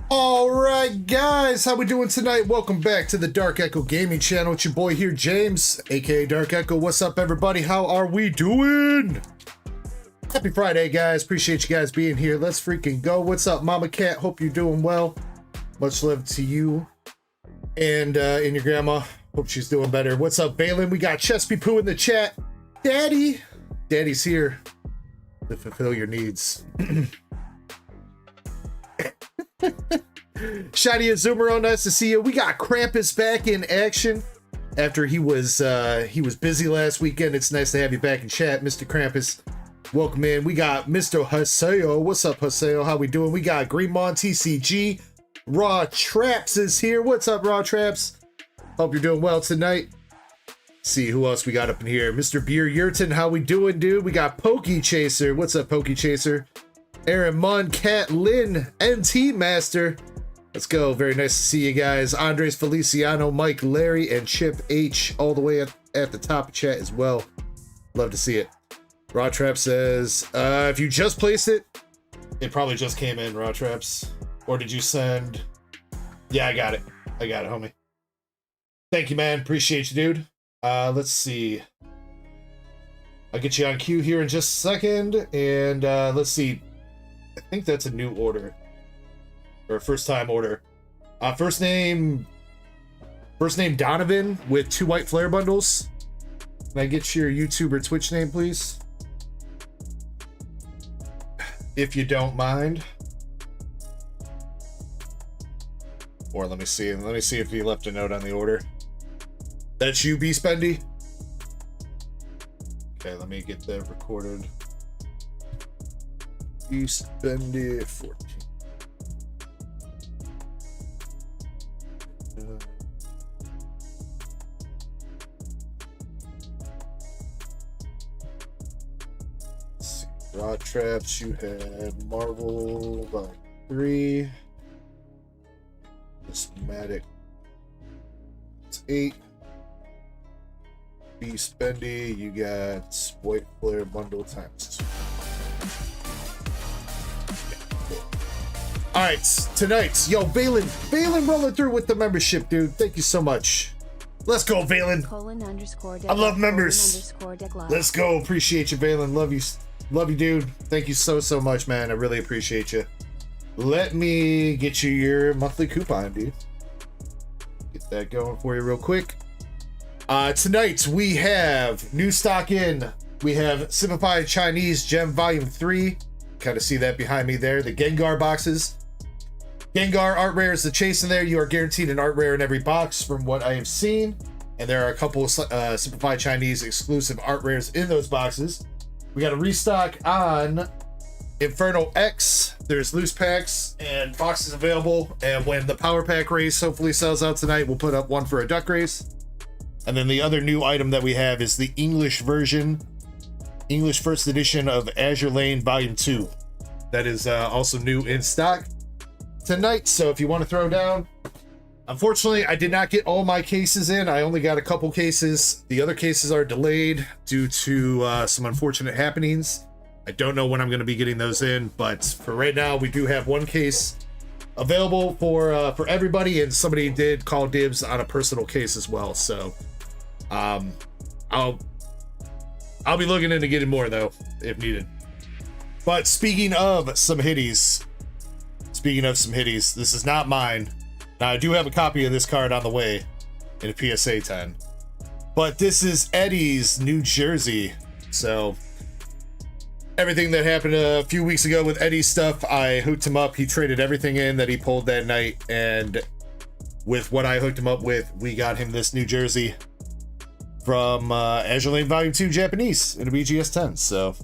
All right, guys, how we doing tonight? Welcome back to the Dark Echo Gaming channel. It's your boy here, James, aka Dark Echo. What's up, everybody? How are we doing? Happy Friday, guys. Appreciate you guys being here. Let's freaking go. What's up, Mama Cat? Hope you're doing well. Much love to you and your grandma. Hope she's doing better. What's up, Balin? We got Chespy Poo in the chat. Daddy's here to fulfill your needs. Shiny Azumaro, nice to see you. We got Krampus back in action after he was busy last weekend. It's nice to have you back in chat, Mr. Krampus. Welcome in. We got Mr. Haseo. What's up, Haseo? How we doing? We got Greenmon TCG. Raw Traps is here. What's up, Raw Traps? Hope you're doing well tonight. See who else we got up in here. Mr. Beer Yurton, how we doing, dude? We got Pokey Chaser. What's up, Pokey Chaser? Aaron Munn, Cat Lynn, NT Master. Let's go. Very nice to see you guys. Andres Feliciano, Mike, Larry, and Chip H all the way at the top of chat as well. Love to see it. Raw Trap says, if you just placed it, it probably just came in, Raw Traps. Or did you send? Yeah, I got it. Homie. Thank you, man. Appreciate you, dude. Let's see. I'll get you on cue here in just a second. And let's see. I think that's a new order. Or a first time order. First name Donovan with 2 white flare bundles. Can I get your YouTube or Twitch name, please? If you don't mind. Or let me see if he left a note on the order. That's you, B Spendy? Okay, let me get that recorded. B Spendy 14. Let's see. Raw Traps, you had Marvel by 3. Systematic. It's 8. B Spendy, you got white flare bundle times 2. All right, tonight, yo, Balin rolling through with the membership, dude. Thank you so much. Let's go, Balin. I love members. Let's go. Appreciate you, Balin. Love you, dude. Thank you so much, man. I really appreciate you. Let me get you your monthly coupon, dude. Get that going for you real quick. Tonight we have new stock in. We have Simplified Chinese Gem Volume 3. Kind of see that behind me there. The Gengar boxes. Gengar art rare is the chase in there. You are guaranteed an art rare in every box from what I have seen. And there are a couple of Simplified Chinese exclusive art rares in those boxes. We got a restock on Inferno X. There's loose packs and boxes available. And when the Power Pack race hopefully sells out tonight, we'll put up one for a duck race. And then the other new item that we have is the English version, English first edition of Azur Lane Volume 2. That is also new in stock tonight. So if you want to throw down, unfortunately, I did not get all my cases in. I only got a couple cases. The other cases are delayed due to some unfortunate happenings. I don't know when I'm going to be getting those in, but for right now, we do have one case available for everybody, and somebody did call dibs on a personal case as well. So I'll be looking into getting more though if needed. But speaking of some hitties, this is not mine. Now I do have a copy of this card on the way in a PSA 10, but this is Eddie's New Jersey. So everything that happened a few weeks ago with Eddie's stuff, I hooked him up. He traded everything in that he pulled that night, and with what I hooked him up with, we got him this New Jersey from Azur Lane Volume 2 Japanese in a BGS 10. So,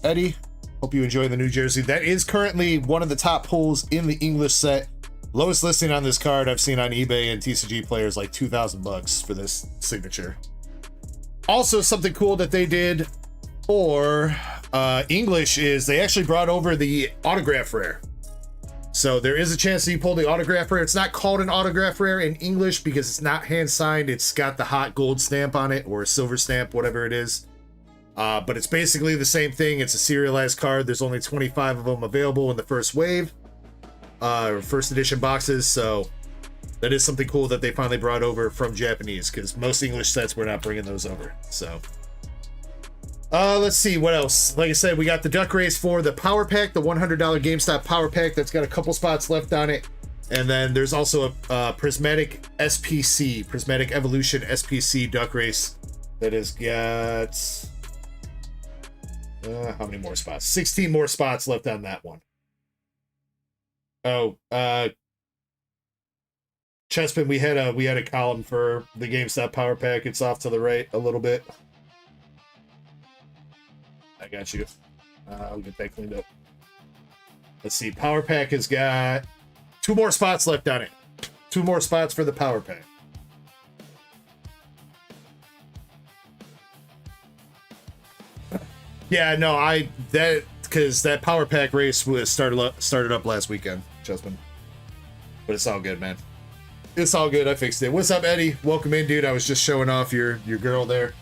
Eddie, hope you enjoy the New Jersey. That is currently one of the top pulls in the English set. Lowest listing on this card I've seen on eBay and TCG Players, like $2,000 for this signature. Also, something cool that they did for English is they actually brought over the autograph rare. So there is a chance that you pull the autograph rare. It's not called an autograph rare in English because it's not hand signed. It's got the hot gold stamp on it, or a silver stamp, whatever it is. But it's basically the same thing. It's a serialized card. There's only 25 of them available in the first wave. first edition boxes, so that is something cool that they finally brought over from Japanese, because most English sets we're not bringing those over. So let's see what else. Like I said, we got the duck race for the power pack, the $100 GameStop power pack that's got a couple spots left on it. And then there's also a prismatic SPC, prismatic evolution SPC duck race that has got how many more spots? 16 more spots left on that one. Oh, Chespin, we had a column for the GameStop power pack. It's off to the right a little bit. I got you. I'll get that cleaned up. Let's see. Power pack has got 2 more spots left on it. 2 more spots for the power pack. Yeah, no, because that power pack race was started up last weekend, Justin. But it's all good, man. It's all good. I fixed it. What's up, Eddie? Welcome in, dude. I was just showing off your girl there.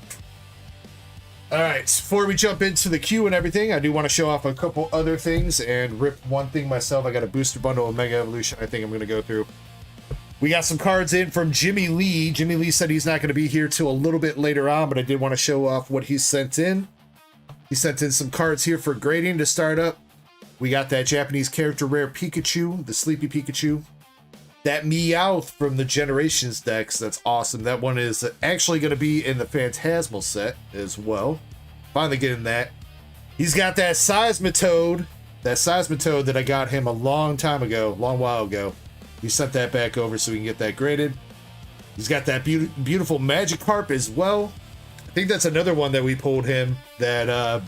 All right, before we jump into the queue and everything, I do want to show off a couple other things and rip one thing myself. I got a booster bundle of Mega Evolution I think I'm going to go through. We got some cards in from Jimmy Lee. Jimmy Lee said he's not going to be here till a little bit later on, but I did want to show off what he sent in. He sent in some cards here for grading to start up. We got that Japanese character rare Pikachu, the Sleepy Pikachu. That Meowth from the Generations decks, that's awesome. That one is actually going to be in the Phantasmal set as well. Finally getting that. He's got that Seismitoad that I got him a long while ago. He sent that back over so we can get that graded. He's got that beautiful Magikarp as well. I think that's another one that we pulled him that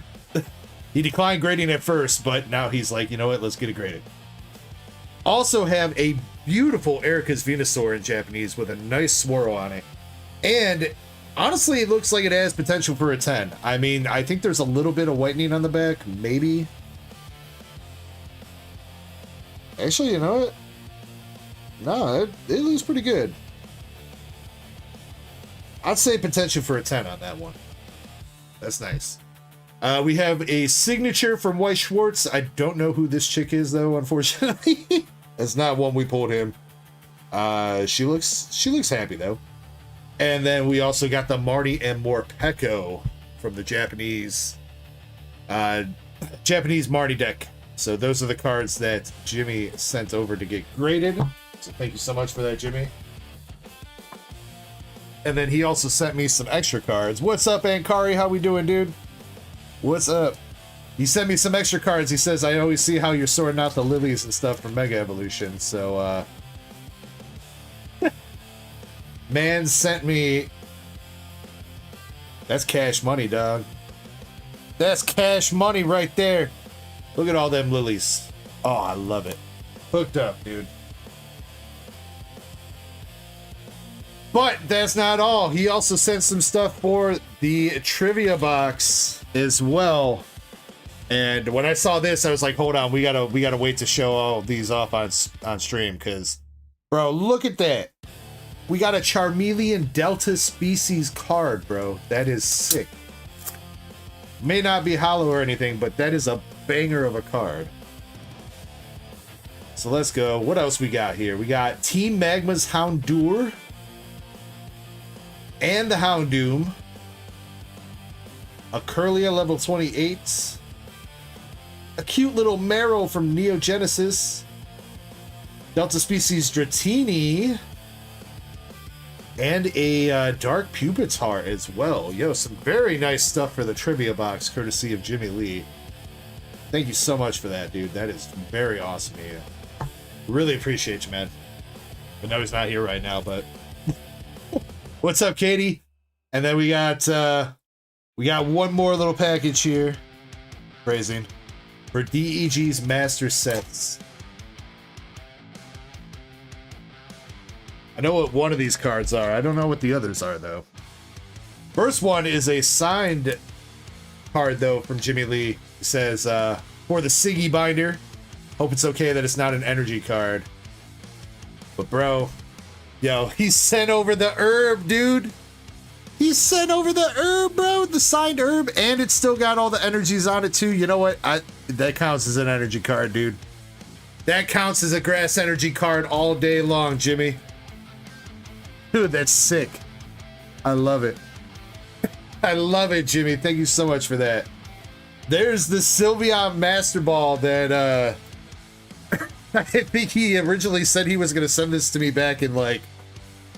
he declined grading at first, but now he's like, you know what, let's get it graded. Also have a beautiful Erica's Venusaur in Japanese with a nice swirl on it. And honestly, it looks like it has potential for a 10. I mean, I think there's a little bit of whitening on the back, maybe. Actually, you know what? No, it looks pretty good. I'd say potential for a 10 on that one. That's nice. We have a signature from White Schwartz. I don't know who this chick is, though, unfortunately. That's not one we pulled him. She looks happy, though. And then we also got the Marty and Morpeko from the Japanese Marty deck. So those are the cards that Jimmy sent over to get graded. So thank you so much for that, Jimmy. And then he also sent me some extra cards. What's up, Ankari? How we doing, dude? What's up? He sent me some extra cards. He says, I always see how you're sorting out the lilies and stuff from Mega Evolution. So, man sent me... That's cash money, dog. That's cash money right there. Look at all them lilies. Oh, I love it. Hooked up, dude. But that's not all. He also sent some stuff for the trivia box as well. And when I saw this, I was like, hold on, we gotta wait to show all these off on stream, because, bro, look at that. We got a Charmeleon Delta species card, bro. That is sick. May not be hollow or anything, but that is a banger of a card. So let's go. What else we got here? We got Team Magma's Houndour and the Houndoom. A Curlia level 28. A cute little Marrow from Neo Genesis. Delta species Dratini. And a Dark Pupitar as well. Yo, some very nice stuff for the trivia box, courtesy of Jimmy Lee. Thank you so much for that, dude. That is very awesome of you. Really appreciate you, man. I know he's not here right now, but... What's up, Katie? And then we got one more little package here. Phrasing. For DEG's Master Sets. I know what one of these cards are. I don't know what the others are, though. First one is a signed card, though, from Jimmy Lee. It says, for the Siggy binder. Hope it's okay that it's not an energy card. But, bro, yo, he sent over the herb, dude. He sent over the herb, bro. The signed herb, and it's still got all the energies on it, too. You know what? That counts as an energy card, dude. That counts as a grass energy card all day long, Jimmy. Dude, that's sick. I love it. I love it, Jimmy. Thank you so much for that. There's the Sylveon Master Ball that I think he originally said he was going to send this to me back in like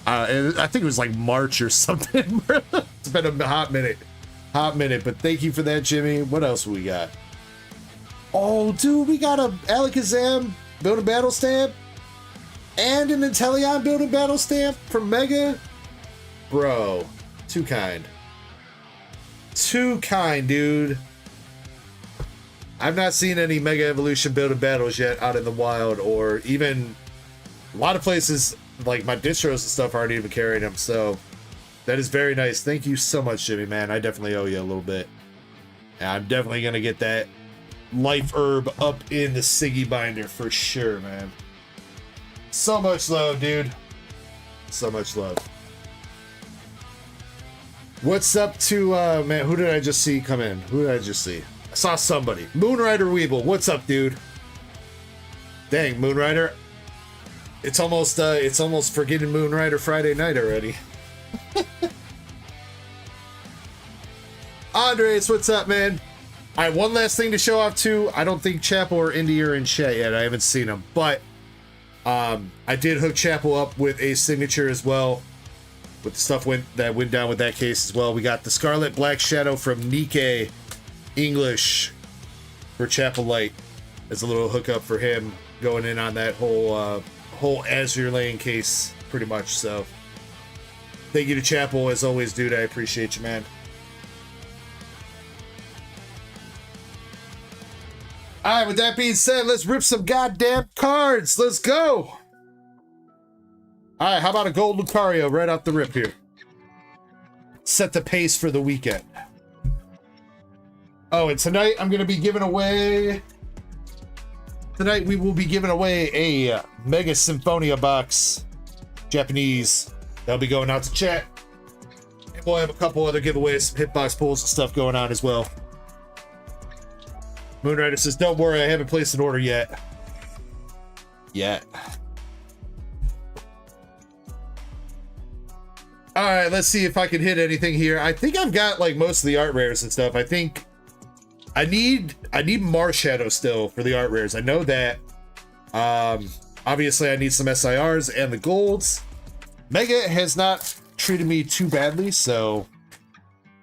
I think it was like March or something. It's been a hot minute, but thank you for that, Jimmy. What else we got? Oh, dude, we got a Alakazam Build a Battle stamp and an Inteleon Build a Battle stamp from Mega. Bro, too kind. Too kind, dude. I've not seen any Mega Evolution Build a Battles yet out in the wild, or even a lot of places like my distros and stuff aren't even carrying them. So that is very nice. Thank you so much, Jimmy, man. I definitely owe you a little bit. And I'm definitely going to get that Life Herb up in the Siggy binder for sure, man. So much love, dude. So much love. What's up to, man, who did I just see come in? Who did I just see? I saw somebody. Moonrider Weeble, what's up, dude? Dang, Moonrider. It's almost forgetting Moonrider Friday night already. Andres, what's up, man? All right, one last thing to show off too. I don't think Chapel or Indy are in chat yet. I haven't seen them, but I did hook Chapel up with a signature as well, with the stuff that went down with that case as well. We got the Scarlet Black Shadow from Nikkei English for Chapel Light as a little hookup for him going in on that whole Azure Lane case, pretty much. So thank you to Chapel as always, dude. I appreciate you, man. All right, with that being said, let's rip some goddamn cards. Let's go. All right, how about a gold Lucario right off the rip here? Set the pace for the weekend. Oh, and tonight I'm going to be giving away... Tonight we will be giving away a Mega Symphonia box. Japanese. That'll be going out to chat. And we'll have a couple other giveaways, some hitbox pulls and stuff going on as well. Moonrider says, don't worry, I haven't placed an order yet. Alright, let's see if I can hit anything here. I think I've got like most of the art rares and stuff. I think I need Marshadow still for the art rares. I know that. Obviously I need some SIRs and the golds. Mega has not treated me too badly, so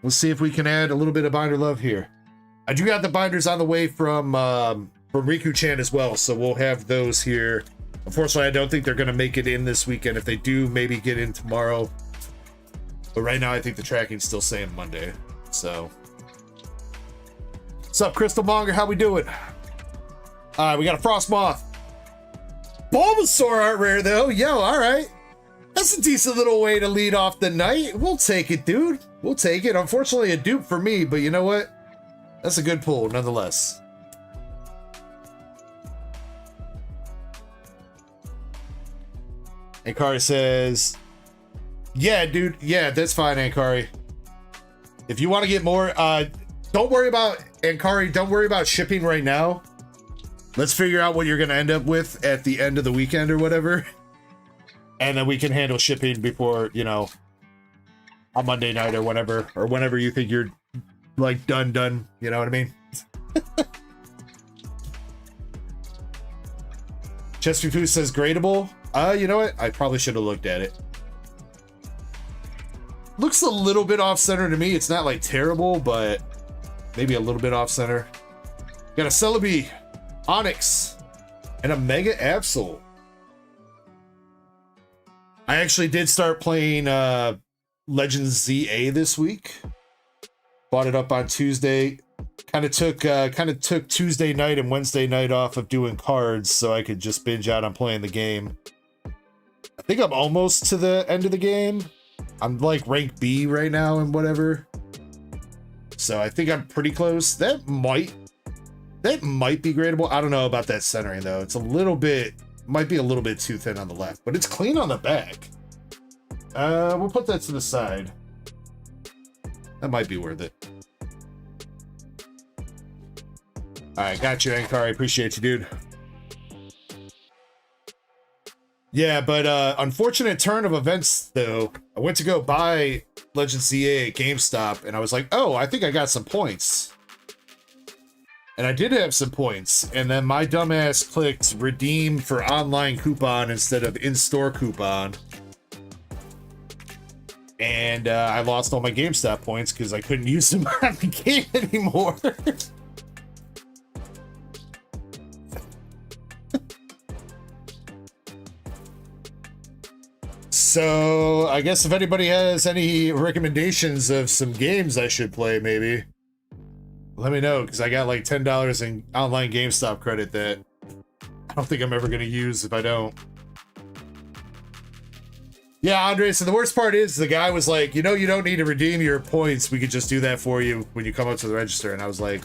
we'll see if we can add a little bit of binder love here. I do got the binders on the way from Riku-chan as well, so we'll have those here. Unfortunately, I don't think they're going to make it in this weekend. If they do, maybe get in tomorrow. But right now, I think the tracking's still saying Monday. So, what's up, Crystal Monger? How we doing? All right, we got a Frostmoth. Bulbasaur art rare, though. Yo, all right. That's a decent little way to lead off the night. We'll take it, dude. We'll take it. Unfortunately, a dupe for me, but you know what? That's a good pull, nonetheless. Ankari says, yeah, dude. Yeah, that's fine, Ankari. If you want to get more, don't worry about, Ankari, don't worry about shipping right now. Let's figure out what you're going to end up with at the end of the weekend or whatever. And then we can handle shipping before, you know, on Monday night or whenever you think you're like done, you know what I mean? Chesty Food says gradable. You know what? I probably should have looked at it. Looks a little bit off center to me. It's not like terrible, but maybe a little bit off center. Got a Celebi, Onyx, and a Mega Absol. I actually did start playing Legends ZA this week. Bought it up on Tuesday. Kind of took Tuesday night and Wednesday night off of doing cards so I could just binge out on playing the game. I think I'm almost to the end of the game. I'm like rank B right now and whatever. So I think I'm pretty close. That might be gradable. I don't know about that centering though. It's a little bit, might be a little bit too thin on the left, but it's clean on the back. We'll put that to the side. That might be worth it. All right, got you, Ankari. Appreciate you, dude. Yeah, but unfortunate turn of events, though. I went to go buy Legend ZA at GameStop, and I was like, oh, I think I got some points. And I did have some points, and then my dumbass clicked redeem for online coupon instead of in-store coupon. And I lost all my GameStop points because I couldn't use them on the game anymore. So I guess if anybody has any recommendations of some games I should play, maybe let me know, because I got like $10 in online GameStop credit that I don't think I'm ever going to use if I don't. Yeah, Andre, so the worst part is the guy was like, you know, you don't need to redeem your points. We could just do that for you when you come up to the register. And I was like,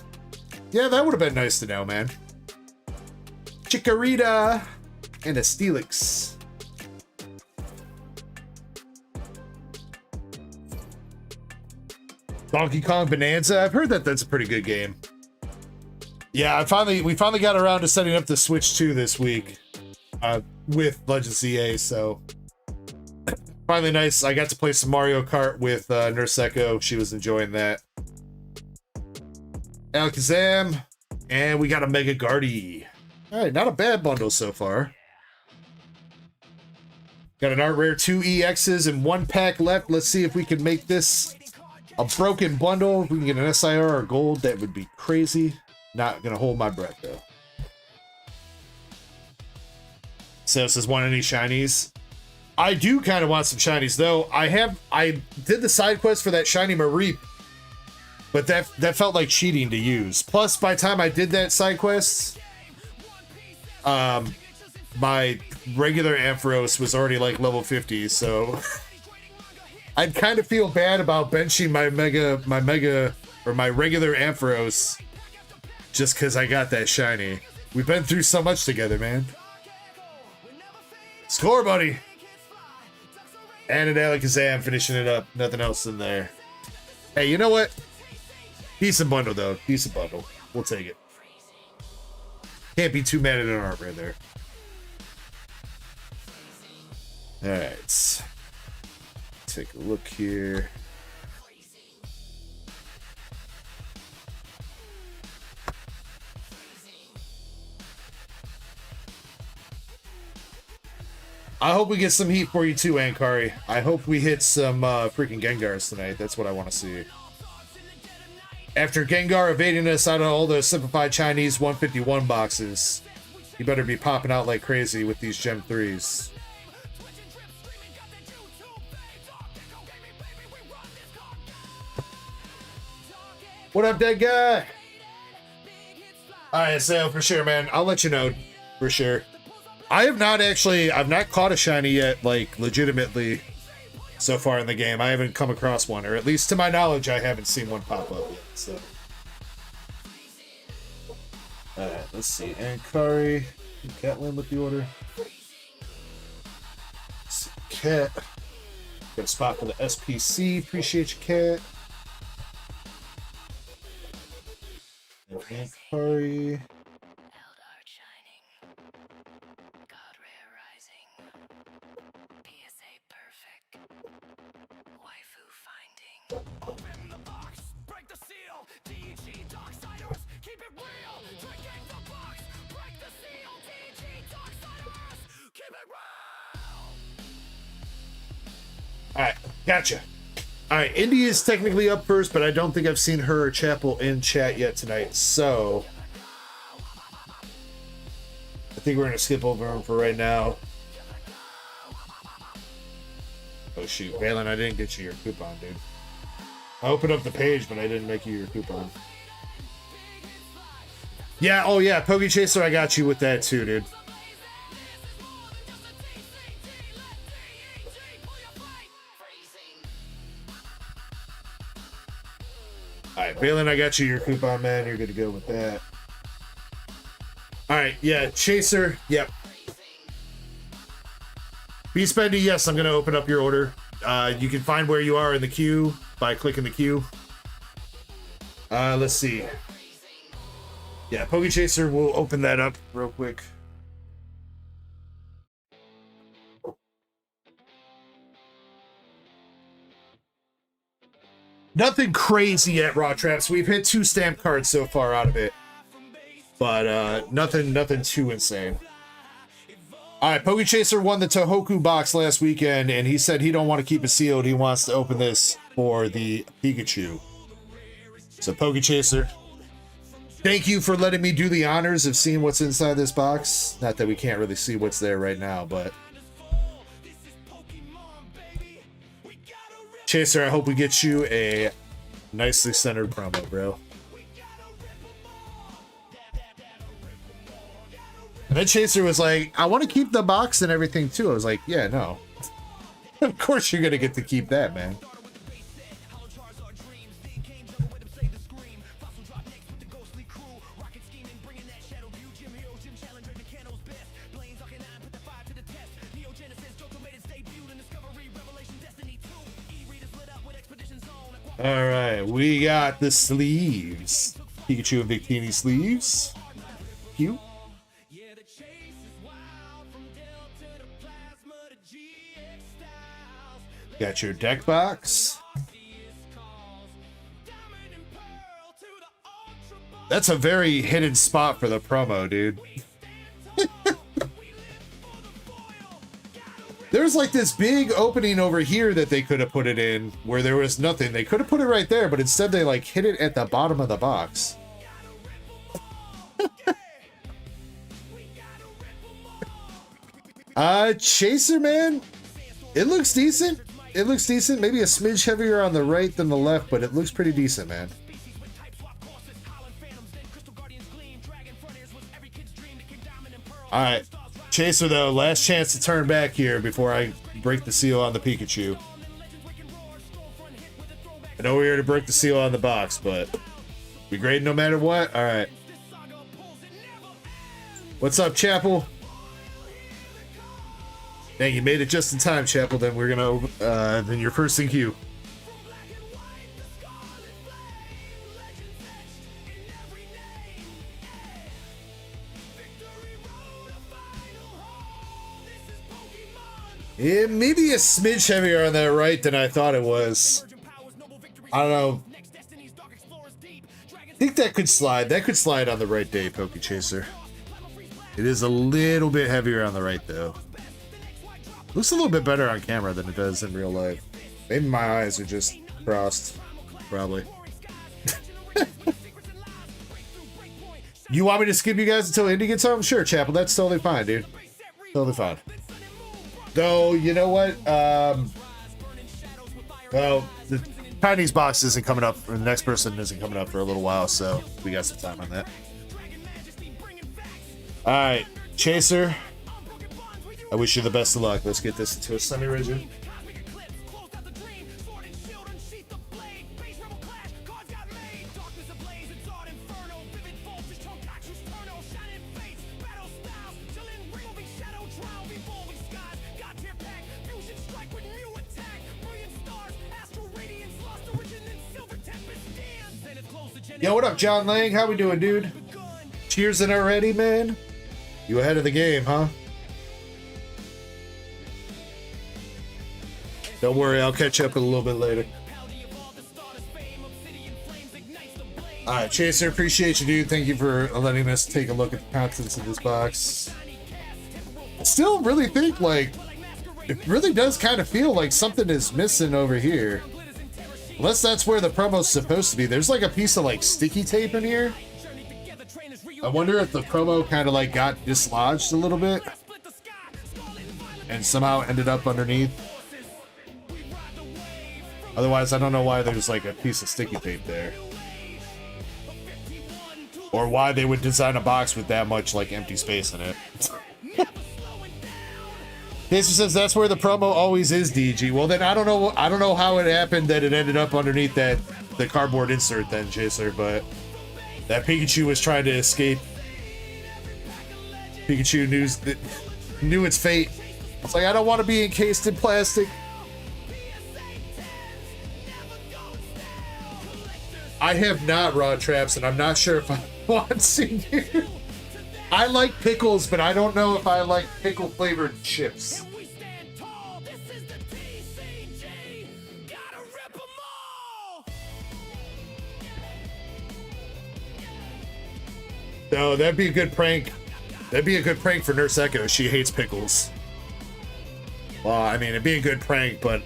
yeah, that would have been nice to know, man. Chikorita and a Steelix. Donkey Kong Bonanza. I've heard that that's a pretty good game. Yeah, we finally got around to setting up the Switch 2 this week with Legend CA, so finally nice. I got to play some Mario Kart with Nurse Echo. She was enjoying that. Alakazam, and we got a Mega Guardy. All right, not a bad bundle so far. Got an Art Rare 2 EXs and 1 pack left. Let's see if we can make this a broken bundle. If we can get an SIR or gold, that would be crazy. Not gonna hold my breath though. So says, want any shinies? I do kind of want some shinies though. I did the side quest for that shiny Mareep, but that felt like cheating to use. Plus, by the time I did that side quest, my regular Ampharos was already like level 50, so I'd kind of feel bad about benching my regular Ampharos just because I got that shiny. We've been through so much together, man. Score, buddy. And an Alakazam finishing it up. Nothing else in there. Hey, you know what? Decent bundle, though. Decent bundle. We'll take it. Can't be too mad at an Art Rare there. Alright. Take a look here. I hope we get some heat for you too, Ankari. I hope we hit some freaking Gengars tonight. That's what I want to see. After Gengar evading us out of all the simplified Chinese 151 boxes, you better be popping out like crazy with these Gem 3s. What up, dead guy? Alright, so for sure, man. I'll let you know for sure. I've not caught a shiny yet, like, legitimately, so far in the game. I haven't come across one, or at least to my knowledge, I haven't seen one pop up yet, so. Alright, let's see. Ankari, Catlin with the order. Let's see, Cat. Got a spot for the SPC. Appreciate you, Cat. Ankari. Alright, gotcha. Alright, Indy is technically up first, but I don't think I've seen her or Chapel in chat yet tonight, so I think we're gonna skip over him for right now. Oh shoot, Valen, I didn't get you your coupon, dude. I opened up the page, but I didn't make you your coupon. Yeah, oh yeah, Poke Chaser, I got you with that too, dude. Alright, Valen, I got you your coupon, man. You're good to go with that. Alright, yeah, Chaser, yep. B-Spendy, yes, I'm going to open up your order. You can find where you are in the queue by clicking the queue. Let's see. Yeah, Poke Chaser, we'll open that up real quick. Nothing crazy yet, Raw Traps. We've hit 2 stamp cards so far out of it. But nothing too insane. Alright, PokeChaser won the Tohoku box last weekend, and he said he don't want to keep it sealed. He wants to open this for the Pikachu. So PokeChaser, thank you for letting me do the honors of seeing what's inside this box. Not that we can't really see what's there right now, but... Chaser, I hope we get you a nicely centered promo, bro. And then Chaser was like, I want to keep the box and everything too. I was like, yeah, no. Of course you're going to get to keep that, man. All right, we got the sleeves. Pikachu and Victini sleeves. Cute. Got your deck box. That's a very hidden spot for the promo, dude. There's like this big opening over here that they could have put it in where there was nothing. They could have put it right there, but instead they like hit it at the bottom of the box. Chaser, man. It looks decent. It looks decent. Maybe a smidge heavier on the right than the left, but it looks pretty decent, man. All right. Chaser, though, last chance to turn back here before I break the seal on the Pikachu. I know we're here to break the seal on the box, but be great no matter what. All right. What's up, Chapel? Dang, you made it just in time, Chapel. Then we're gonna, then you're first in queue. It may be a smidge heavier on that right than I thought it was. I don't know. I think that could slide. That could slide on the right day, PokeChaser. It is a little bit heavier on the right, though. Looks a little bit better on camera than it does in real life. Maybe my eyes are just crossed. Probably. You want me to skip you guys until Indy gets home? Sure, Chapel. That's totally fine, dude. Totally fine. Though, you know what? Well, the Chinese box isn't coming up, or the next person isn't coming up for a little while, so we got some time on that. Alright, Chaser. I wish you the best of luck. Let's get this into a semi-rigid. Yo, what up, John Lang? How we doing, dude? Cheersing already, man? You ahead of the game, huh? Don't worry, I'll catch up a little bit later. Alright, Chaser, appreciate you, dude. Thank you for letting us take a look at the contents of this box. I still really think, like, it really does kind of feel like something is missing over here. Unless that's where the promo's supposed to be. There's like a piece of like sticky tape in here. I wonder if the promo kind of like got dislodged a little bit and somehow ended up underneath. Otherwise, I don't know why there's like a piece of sticky tape there. Or why they would design a box with that much like empty space in it. Chaser says that's where the promo always is, DG. Well, then I don't know how it happened that it ended up underneath the cardboard insert then, Chaser, but that Pikachu was trying to escape. Pikachu knew its fate. It's like, I don't want to be encased in plastic. I have not, Raw Traps, and I'm not sure if I want to. I like pickles, but I don't know if I like pickle flavored chips. No, that'd be a good prank. That'd be a good prank for Nurse Echo. She hates pickles. Well, I mean, it'd be a good prank, but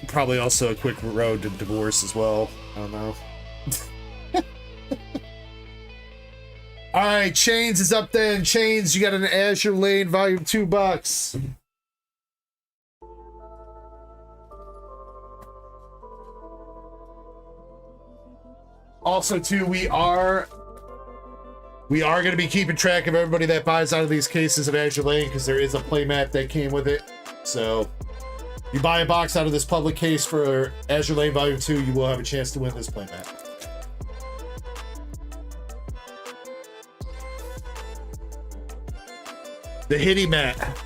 probably also a quick road to divorce as well. I don't know. All right, Chains is up there. And Chains, you got an Azure Lane Volume 2 box. Also, too, we are going to be keeping track of everybody that buys out of these cases of Azure Lane because there is a playmat that came with it. So, you buy a box out of this public case for Azure Lane Volume 2, you will have a chance to win this playmat. The Hitty mat.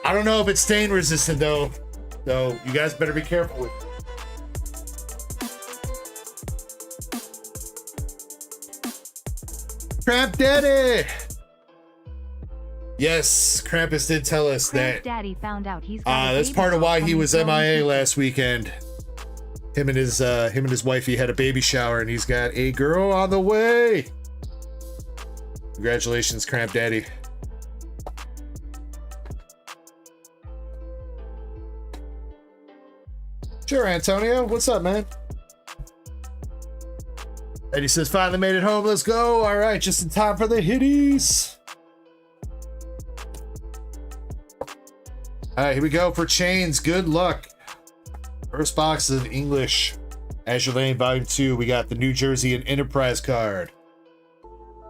I don't know if it's stain resistant though. So you guys better be careful with it. Cramp Daddy! Yes, Krampus did tell us that Daddy found out he's got that's part of why he was MIA last weekend. Him and his wifey had a baby shower and he's got a girl on the way. Congratulations, Cramp Daddy. Sure, Antonio. What's up, man? Eddie says, finally made it home. Let's go. All right, just in time for the hitties. All right, here we go for Chains. Good luck. First box of English. Azure Lane Volume 2. We got the New Jersey and Enterprise card.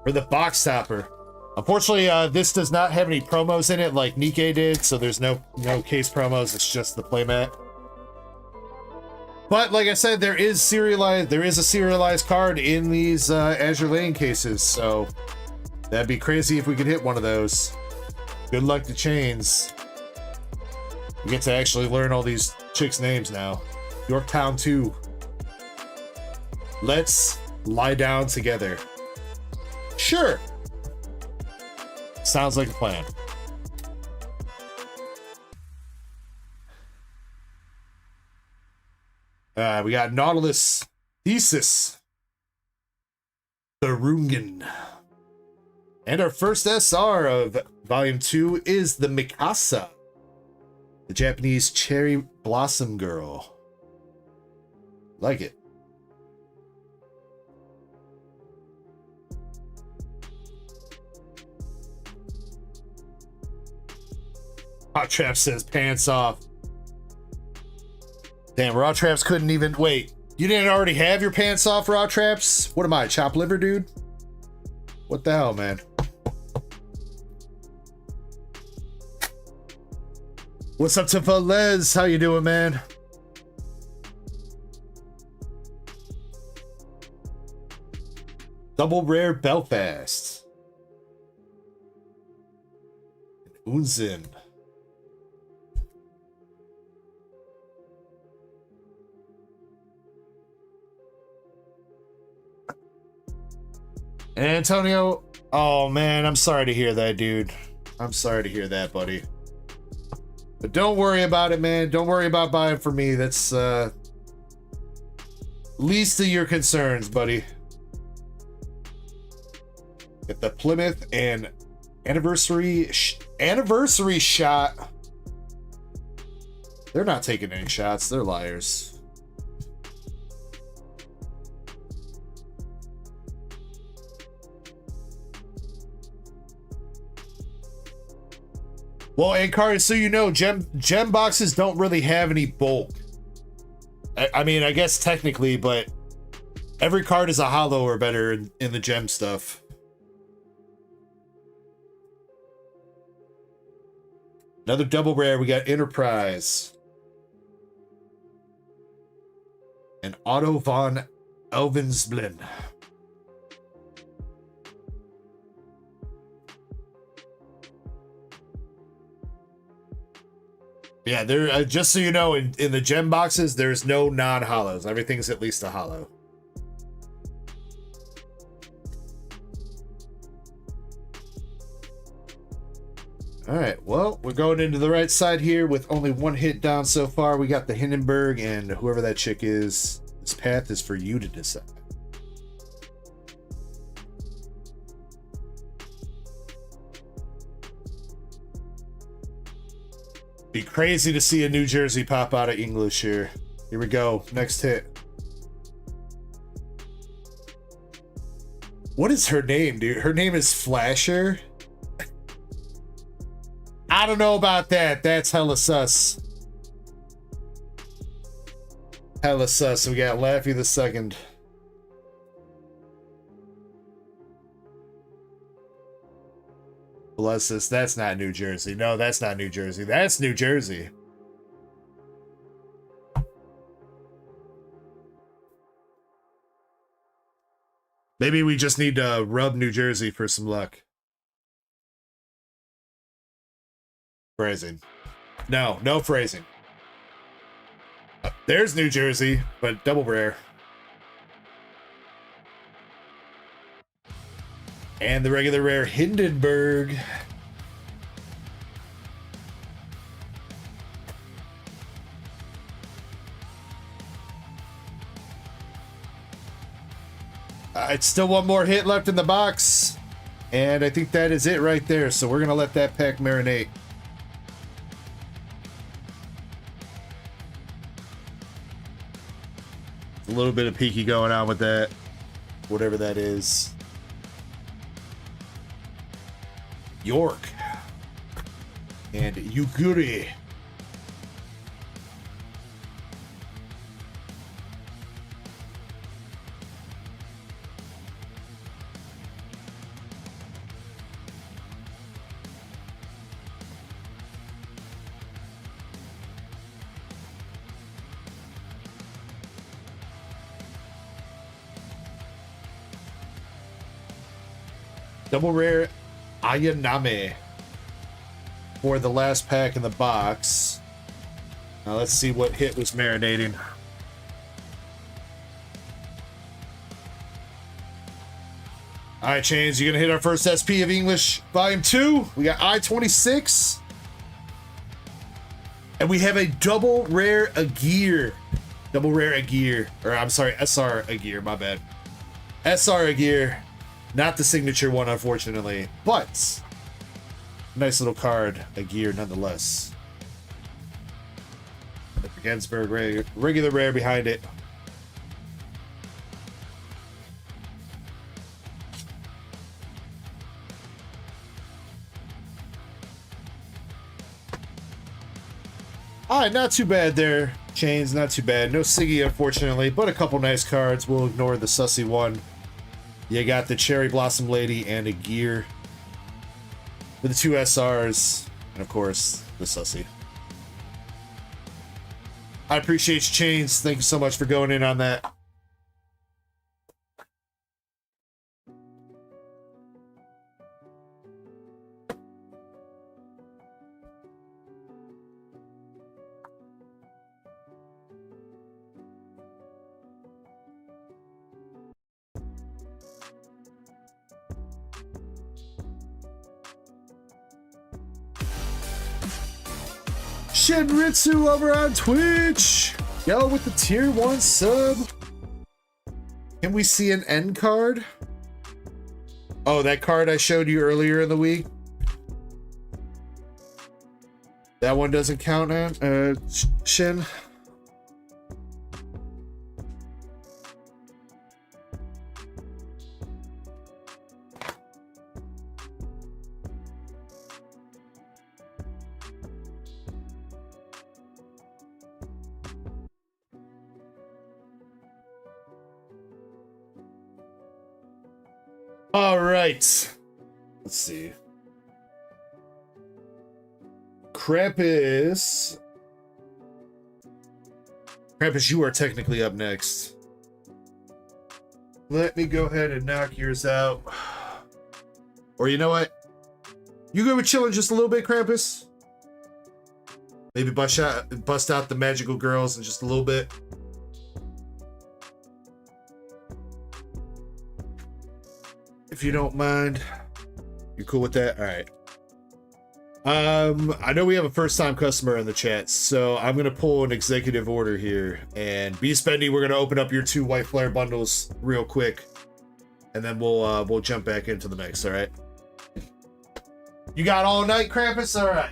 For the box topper. Unfortunately, this does not have any promos in it like Nikkei did, so there's no case promos. It's just the playmat. But like I said, there is a serialized card in these Azure Lane cases, so that'd be crazy if we could hit one of those. Good luck to Chains. We get to actually learn all these chicks' names now. Yorktown 2. Let's lie down together. Sure. Sounds like a plan. We got Nautilus Thesis. The Rungan. And our first SR of Volume 2 is the Mikasa. The Japanese Cherry Blossom Girl. Like it. Hot Trap says pants off. Damn, Raw Traps couldn't even... Wait, you didn't already have your pants off, Raw Traps? What am I, chopped liver, dude? What the hell, man? What's up to Velez? How you doing, man? Double Rare Belfast. Unzin. And Antonio, oh man, I'm sorry to hear that, dude. I'm sorry to hear that, buddy. But don't worry about it, man. Don't worry about buying for me. That's least of your concerns, buddy. Get the Plymouth and anniversary shot. They're not taking any shots. They're liars. Well, and Card, so you know, gem boxes don't really have any bulk. I mean, I guess technically, but every card is a hollow or better in the gem stuff. Another double rare. We got Enterprise. And Otto von Elvensblin. Yeah, there. Just so you know, in the gem boxes, there's no non-hollows. Everything's at least a hollow. All right, well, we're going into the right side here with only one hit down so far. We got the Hindenburg, and whoever that chick is, this path is for you to decide. Crazy to see a New Jersey pop out of English here. Here we go. Next hit. What is her name, dude? Her name is Flasher? I don't know about that. That's hella sus. Hella sus. We got Laffy the second. Bless us. That's not New Jersey. No, that's not New Jersey. That's New Jersey. Maybe we just need to rub New Jersey for some luck. Phrasing. No, no phrasing. There's New Jersey, but double rare. And the regular rare Hindenburg. It's still one more hit left in the box. And I think that is it right there. So we're going to let that pack marinate. A little bit of peeky going on with that. Whatever that is. York. And Yuguri. Double rare Ayaname for the last pack in the box. Now let's see what hit was marinating. All right, Chains, you're gonna hit our first SP of English Volume 2. We got I-26. And we have a double rare Agir. Double rare Agir. Or I'm sorry, SR Agir, my bad. SR Agir. Not the signature one, unfortunately, but nice little card, a gear nonetheless. The Gensburg regular rare behind it. All right, not too bad there, Chains, not too bad. No Siggy, unfortunately, but a couple nice cards. We'll ignore the sussy one. You got the Cherry Blossom Lady and a gear with the 2 SRs, and of course, the sussy. I appreciate you, Chains. Thank you so much for going in on that. Shinritsu over on Twitch. Yo, with the tier 1 sub. Can we see an end card? Oh, that card I showed you earlier in the week. That one doesn't count, man. Shin. All right, let's see. Krampus. Krampus, you are technically up next. Let me go ahead and knock yours out. Or you know what? You go with chilling just a little bit, Krampus? Maybe bust out the magical girls in just a little bit. If you don't mind. You cool with that? All right. I know we have a first-time customer in the chat, so I'm gonna pull an executive order here. And be spendy, we're gonna open up your 2 white flare bundles real quick, and then we'll jump back into the mix. All right. You got all night, Krampus? All right.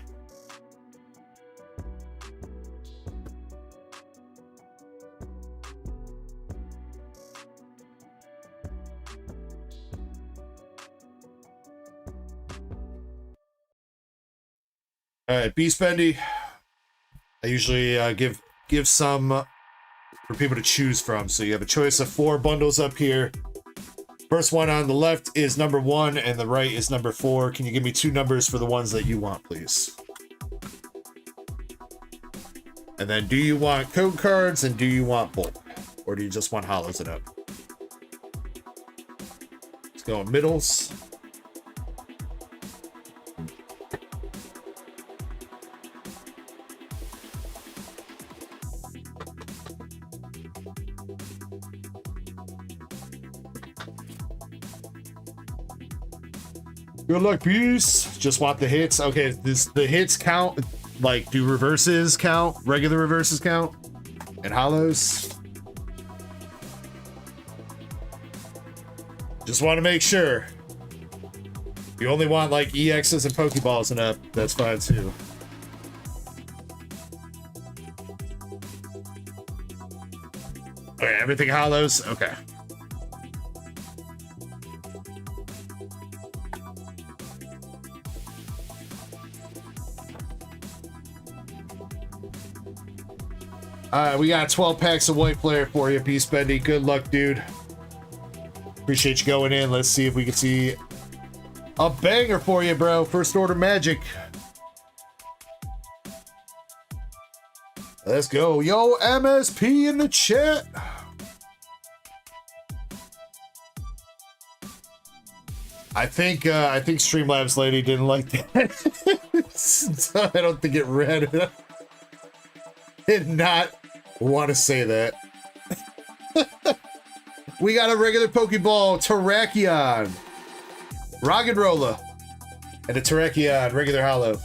All right, Beast Bendy. I usually give some for people to choose from. So you have a choice of 4 bundles up here. First one on the left is number 1 and the right is number 4. Can you give me 2 numbers for the ones that you want, please? And then do you want code cards and do you want bulk? Or do you just want hollows it up? Let's go in middles. Good luck, peace. Just want the hits. Okay, the hits count. Like, do reverses count? Regular reverses count? And hollows? Just want to make sure. If you only want like EXs and Pokeballs and up, that's fine too. Okay, everything hollows? Okay. We got 12 packs of white player for you, Beast Bendy. Good luck, dude. Appreciate you going in. Let's see if we can see a banger for you, bro. First order magic. Let's go. Yo, MSP in the chat. I think Streamlabs lady didn't like that. So I don't think it read. Did not want to say that. We got a regular Pokeball, Terrakion, Roggenrola, and a Terrakion, regular hollow.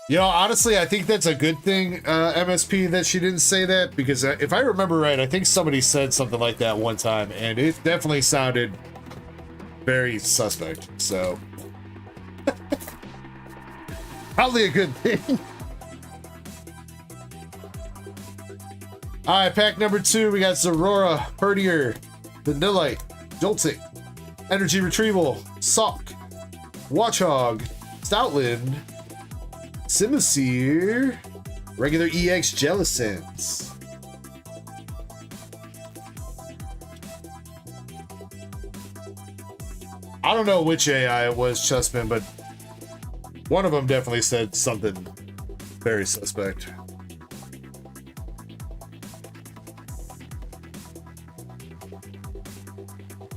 You know, honestly, I think that's a good thing, MSP, that she didn't say that, because if I remember right, I think somebody said something like that one time, and it definitely sounded very suspect, so probably a good thing. All right, pack number 2, we got Zorora, Herdier, Vanillite, Joltik, Energy Retrieval, Sock, Watchog, Stoutland, Simisear, regular EX Jellicent. I don't know which AI it was, Chessman, but one of them definitely said something very suspect.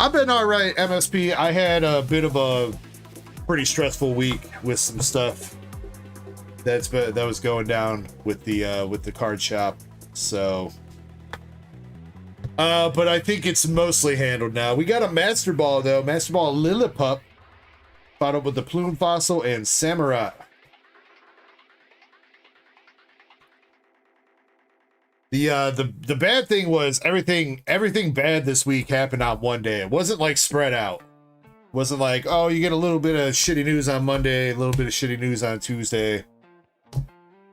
I've been all right, MSP. I had a bit of a pretty stressful week with some stuff that was going down with the card shop. So, but I think it's mostly handled now. We got a Master Ball though, Master Ball Lillipup, followed up with the Plume Fossil and Samurai. The bad thing was everything bad this week happened on one day. It wasn't like spread out. It wasn't like, oh, you get a little bit of shitty news on Monday, a little bit of shitty news on Tuesday.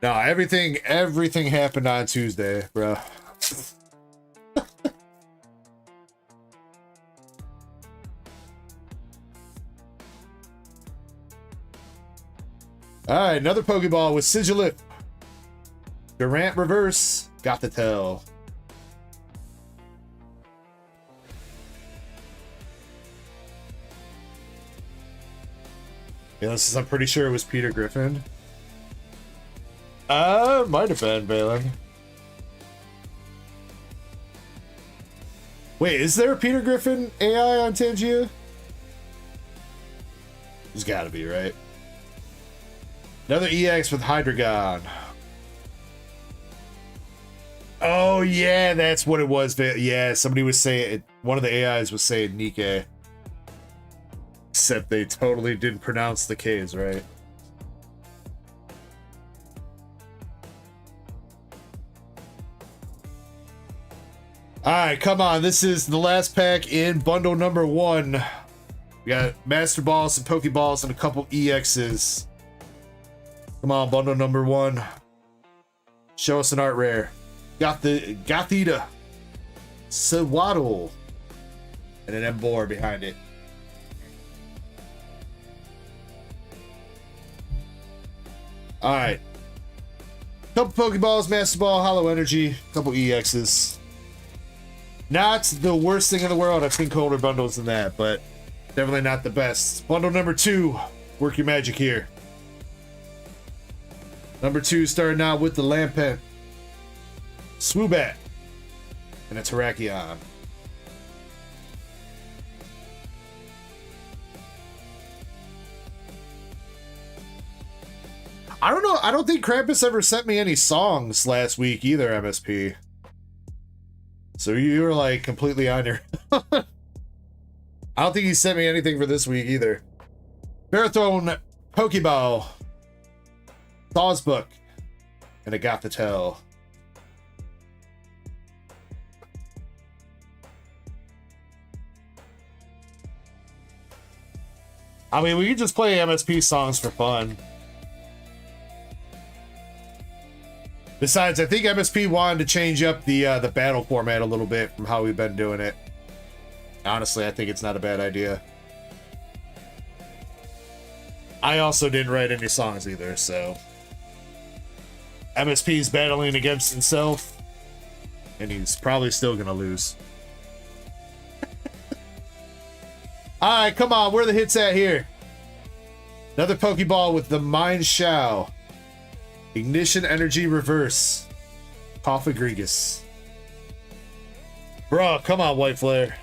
No, everything happened on Tuesday, bro. All right, another Pokeball with Sigilip, Durant Reverse, got the tail. Yeah, I'm pretty sure it was Peter Griffin. Might have been Balin. Wait, is there a Peter Griffin AI on Tangia? There's gotta be, right? Another EX with Hydreigon. Oh yeah, that's what it was. Yeah, somebody was saying, one of the AIs was saying Nike. Except they totally didn't pronounce the K's right. Alright, come on. This is the last pack in bundle number 1. We got Master Balls and Pokeballs and a couple EXs. Come on, bundle number 1. Show us an art rare. Got the Gothita, Sewaddle, and an Emboar behind it. Alright. Couple Pokeballs, Master Ball, Hollow Energy, couple EXs. Not the worst thing in the world. I've seen colder bundles than that, but definitely not the best. Bundle number 2. Work your magic here. Number 2 starting out with the Lampent, Swoobat, and a Terrakion. I don't know. I don't think Krampus ever sent me any songs last week either, MSP. So you were like completely on your... I don't think he sent me anything for this week either. Marathon, Pokeball, Sawsbook, and a Gothitelle. I mean, we could just play MSP songs for fun. Besides, I think MSP wanted to change up the battle format a little bit from how we've been doing it. Honestly, I think it's not a bad idea. I also didn't write any songs either, so... MSP's battling against himself, and he's probably still gonna lose. Alright, come on, where are the hits at here? Another Pokeball with the Mind Shao. Ignition Energy Reverse. Coffagrigus. Bro, come on, White Flare.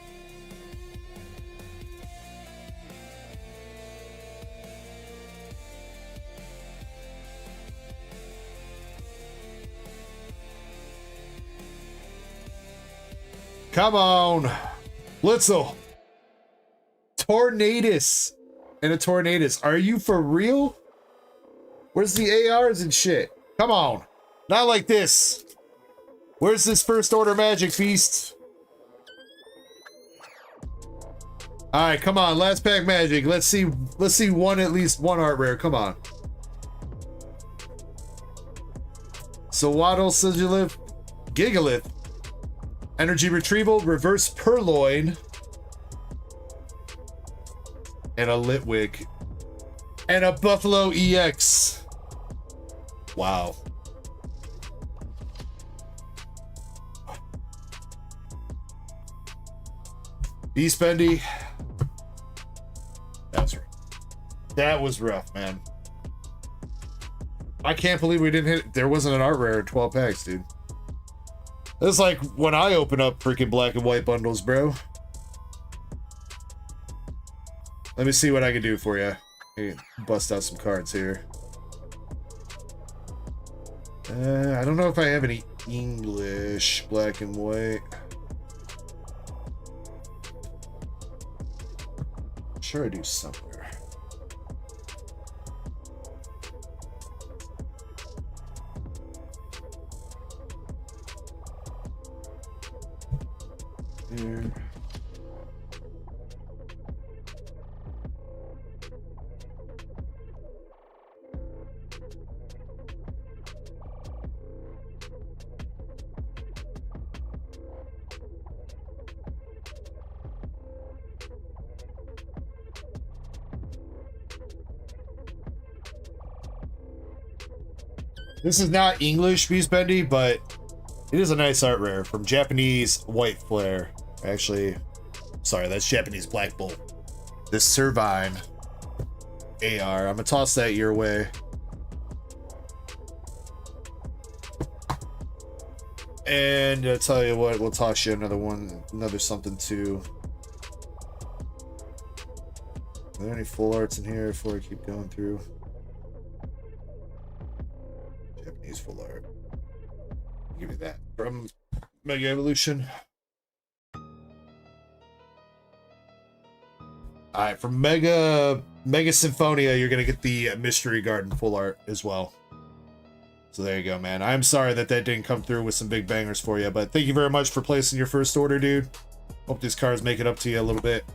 Come on. Blitzel. Tornadus. And a Tornadus. Are you for real? Where's the ARs and shit? Come on. Not like this. Where's this first order magic feast? Alright, come on. Last pack magic. Let's see one, at least one art rare. Come on. So Waddle, Sigilith, Gigalith, Energy Retrieval, Reverse Purloin, and a Litwick, and a Buffalo EX. Wow. B-Spendy. That was rough, man. I can't believe we didn't hit... There wasn't an art rare in 12 packs, dude. It's like when I open up freaking black and white bundles, bro. Let me see what I can do for you. Bust out some cards here. I don't know if I have any English black and white. I'm sure I do somewhere. Here. This is not English B-Spendy, but it is a nice art rare from Japanese White Flare. Actually, sorry, that's Japanese Black Bolt. This Servine AR. I'm gonna toss that your way. And I'll tell you what, we'll toss you another one, another something too. Are there any full arts in here before I keep going through? Japanese full art. Give me that from Mega Evolution. Alright, from Mega Symphonia, you're gonna get the Mystery Garden full art as well. So there you go, man. I'm sorry that didn't come through with some big bangers for you, but thank you very much for placing your first order, dude. Hope these cards make it up to you a little bit.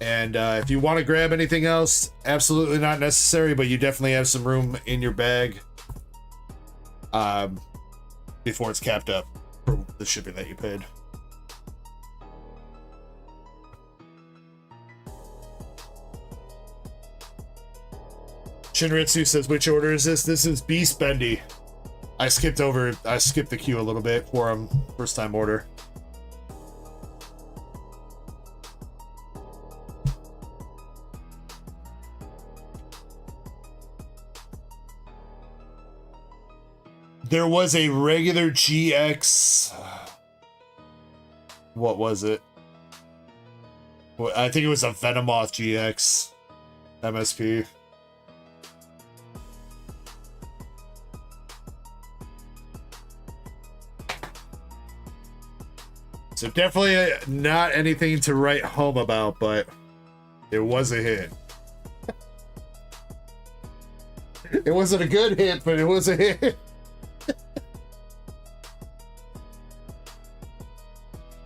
And if you want to grab anything else, absolutely not necessary, but you definitely have some room in your bag before it's capped up for the shipping that you paid. Shinritsu says, which order is this? This is Beast Bendy. I skipped the queue a little bit for him. First time order. There was a regular GX. What was it? Well, I think it was a Venomoth GX MSP. So definitely not anything to write home about, but it was a hit. It wasn't a good hit, but it was a hit.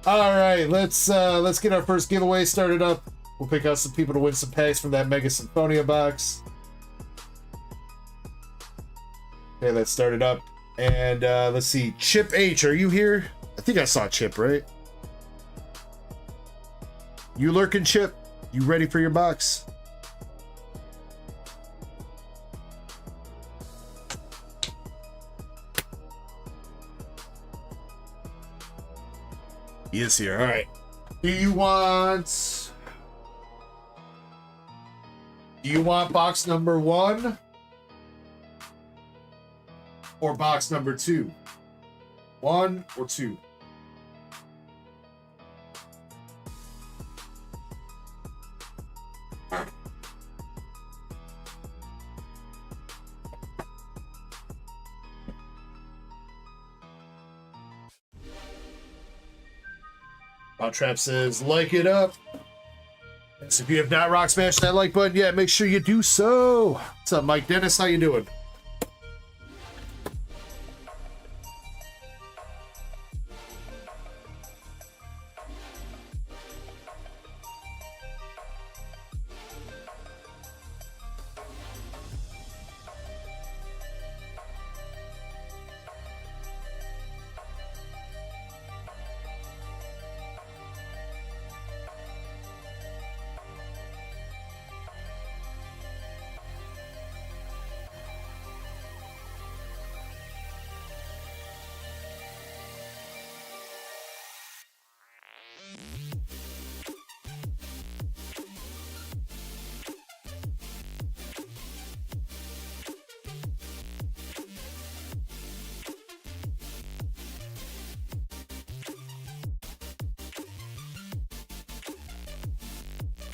All right, let's get our first giveaway started up. We'll pick out some people to win some packs from that Mega Symphonia box. Okay, let's start it up. And let's see, Chip H, are you here? I think I saw Chip, right? You lurking, Chip? You ready for your box? He is here. All right. Do you want box number 1 or box number 2? 1 or 2? Trap says, like it up. So if you have not rock smashed that like button yet, make sure you do so. What's up, Mike Dennis? How you doing?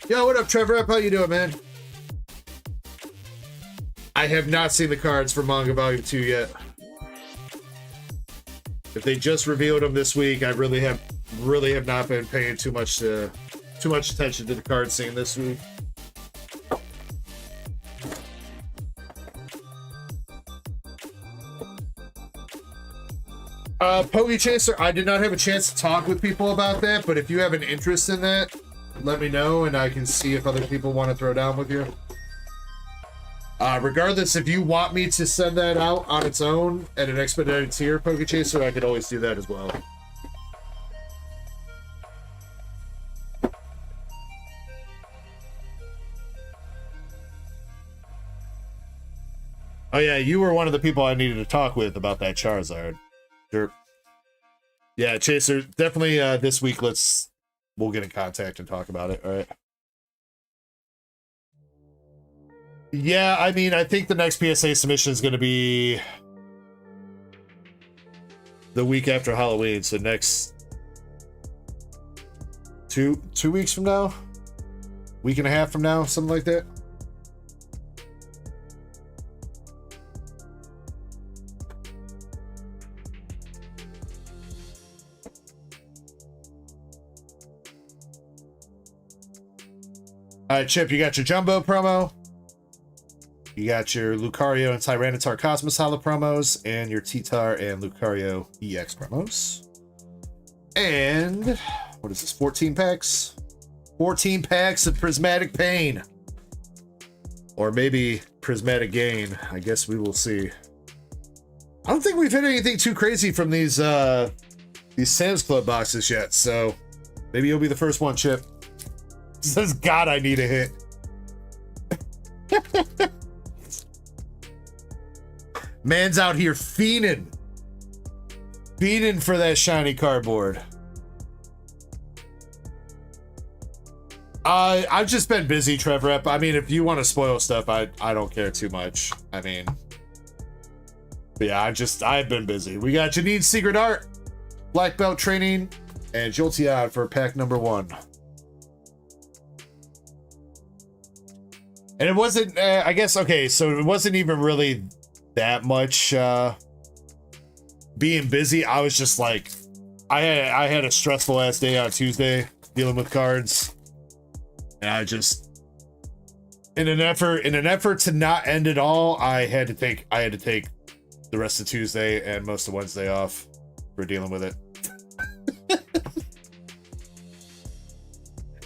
Yo, what up, Trevor? How you doing, man? I have not seen the cards for Manga Volume 2 yet. If they just revealed them this week, I really have not been paying too much attention to the card scene this week. Pogi Chaser, I did not have a chance to talk with people about that, but if you have an interest in that, let me know and I can see if other people want to throw down with you. Regardless, if you want me to send that out on its own at an expedited tier, Pogi Chaser, I could always do that as well. Oh yeah, you were one of the people I needed to talk with about that Charizard. Sure. Yeah, Chaser, definitely this week we'll get in contact and talk about it, all right? Yeah, I mean, I think the next PSA submission is going to be the week after Halloween, so next two weeks from now? Week and a half from now, something like that? All right, Chip, you got your Jumbo promo. You got your Lucario and Tyranitar Cosmos Holo promos, and your T-Tar and Lucario EX promos. And what is this? 14 packs? 14 packs of Prismatic Pain. Or maybe Prismatic Gain. I guess we will see. I don't think we've hit anything too crazy from these Sam's Club boxes yet, so maybe you'll be the first one, Chip. Says, God, I need a hit. Man's out here fiending. Fiending for that shiny cardboard. I've just been busy, Trevor. I mean, if you want to spoil stuff, I don't care too much. I mean, but yeah, I've been busy. We got Janine's Secret Art, Black Belt Training, and Jolteon for pack number 1. And it wasn't, I guess, okay, so it wasn't even really that much being busy. I was just like, I had a stressful ass day on Tuesday dealing with cards. And I just, in an effort to not end it all, I had to take the rest of Tuesday and most of Wednesday off for dealing with it.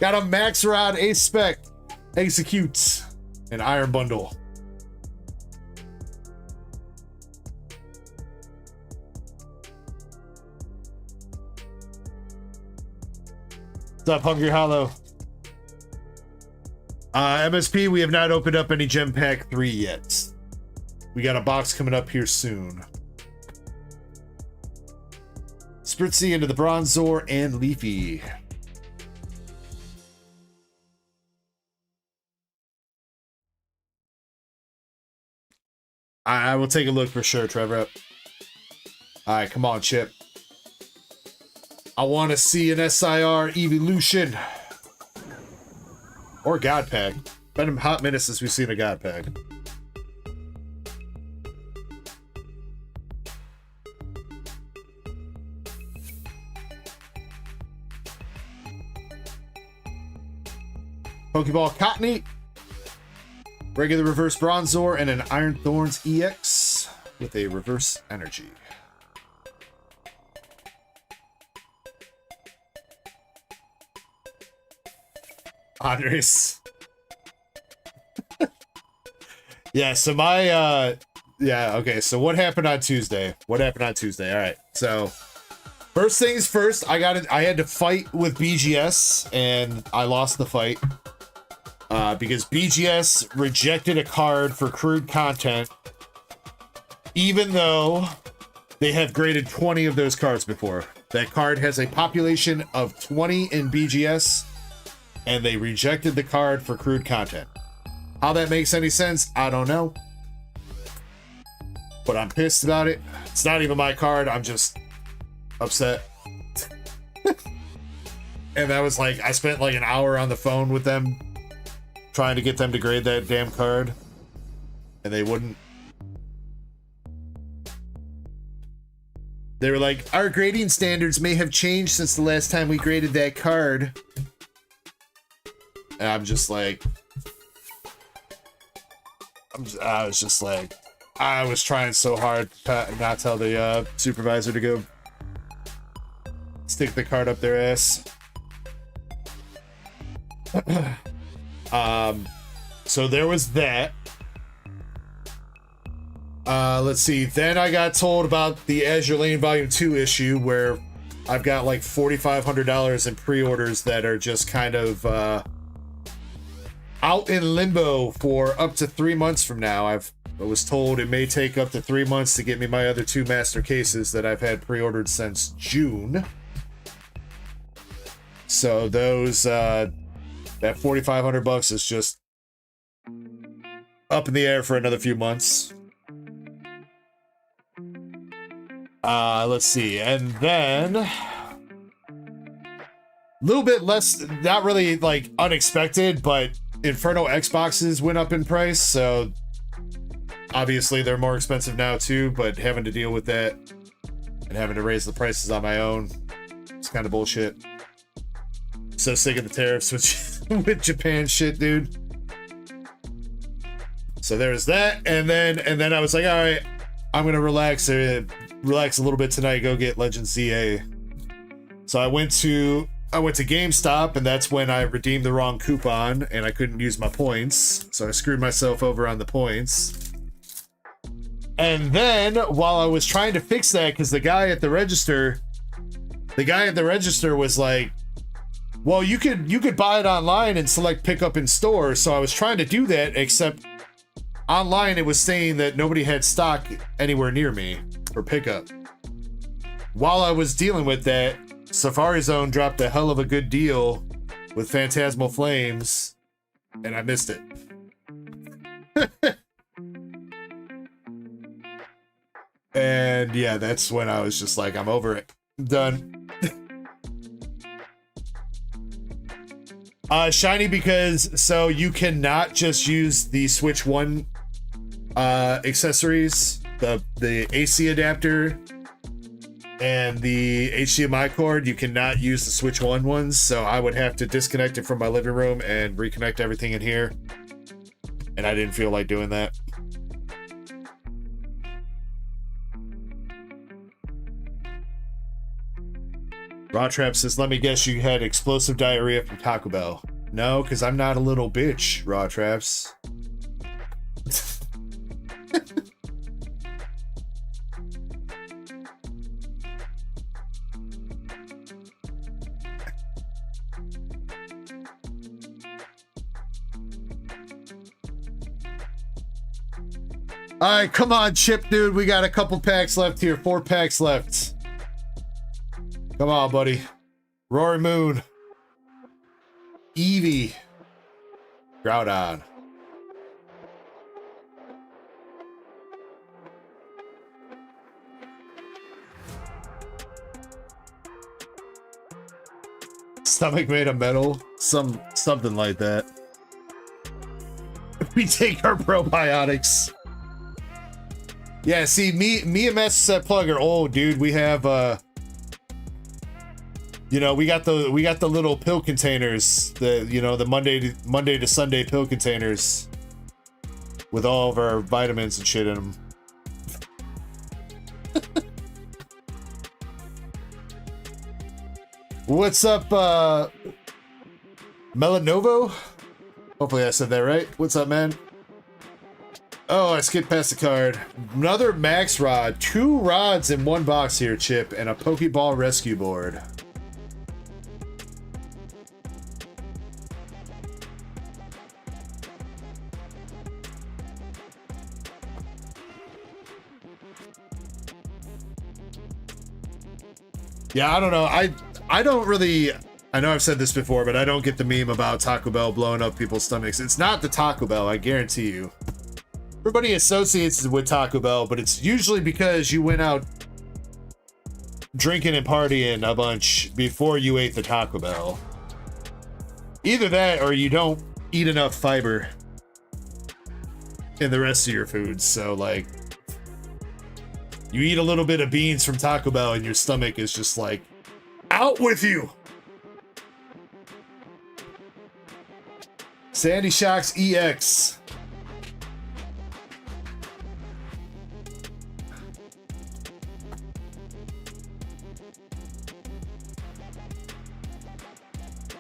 Got a Max Rod, Ace Spec, Execute, and Iron Bundle. What's up, Hungry Hollow? MSP, we have not opened up any Gem Pack 3 yet. We got a box coming up here soon. Spritzy into the Bronzor and Leafy. I will take a look for sure, Trevor. Alright, come on, Chip. I want to see an SIR Evolution. Or God Pack. Been a hot minute since we've seen a God Pack. Pokeball Cottony. Regular reverse Bronzor and an Iron Thorns EX with a reverse energy. Andres. Yeah, so my yeah, okay, so what happened on Tuesday? All right. So first things first, I had to fight with BGS and I lost the fight. Because BGS rejected a card for crude content, even though they have graded 20 of those cards before. That card has a population of 20 in BGS, and they rejected the card for crude content. How that makes any sense, I don't know. But I'm pissed about it. It's not even my card, I'm just upset. And that was like, I spent like an hour on the phone with them, trying to get them to grade that damn card, and they wouldn't. They were like, our grading standards may have changed since the last time we graded that card. And I'm just like, I was just like, I was trying so hard to not tell the supervisor to go stick the card up their ass. So there was that. Let's see. Then I got told about the Azure Lane Volume 2 issue where I've got like $4,500 in pre-orders that are just kind of out in limbo for up to 3 months from now. I was told it may take up to 3 months to get me my other 2 master cases that I've had pre-ordered since June. So those that $4,500 is just up in the air for another few months. Let's see, and then a little bit less, not really like unexpected, but Inferno Xboxes went up in price, so obviously they're more expensive now too, but having to deal with that and having to raise the prices on my own, it's kind of bullshit. So sick of the tariffs with Japan shit, dude. So there's that, and then I was like, all right, I'm gonna relax a little bit tonight, go get Legend ZA. So I went to GameStop, and that's when I redeemed the wrong coupon and I couldn't use my points, so I screwed myself over on the points. And then while I was trying to fix that, because the guy at the register was like, well, you could buy it online and select pick up in store. So I was trying to do that, except online it was saying that nobody had stock anywhere near me for pickup. While I was dealing with that, Safari Zone dropped a hell of a good deal with Phantasmal Flames, and I missed it. And yeah, that's when I was just like, I'm over it. I'm done. Shiny because, so you cannot just use the Switch 1 accessories, the AC adapter and the HDMI cord. You cannot use the Switch 1 ones, so I would have to disconnect it from my living room and reconnect everything in here. And I didn't feel like doing that. Raw Trap says, let me guess you had explosive diarrhea from Taco Bell. No, because I'm not a little bitch, Raw Traps. Alright, come on, Chip, dude. We got a couple packs left here. 4 packs left. Come on, buddy. Rory Moon. Eevee. Groudon. Stomach made of metal. Something like that. We take our probiotics. Yeah, see, me and Master Set Plug are old, dude. We have you know, we got the little pill containers, the Monday to Sunday pill containers with all of our vitamins and shit in them. What's up, Melanovo? Hopefully I said that right. What's up, man? Oh, I skipped past the card. Another Max Rod. 2 rods in one box here, Chip, and a Pokeball rescue board. Yeah, I don't know. I don't really... I know I've said this before, but I don't get the meme about Taco Bell blowing up people's stomachs. It's not the Taco Bell, I guarantee you. Everybody associates it with Taco Bell, but it's usually because you went out drinking and partying a bunch before you ate the Taco Bell. Either that or you don't eat enough fiber in the rest of your foods. So, like, you eat a little bit of beans from Taco Bell and your stomach is just like, out with you! Sandy Shocks EX.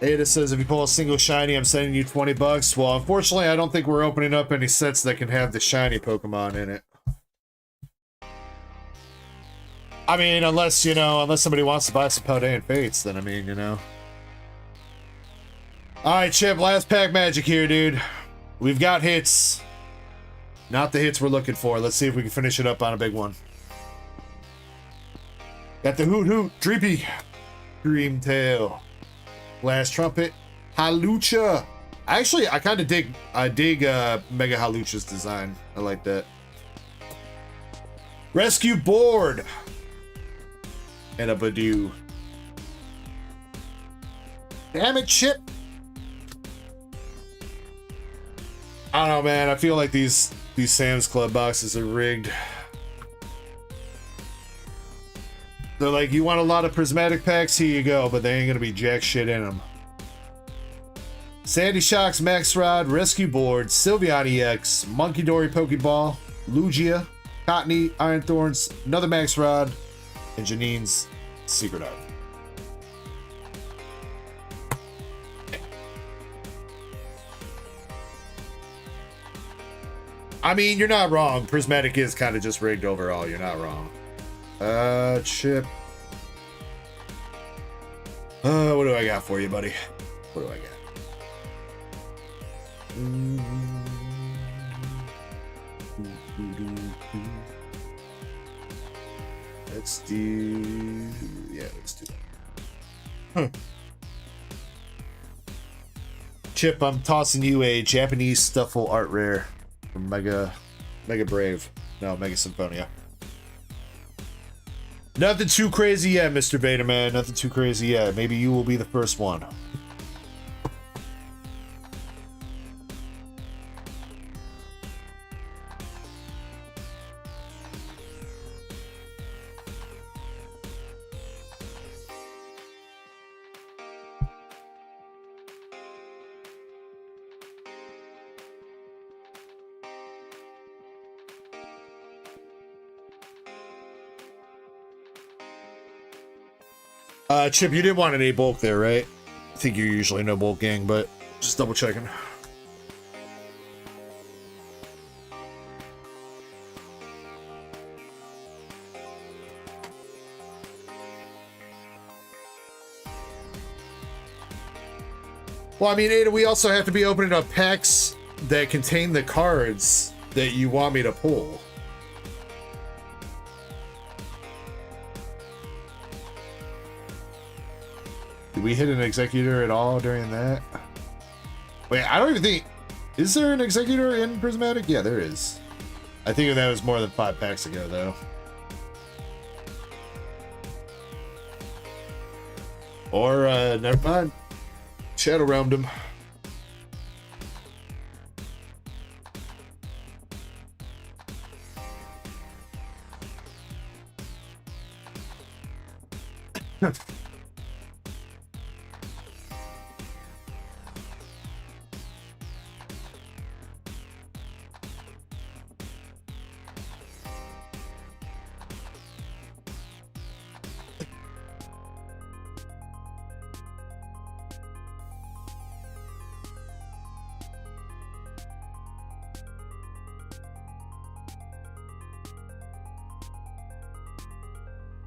Ada says, if you pull a single shiny, I'm sending you 20 bucks. Well, unfortunately, I don't think we're opening up any sets that can have the shiny Pokemon in it. I mean, unless somebody wants to buy some Paldean Fates, then I mean, you know. Alright, Chip, last pack magic here, dude. We've got hits. Not the hits we're looking for. Let's see if we can finish it up on a big one. Got the Hoot Hoot, Dreepy, Dreamtail, Last Trumpet, Halucha. Actually, I kind of dig Mega Halucha's design. I like that. Rescue Board. And a Badoo. Damn it, Chip. I don't know, man. I feel like these Sam's Club boxes are rigged. They're like, you want a lot of prismatic packs? Here you go, but they ain't gonna be jack shit in them. Sandy Shocks, Max Rod, Rescue Board, Sylveon EX, Monkey Dory Pokeball, Lugia, Cottony, Iron Thorns, another Max Rod, and Janine's Secret Art. I mean, you're not wrong. Prismatic is kind of just rigged overall. You're not wrong. Chip. What do I got for you, buddy? What do I got? Let's do... Yeah, let's do that. Chip, I'm tossing you a Japanese Stuffle art rare from Mega Brave. No, Mega Symphonia. Nothing too crazy yet, Mr. Beta Man. Nothing too crazy yet. Maybe you will be the first one. Chip, you didn't want any bulk there, right? I think you're usually no bulk gang, but just double checking. Well, I mean, Ada, we also have to be opening up packs that contain the cards that you want me to pull. Did we hit an executor at all during that? Wait, I don't even think... Is there an executor in Prismatic? Yeah, there is. I think that was more than 5 packs ago, though. Or, never mind. Shadow realmed him.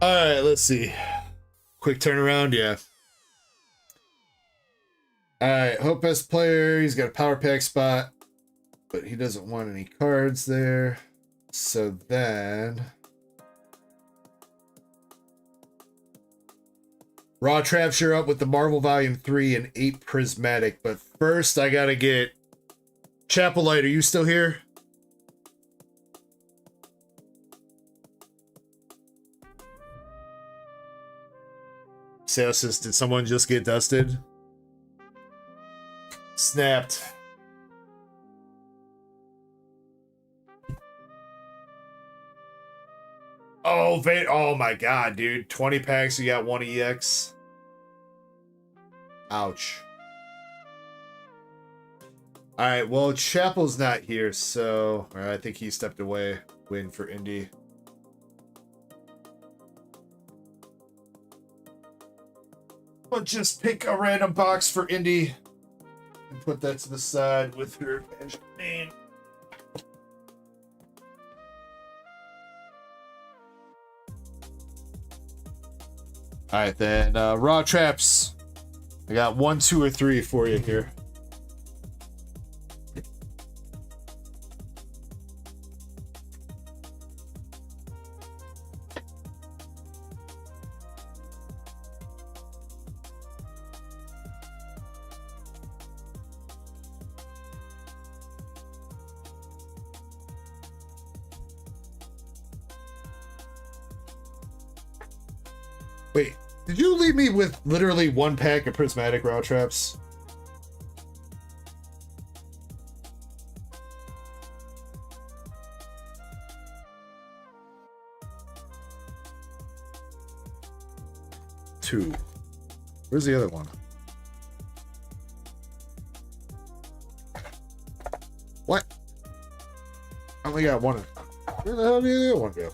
Alright, let's see. Quick turnaround, yeah. Alright, Hope best player. He's got a power pack spot, but he doesn't want any cards there. So then... Raw Traps, you're up with the Marvel Volume 3 and 8 Prismatic. But first, I gotta get... Chapel Light, are you still here? Sales says, did someone just get dusted? Snapped. Oh, oh my god, dude. 20 packs, you got 1 EX. Ouch. Alright, well, Chapel's not here, so... I think he stepped away. Waiting for Indy. I'll just pick a random box for Indy and put that to the side with her name. Alright then, Raw Traps. I got 1, 2, or 3 for you here. Wait, did you leave me with literally 1 pack of Prismatic Raw Traps? Two. Where's the other one? What? I only got 1. Where the hell did the other one go?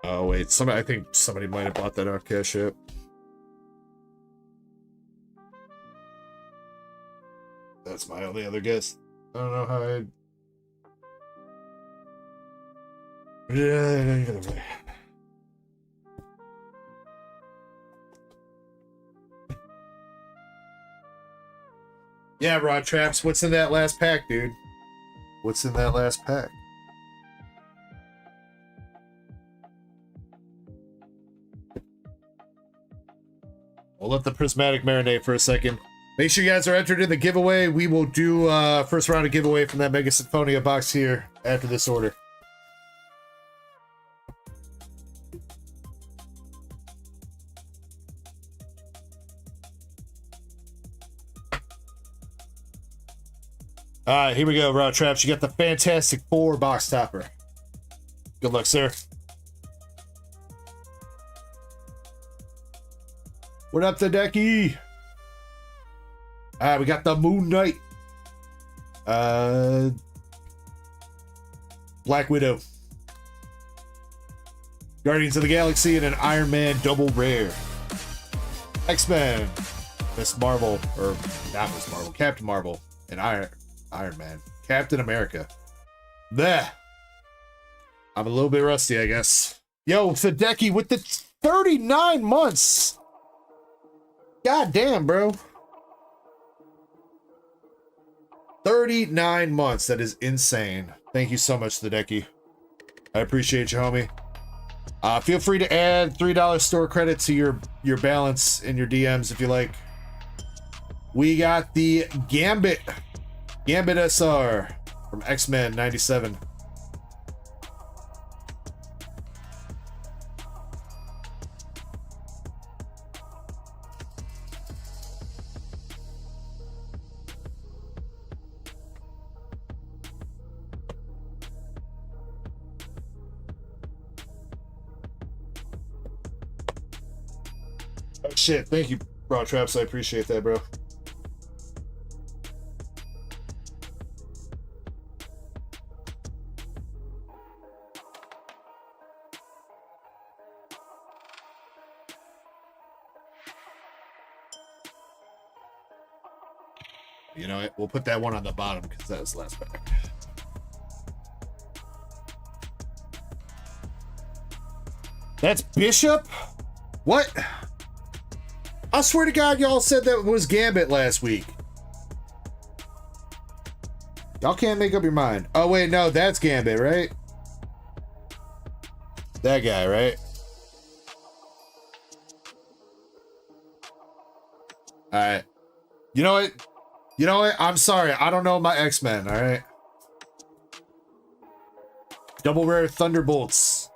Oh wait, I think somebody might have bought that off Cash App. That's my only other guess. I don't know how I... Yeah, Raw Traps, what's in that last pack, dude? What's in that last pack? We'll let the prismatic marinate for a second. Make sure you guys are entered in the giveaway. We will do first round of giveaway from that Mega Symphonia box here after this order. All right, here we go, Raw Traps. You got the Fantastic Four box topper. Good luck, sir. What up, the decky? All right, we got the Moon Knight. Black Widow. Guardians of the Galaxy and an Iron Man double rare. X-Men. Miss Marvel, or not Miss Marvel, Captain Marvel and Iron Man. Captain America. Bleh. I'm a little bit rusty, I guess. Yo, Fideki with the 39 months. God damn, bro. 39 months. That is insane. Thank you so much, Fideki. I appreciate you, homie. Feel free to add $3 store credit to your balance in your DMs if you like. We got the Gambit SR from X-Men 97. Oh shit, thank you, Raw Traps. I appreciate that, bro. You know what? We'll put that one on the bottom because that was the last pack. That's Bishop? What? I swear to God, y'all said that was Gambit last week. Y'all can't make up your mind. Oh, wait, no, that's Gambit, right? That guy, right? All right. You know what? You know what? I'm sorry. I don't know my X-Men, all right? Double rare Thunderbolts.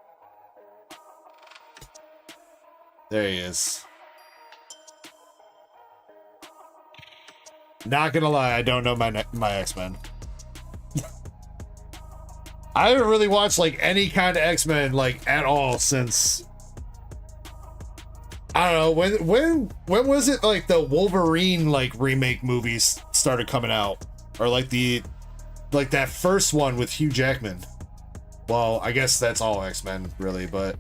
There he is. Not gonna lie, I don't know my X-Men. I haven't really watched like any kind of X-Men like at all since I don't know when was it like the Wolverine like remake movies started coming out, or like that first one with Hugh Jackman. Well, I guess that's all X-Men really, but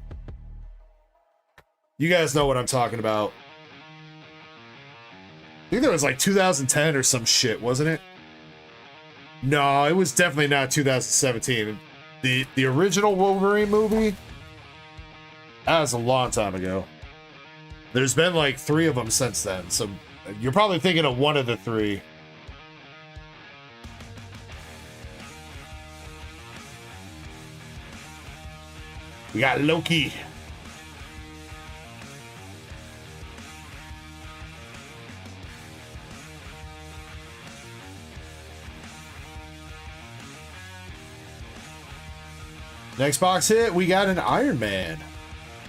you guys know what I'm talking about. I think that was like 2010 or some shit, wasn't it? No, it was definitely not 2017. The original Wolverine movie, that was a long time ago. There's been like 3 of them since then, so you're probably thinking of one of the 3. We got Loki. Next box hit, we got an Iron Man.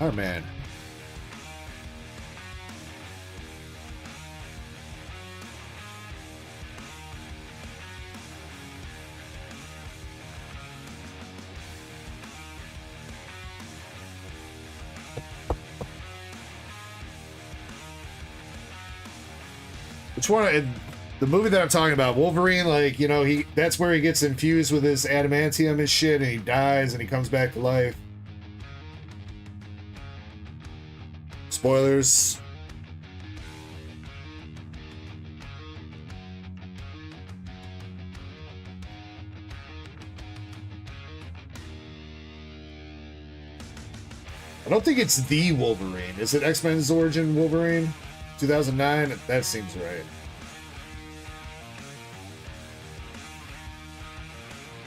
Iron Man. Which one? The movie that I'm talking about, Wolverine, like, you know, that's where he gets infused with his adamantium and shit, and he dies and he comes back to life. Spoilers. I don't think it's the Wolverine. Is it X-Men's Origin Wolverine? 2009? That seems right.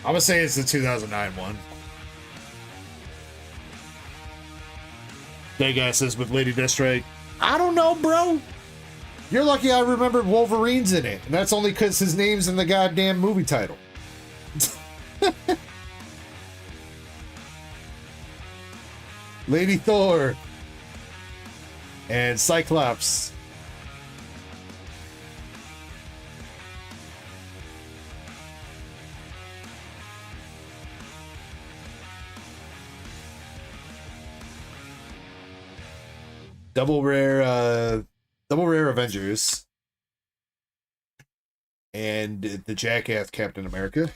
I'm gonna say it's the 2009 one. Big asses with Lady Deathstrike. I don't know, bro. You're lucky I remembered Wolverine's in it, and that's only because his name's in the goddamn movie title. Lady Thor and Cyclops. Double rare Avengers and the jackass Captain America.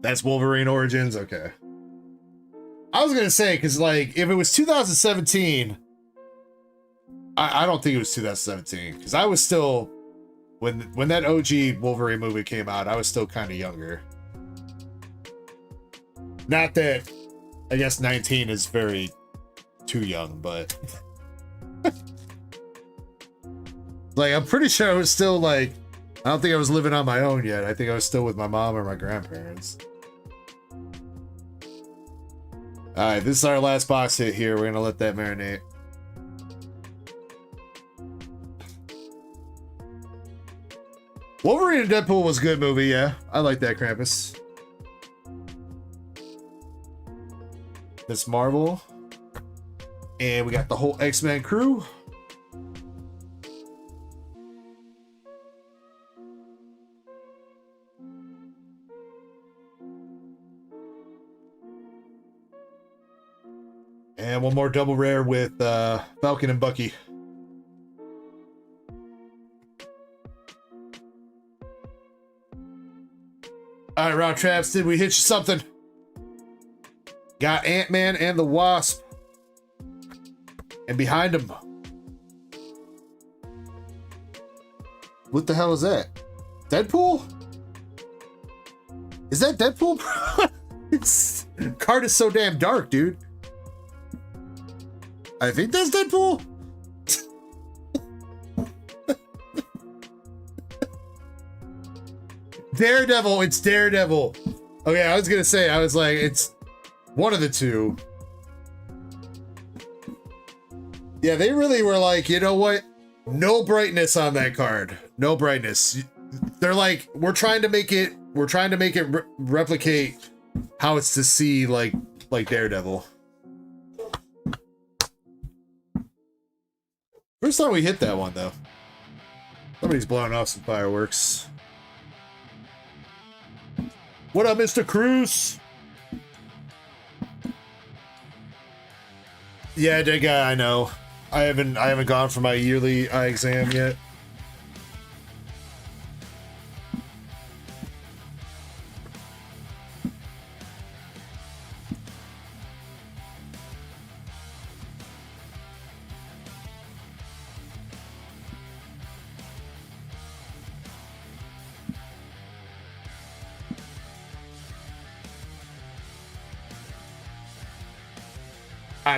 That's Wolverine Origins. Okay, I was gonna say because like if it was 2017, I don't think it was 2017 because I was still when that OG Wolverine movie came out. I was still kind of younger. Not that, I guess 19 is very too young, but like I'm pretty sure I was still like, I don't think I was living on my own yet. I think I was still with my mom or my grandparents. All right, this is our last box hit here. We're gonna let that marinate. Wolverine and Deadpool was a good movie, yeah. I like that, Krampus. Miss Marvel. And we got the whole X-Men crew. And one more double rare with Falcon and Bucky. All right, Round Traps, did we hit you something? Got Ant-Man and the Wasp. And behind him. What the hell is that? Deadpool? Is that Deadpool? This card is so damn dark, dude. I think that's Deadpool. Daredevil, it's Daredevil. Okay, I was gonna say, I was like, it's one of the two. Yeah, they really were like, you know what? No brightness on that card. No brightness. They're like, we're trying to make it replicate how it's to see like Daredevil. First time we hit that one though. Somebody's blowing off some fireworks. What up, Mr. Cruz? Yeah, that guy, I know. I haven't gone for my yearly eye exam yet.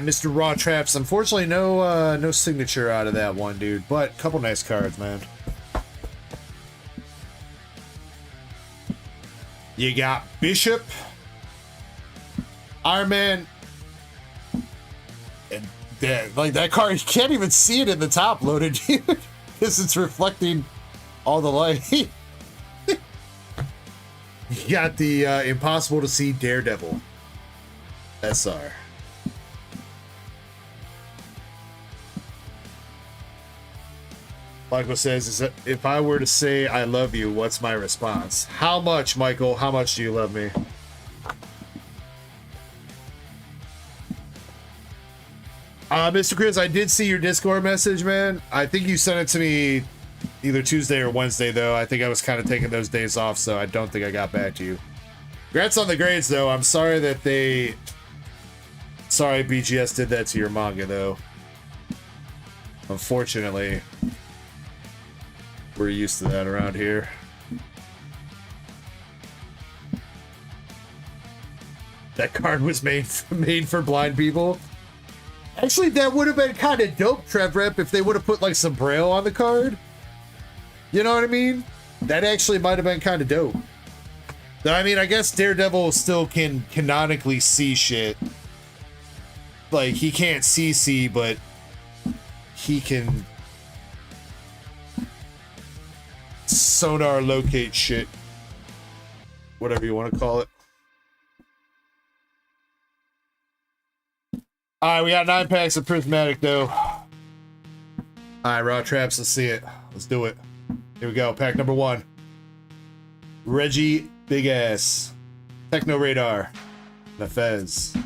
Mr. Raw Traps, unfortunately no signature out of that one, dude, but a couple nice cards, man. You got Bishop, Iron Man, and that card, you can't even see it in the top loaded, dude, because it's reflecting all the light. You got the impossible to see Daredevil SR. Michael says, is that if I were to say I love you, what's my response? How much, Michael? How much do you love me? Mr. Chris, I did see your Discord message, man. I think you sent it to me either Tuesday or Wednesday, though. I think I was kind of taking those days off, so I don't think I got back to you. Congrats on the grades, though. I'm sorry that Sorry BGS did that to your manga, though. Unfortunately. We're used to that around here. That card was made for blind people. Actually, that would have been kind of dope, Trev Rep, if they would have put like some braille on the card. You know what I mean? That actually might have been kind of dope. I mean, I guess Daredevil still can canonically see shit. Like, he can't see, but he can sonar locate shit. Whatever you want to call it. Alright, we got 9 packs of Prismatic, though. Alright, Raw Traps, let's see it. Let's do it. Here we go, pack number 1. Reggie Big Ass. Techno Radar. Nefez.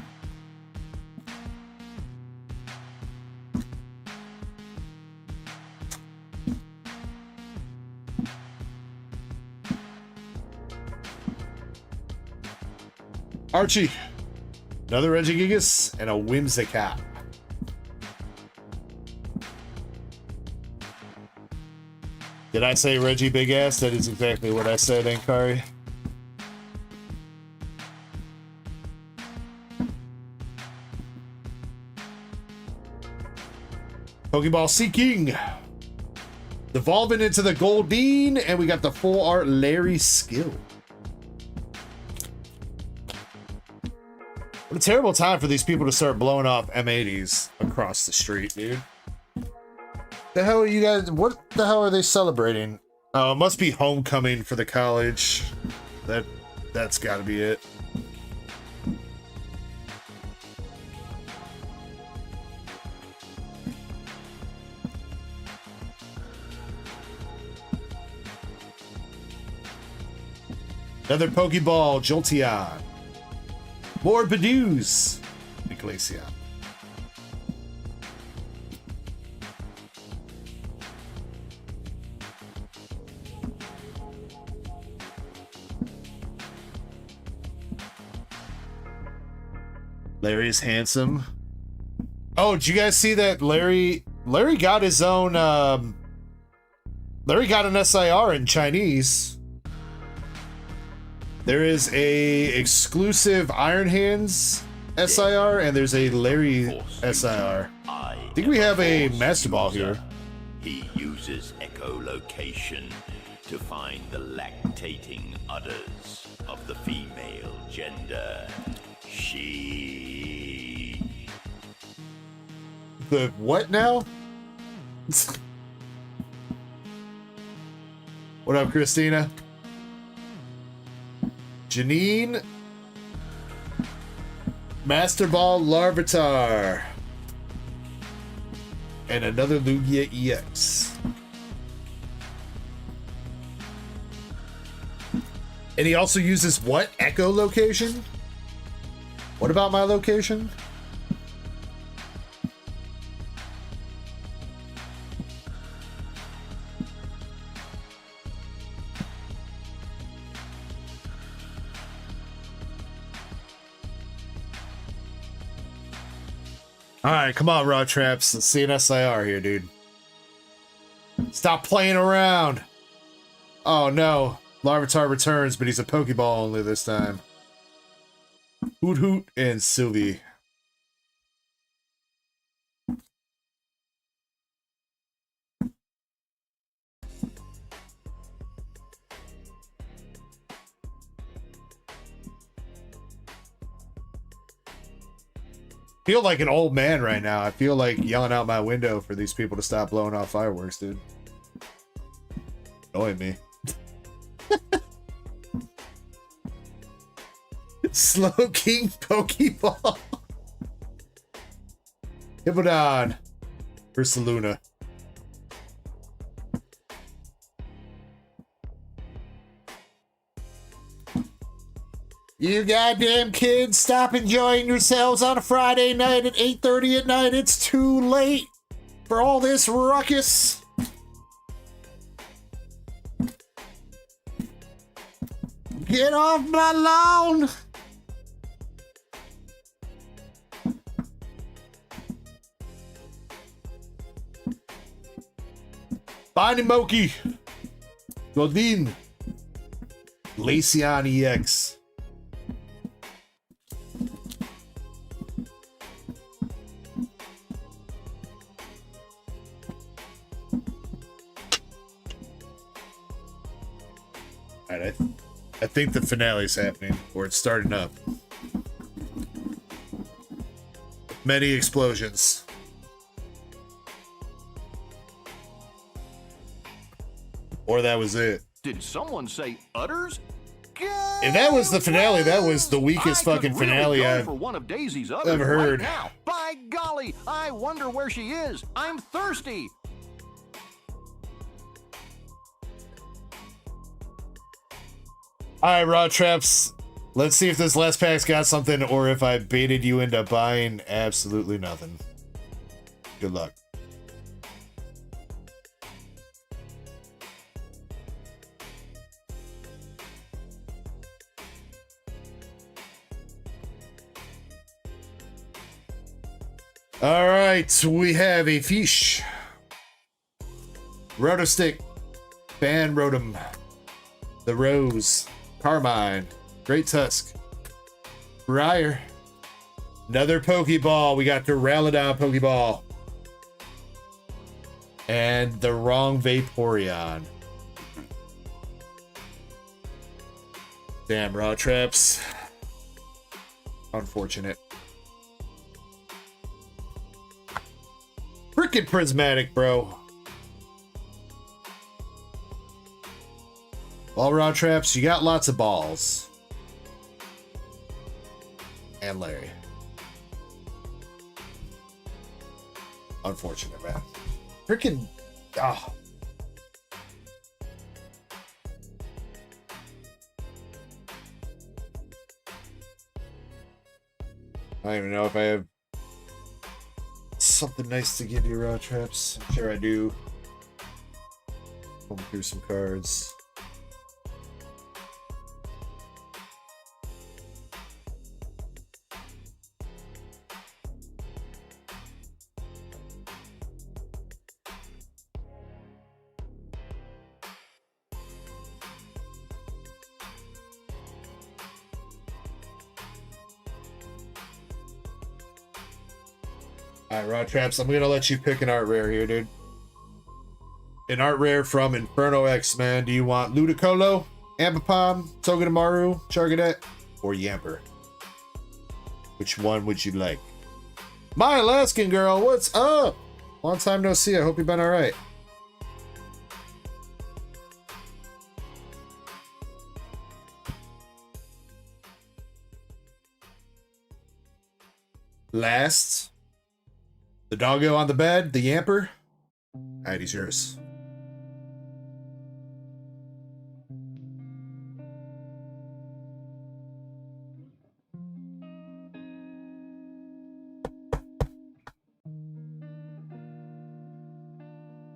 Archie. Another Regigigas and a Whimsicott. Did I say Reggie Big Ass? That is exactly what I said, Ankari. Pokeball Seeking. Devolving into the Goldeen, and we got the full art Larry Skill. What a terrible time for these people to start blowing off M80s across the street, dude. The hell are you guys? What the hell are they celebrating? Oh, it must be homecoming for the college. That's got to be it. Another Pokeball, Jolteon. More Badoos, Glaceon. Larry's handsome. Oh, did you guys see that Larry got his own Larry got an SIR in Chinese. There is a exclusive Iron Hands SIR and there's a Larry SIR. I think we have a Master Ball here. He uses echolocation to find the lactating udders of the female gender. She. The what now? What up, Christina? Janine. Master Ball Larvitar. And another Lugia EX. And he also uses what? Echolocation? What about my location? Alright, come on, Raw Traps. Let's see an SIR here, dude. Stop playing around! Oh no. Larvitar returns, but he's a Pokeball only this time. Hoot Hoot and Sylvie. I feel like an old man right now. I feel like yelling out my window for these people to stop blowing off fireworks, dude. Annoying me. Slow King Pokeball. Hippodon. Ursaluna. You goddamn kids, stop enjoying yourselves on a Friday night at 8:30 at night. It's too late for all this ruckus. Get off my lawn. Binding Moki. Godin. Glaceon EX. Alright, I think the finale's happening, or it's starting up. Many explosions. Or that was it. Did someone say udders? If that was the finale, that was the weakest fucking finale I've for one of Daisy's udders ever heard. Right now. By golly, I wonder where she is. I'm thirsty. Alright, Raw Traps. Let's see if this last pack's got something, or if I baited you into buying absolutely nothing. Good luck. All right, we have a fish, Rotostick, Ban Rotom, the Rose, Carmine, Great Tusk, Briar, another Pokeball. We got the Duraludon Pokeball, and the wrong Vaporeon. Damn, Raw Traps. Unfortunate. Frickin' prismatic, bro. Well, Raw Traps, you got lots of balls. And Larry. Unfortunate, man. Frickin'. Ah. I don't even know if I have something nice to give you, Raw Traps. I'm sure I do. Going through some cards. Alright, Raw Traps, I'm gonna let you pick an art rare here, dude. An art rare from Inferno X, man. Do you want Ludicolo, Ambipom, Togedemaru, Charcadet, or Yamper? Which one would you like? My Alaskan girl, what's up? Long time no see. I hope you've been alright. Last. The doggo on the bed, the Yamper. Alright, he's yours.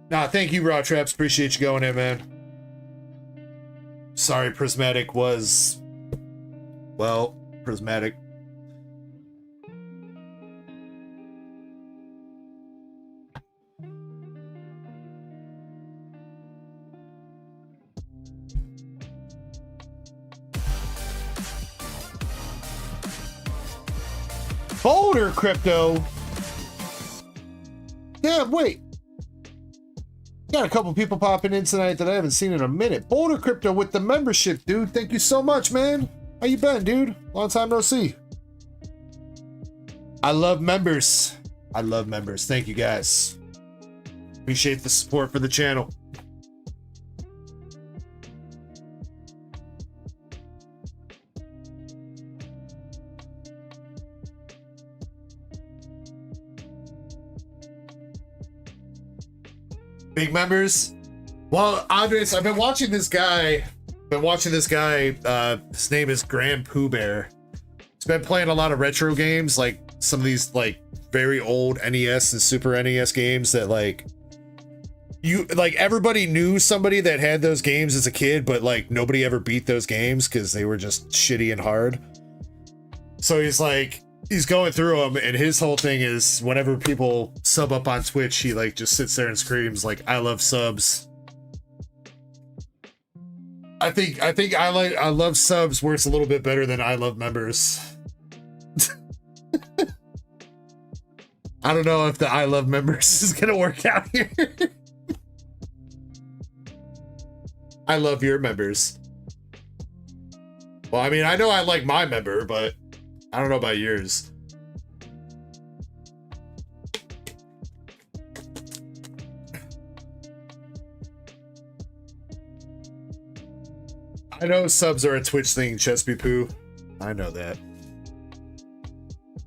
Nah, thank you, Raw Traps. Appreciate you going in, man. Sorry, Prismatic was... Well, Prismatic. Boulder Crypto. Yeah, wait. Got a couple people popping in tonight that I haven't seen in a minute. Boulder Crypto with the membership, dude. Thank you so much, man. How you been, dude? Long time no see. I love members. I love members. Thank you, guys. Appreciate the support for the channel. Big members. Well, Andres, I've been watching this guy. His name is Grand Pooh Bear. He's been playing a lot of retro games, like some of these like very old NES and Super NES games that like everybody knew somebody that had those games as a kid, but like nobody ever beat those games because they were just shitty and hard. So he's going through them, and his whole thing is whenever people sub up on Twitch, he like just sits there and screams like, "I love subs." I think I love subs where it's a little bit better than I love members. I don't know if the I love members is gonna work out here. I love your members. Well, I mean, I know I like my member, but I don't know about yours. I know subs are a Twitch thing, Chespy Poo. I know that.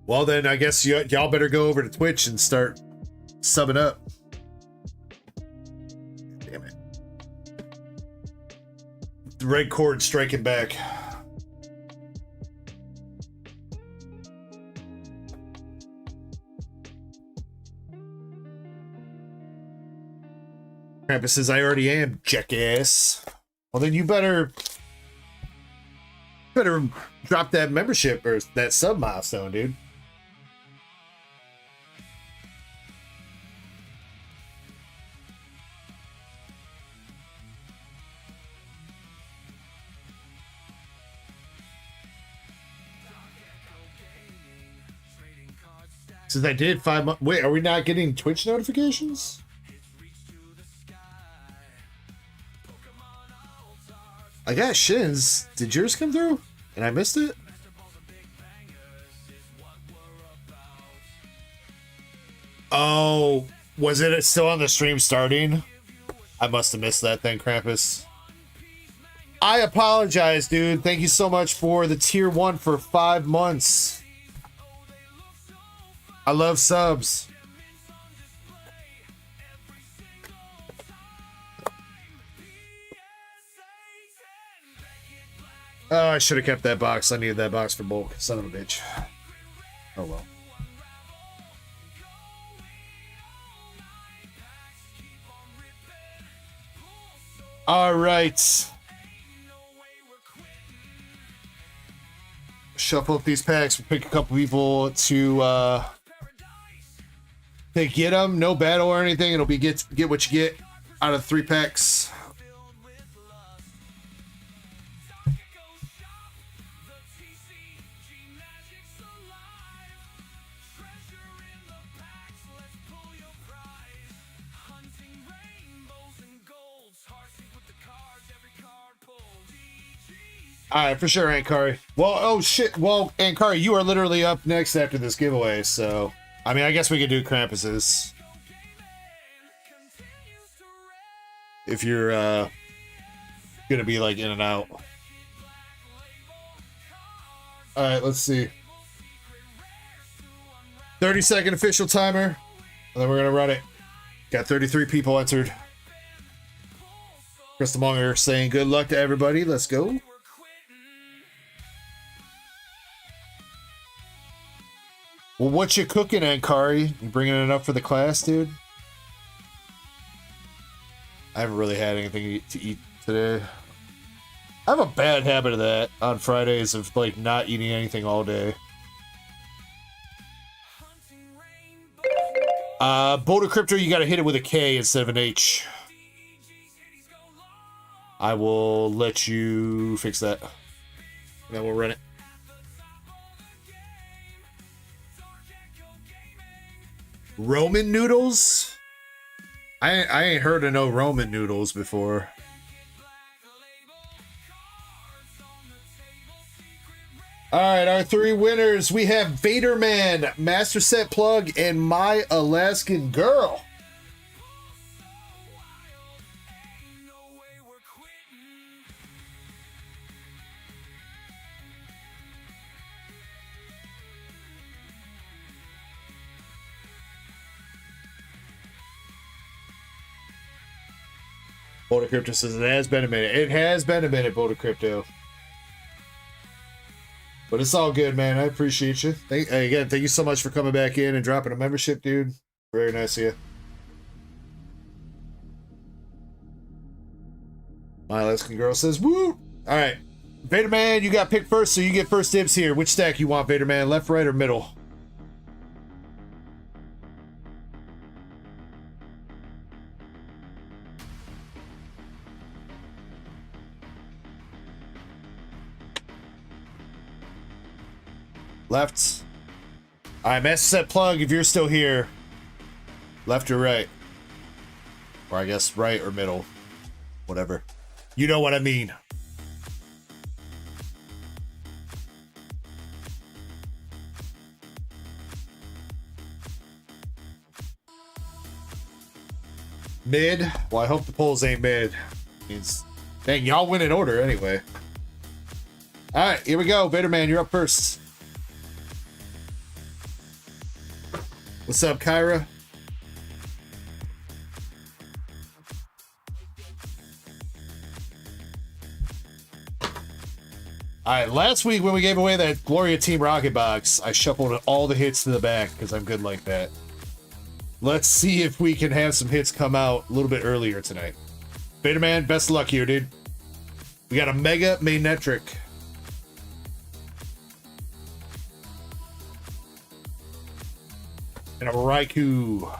Well, then I guess y'all better go over to Twitch and start subbing up. Damn it. The red cord striking back. Krampus says, I already am, jackass. Well, then you better drop that membership or that sub milestone, dude. Since I did 5 months. Wait, are we not getting Twitch notifications? I got shins. Did yours come through? And I missed it? Oh, was it still on the stream starting? I must have missed that then, Krampus. I apologize, dude. Thank you so much for the tier 1 for 5 months. I love subs. Oh, I should have kept that box. I needed that box for bulk. Son of a bitch. Oh well. All right. Shuffle up these packs. We'll pick a couple people to get them. No battle or anything. It'll be get what you get out of 3 packs. All right, for sure, Ankari. Well, oh shit. Well, Ankari, you are literally up next after this giveaway, so I mean, I guess we could do Krampus's if you're gonna be like in and out. All right, let's see. 30-second official timer, and then we're gonna run it. Got 33 people entered. Chris Monger saying good luck to everybody. Let's go. Well, what you cooking, Ankari? You bringing it up for the class, dude? I haven't really had anything to eat today. I have a bad habit of that on Fridays of like not eating anything all day. Boulder Crypto, you gotta hit it with a K instead of an H. I will let you fix that. And then we'll run it. Roman noodles? I ain't heard of no Roman noodles before. Alright, our 3 winners. We have Vaderman, Master Set Plug, and My Alaskan Girl. Boulder Crypto says it has been a minute. It has been a minute, Boulder Crypto. But it's all good, man. I appreciate you. Again, thank you so much for coming back in and dropping a membership, dude. Very nice of you. My Alaskan Girl says, woo! Alright. Vaderman, you got picked first, so you get first dibs here. Which stack you want, Vaderman? Left, right, or middle? Left. Alright, Master Set Plug, if you're still here. Left or right? Or I guess right or middle. Whatever. You know what I mean. Mid? Well, I hope the polls ain't mid. Means, dang, y'all win in order anyway. Alright, here we go. Vader Man, you're up first. What's up, Kyra? Alright, last week when we gave away that Gloria Team Rocket box, I shuffled all the hits to the back because I'm good like that. Let's see if we can have some hits come out a little bit earlier tonight. Vader Man, best of luck here, dude. We got a Mega Magnetric. And a Raikou.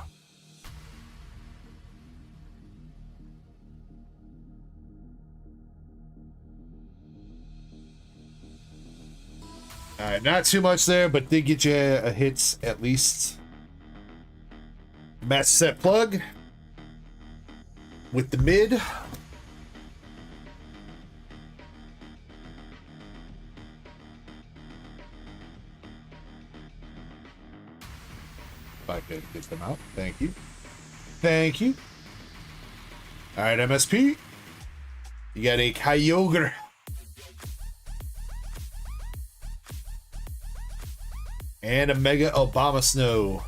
Alright, not too much there, but did get you a hits at least. Master set plug with the mid. If I could get them out. Thank you. Thank you. Alright, MSP. You got a Kyogre. And a Mega Obama Snow.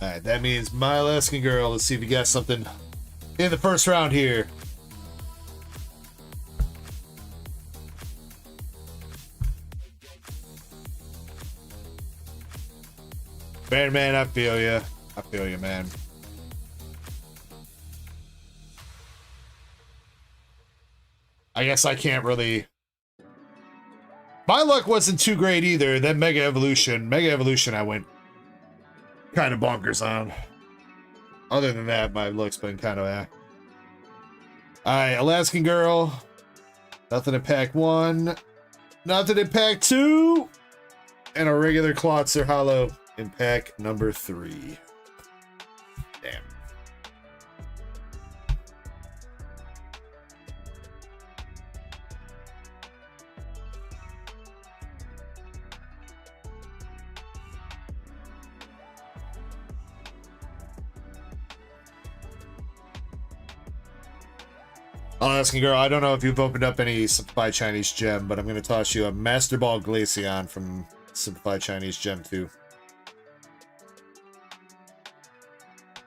Alright, that means my Alaskan Girl. Let's see if you got something in the first round here. Man, I feel you. I feel you, man. I guess I can't really... My luck wasn't too great either. Then Mega Evolution I went kind of bonkers on. Other than that, my luck's been kind of Alright, Alaskan Girl. Nothing in pack 1. Nothing in pack 2. And a regular Klotzer Hollow in pack number 3. Damn. Alaskan Girl, I don't know if you've opened up any Simplified Chinese Gem, but I'm going to toss you a Master Ball Glaceon from Simplified Chinese Gem 2.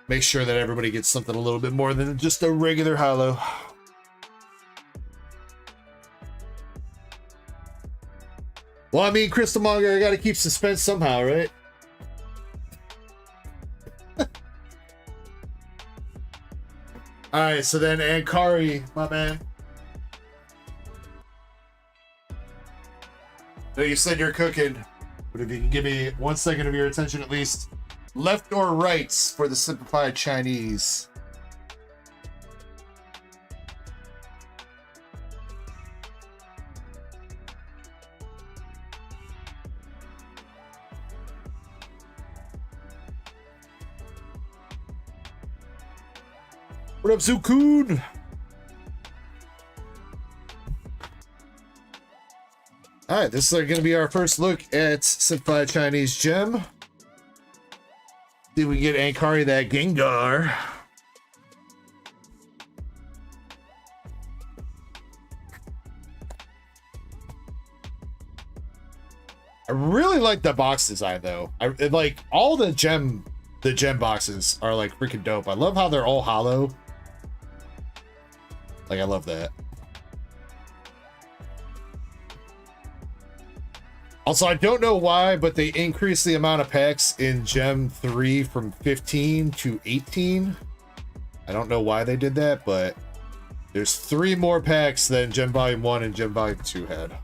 Make sure that everybody gets something a little bit more than just a regular hollow. Well, I mean, Crystal Monger, I got to keep suspense somehow, right? Alright, so then Ankari, my man. No, you said you're cooking, but if you can give me 1 second of your attention at least. Left or right for the Simplified Chinese? What up, Zukun? Alright, this is going to be our first look at Simplified Chinese Gem. See if we get Ankari that Gengar. I really like the box design though. I like all the gem boxes are like freaking dope. I love how they're all hollow. Like, I love that. Also, I don't know why, but they increased the amount of packs in Gem 3 from 15 to 18. I don't know why they did that, but there's 3 more packs than Gem Volume 1 and Gem Volume 2 had.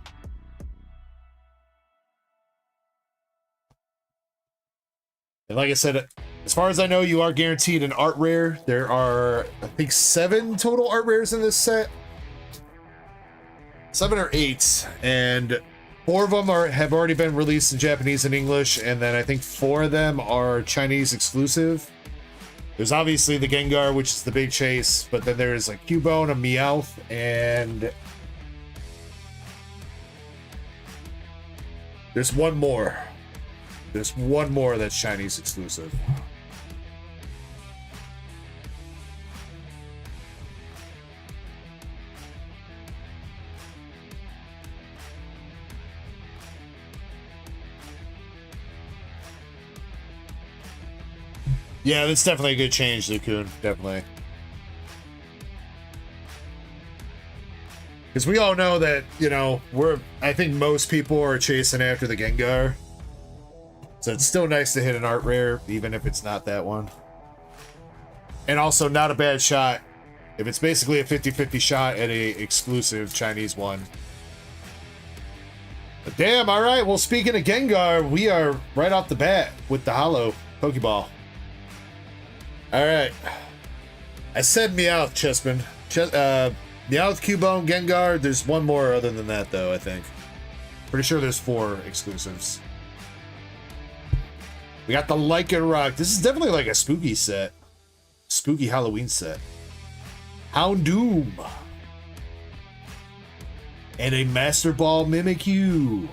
And like I said, as far as I know, you are guaranteed an art rare. There are, I think, 7 total art rares in this set. 7 or 8. And 4 of them have already been released in Japanese and English. And then I think 4 of them are Chinese exclusive. There's obviously the Gengar, which is the big chase. But then there's a Cubone, a Meowth, and There's one more. There's one more that's Chinese exclusive. Yeah, that's definitely a good change, Lukun. Definitely. Because we all know that, you know, I think most people are chasing after the Gengar. So it's still nice to hit an art rare, even if it's not that one. And also not a bad shot. If it's basically a 50-50 shot at a exclusive Chinese one. But damn, alright, well speaking of Gengar, we are right off the bat with the Holo Pokeball. Alright. I said Meowth, Chespin. Meowth, Cubone, Gengar. There's one more other than that, though, I think. Pretty sure there's 4 exclusives. We got the Lycanroc. This is definitely like a spooky set. Spooky Halloween set. Houndoom. And a Master Ball Mimikyu.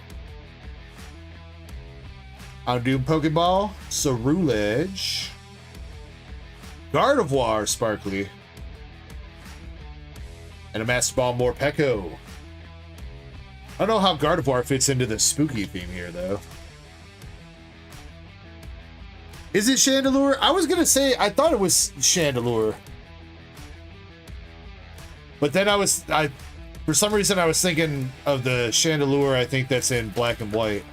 Houndoom Pokeball. Cerulege. Gardevoir Sparkly. And a Master Ball Morpeko. I don't know how Gardevoir fits into the spooky theme here, though. Is it Chandelure? I was gonna say, I thought it was Chandelure. But then for some reason I was thinking of the Chandelure, I think that's in black and white.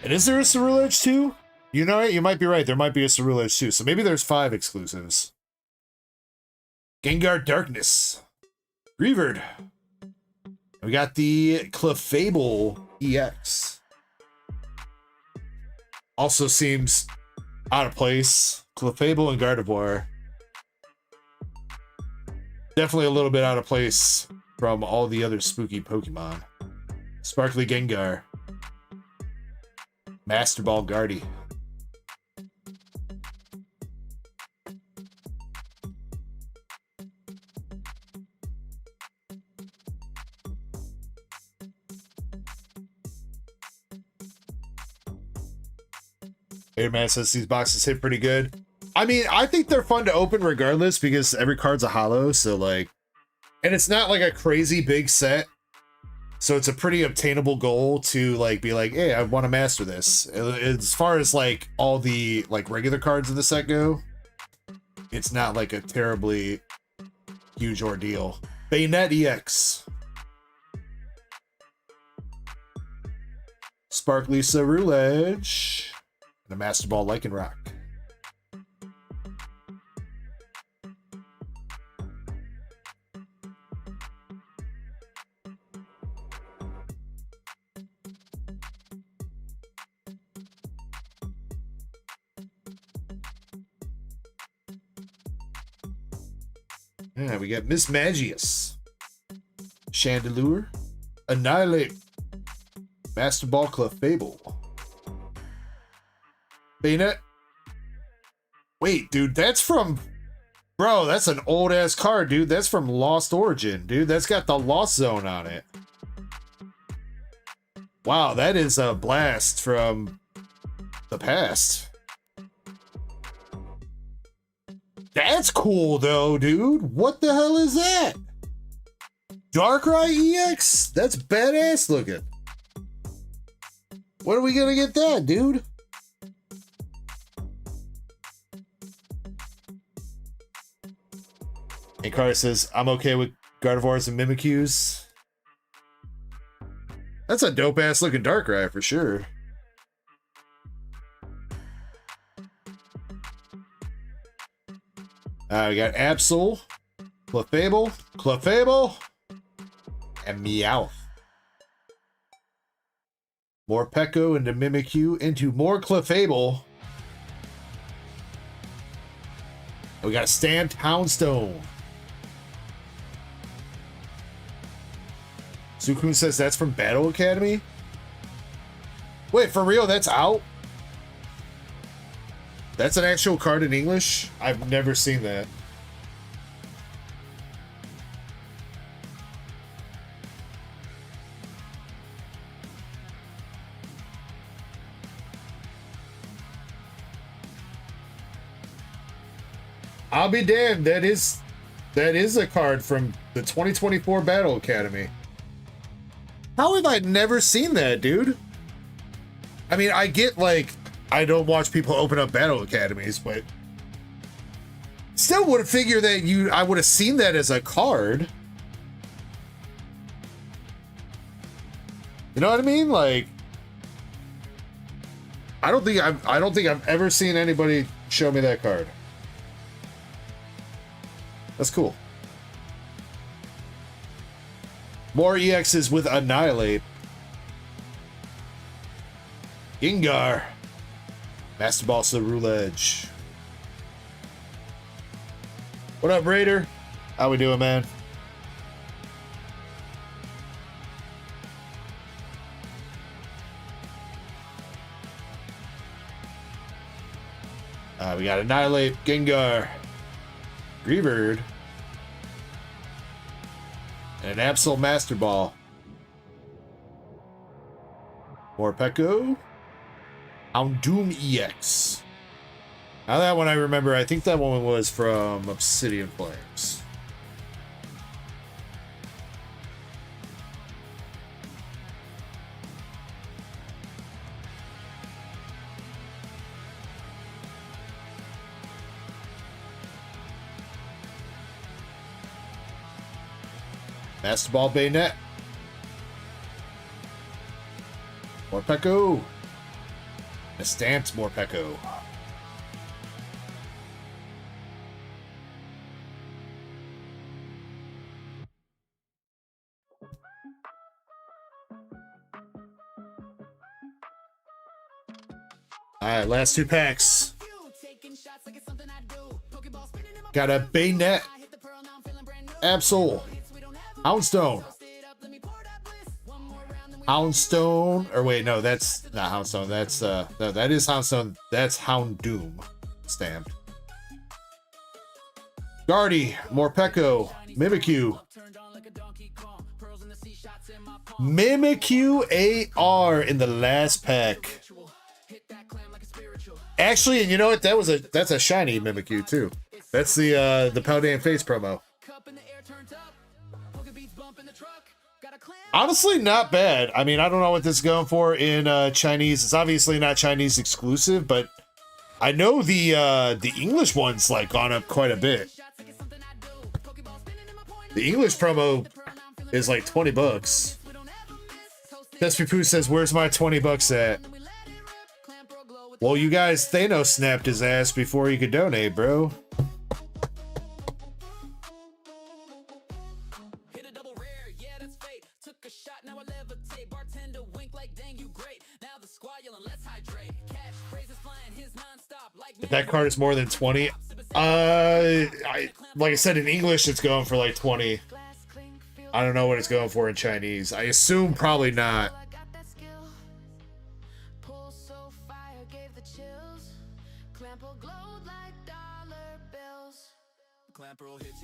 And is there a Cerulege too? You know it? You might be right. There might be a Cerulege too. So maybe there's 5 exclusives. Gengar Darkness. Greavard. We got the Clefable EX. Also seems out of place. Clefable and Gardevoir. Definitely a little bit out of place from all the other spooky Pokemon. Sparkly Gengar. Master Ball Guardy. Airman says these boxes hit pretty good. I mean, I think they're fun to open regardless because every card's a holo, so like, and it's not like a crazy big set. So it's a pretty obtainable goal to like be like, hey, I want to master this. As far as like all the like regular cards in the set go, it's not like a terribly huge ordeal. Bayonet EX. Sparkly Cerulege. And a Master Ball Lycanroc. Yeah, we got Miss Magius. Chandelure. Annihilate. Master Ball Clefable. Bayonet. Wait, dude, that's from... Bro, that's an old-ass card, dude. That's from Lost Origin, dude. That's got the Lost Zone on it. Wow, that is a blast from the past. That's cool, though, dude. What the hell is that? Darkrai EX? That's badass looking. When are we gonna get that, dude? And Carter says, I'm okay with Gardevoirs and Mimikyus. That's a dope-ass looking Darkrai for sure. We got Absol, Clefable, and Meowth. More Peko into Mimikyu into more Clefable. And we got a Stand Houndstone. Sukun says that's from Battle Academy? Wait, for real? That's out? That's an actual card in English? I've never seen that. I'll be damned. That is a card from the 2024 Battle Academy. How have I never seen that, dude? I mean, I get, like, I don't watch people open up Battle Academies, but still would have figured that I would have seen that as a card. You know what I mean? Like, I don't think I've ever seen anybody show me that card. That's cool. More EXs with Annihilate. Gengar. Master Ball Roulette. What up, Raider? How we doing, man? We got Annihilate, Gengar, Greavard, and an Absol Master Ball. Morpeko, Houndoom EX. Now that one I remember, I think that one was from Obsidian Flames. Master Ball Bayonet. Morpeko. A stamped Morpeko. Alright, last two packs. Got a Bayonet. Absol. Houndstone. Houndstone. Or wait, no, that's not Houndstone. That's no, that is Houndstone. That's Houndoom stamped. Guardy, Morpeko, Mimikyu. Mimikyu AR in the last pack. Actually, and you know what? That's a shiny Mimikyu too. That's the Paldean Face promo. Honestly, not bad. I mean, I don't know what this is going for in Chinese. It's obviously not Chinese exclusive, but I know the English one's like gone up quite a bit. The English promo is like $20. Despy Poo says, "Where's my $20 at?" Well, you guys, Thanos snapped his ass before he could donate, bro. If that card is more than 20, like I said, in English it's going for like 20. I don't know what it's going for in Chinese. I assume probably not.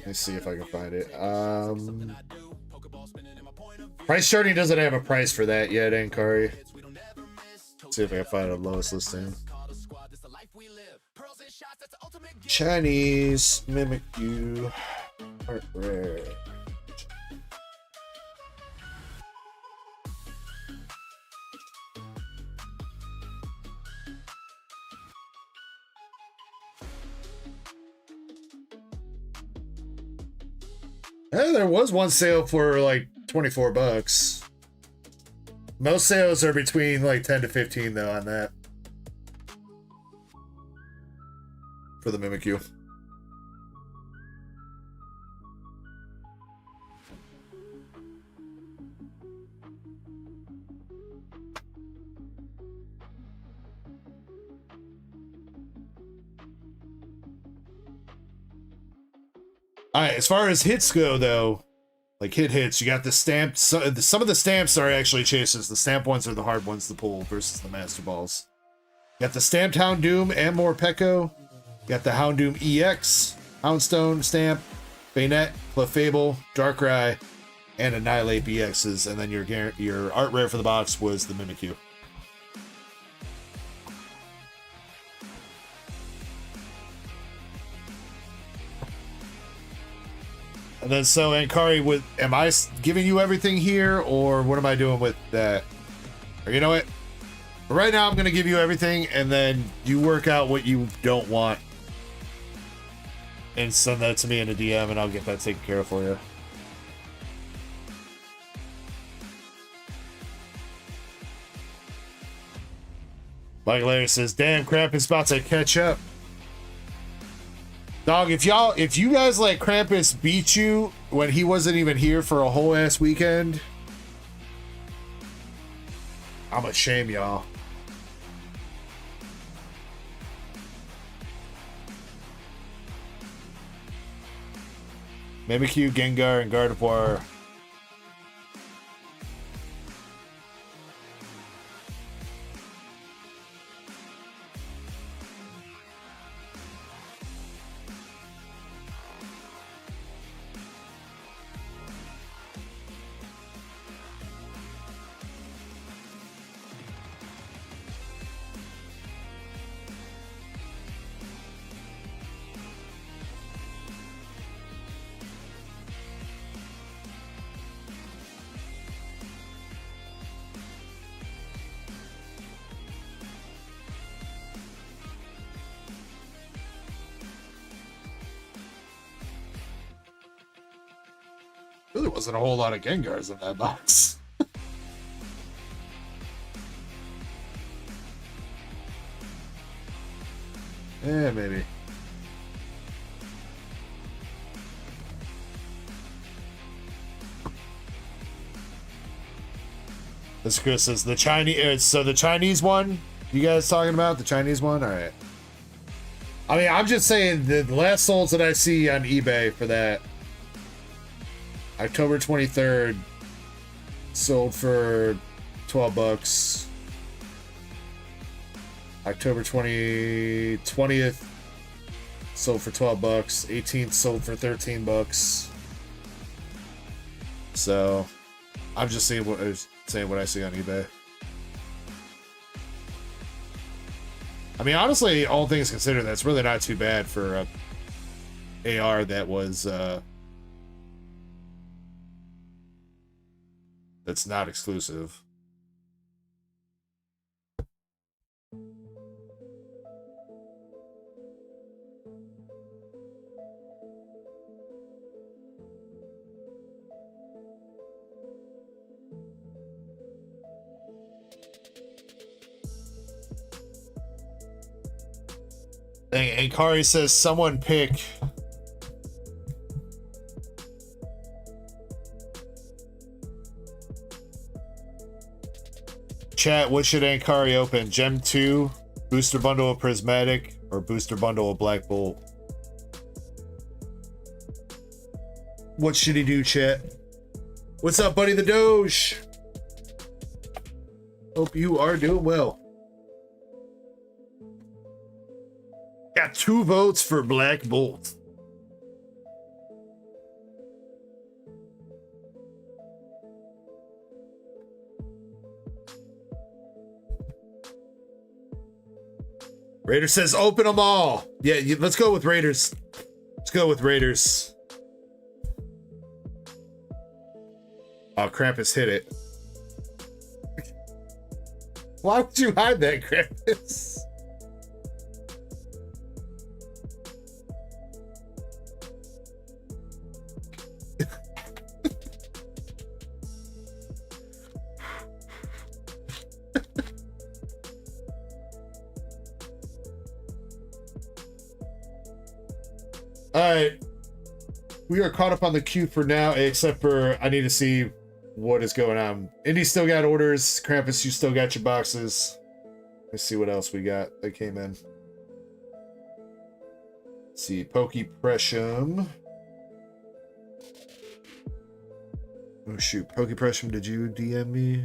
Let's see if I can find it. Price charting doesn't have a price for that yet, Ankari. Let's see if I can find the lowest listing. Chinese Mimikyu art rare. There was one sale for like $24. Most sales are between like 10 to 15 though on that. For the Mimikyu. Alright, as far as hits go though, like hits, you got the stamped, some of the stamps are actually chases. The stamped ones are the hard ones to pull versus the Master Balls. You got the stamped Houndoom and Morpeko. You got the Houndoom EX, Houndstone stamp, Bayonet, Clefable, Darkrai, and Annihilate BXs, and then your art rare for the box was the Mimikyu. And then so Ankari, am I giving you everything here, or what am I doing with that? Or you know what? Right now I'm gonna give you everything, and then you work out what you don't want, and send that to me in a DM, and I'll get that taken care of for you. Mike Larry says, "Damn, Krampus about to catch up." Dog, if you guys let Krampus beat you when he wasn't even here for a whole ass weekend, I'm gonna shame y'all. Mimikyu, Gengar, and Gardevoir. Really wasn't a whole lot of Gengars in that box. Yeah, maybe. This Chris says the Chinese. So the Chinese one, you guys talking about the Chinese one? All right. I mean, I'm just saying the last solds that I see on eBay for that. October 23rd, sold for $12. October 20th, sold for $12. 18th sold for $13. So, I'm just saying what I see on eBay. I mean, honestly, all things considered, that's really not too bad for a AR that was that's not exclusive. And Kari says, someone pick chat, what should Ankari open? Gem 2, booster bundle of Prismatic, or booster bundle of Black Bolt? What should he do, chat? What's up, buddy the Doge? Hope you are doing well. Got 2 votes for Black Bolt. Raider says open them all. Yeah, let's go with Raiders. Let's go with Raiders. Oh, Krampus hit it. Why would you hide that, Krampus? Alright, we are caught up on the queue for now, except for I need to see what is going on. Indy still got orders. Krampus, you still got your boxes. Let's see what else we got that came in. Let's see, Pokey Pressum. Oh shoot, Pokey Pressum, did you DM me?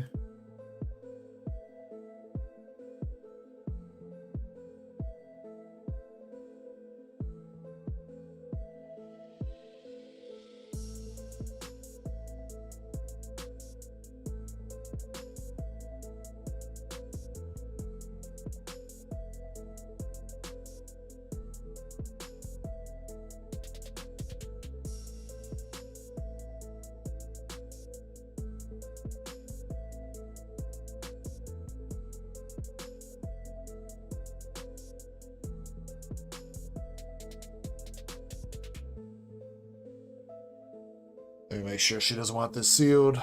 Let me make sure she doesn't want this sealed.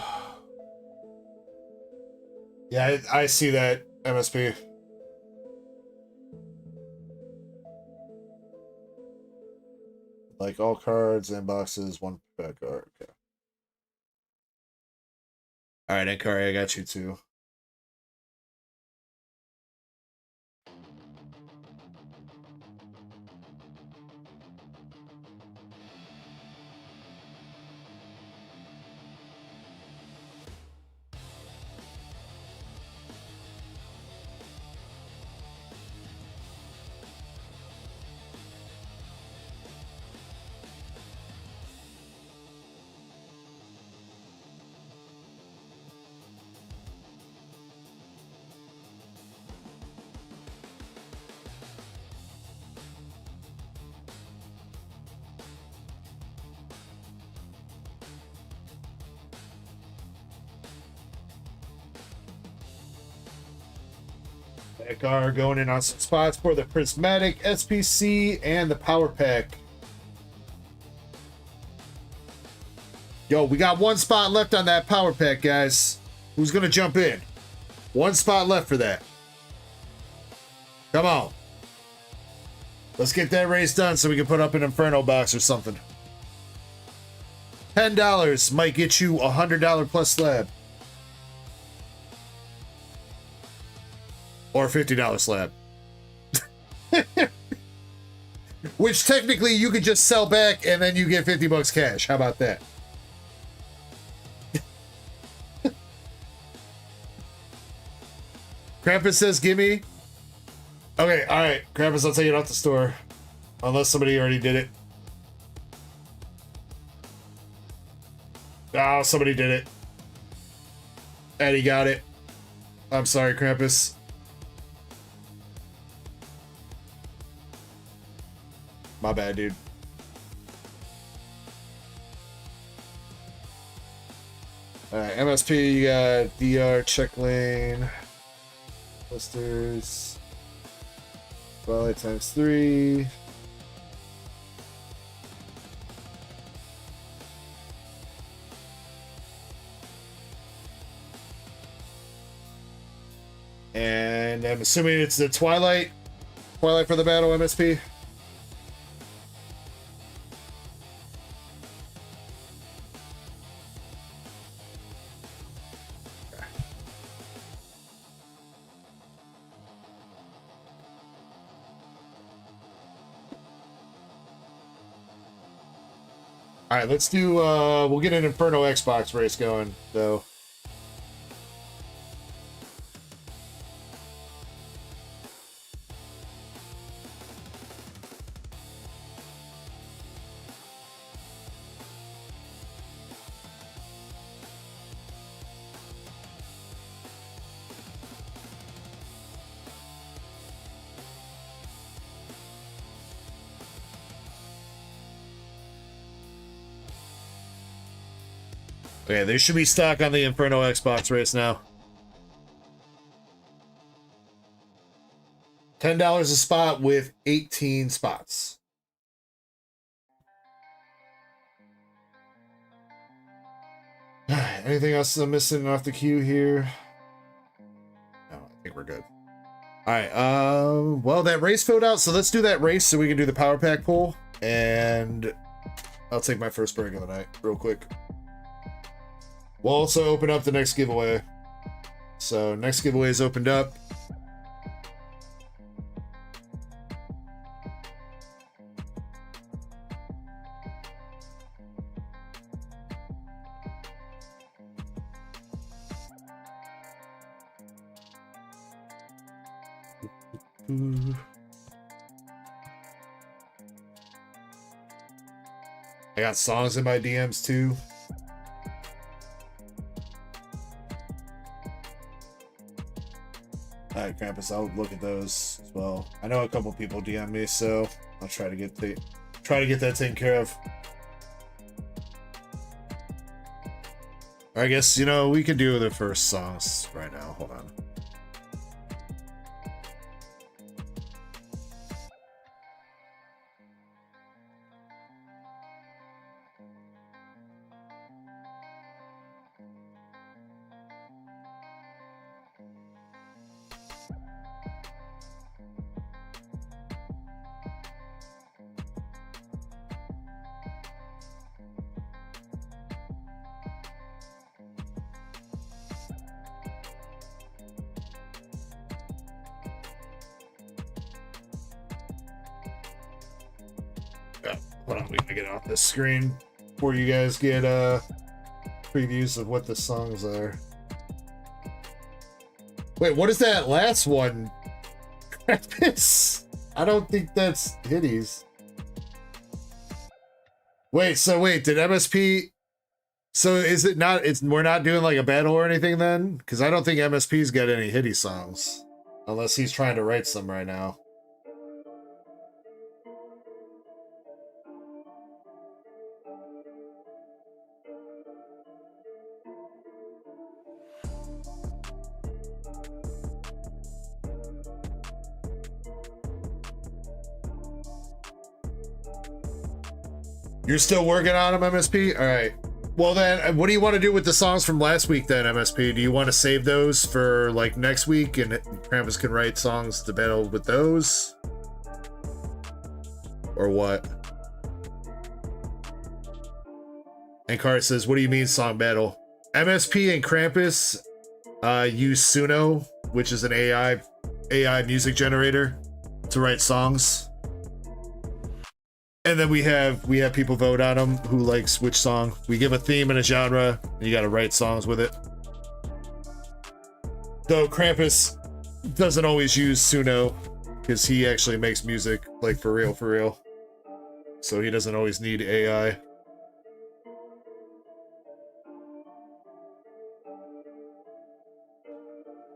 Yeah, I see that, MSP. Like all cards and boxes, one back card. Okay. All right, Enkari, I got you too. Are going in on some spots for the Prismatic SPC and the Power Pack. Yo, we got one spot left on that Power Pack, guys. Who's gonna jump in? One spot left for that. Come on. Let's get that race done so we can put up an Inferno box or something. $10 might get you a $100 plus slab. Or $50 slab. Which technically you could just sell back and then you get 50 bucks cash. How about that? Krampus says, gimme. Okay, alright. Krampus, I'll take it off the store. Unless somebody already did it. Oh, somebody did it. Eddie got it. I'm sorry, Krampus. My bad, dude. Alright, MSP, you got DR, check lane, blisters, violate ×3. And I'm assuming it's the Twilight for the battle, MSP. All right, let's do, we'll get an Inferno Xbox race going, though. Okay, there should be stock on the Inferno Xbox race now. $10 a spot with 18 spots. Anything else I'm missing off the queue here? No, I think we're good. All right, well, that race filled out, so let's do that race so we can do the Power Pack pull, and I'll take my first break of the night real quick. We'll also open up the next giveaway. So next giveaway is opened up. I got songs in my DMs too. Alright, Krampus, I'll look at those as well. I know a couple people DM me, so I'll try to get that taken care of. I guess, you know, we can do the first songs right now. Hold on. Hold on, we gotta get off this screen before you guys get previews of what the songs are. Wait, what is that last one? I don't think that's Hitties. Wait, did MSP... So is it not... we're not doing like a battle or anything then? Because I don't think MSP's got any Hitty songs. Unless he's trying to write some right now. You're still working on them, MSP? All right. Well then, what do you want to do with the songs from last week then, MSP? Do you want to save those for like next week and Krampus can write songs to battle with those? Or what? And Cart says, what do you mean song battle? MSP and Krampus use Suno, which is an AI music generator to write songs. And then we have people vote on them who likes which song. We give a theme and a genre, and you gotta write songs with it. Though Krampus doesn't always use Suno, because he actually makes music, like for real. So he doesn't always need AI.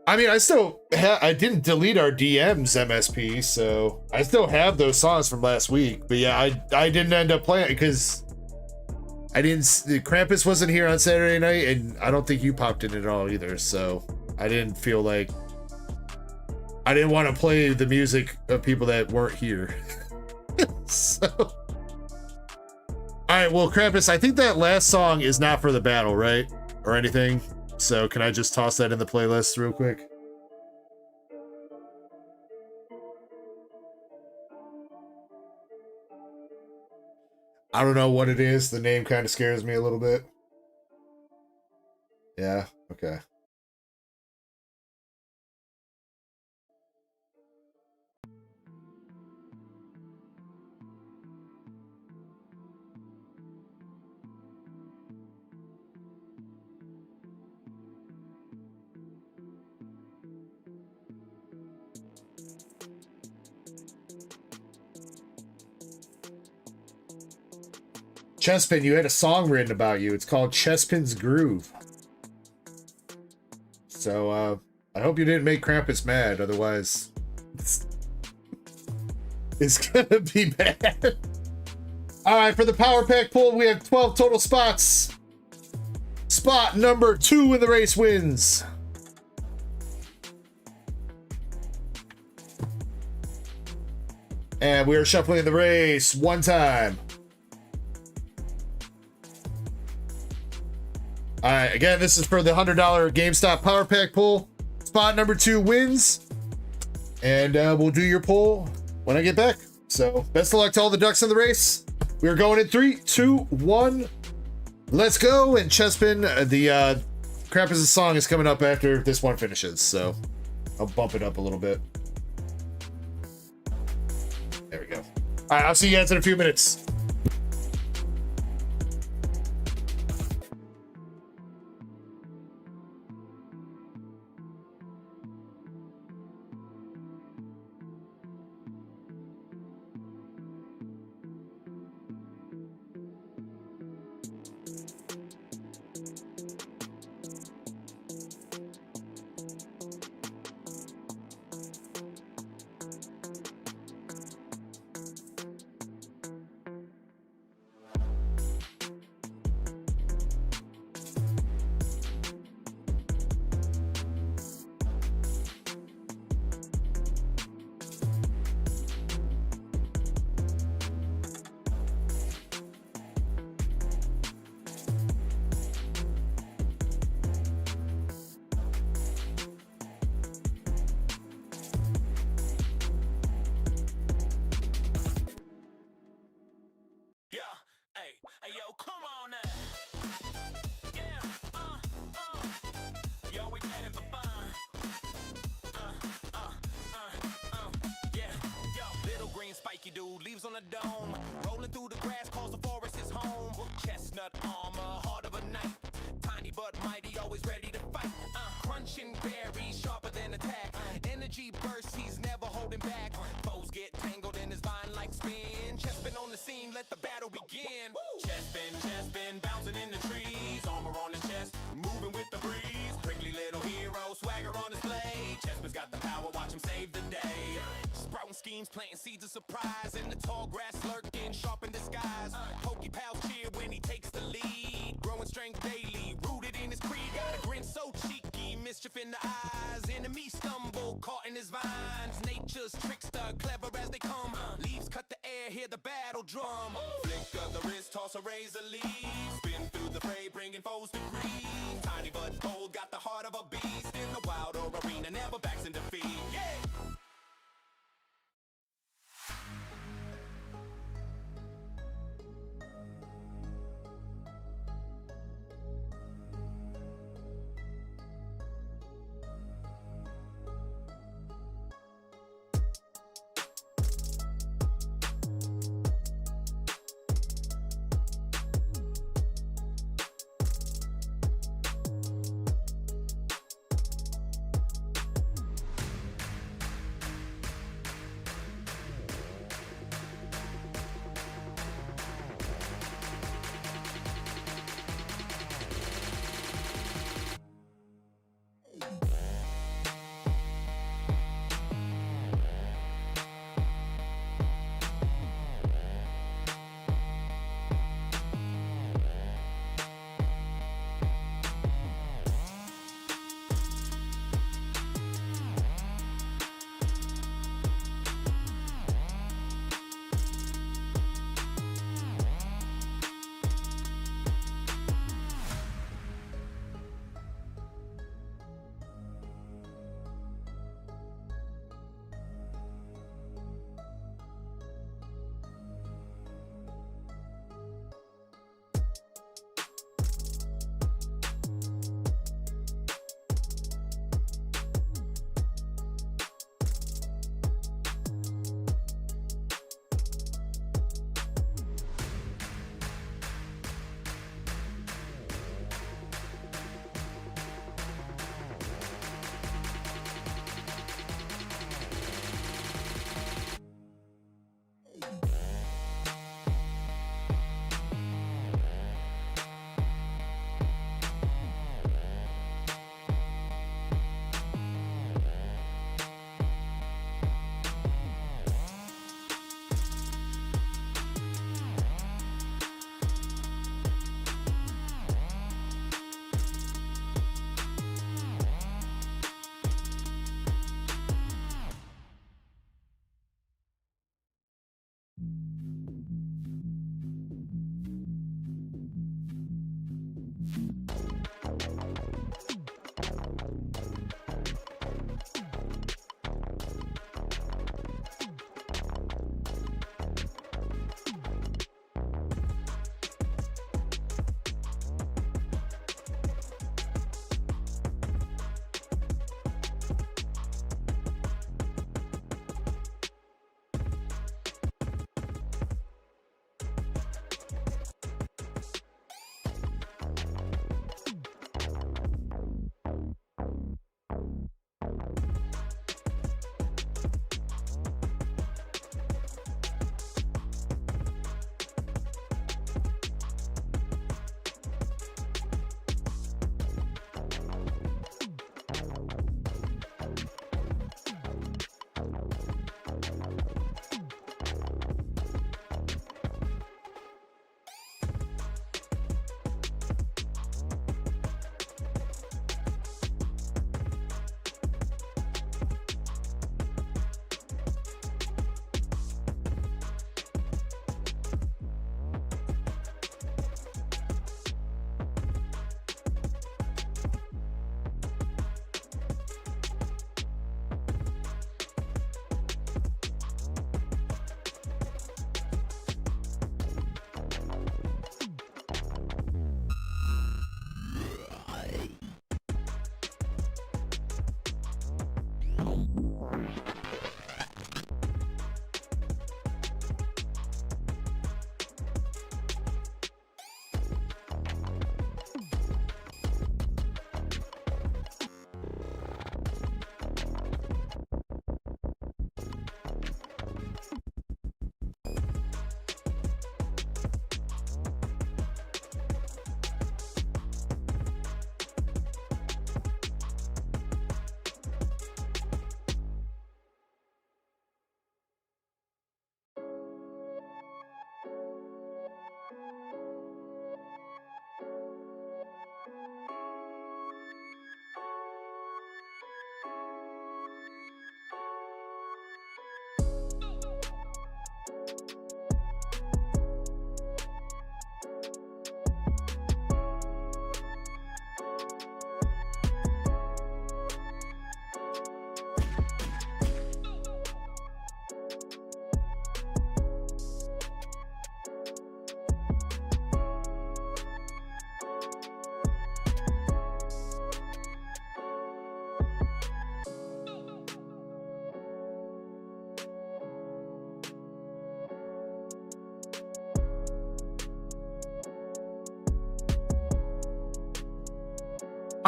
I mean, I didn't delete our DMs, MSP, so I still have those songs from last week. But yeah, I didn't end up playing because Krampus wasn't here on Saturday night, and I don't think you popped in at all either. So I didn't feel like I didn't want to play the music of people that weren't here. So, all right, well, Krampus, I think that last song is not for the battle, right? Or anything. So can I just toss that in the playlist real quick? I don't know what it is. The name kind of scares me a little bit. Yeah, okay. Chespin, you had a song written about you. It's called Chespin's Groove. So, I hope you didn't make Krampus mad, otherwise it's gonna be bad. Alright, for the power pack pool, we have 12 total spots. Spot number 2 in the race wins. And we are shuffling the race one time. All right, again, this is for the $100 GameStop Power Pack pull. Spot number 2 wins. And we'll do your pull when I get back. So best of luck to all the ducks in the race. We're going in 3, 2, 1. Let's go. And Chespin, the Krampus' song is coming up after this one finishes. So I'll bump it up a little bit. There we go. All right, I'll see you guys in a few minutes. Dude leaves on the dome, rolling through the grass but armor, heart of a knife. Tiny but mighty, always ready to fight. Crunching berries, sharper than attack. Energy bursts, he's never holding back. Foes get tangled in his vine-like spin. Chespin on the scene, let the battle begin. Chespin, bouncing in the trees. Armor on his chest, moving with the breeze. Prickly little hero, swagger on his blade. Chespin's got the power, watch him save the day. Sprouting schemes, planting seeds of surprise. In the tall grass lurking, sharp in disguise. Pokey pals cheer when he takes the lead. Growing strength daily, rooted in his creed. Got a grin so cheeky, mischief in the eyes. Enemies stumble, caught in his vines. Nature's trickster, clever as they come. Leaves cut the air, hear the battle drum. Flick of the wrist, toss a razor leaf. Spin through the fray, bringing foes to grief. Tiny but bold, got the heart of a beast. In the wild or arena, never backs in defeat. Yeah!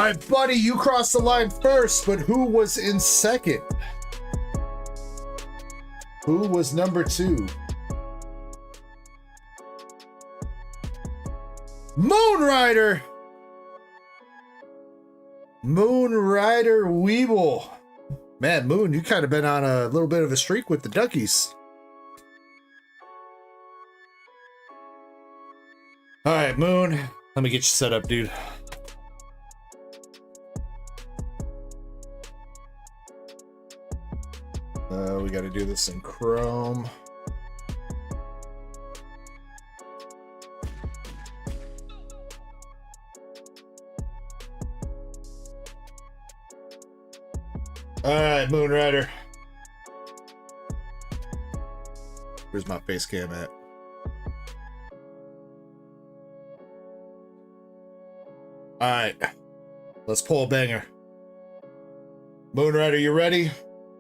All right, buddy, you crossed the line first, but who was in second? Who was number 2? Moonrider! Moonrider Weeble. Man, Moon, you kind of been on a little bit of a streak with the duckies. All right, Moon, let me get you set up, dude. We got to do this in Chrome. All right, Moonrider. Where's my face cam at? All right, let's pull a banger. Moonrider, you ready?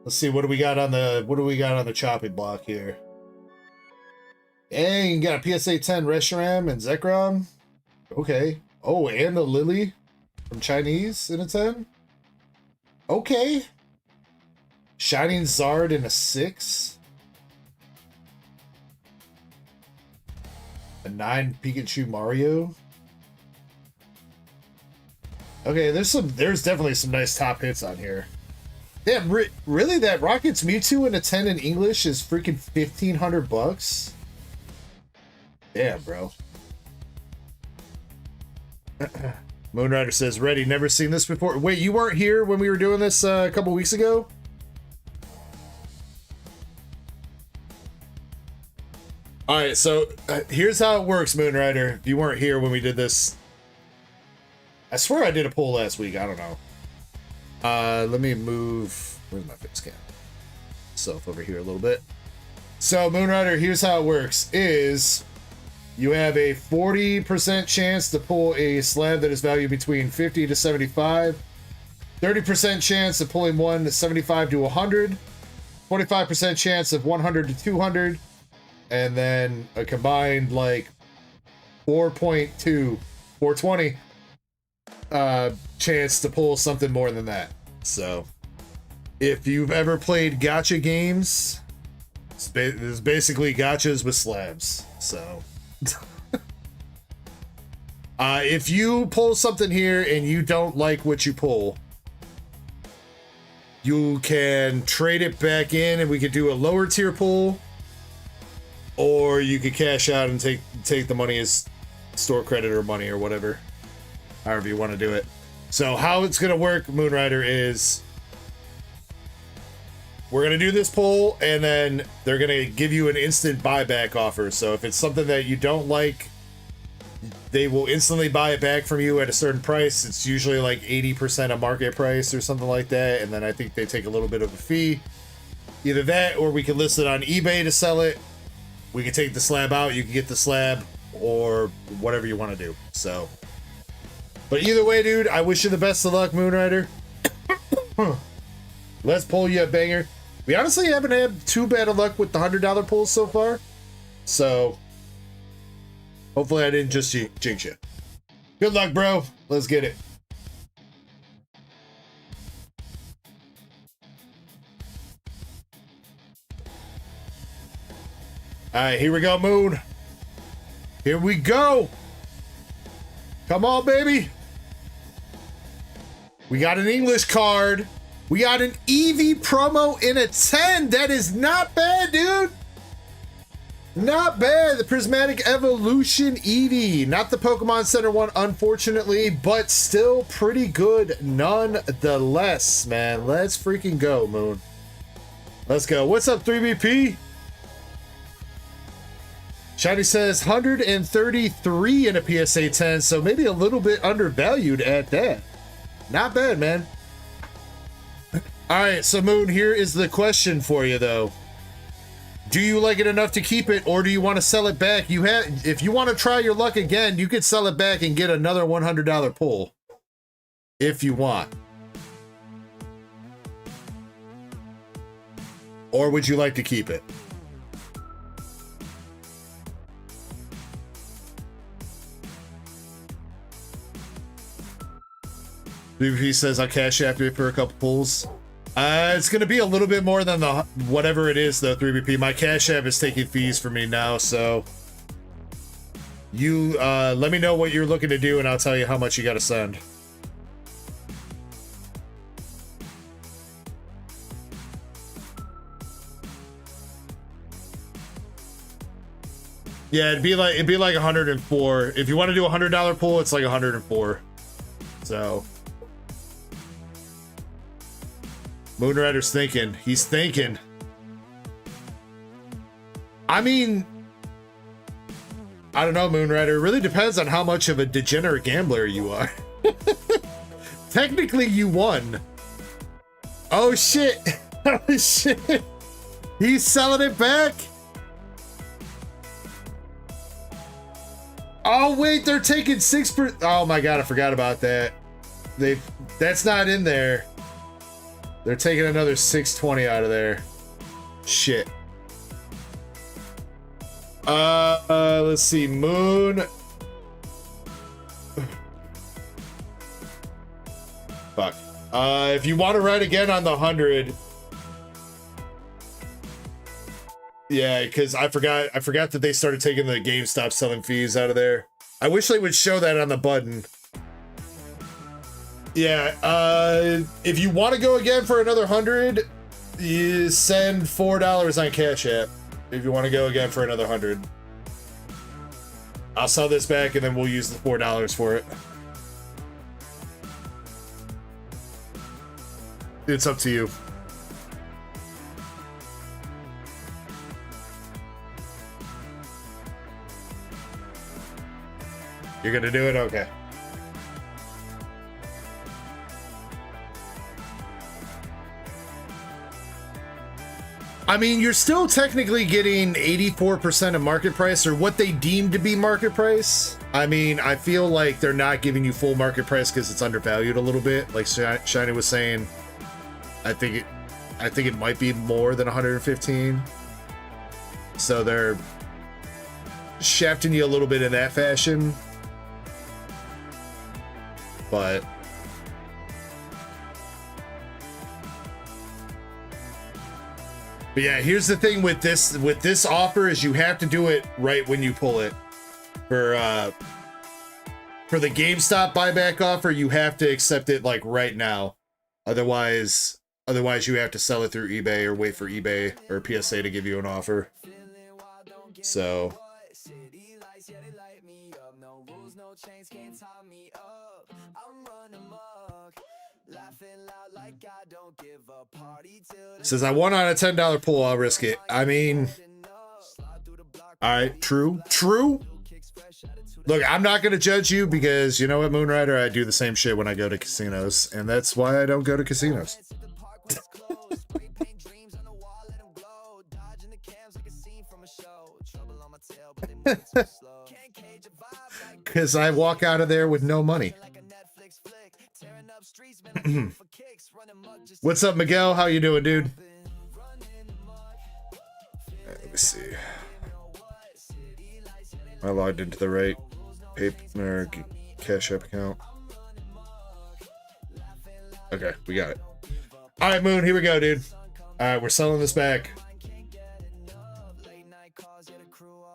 Let's see, what do we got on the chopping block here? And you got a PSA 10 Reshiram and Zekrom. Okay. Oh, and the Lily from Chinese in a 10. Okay. Shining Zard in a 6. A 9 Pikachu Mario. Okay, there's definitely some nice top hits on here. Damn, really? That Rockets Mewtwo in a 10 in English is freaking $1,500? Damn, bro. Moonrider says, ready, never seen this before. Wait, you weren't here when we were doing this a couple weeks ago? Alright, so here's how it works, Moonrider. If you weren't here when we did this. I swear I did a poll last week. I don't know. Let me move. Where's my face cam? Self over here a little bit. So, Moonrider, here's how it works. Is you have a 40% chance to pull a slab that is valued between 50 to 75. 30% chance of pulling one to 75 to 100. 25% chance of 100 to 200. And then a combined like 420 chance to pull something more than that. So if you've ever played gacha games, it's basically gachas with slabs. So if you pull something here and you don't like what you pull, you can trade it back in and we could do a lower tier pull, or you could cash out and take the money as store credit or money or whatever, however you want to do it. So how it's gonna work, Moonrider, is we're gonna do this poll and then they're gonna give you an instant buyback offer. So if it's something that you don't like, they will instantly buy it back from you at a certain price. It's usually like 80% of market price or something like that, and then I think they take a little bit of a fee. Either that, or we can list it on eBay to sell it. We can take the slab out, you can get the slab, or whatever you want to do. So, but either way, dude, I wish you the best of luck, Moonrider. Let's pull you a banger. We honestly haven't had too bad of luck with the $100 pulls so far. So, hopefully I didn't just jinx you. Good luck, bro. Let's get it. All right, here we go, Moon. Here we go. Come on, baby. We got an English card. We got an Eevee promo in a 10. That is not bad, dude. Not bad. The Prismatic Evolution Eevee. Not the Pokemon Center one, unfortunately, but still pretty good nonetheless, man. Let's freaking go, Moon. Let's go. What's up, 3BP? Shiny says 133 in a PSA 10, so maybe a little bit undervalued at that. Not bad, man. All right, so Moon, here is the question for you, though. Do you like it enough to keep it, or do you want to sell it back? If you want to try your luck again, you could sell it back and get another $100 pull, if you want. Or would you like to keep it? He says I'll cash after you for a couple pulls. It's gonna be a little bit more than the whatever it is though, 3BP. My Cash App is taking fees for me now, so you let me know what you're looking to do and I'll tell you how much you gotta send. Yeah, it'd be like 104. If you want to do a $100 pull, it's like 104. So Moonrider's thinking. He's thinking. I mean, I don't know, Moonrider. It really depends on how much of a degenerate gambler you are. Technically, you won. Oh, shit. Oh, shit. He's selling it back. Oh, wait. They're taking 6%. Oh, my God. I forgot about that. That's not in there. They're taking another 620 out of there. Shit. Let's see. Moon. Fuck. If you want to ride again on the 100. Yeah, because I forgot that they started taking the GameStop selling fees out of there. I wish they would show that on the button. Yeah, if you want to go again for another 100, you send $4 on Cash App. If you want to go again for another 100. I'll sell this back and then we'll use the $4 for it. It's up to you. You're gonna do it? Okay. I mean, you're still technically getting 84% of market price, or what they deem to be market price. I mean, I feel like they're not giving you full market price because it's undervalued a little bit. Like Shiny was saying, I think it might be more than 115. So they're shafting you a little bit in that fashion. But yeah, here's the thing with this offer is you have to do it right when you pull it. For the GameStop buyback offer, you have to accept it like right now. Otherwise you have to sell it through eBay or wait for eBay or PSA to give you an offer. So says I won on a $10 pull, I'll risk it. I mean, all right, true. Look, I'm not going to judge you because you know what, Moonrider, I do the same shit when I go to casinos, and that's why I don't go to casinos. Because I walk out of there with no money. What's up, Miguel? How you doing, dude? Let me see. I logged into the right paper Cash App account. Okay, we got it. All right, Moon, here we go, dude. All right, we're selling this back.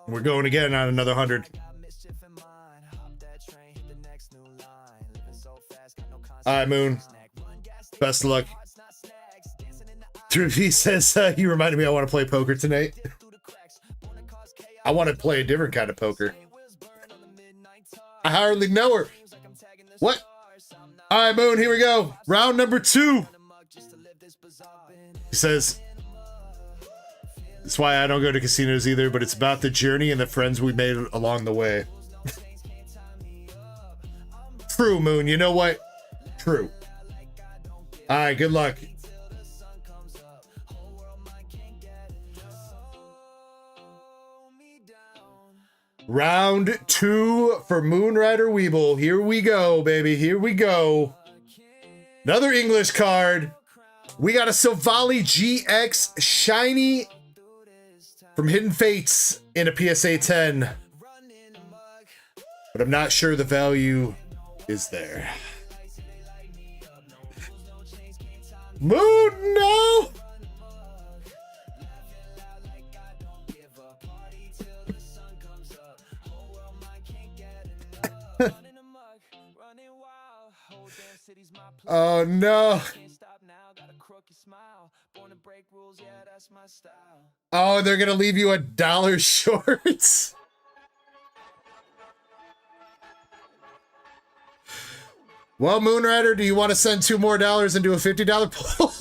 We're going again on another 100. All right, Moon. Best of luck. He says, you reminded me I want to play poker tonight. I want to play a different kind of poker. I hardly know her. What? All right, Moon, here we go. Round number 2. He says, that's why I don't go to casinos either, but it's about the journey and the friends we made along the way. True, Moon. You know what? True. All right, good luck. Round 2 for Moonrider Weeble. Here we go, baby. Here we go. Another English card. We got a Silvally GX Shiny from Hidden Fates in a PSA 10. But I'm not sure the value is there. Moon, no! Oh no. Oh, they're gonna leave you $1 short. Well, Moonrider, do you want to send $2 more and do a $50 poll?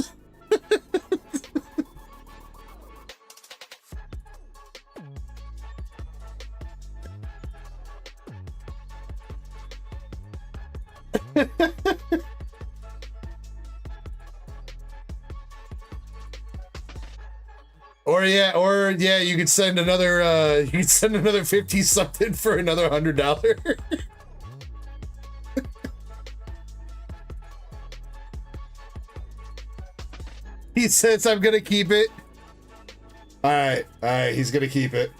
Or yeah, you could send another you could send another 50 something for another $100. He says I'm gonna keep it. Alright, he's gonna keep it.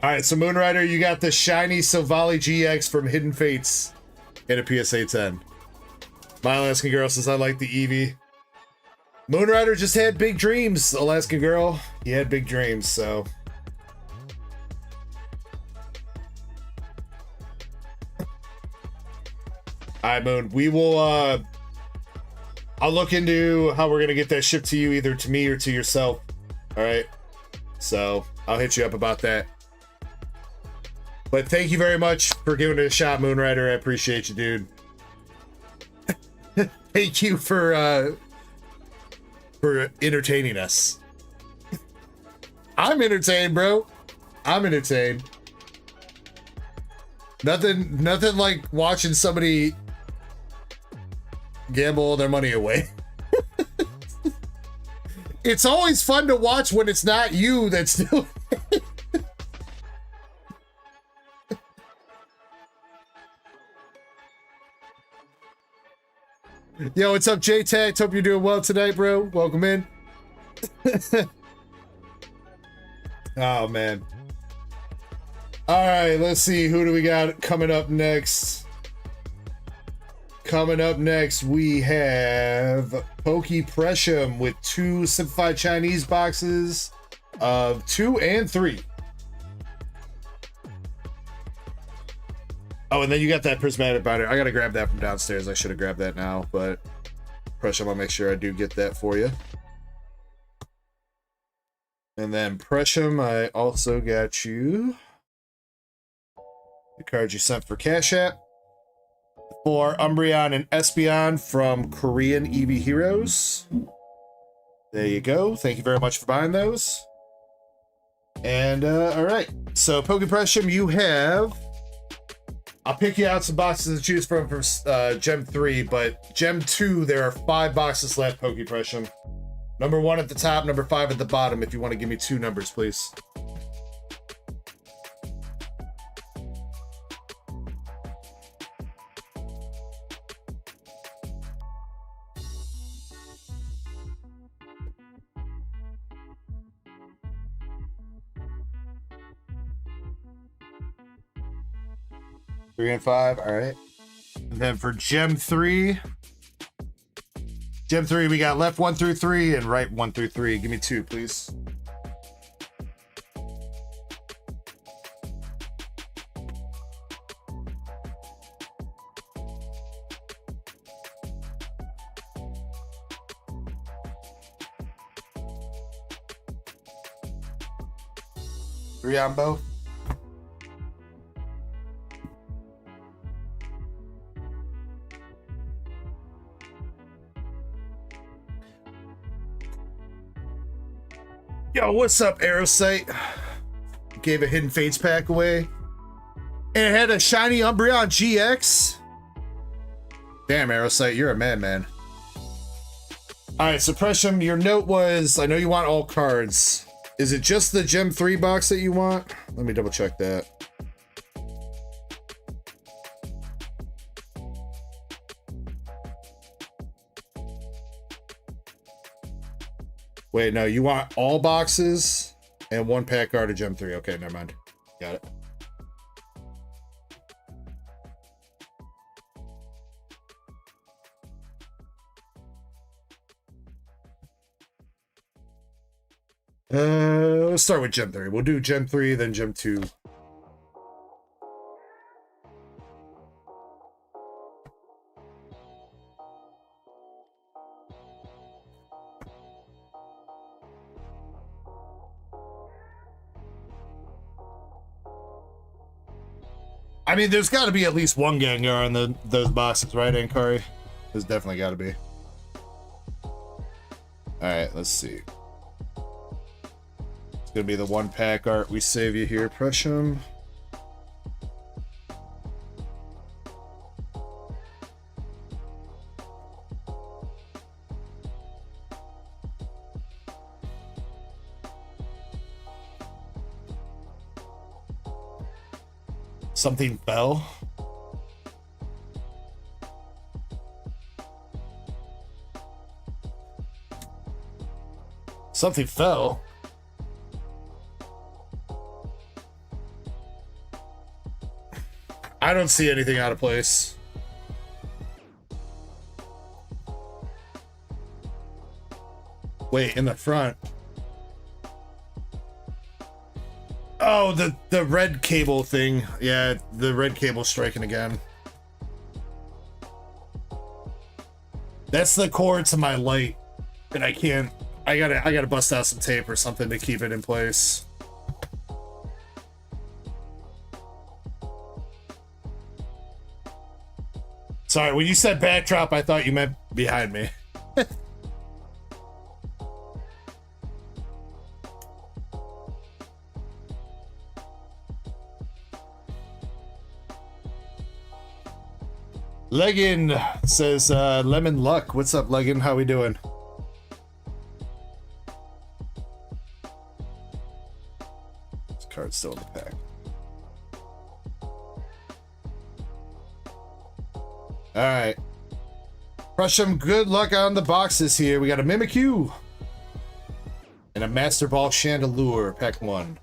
Alright, so Moonrider, you got the shiny Sylvali GX from Hidden Fates in a PSA 10. My Alaskan Girl says I like the Eevee. Moonrider just had big dreams, Alaskan Girl. He had big dreams, so. Alright, Moon, we will, I'll look into how we're gonna get that shipped to you, either to me or to yourself. Alright? So, I'll hit you up about that. But thank you very much for giving it a shot, Moonrider. I appreciate you, dude. Thank you for entertaining us. I'm entertained, bro. I'm entertained. Nothing like watching somebody gamble all their money away. It's always fun to watch when it's not you that's doing it. Yo, what's up, J-Tax? Hope you're doing well tonight, bro. Welcome in. Oh, man. All right, let's see. Who do we got coming up next? Coming up next, we have Pokepressum with 2 simplified Chinese boxes of 2 and 3. Oh, and then you got that prismatic binder. I gotta grab that from downstairs. I should have grabbed that now, but Pressum, I'll make sure I do get that for you. And then Pressum, I also got you the cards you sent for Cash App for Umbreon and Espeon from Korean EV Heroes. There you go. Thank you very much for buying those. And all right, so Pokepressum, you have. I'll pick you out some boxes to choose from for Gem 3, but Gem 2, there are 5 boxes left, Pokepressum. Number 1 at the top, number 5 at the bottom, if you want to give me 2 numbers, please. Three and 5, all right. And then for Gem 3, we got left 1 through 3 and right 1 through 3. Give me 2, please. Three on both. Yo, what's up, Aerosite? Gave a Hidden Fates pack away. And it had a shiny Umbreon GX. Damn, Aerosite, you're a madman. Alright, Suppression, your note was, I know you want all cards. Is it just the Gem 3 box that you want? Let me double check that. Wait, no, you want all boxes and 1 pack card of Gem 3. Okay, never mind. Got it. Let's start with Gen 3. We'll do Gen 3, then Gen 2. I mean, there's got to be at least one Gengar in those boxes, right, Ankari? There's definitely got to be. Alright, let's see. It's going to be the one pack art. We save you here, Presham. Something fell. Something fell. I don't see anything out of place. Wait, in the front. Oh, the red cable thing. Yeah, the red cable striking again. That's the cord to my light, and I can't. I gotta bust out some tape or something to keep it in place. Sorry, when you said backdrop, I thought you meant behind me. Leggin says, Lemon Luck. What's up, Leggin? How we doing? This card's still in the pack. Alright. Crush them. Good luck on the boxes here. We got a Mimikyu. And a Master Ball Chandelure, pack 1.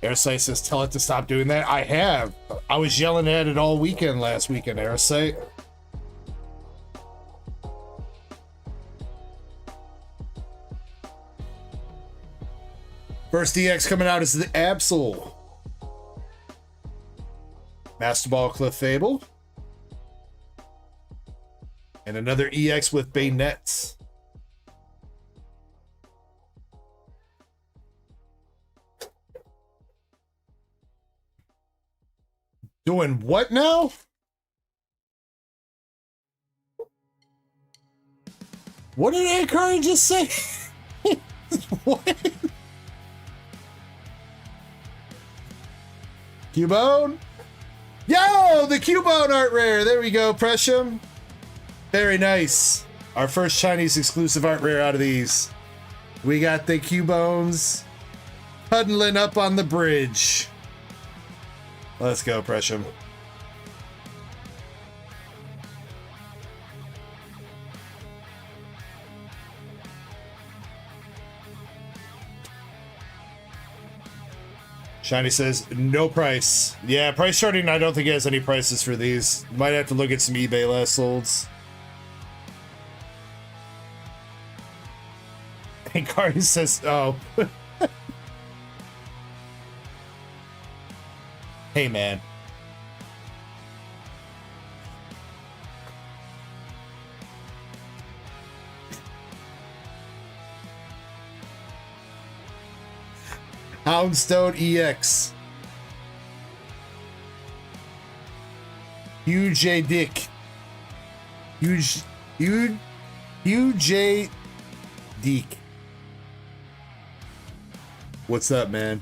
Airsight says, tell it to stop doing that. I have. I was yelling at it all weekend last weekend, Airsight. First EX coming out is the Absol. Master Ball Clefable. And another EX with Bayonets. Doing what now? What did Akari just say? What? Cubone? Yo, the Cubone art rare. There we go, Presham. Very nice. Our first Chinese exclusive art rare out of these. We got the Cubones huddling up on the bridge. Let's go, Presham. Shiny says, no price. Yeah, price charting, I don't think it has any prices for these. Might have to look at some eBay last solds. And Cardi says, oh. Hey, man. Houndstone EX. Huge Dick. Huge Dick. What's up, man?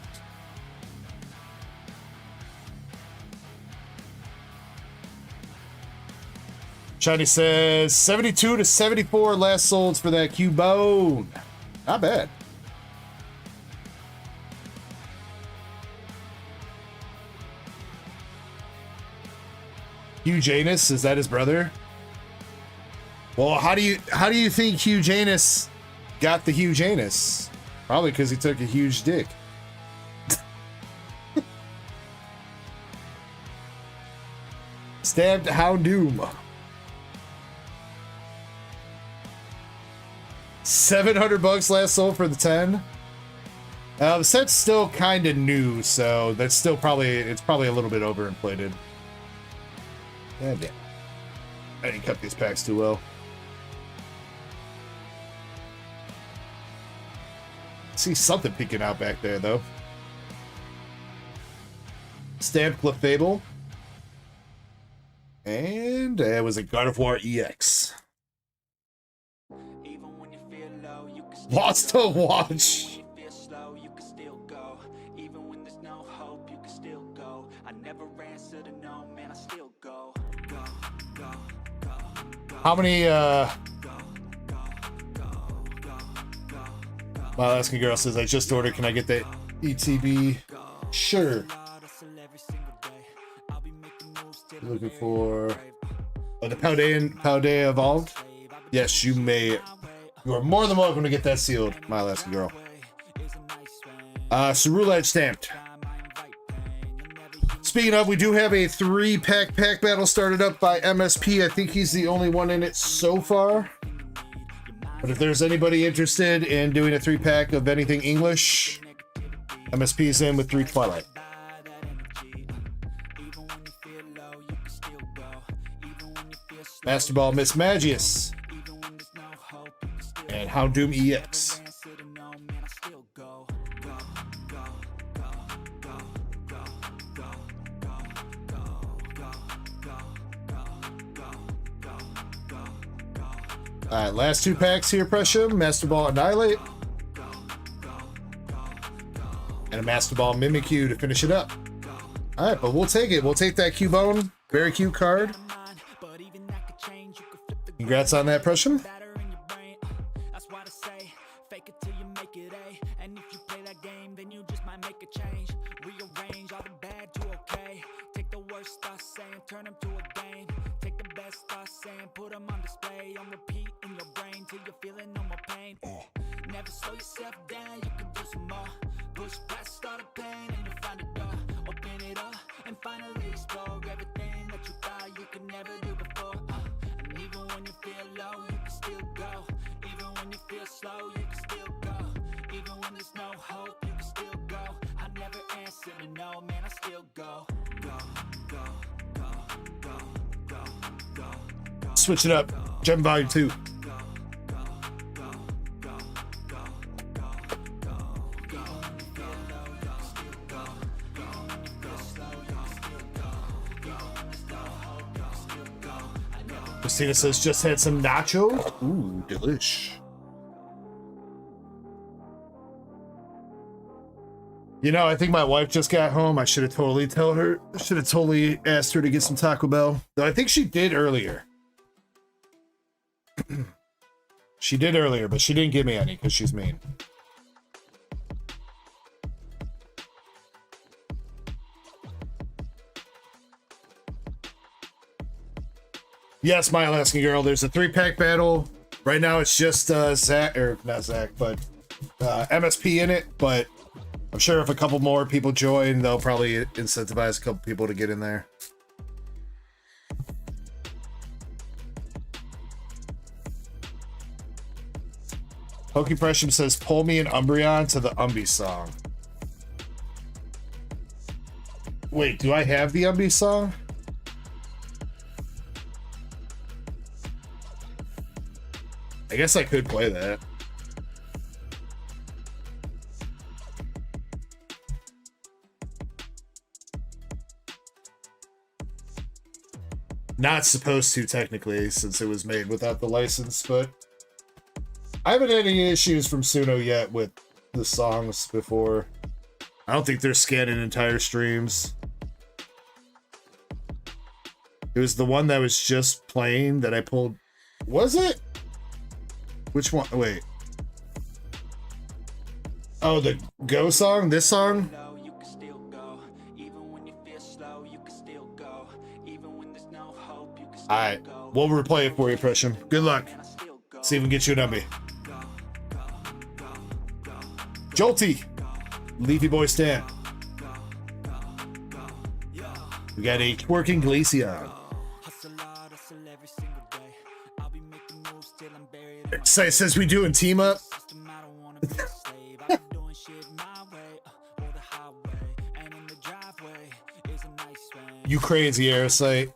Shiny says 72 to 74 last solds for that Cubone. Not bad. Hugh Janus, is that his brother? Well, how do you think Hugh Janus got the Hugh Janus? Probably because he took a huge dick. Stabbed Houndoom. $700 last sold for the 10. The set's still kind of new, so that's still it's probably a little bit overinflated. Yeah, damn. I didn't cut these packs too well. See something peeking out back there, though. Stamped Clefable. And it was a God of War EX. Lost to Watch. How many, my Alaskan girl says, I just ordered, can I get that ETB? Sure. Looking for the Paldea Evolved? Yes, you may. You are more than welcome to get that sealed, my Alaskan girl. Cerulite stamped. Speaking of, we do have a 3-pack pack battle started up by MSP. I think he's the only one in it so far. But if there's anybody interested in doing a 3-pack of anything English, MSP is in with 3 Twilight. Master Ball Miss Magius. And Houndoom EX. Alright, last 2 packs here, Pressure. Master Ball Annihilate. And a Master Ball Mimikyu to finish it up. Alright, but we'll take it. We'll take that Cubone. Very cute card. Congrats on that, Pressure. Switch it up. Gem Volume 2. Christina says, just had some nachos. Ooh, delish. You know, I think my wife just got home. I should have totally asked her to get some Taco Bell. Though I think she did earlier. She did earlier, but she didn't give me any because she's mean. Yes, my Alaskan girl, there's a 3-pack battle. Right now it's just Zach, or not Zach, but MSP in it, but I'm sure if a couple more people join, they'll probably incentivize a couple people to get in there. Pokepressure says, pull me an Umbreon to the Umby song. Wait, do I have the Umby song? I guess I could play that. Not supposed to, technically, since it was made without the license, but I haven't had any issues from Suno yet with the songs before. I don't think they're scanning entire streams. It was the one that was just playing that I pulled. Was it? Which one? Wait. Oh, the Go song? This song? Alright. We'll replay it for you, Pressure. Good luck. See if we can get you an Umby. Jolty. Leafy Boy Stamp. We got a Twerking Glaceon. Say says we doing team up. You crazy, Airsight.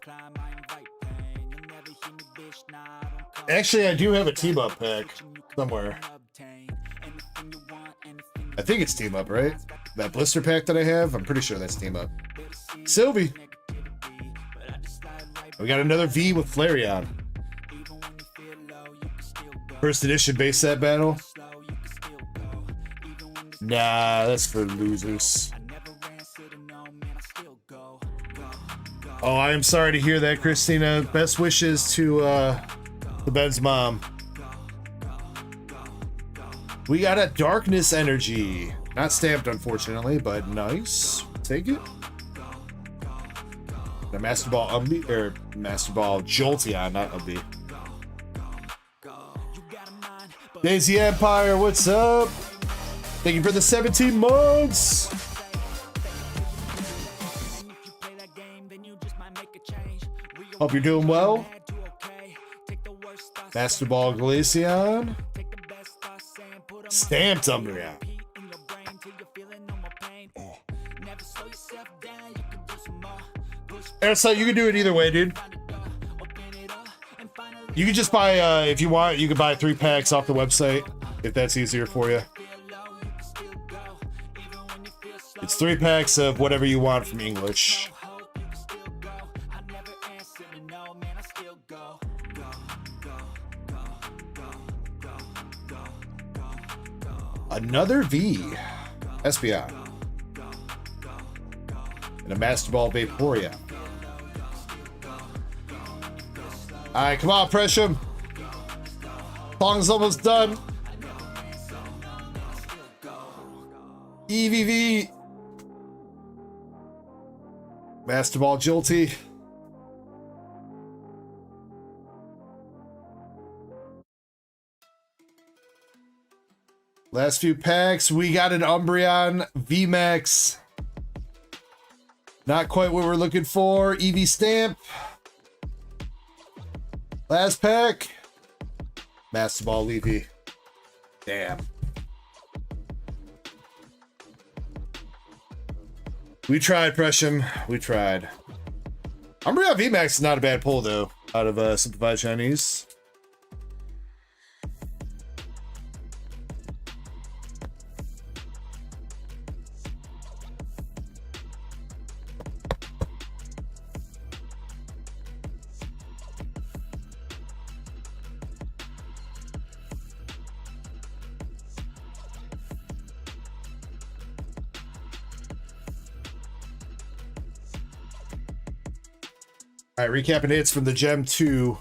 Actually, I do have a team up pack somewhere. I think it's team up, right? That blister pack that I have, I'm pretty sure that's team up. Sylvie. We got another V with Flareon. First edition base set battle. Nah, that's for losers. Oh, I am sorry to hear that, Christina. Best wishes to the Ben's mom. We got a Darkness Energy. Not stamped, unfortunately, but nice. Take it. The Master Ball Umbi, or Master Ball Jolteon, not Umbi. Daisy Empire, what's up? Thank you for the 17 months. Hope you're doing well. Master Ball Glaceon. Stamped Umbreon. So you can do it either way, dude. You can just buy, if you want, you can buy 3 packs off the website, if that's easier for you. It's 3 packs of whatever you want from English. Another V. Espeon. And a Master Ball Vaporeon. Alright, come on, Presham. Song's almost done. EVV. Master Ball Jolty. Last few packs. We got an Umbreon VMAX. Not quite what we're looking for. EV Stamp. Last pack. Master Ball Leafy. Damn. We tried, Presham. We tried. Umbreon VMAX is not a bad pull, though, out of Simplified Chinese. All right, recapping hits from the Gem 2.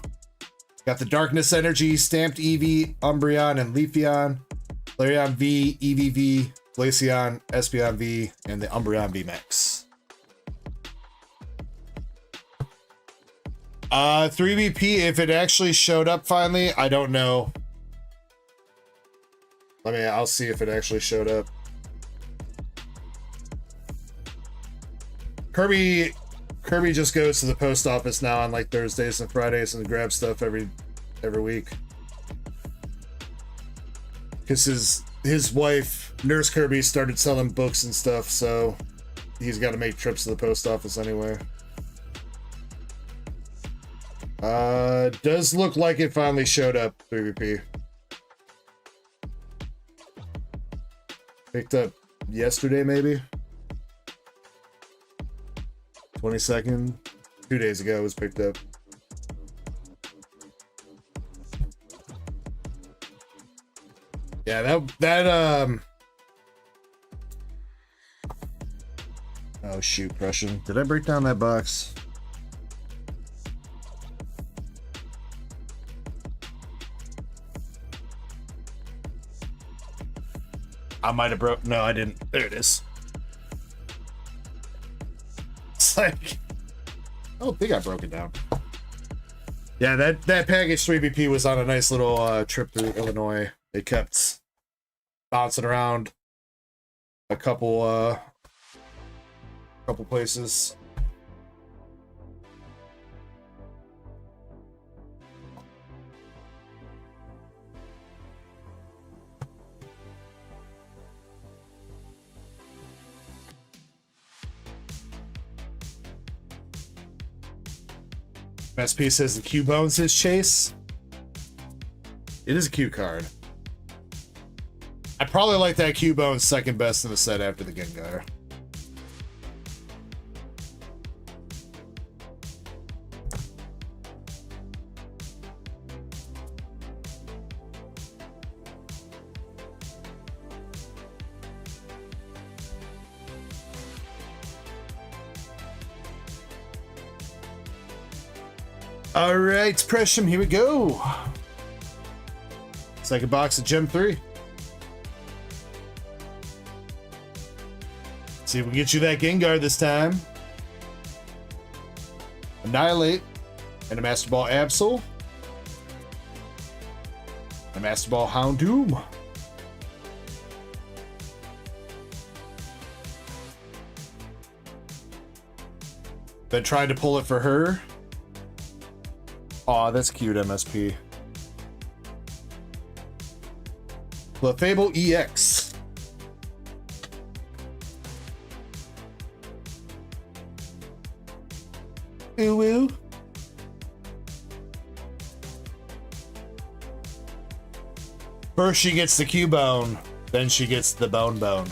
Got the Darkness Energy, Stamped Eevee, Umbreon, and Leafeon. Flareon V, EVV, Glaceon, Espeon V, and the Umbreon VMAX. 3BP, if it actually showed up finally, I don't know. I'll see if it actually showed up. Kirby just goes to the post office now on like Thursdays and Fridays and grabs stuff every week. Because his wife, Nurse Kirby, started selling books and stuff, so he's got to make trips to the post office anyway. Does look like it finally showed up, 3VP. Picked up yesterday, maybe? 22nd, 2 days ago, it was picked up. Yeah, that oh shoot, Prussian. Did I break down that box? I might have broke. No, I didn't. There it is. It's like, I don't think I broke it down. Yeah, that package 3BP was on a nice little trip through Illinois. They kept bouncing around a couple places. SP says the Q Bones is Chase. It is a Q card. I probably like that Q Bones second best in the set after the Gengar. All right, Presham, here we go. Second box of Gem 3. See if we can get you that Gengar this time. Annihilate. And a Master Ball Absol. A Master Ball Houndoom. Then tried to pull it for her. Aw, that's cute, MSP. Clefable EX. Ooh woo. First she gets the Cubone, then she gets the Bone.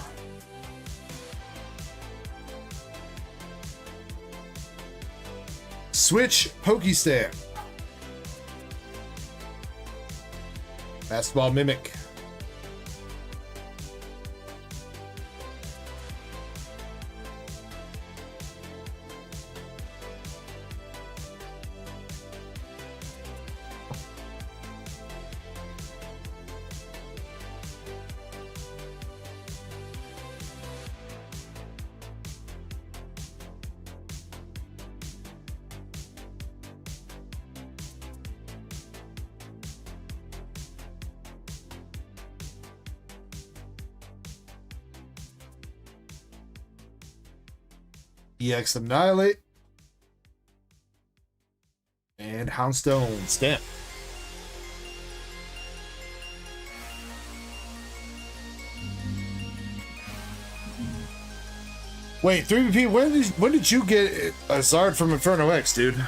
Switch Pokestamp. Basketball Mimic. EX Annihilate. And Houndstone Stamp. Wait, 3BP, when did you get a Zard from Inferno X, dude?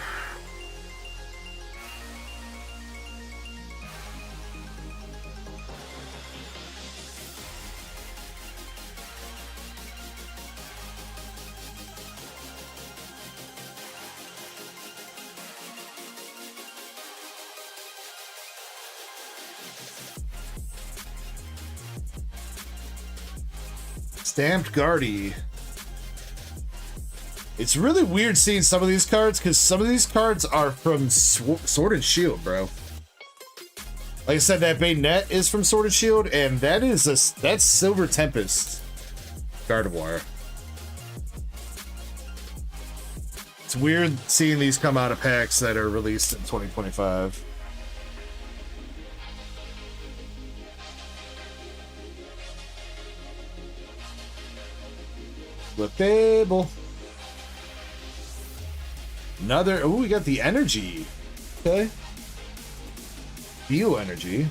Stamped Guardy. It's really weird seeing some of these cards because some of these cards are from Sword and Shield, bro. Like I said, that Bayonet is from Sword and Shield, and that's Silver Tempest Gardevoir. It's weird seeing these come out of packs that are released in 2025. Flippable. Another. Oh, we got the energy. Okay. Bio energy.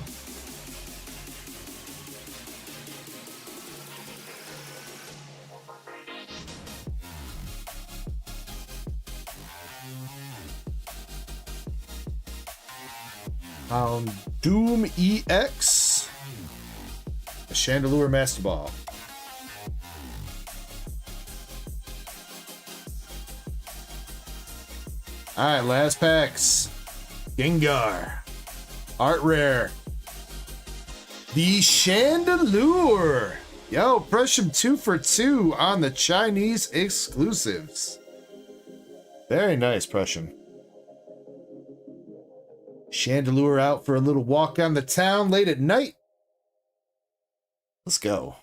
Doom EX. A Chandelure Master Ball. Alright, last packs. Gengar. Art Rare. The Chandelure. Yo, Presham 2 for 2 on the Chinese exclusives. Very nice, Presham. Chandelure out for a little walk on the town late at night. Let's go.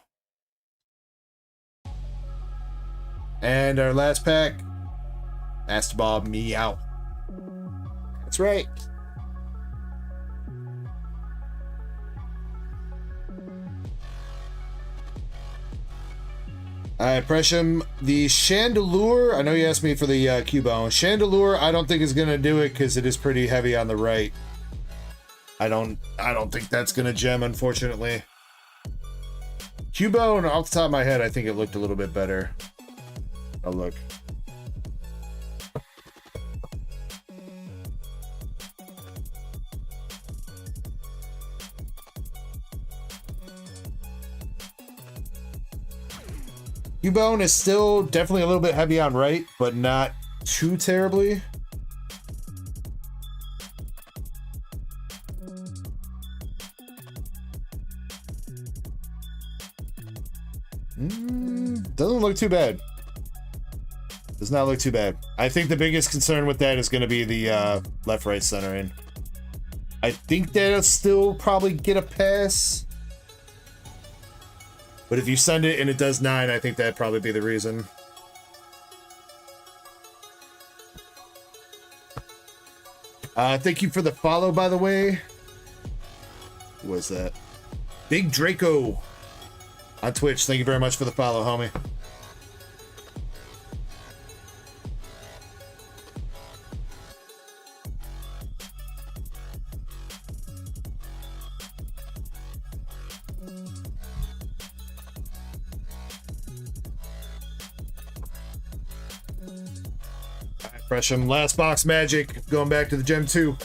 And our last pack. Master Ball Meow. That's right. Alright, Presham, the Chandelure, I know you asked me for the Cubone. Chandelure, I don't think is gonna do it because it is pretty heavy on the right. I don't think that's gonna gem, unfortunately. Cubone, off the top of my head, I think it looked a little bit better. Oh, look. Cubone is still definitely a little bit heavy on right, but not too terribly. Doesn't look too bad. Does not look too bad. I think the biggest concern with that is going to be the left-right centering. I think that'll still probably get a pass. But if you send it and it does 9, I think that'd probably be the reason. Thank you for the follow, by the way. Who was that? Big Draco on Twitch. Thank you very much for the follow, homie. Pressure, last box magic, going back to the Gem 2.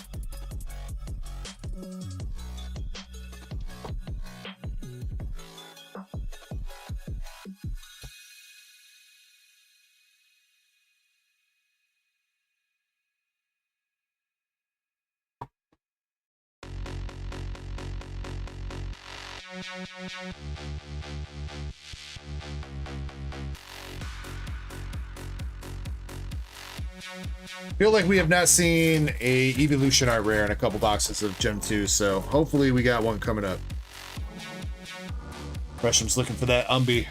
Feel like we have not seen a evolution art rare in a couple boxes of Gem 2, so hopefully we got one coming up. Gresham's looking for that Umbi.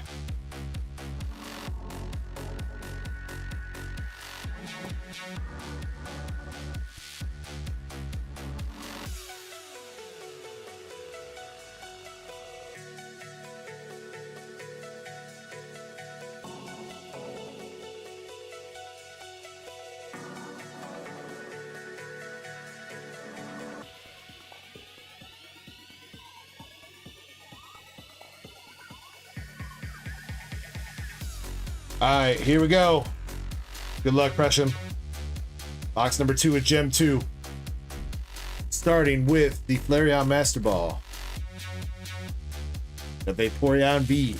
Alright, here we go. Good luck, Presham. Box number 2 with Gem 2. Starting with the Flareon Master Ball. The Vaporeon V.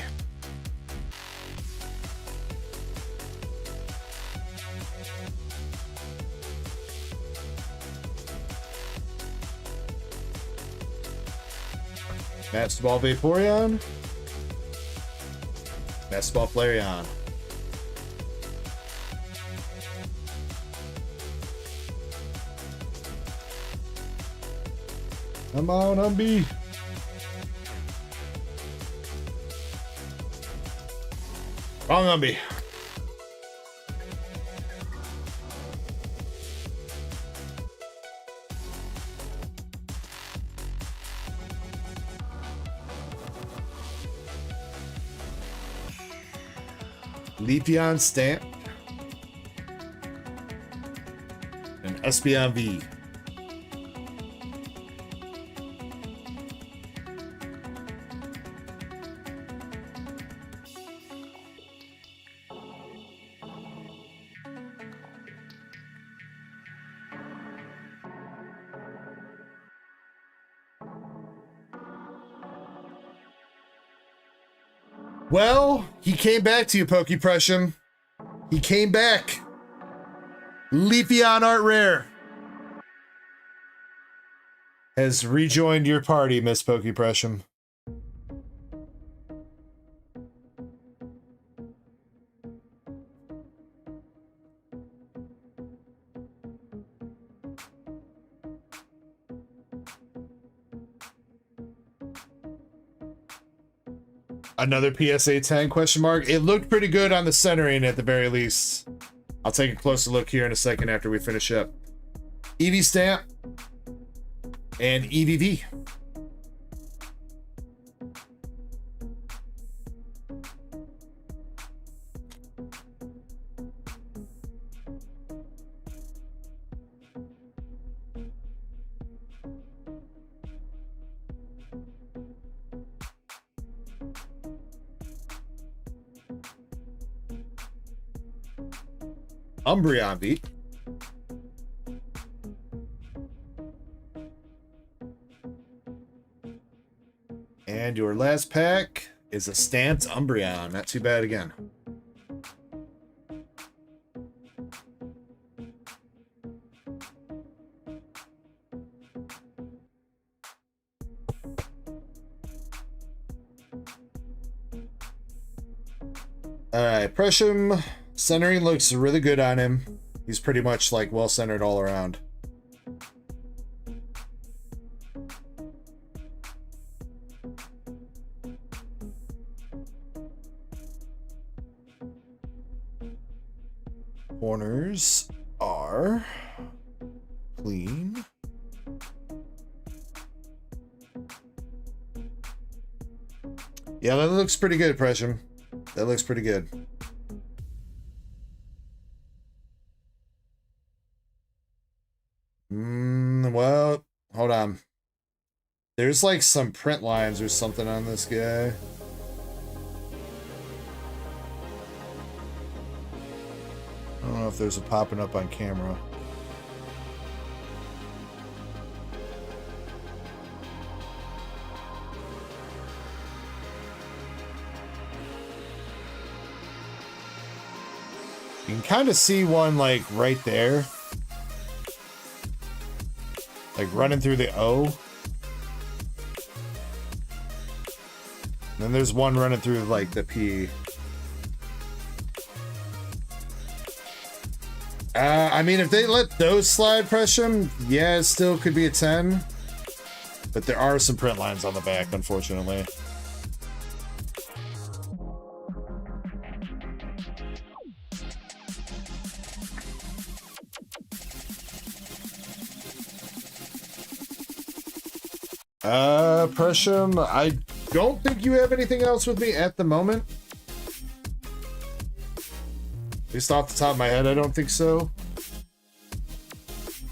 Master Ball Vaporeon. Master Ball Flareon. Come on, Umbi. Wrong Umbi. Leafeon Stamp. And Espeon V. Well, he came back to you, Pokepressum. He came back. Leafeon Art Rare has rejoined your party, Miss Pokepressum. Another PSA 10 question mark. It looked pretty good on the centering at the very least. I'll take a closer look here in a second after we finish up. EV Stamp and EVV. Umbreon beat. And your last pack is a stamped Umbreon. Not too bad again. All right, pressure centering looks really good on him. He's pretty much like well centered all around. Corners are clean. Yeah, that looks pretty good, Pressure. That looks pretty good. Well, hold on. There's like some print lines or something on this guy. I don't know if there's a popping up on camera. You can kind of see one like right there. Like running through the O. And then there's one running through like the P. I mean, if they let those slide press him, yeah, it still could be a 10. But there are some print lines on the back, unfortunately. Presham, I don't think you have anything else with me at the moment. At least off the top of my head, I don't think so.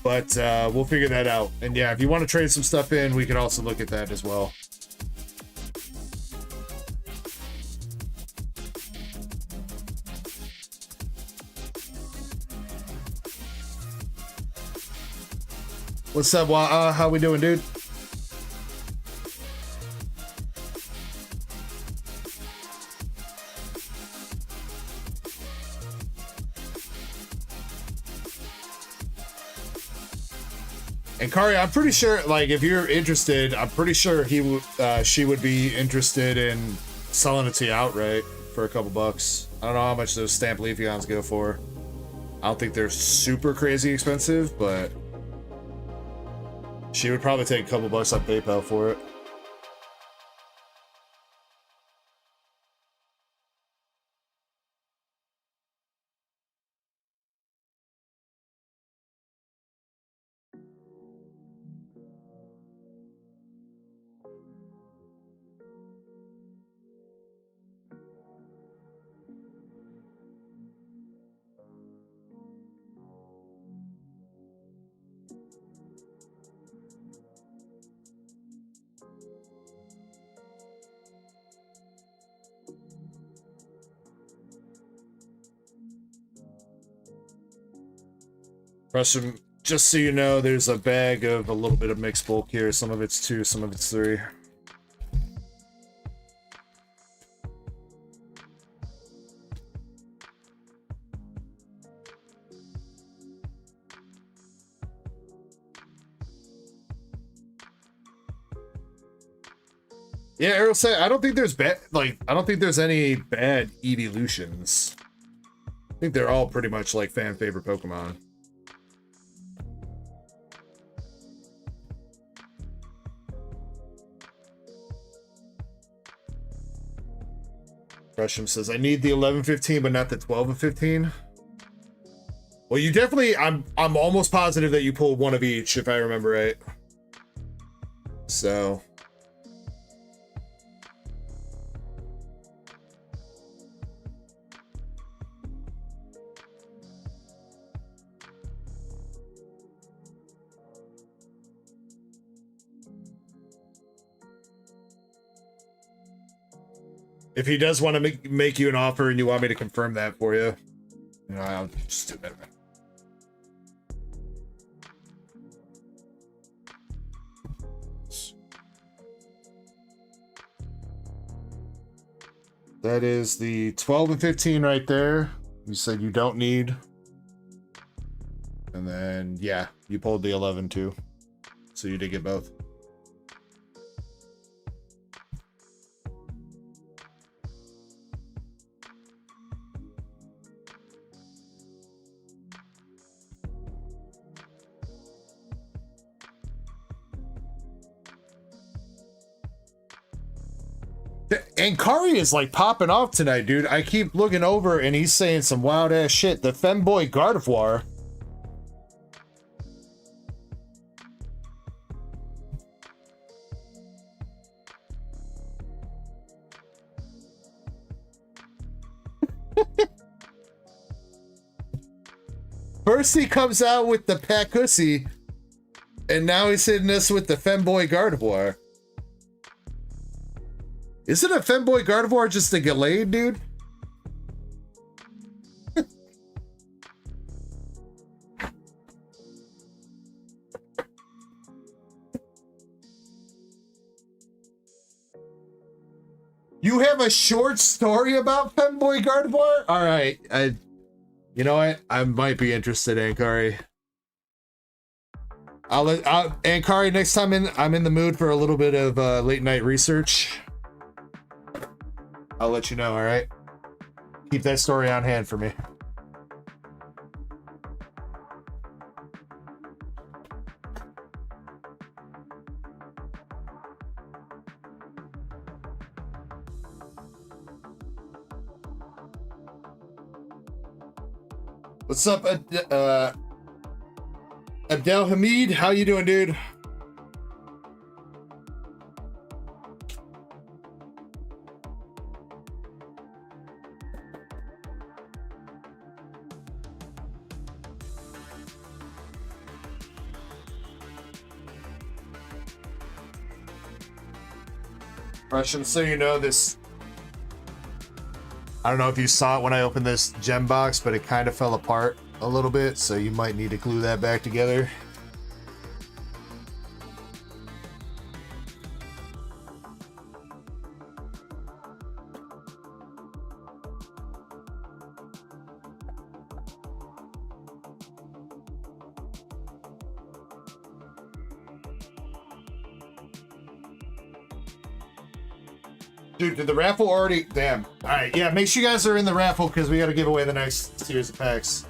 But we'll figure that out. And yeah, if you want to trade some stuff in, we could also look at that as well. What's up, how we doing, dude? And Kari, I'm pretty sure, like, if you're interested, I'm pretty sure she would be interested in selling it to you outright for a couple bucks. I don't know how much those stamped Leafeons go for. I don't think they're super crazy expensive, but she would probably take a couple bucks on PayPal for it. Russian, just so you know, there's a bag of a little bit of mixed bulk here. Some of it's 2, some of it's 3. Yeah, Errol said, I don't think there's I don't think there's any bad evolutions. I think they're all pretty much like fan favorite Pokemon. Gresham says, I need the 11-15, but not the 12-15. Well, you definitely, I'm almost positive that you pulled one of each, if I remember right. So. If he does want to make you an offer and you want me to confirm that for you, you know, I'll just do that. That is the 12 and 15 right there. You said you don't need. And then, yeah, you pulled the 11 too. So you did get both. And Kari is like popping off tonight, dude. I keep looking over and he's saying some wild ass shit. The femboy Gardevoir. First he comes out with the Pacussy, and now he's hitting us with the femboy Gardevoir. Isn't a femboy Gardevoir just a Gallade, dude? You have a short story about femboy Gardevoir? All right, you know what? I might be interested, Ankari. Ankari, next time I'm in the mood for a little bit of late night research. I'll let you know, all right? Keep that story on hand for me. What's up, Abdel Hamid? How you doing, dude? Russian, so you know this. I don't know if you saw it when I opened this gem box, but it kind of fell apart a little bit, so you might need to glue that back together. Dude, did the raffle already? Damn. All right, yeah, make sure you guys are in the raffle because we got to give away the next series of packs.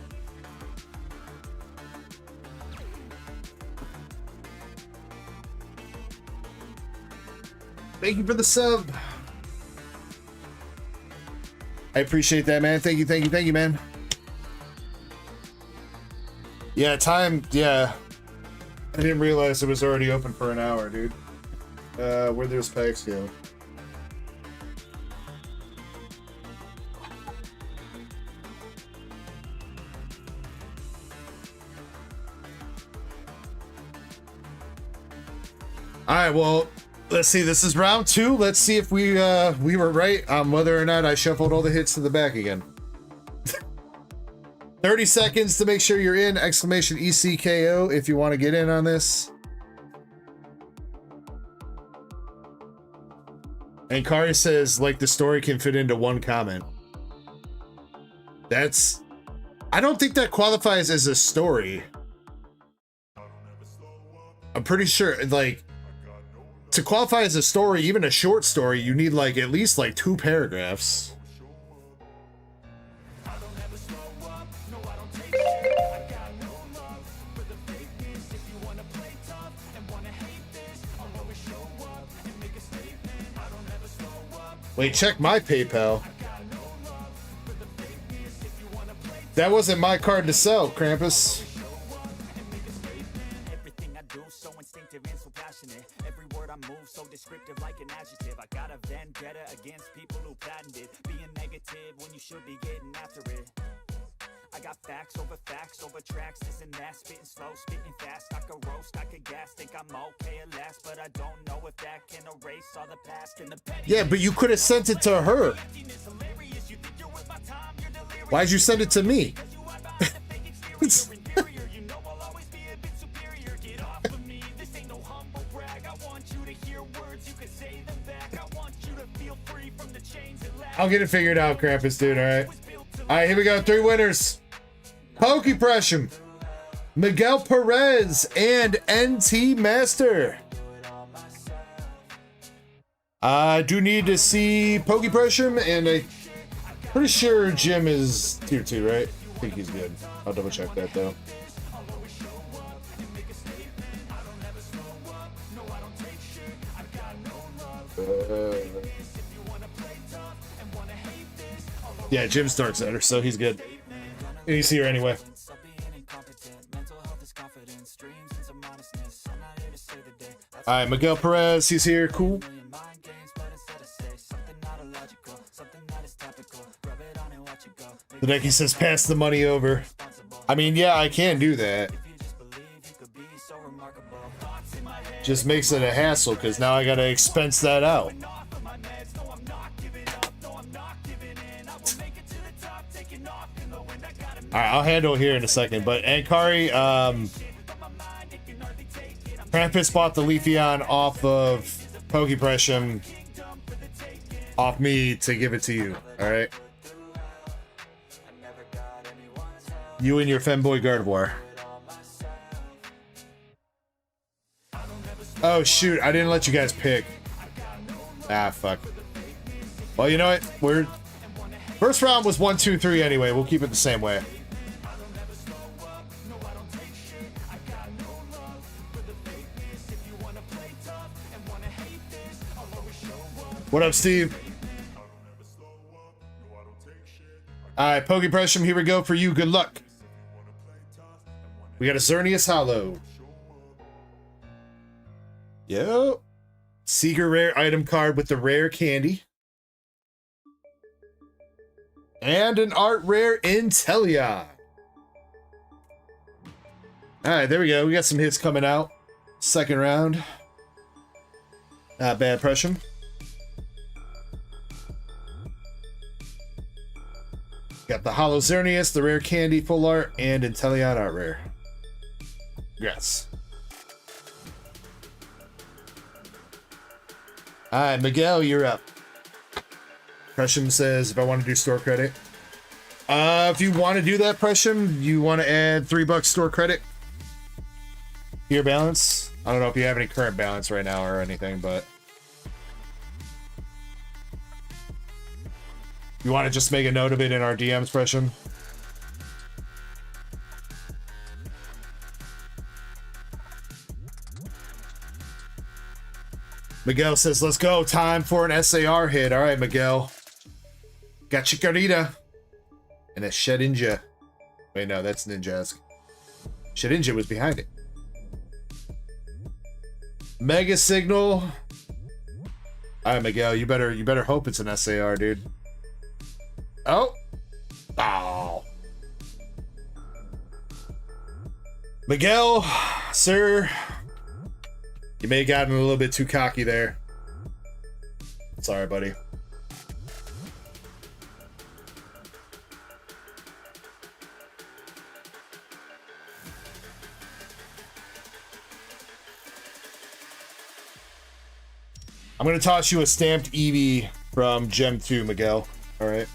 Thank you for the sub. I appreciate that, man. Thank you, man. Yeah, time, yeah. I didn't realize it was already open for an hour, dude. Where'd those packs go? All right, well, let's see. This is round 2. Let's see if we were right on whether or not I shuffled all the hits to the back again. 30 seconds to make sure you're in. Exclamation ECKO if you want to get in on this. And Kari says, like, the story can fit into one comment. That's... I don't think that qualifies as a story. I'm pretty sure, like... To qualify as a story, even a short story, you need like at least like 2 paragraphs. Wait, check my PayPal. That wasn't my card to sell, Krampus. So descriptive like an adjective. I got a vendetta against people who patented being negative when you should be getting after it. I got facts over tracks, this and that, spitting slow, spitting fast. I could roast, I could gas, think I'm okay at last, but I don't know if that can erase all the past and the petty. Yeah, but you could have sent it to her. Why'd you send it to me? I'll get it figured out, Krampus, dude, alright? Alright, here we go. 3 winners. Pokepressure, Miguel Perez, and NT Master. I do need to see Pokepressure, and I'm pretty sure Jim is tier 2, right? I think he's good. I'll double check that, though. Yeah, Jim's Dark Center, so he's good. And he's here anyway. Alright, Miguel Perez, he's here. Cool. The deck, he says, pass the money over. I mean, yeah, I can do that. Just makes it a hassle, because now I gotta expense that out. Alright, I'll handle it here in a second. But Ankari, Krampus bought the Leafeon off of Pokepressure off me to give it to you. Alright? You and your femboy Gardevoir. Oh shoot, I didn't let you guys pick. Ah, fuck. Well, you know what? First round was 1, 2, 3 anyway. We'll keep it the same way. What up, Steve? Alright, Pokepressure, here we go for you. Good luck. We got a Xerneas Hollow. Yo. Secret rare item card with the rare candy. And an art rare Inteleon. Alright, there we go. We got some hits coming out. Second round. Not bad, Pressure. Got the Hollow Xerneas, the rare candy full art, and Inteleon art rare. Yes. Alright, Miguel, you're up. Pressure says if I want to do store credit. If you want to do that, Pressure, you want to add $3 store credit to your balance. I don't know if you have any current balance right now or anything, but you want to just make a note of it in our DMs, Pressure. Miguel says, let's go. Time for an SAR hit. All right, Miguel. Got Chikorita. And a Shedinja. Wait, no, that's Ninjask. Shedinja was behind it. Mega Signal. All right, Miguel, you better hope it's an SAR, dude. Oh. Oh. Miguel, sir. You may have gotten a little bit too cocky there. Sorry, buddy. I'm going to toss you a stamped Eevee from Gem 2, Miguel. All right.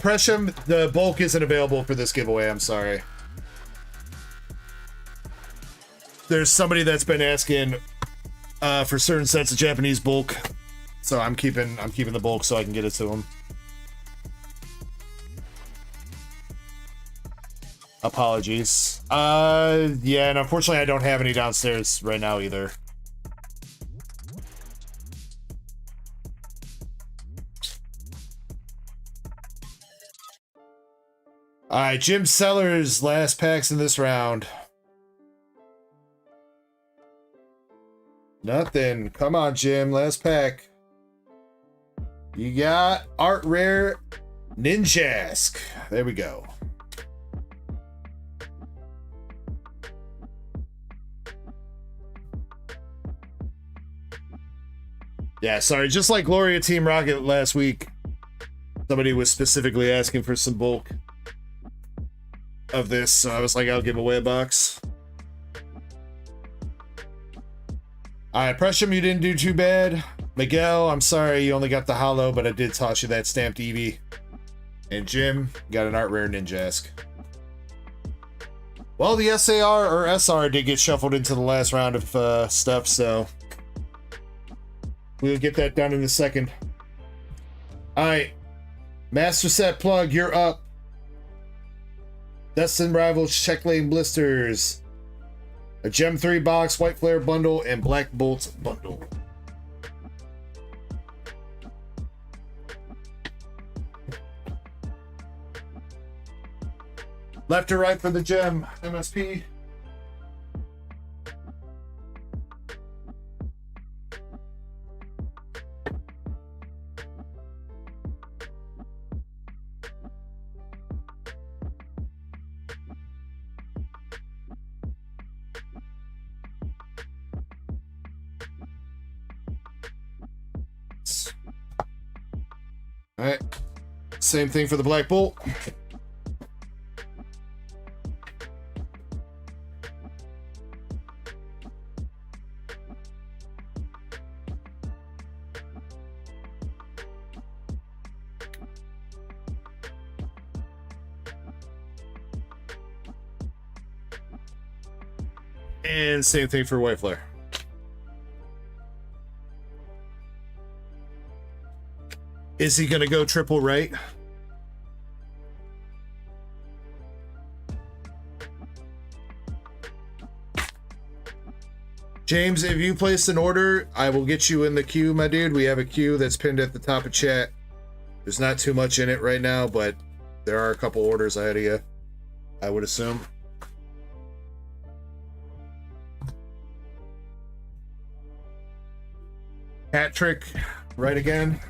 Pressure, the bulk isn't available for this giveaway. I'm sorry. There's somebody that's been asking for certain sets of Japanese bulk, so I'm keeping the bulk so I can get it to them. Apologies. Yeah, and unfortunately I don't have any downstairs right now either. Alright, Jim Sellers, last packs in this round. Nothing. Come on, Jim, last pack. You got Art Rare Ninjask. There we go. Yeah, sorry, just like Gloria Team Rocket last week, somebody was specifically asking for some bulk of this, so I was like, I'll give away a box. Alright, Pressure, you didn't do too bad. Miguel, I'm sorry you only got the hollow, but I did toss you that stamped Eevee. And Jim, got an Art Rare Ninjask. Well, the SAR or SR did get shuffled into the last round of stuff, so we'll get that done in a second. Alright, Master Set Plug, you're up. Destin Rivals Check Lane Blisters. A Gem 3 box, White Flare bundle, and Black Bolt bundle. Left or right for the gem, MSP? All right, same thing for the Black Bolt. And same thing for White Flare. Is he gonna go triple right? James, if you place an order, I will get you in the queue, my dude. We have a queue that's pinned at the top of chat. There's not too much in it right now, but there are a couple orders ahead of you, I would assume. Hat trick, right again.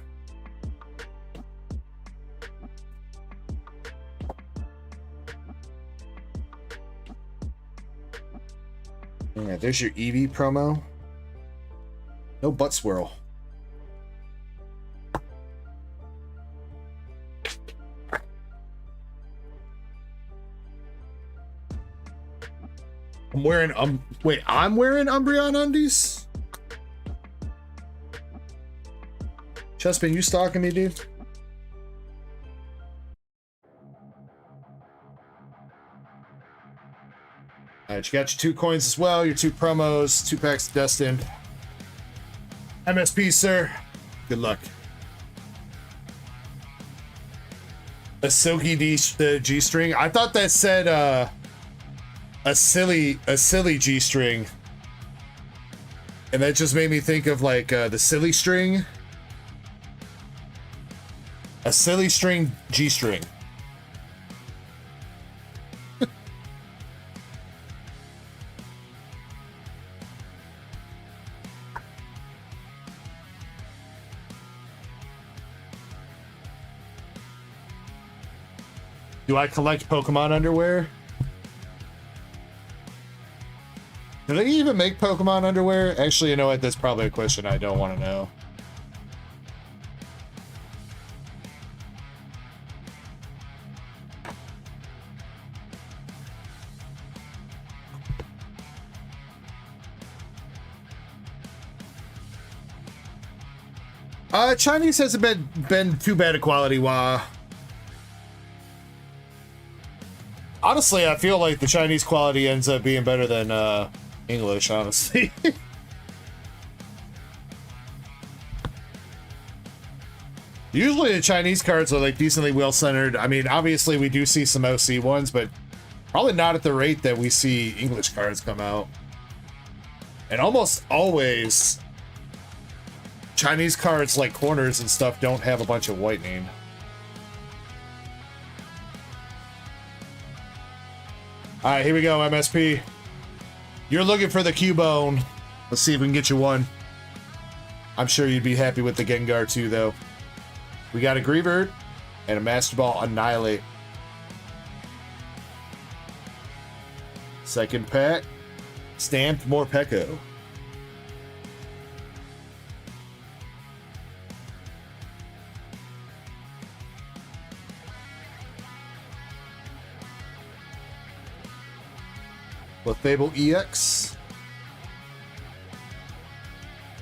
Yeah, there's your Eevee promo. No butt swirl. I'm wearing wait, I'm wearing Umbreon undies? Chespin, you stalking me, dude? Alright, you got your 2 coins as well, your 2 promos, 2 packs destined. MSP, sir. Good luck. A silky G-string. I thought that said a silly G-string. And that just made me think of like the silly string. A silly string G-string. Do I collect Pokemon underwear? Do they even make Pokemon underwear? Actually, you know what? That's probably a question I don't want to know. Chinese hasn't been too bad a quality. Honestly, I feel like the Chinese quality ends up being better than English, honestly. Usually the Chinese cards are like decently well-centered. I mean, obviously we do see some OC ones, but probably not at the rate that we see English cards come out. And almost always, Chinese cards like corners and stuff don't have a bunch of whitening. Alright, here we go, MSP. You're looking for the Cubone. Let's see if we can get you one. I'm sure you'd be happy with the Gengar too, though. We got a Greavard and a Master Ball Annihilate. Second pack. Stamped Morpeko. Clefable EX.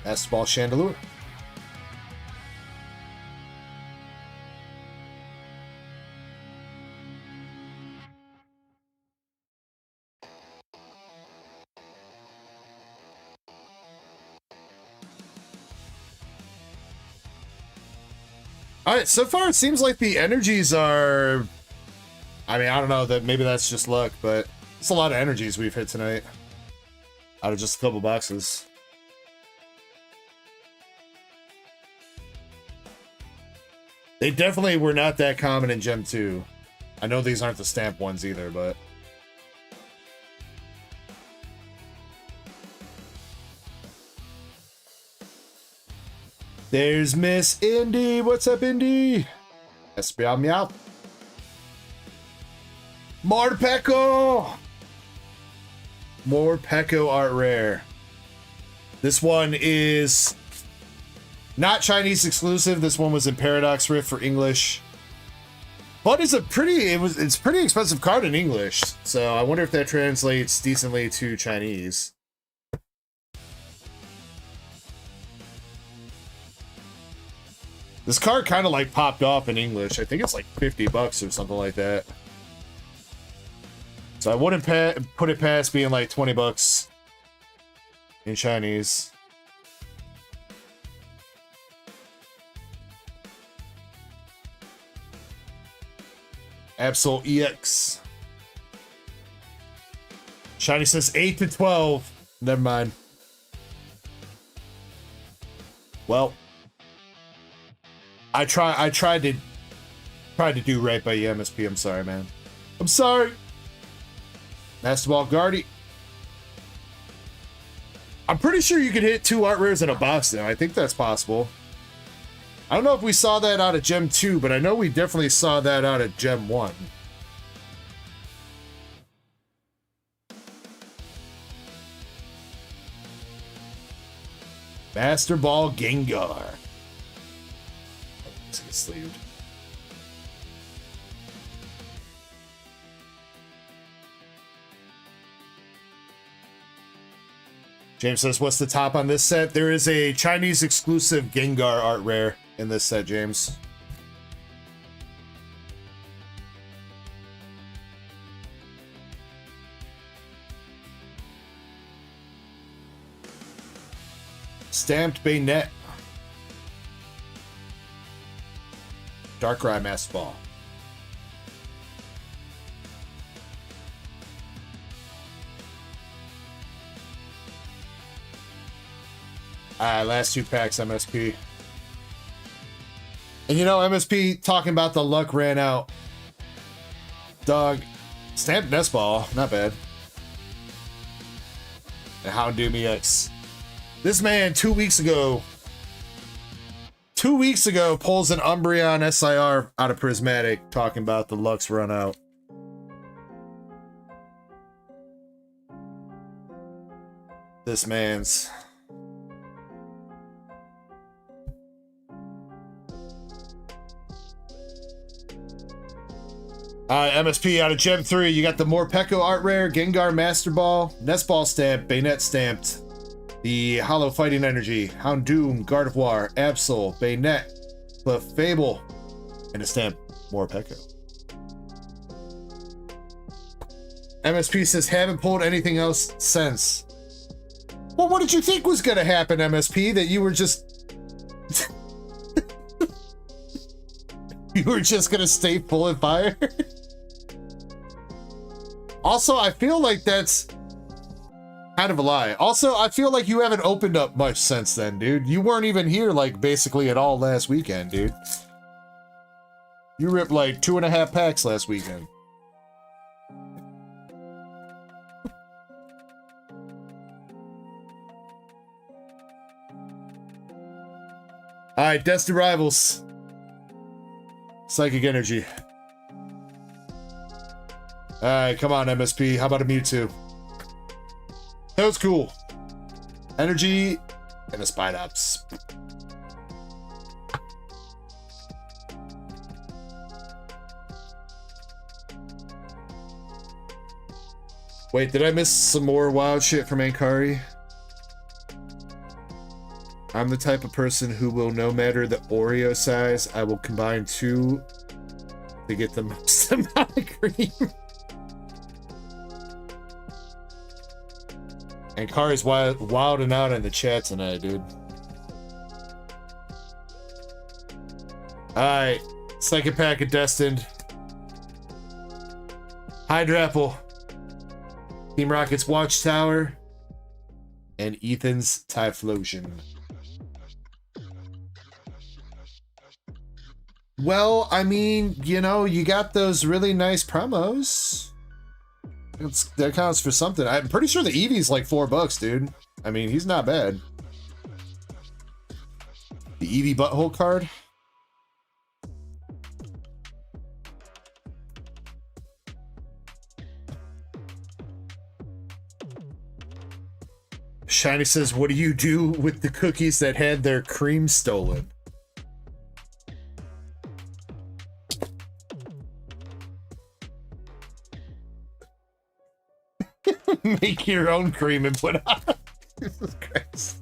Master Ball Chandelure. Alright, so far it seems like the energies are I mean, I don't know, that maybe that's just luck, but it's a lot of energies we've hit tonight. Out of just a couple boxes. They definitely were not that common in Gem 2. I know these aren't the stamp ones either, but... There's Miss Indy. What's up, Indy? Espial meow. Morpeko! Morpeko art rare. This one is not Chinese exclusive. This one was in Paradox Rift for English. But it's it's pretty expensive card in English. So I wonder if that translates decently to Chinese. This card kind of like popped off in English. I think it's like $50 or something like that. So I wouldn't put it past being like $20 in Chinese. Absol EX. Shiny says 8 to 12. Never mind. Well, I tried to do right by you, MSP. I'm sorry, man. I'm sorry. Master Ball Guardy. I'm pretty sure you could hit 2 art rares in a box now. I think that's possible. I don't know if we saw that out of Gem 2, but I know we definitely saw that out of Gem 1. Master Ball Gengar. Let's get sleeved. James says, what's the top on this set? There is a Chinese exclusive Gengar art rare in this set, James. Stamped Bayonet. Darkrai Master Ball. Last 2 packs, MSP. And you know, MSP talking about the luck ran out. Dog. Stamped Nest Ball. Not bad. And Houndoom EX. This man 2 weeks ago pulls an Umbreon SIR out of Prismatic talking about the luck's run out. This man's... MSP out of Gem 3, you got the Morpeko art rare, Gengar Master Ball, Nest Ball stamp, Bayonet stamped, the Hollow Fighting Energy, Houndoom, Gardevoir, Absol, Bayonet, Clefable, and a stamp, Morpeko. MSP says, haven't pulled anything else since. Well, what did you think was going to happen, MSP? That you were just... you were just going to stay full and fire? Also, I feel like that's kind of a lie. Also, I feel like you haven't opened up much since then, dude. You weren't even here, like, basically at all last weekend, dude. You ripped, like, 2.5 packs last weekend. Alright, Destined Rivals. Psychic Energy. Alright, come on, MSP. How about a Mewtwo? That was cool. Energy and a Spidops. Wait, did I miss some more wild shit from Ankari? I'm the type of person who will, no matter the Oreo size, I will combine 2 to get the most amount of cream. And Kari's wilding out in the chat tonight, dude. Alright, second pack of Destined. Hydrapple. Team Rocket's Watchtower. And Ethan's Typhlosion. Well, I mean, you know, you got those really nice promos. That counts for something. I'm pretty sure the Eevee's like $4, dude. I mean, he's not bad. The Eevee butthole card. Shiny says, what do you do with the cookies that had their cream stolen? Make your own cream and put on. Jesus Christ.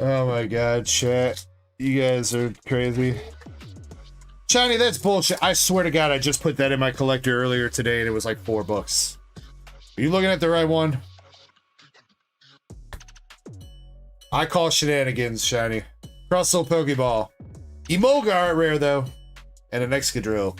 Oh my god, chat. You guys are crazy. Shiny, that's bullshit. I swear to god, I just put that in my collector earlier today and it was like $4. Are you looking at the right one? I call shenanigans, Shiny. Crustle Pokeball. Emolga art rare, though. And an Excadrill.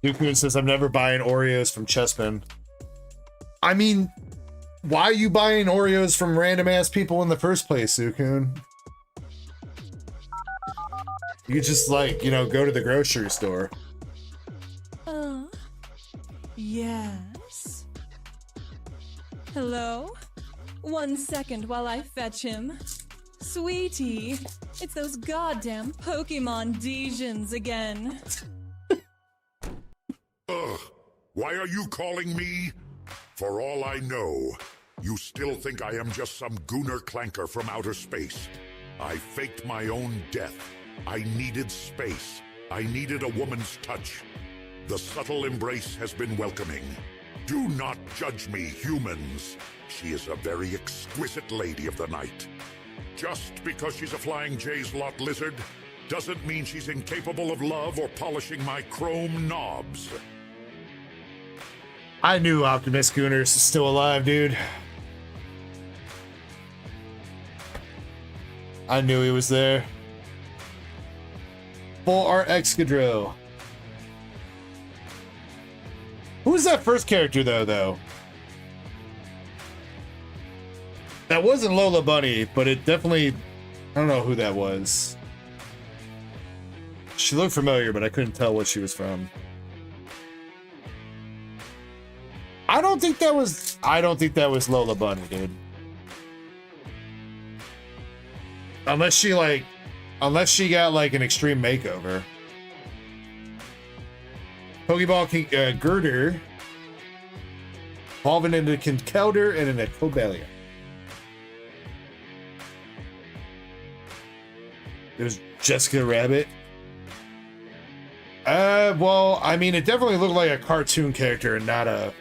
Dukun says, I'm never buying Oreos from Chespin. I mean, why are you buying Oreos from random ass people in the first place, Dukun? You could just, like, you know, go to the grocery store. Yes. Hello? 1 second while I fetch him. Sweetie, it's those goddamn Pokemon Dejons again. Ugh, why are you calling me? For all I know, you still think I am just some gooner clanker from outer space. I faked my own death. I needed space. I needed a woman's touch. The subtle embrace has been welcoming. Do not judge me, humans. She is a very exquisite lady of the night. Just because she's a flying Jay's Lot lizard doesn't mean she's incapable of love or polishing my chrome knobs. I knew Optimus Gooners is still alive, dude. I knew he was there. Full art Excadrill. Who was that first character, though? That wasn't Lola Bunny, but it definitely... I don't know who that was. She looked familiar, but I couldn't tell what she was from. I don't think that was Lola Bunny, dude. Unless she got like an extreme makeover. Pokeball Girder. Evolving into Conkeldurr and an Ecobelia. There's Jessica Rabbit. Well, I mean, it definitely looked like a cartoon character and not a...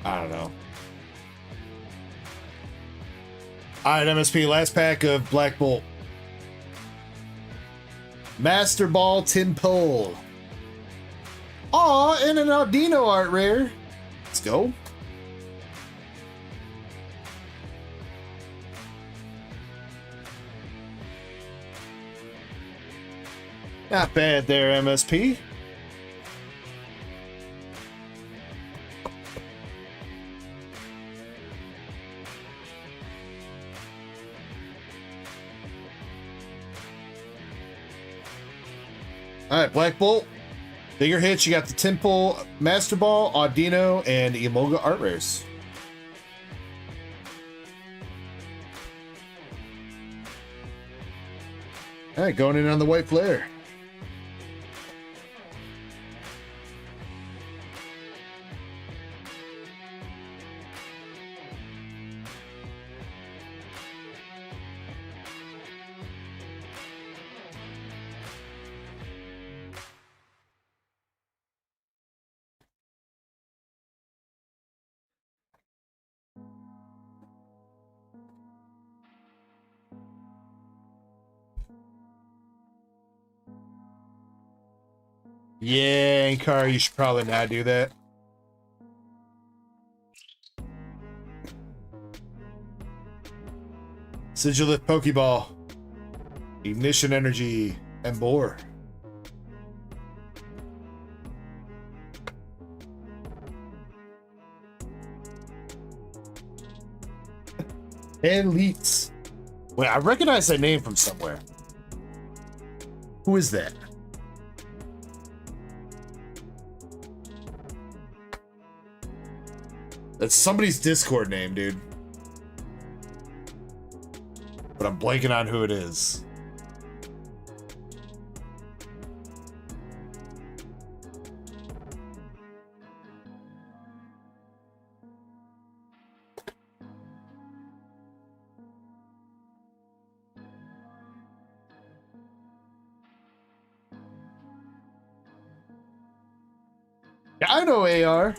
I don't know. Alright, MSP, last pack of Black Bolt. Master Ball Tim Pole. Aw, and an Audino art rare. Let's go. Not bad there, MSP. Alright, Black Bolt. Bigger hits, you got the Temple, Master Ball, Audino, and Emolga art rares. Alright, going in on the white flare. Yeah, Ankar, you should probably not do that. Sigilith Pokeball. Ignition Energy. And Boar. Elites. Wait, I recognize that name from somewhere. Who is that? That's somebody's Discord name, dude. But I'm blanking on who it is. Yeah, I know AR.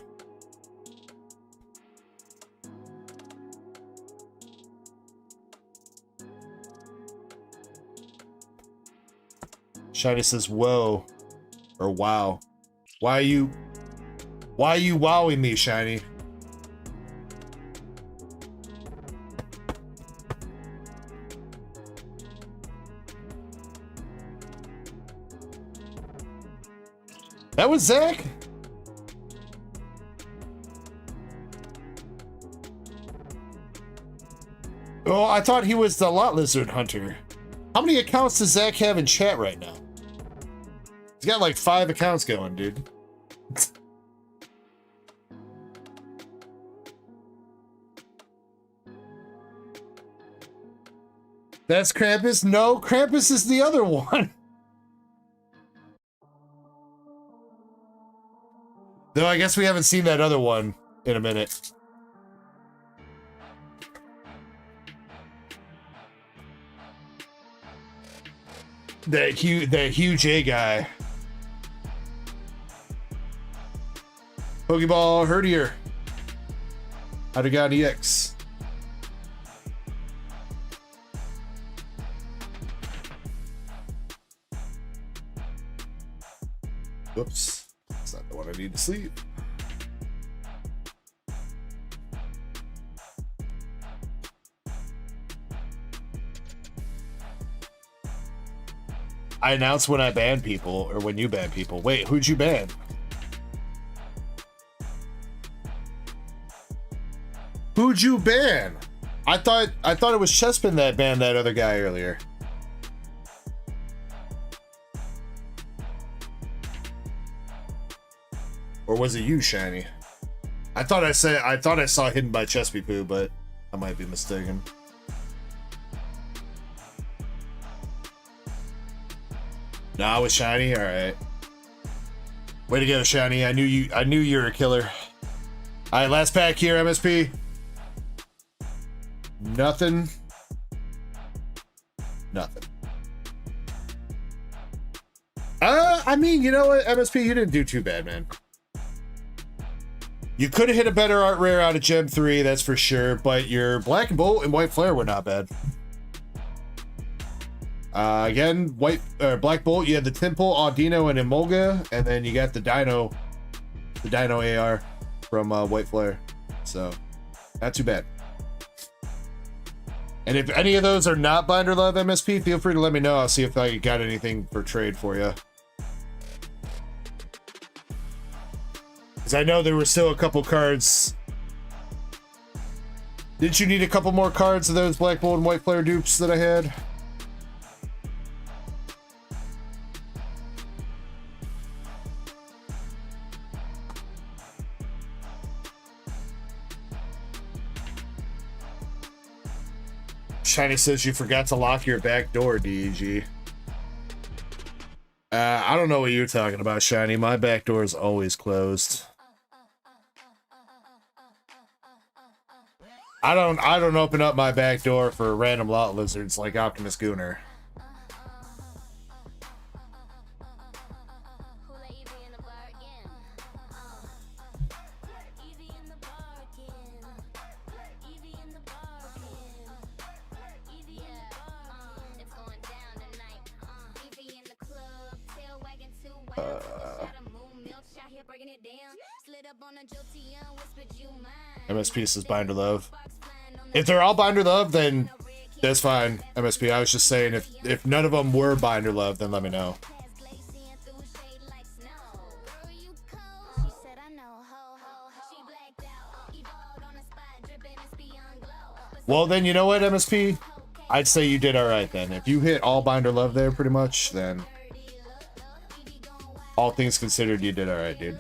Shiny says, whoa. Or wow. Why are you wowing me, Shiny? That was Zach? Oh, I thought he was the Lot Lizard Hunter. How many accounts does Zach have in chat right now? He's got like 5 accounts going, dude. That's Krampus? No, Krampus is the other one. Though I guess we haven't seen that other one in a minute. That huge A guy. Pokeball Herdier. How'd EX. Whoops. That's not the one I need to sleep. I announce when I ban people, or when you ban people. Wait, who'd you ban? Who'd you ban? I thought it was Chespin that banned that other guy earlier. Or was it you, Shiny? I thought I saw Hidden by Chespy Poo, but I might be mistaken. Nah, with Shiny, all right. Way to go, Shiny. I knew you were a killer. All right, last pack here, MSP. Nothing. I mean, you know what, MSP, you didn't do too bad, man. You could have hit a better art rare out of Gem 3, that's for sure, but your Black Bolt and White Flare were not bad. Again, Black Bolt, you had the Temple, Audino, and Emolga, and then you got the Dino AR from White Flare. So, not too bad. And if any of those are not Binder Love MSP, feel free to let me know. I'll see if I got anything for trade for you. Because I know there were still a couple cards. Didn't you need a couple more cards of those Black Bolt and White Flare dupes that I had? Shiny says you forgot to lock your back door, DEG. I don't know what you're talking about, Shiny. My back door is always closed. I don't open up my back door for random lot lizards like Optimus Gooner. MSP says Binder Love. If they're all Binder Love, then that's fine, MSP. I was just saying if none of them were Binder Love, then let me know. Well, then you know what, MSP? I'd say you did all right then. If you hit all Binder Love there pretty much, then all things considered, you did all right, dude.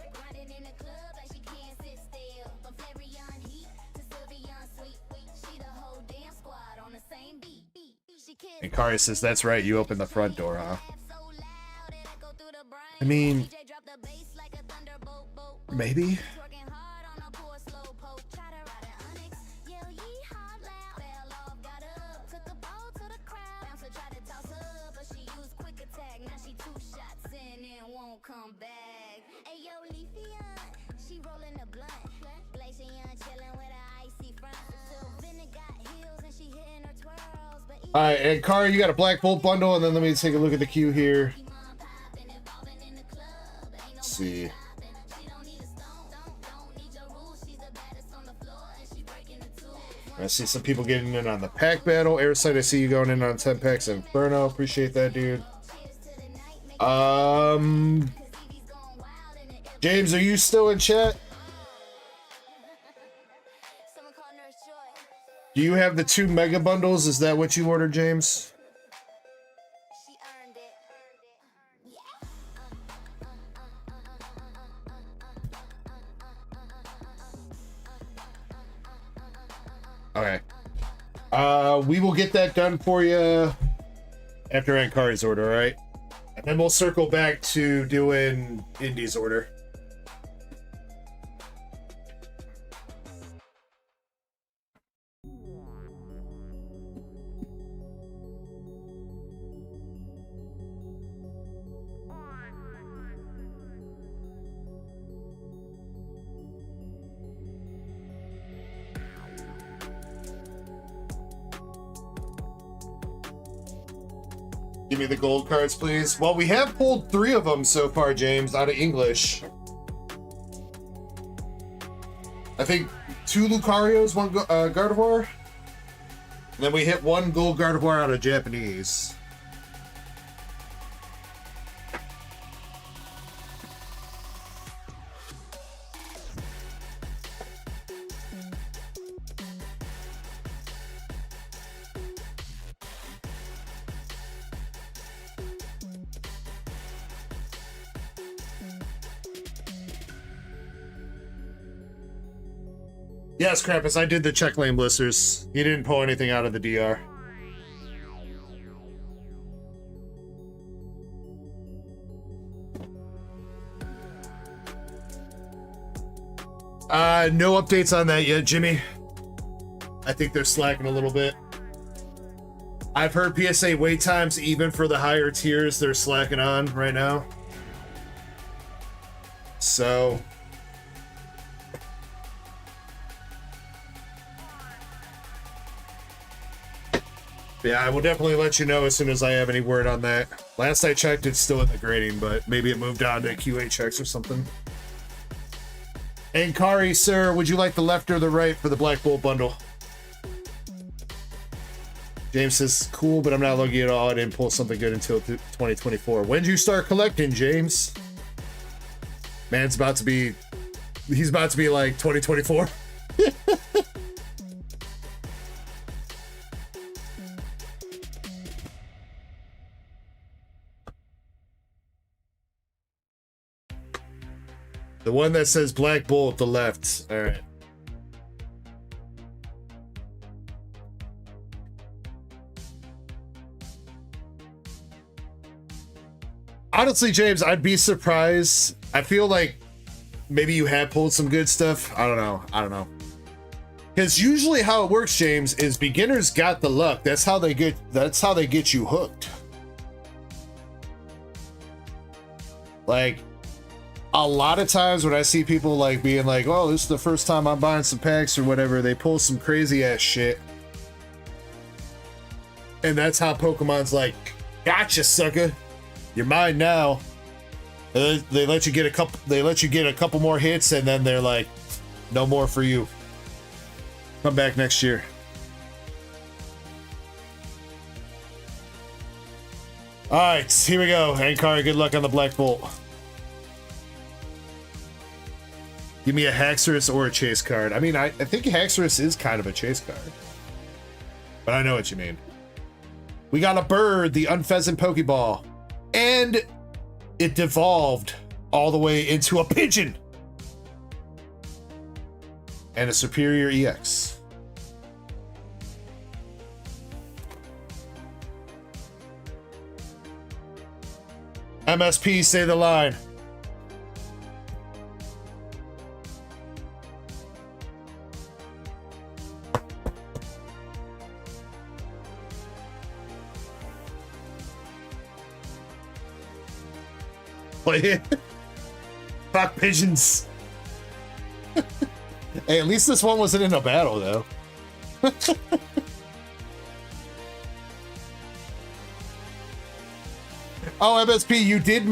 And Kari says, that's right, you opened the front door, huh? I mean, maybe? Alright, and Kari, you got a Black Bolt bundle, and then let me take a look at the queue here. Let's see. I see some people getting in on the pack battle. Airsight, I see you going in on 10 packs. Inferno, appreciate that, dude. James, are you still in chat? Do you have the 2 mega bundles? Is that what you ordered, James? Okay. We will get that done for you after Ankari's order, all right? And then we'll circle back to doing Indy's order. Give me the gold cards, please. Well, we have pulled 3 of them so far, James, out of English. I think 2 Lucarios, 1 Gardevoir. And then we hit 1 gold Gardevoir out of Japanese. Yes, Krampus, I did the check lane blisters. He didn't pull anything out of the DR. No updates on that yet, Jimmy. I think they're slacking a little bit. I've heard PSA wait times, even for the higher tiers, they're slacking on right now. So... yeah, I will definitely let you know as soon as I have any word on that. Last I checked, it's still in the grading, but maybe it moved on to QA checks or something. And Kari, sir, would you like the left or the right for the Black Bolt bundle? James says, cool, but I'm not lucky at all. I didn't pull something good until 2024. When did you start collecting, James? Man's about to be... he's about to be like 2024. The one that says Black Bolt at the left. All right. Honestly, James, I'd be surprised. I feel like maybe you have pulled some good stuff. I don't know. Because usually how it works, James, is beginners got the luck. That's how they get you hooked. Like, a lot of times when I see people like being like, oh, this is the first time I'm buying some packs or whatever, they pull some crazy ass shit. And that's how Pokemon's like, gotcha, sucker. You're mine now. They let you get a couple. They let you get a couple more hits, and then they're like, "No more for you. Come back next year." All right, here we go. Ankari, good luck on the Black Bolt. Give me a Haxorus or a chase card. I mean, I think Haxorus is kind of a chase card, but I know what you mean. We got a bird, the Unpheasant Pokeball, and it devolved all the way into a pigeon and a Superior EX. MSP, say the line. Play it. Fuck pigeons. Hey, at least this one wasn't in a battle, though. Oh, MSP, you did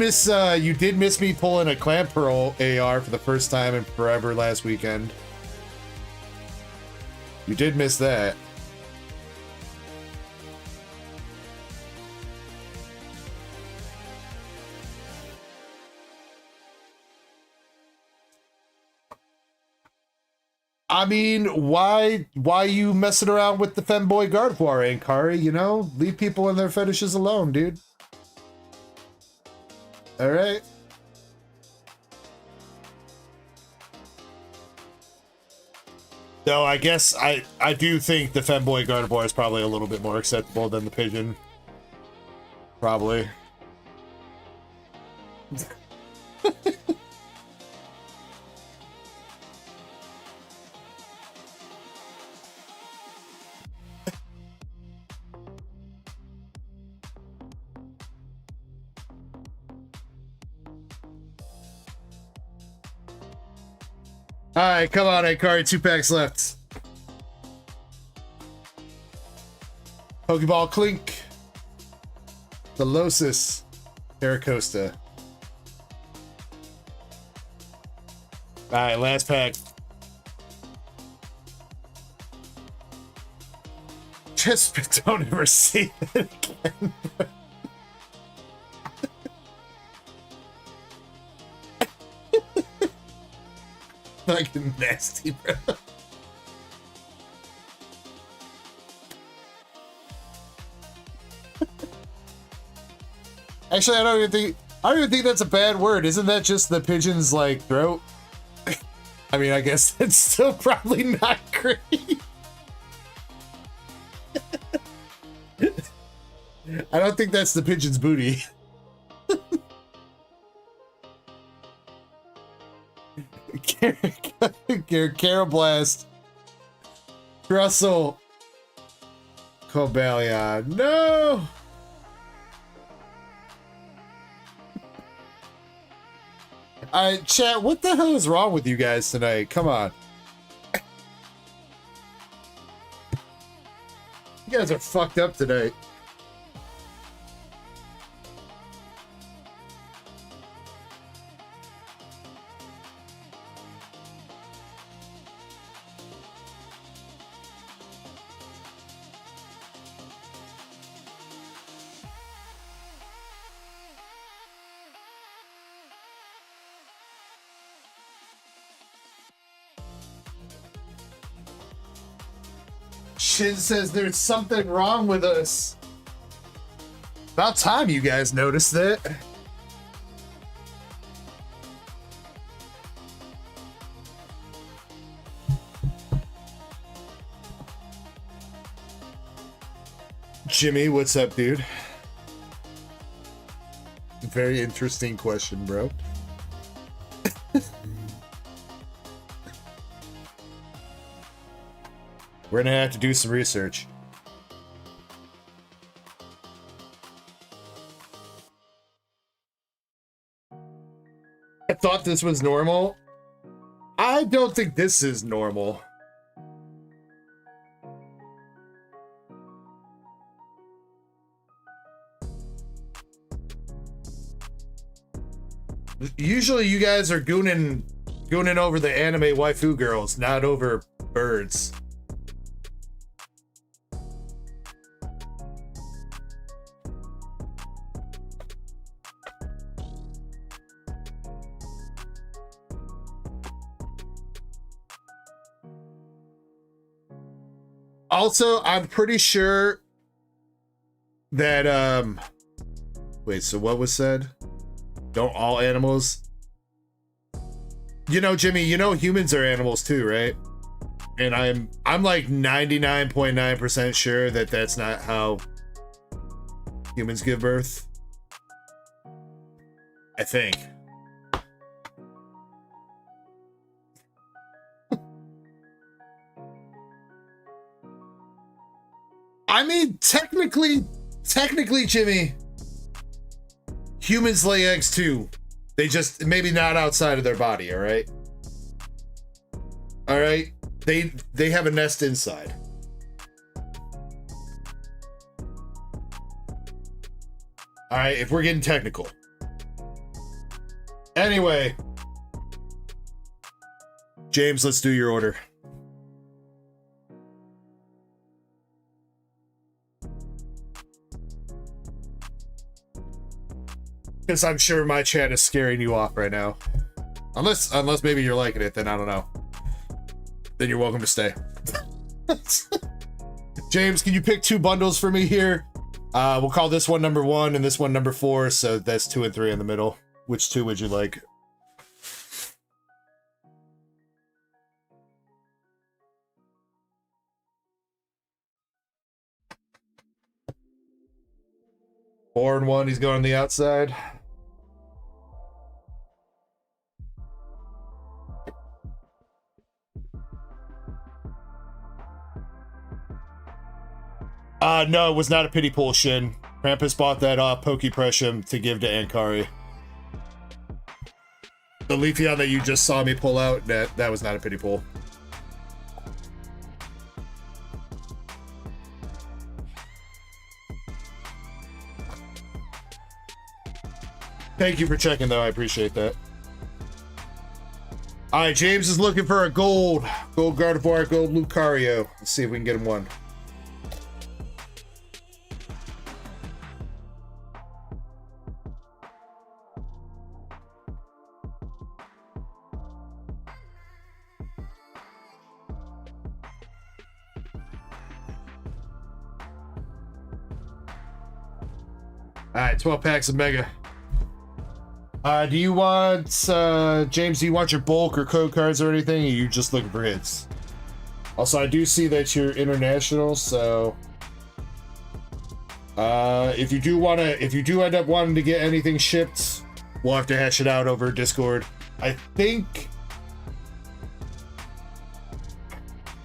miss me pulling a Clamp Pearl AR for the first time in forever last weekend. You did miss that. I mean, why you messing around with the femboy Gardevoir, Ankari? You know, leave people and their fetishes alone, dude. All right. No, I guess I do think the femboy Gardevoir is probably a little bit more acceptable than the pigeon. Probably. All right, come on, Ankari. 2 packs left. Pokeball Clink. Velocis. Terracosta. All right, last pack. Just don't ever see it again. Fucking nasty, bro. Actually, I don't even think that's a bad word. Isn't that just the pigeon's like throat? I mean, I guess that's still probably not great. I don't think that's the pigeon's booty. Carablast, Russell, Cobalion. No. Alright, chat, what the hell is wrong with you guys tonight? Come on. You guys are fucked up tonight. Shin says there's something wrong with us. About time you guys noticed that. Jimmy, what's up, dude? Very interesting question, bro. We're gonna have to do some research. I thought this was normal. I don't think this is normal. Usually you guys are gooning over the anime waifu girls, not over birds. Also, I'm pretty sure that wait, so what was said? Don't all animals? You know, Jimmy, you know humans are animals too, right? And I'm like 99.9% sure that that's not how humans give birth. I think. I mean, technically, Jimmy, humans lay eggs too. They just, maybe not outside of their body, all right? All right? They have a nest inside. All right, if we're getting technical. Anyway, James, let's do your order. Because I'm sure my chat is scaring you off right now. Unless maybe you're liking it, then I don't know. Then you're welcome to stay. James, can you pick 2 bundles for me here? We'll call this one number 1 and this one number 4, so that's 2 and 3 in the middle. Which 2 would you like? Four and 1, he's going on the outside. No, it was not a pity pool, Shin. Krampus bought that Pokepressure to give to Ankari. The Leafeon that you just saw me pull out, that was not a pity pool. Thank you for checking, though. I appreciate that. All right, James is looking for a gold Gardevoir, gold Lucario. Let's see if we can get him one. All right, 12 packs of Mega. Do you want, James, do you want your bulk or code cards or anything? Or are you just looking for hits? Also, I do see that you're international, so... if you do end up wanting to get anything shipped, we'll have to hash it out over Discord. I think...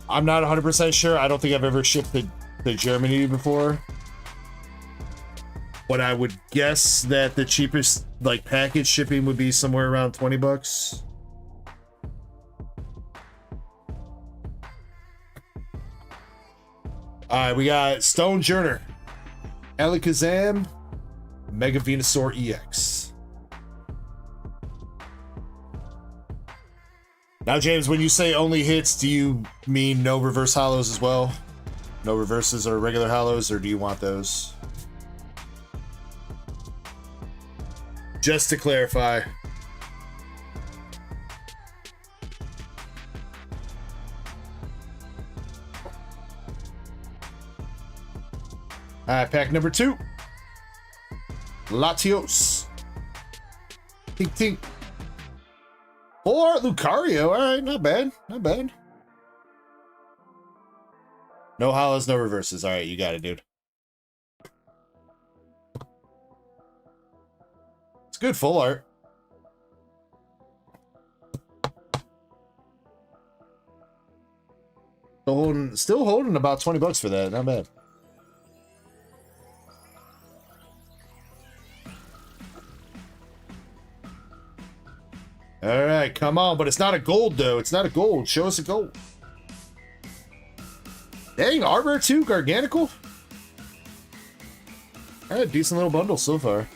I'm not 100% sure. I don't think I've ever shipped to Germany before. But I would guess that the cheapest, like, package shipping would be somewhere around 20 bucks. Alright, we got Stone Journer, Alakazam, Mega Venusaur EX. Now, James, when you say only hits, do you mean no reverse hollows as well? No reverses or regular hollows, or do you want those? Just to clarify. Alright, pack number 2. Latios. Tink tink. Full art Lucario. Alright, not bad. Not bad. No hollows, no reverses. Alright, you got it, dude. Good full art. Still holding about 20 bucks for that. Not bad. All right, come on. But it's not a gold, though. It's not a gold. Show us a gold. Dang, Arbor 2, Gargantical. All right, decent little bundle so far.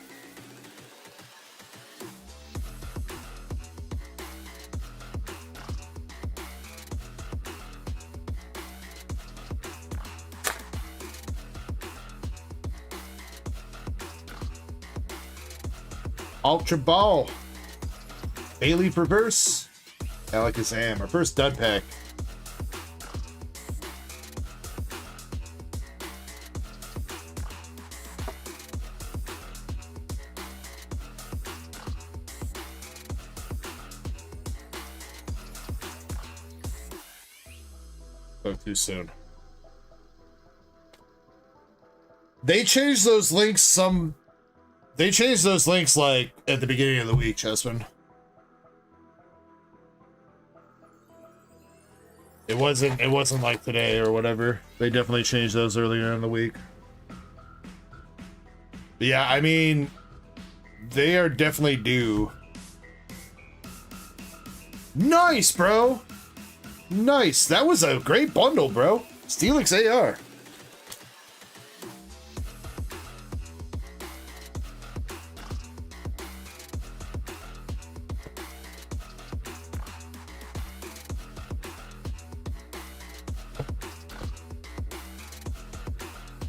Ultra Ball. Bailey Reverse. Alakazam, our first dud pack. Spoke too soon. They changed those links They changed those links like at the beginning of the week, Chessman. It wasn't like today or whatever. They definitely changed those earlier in the week. But yeah, I mean, they are definitely due. Nice, bro. Nice. That was a great bundle, bro. Steelix AR.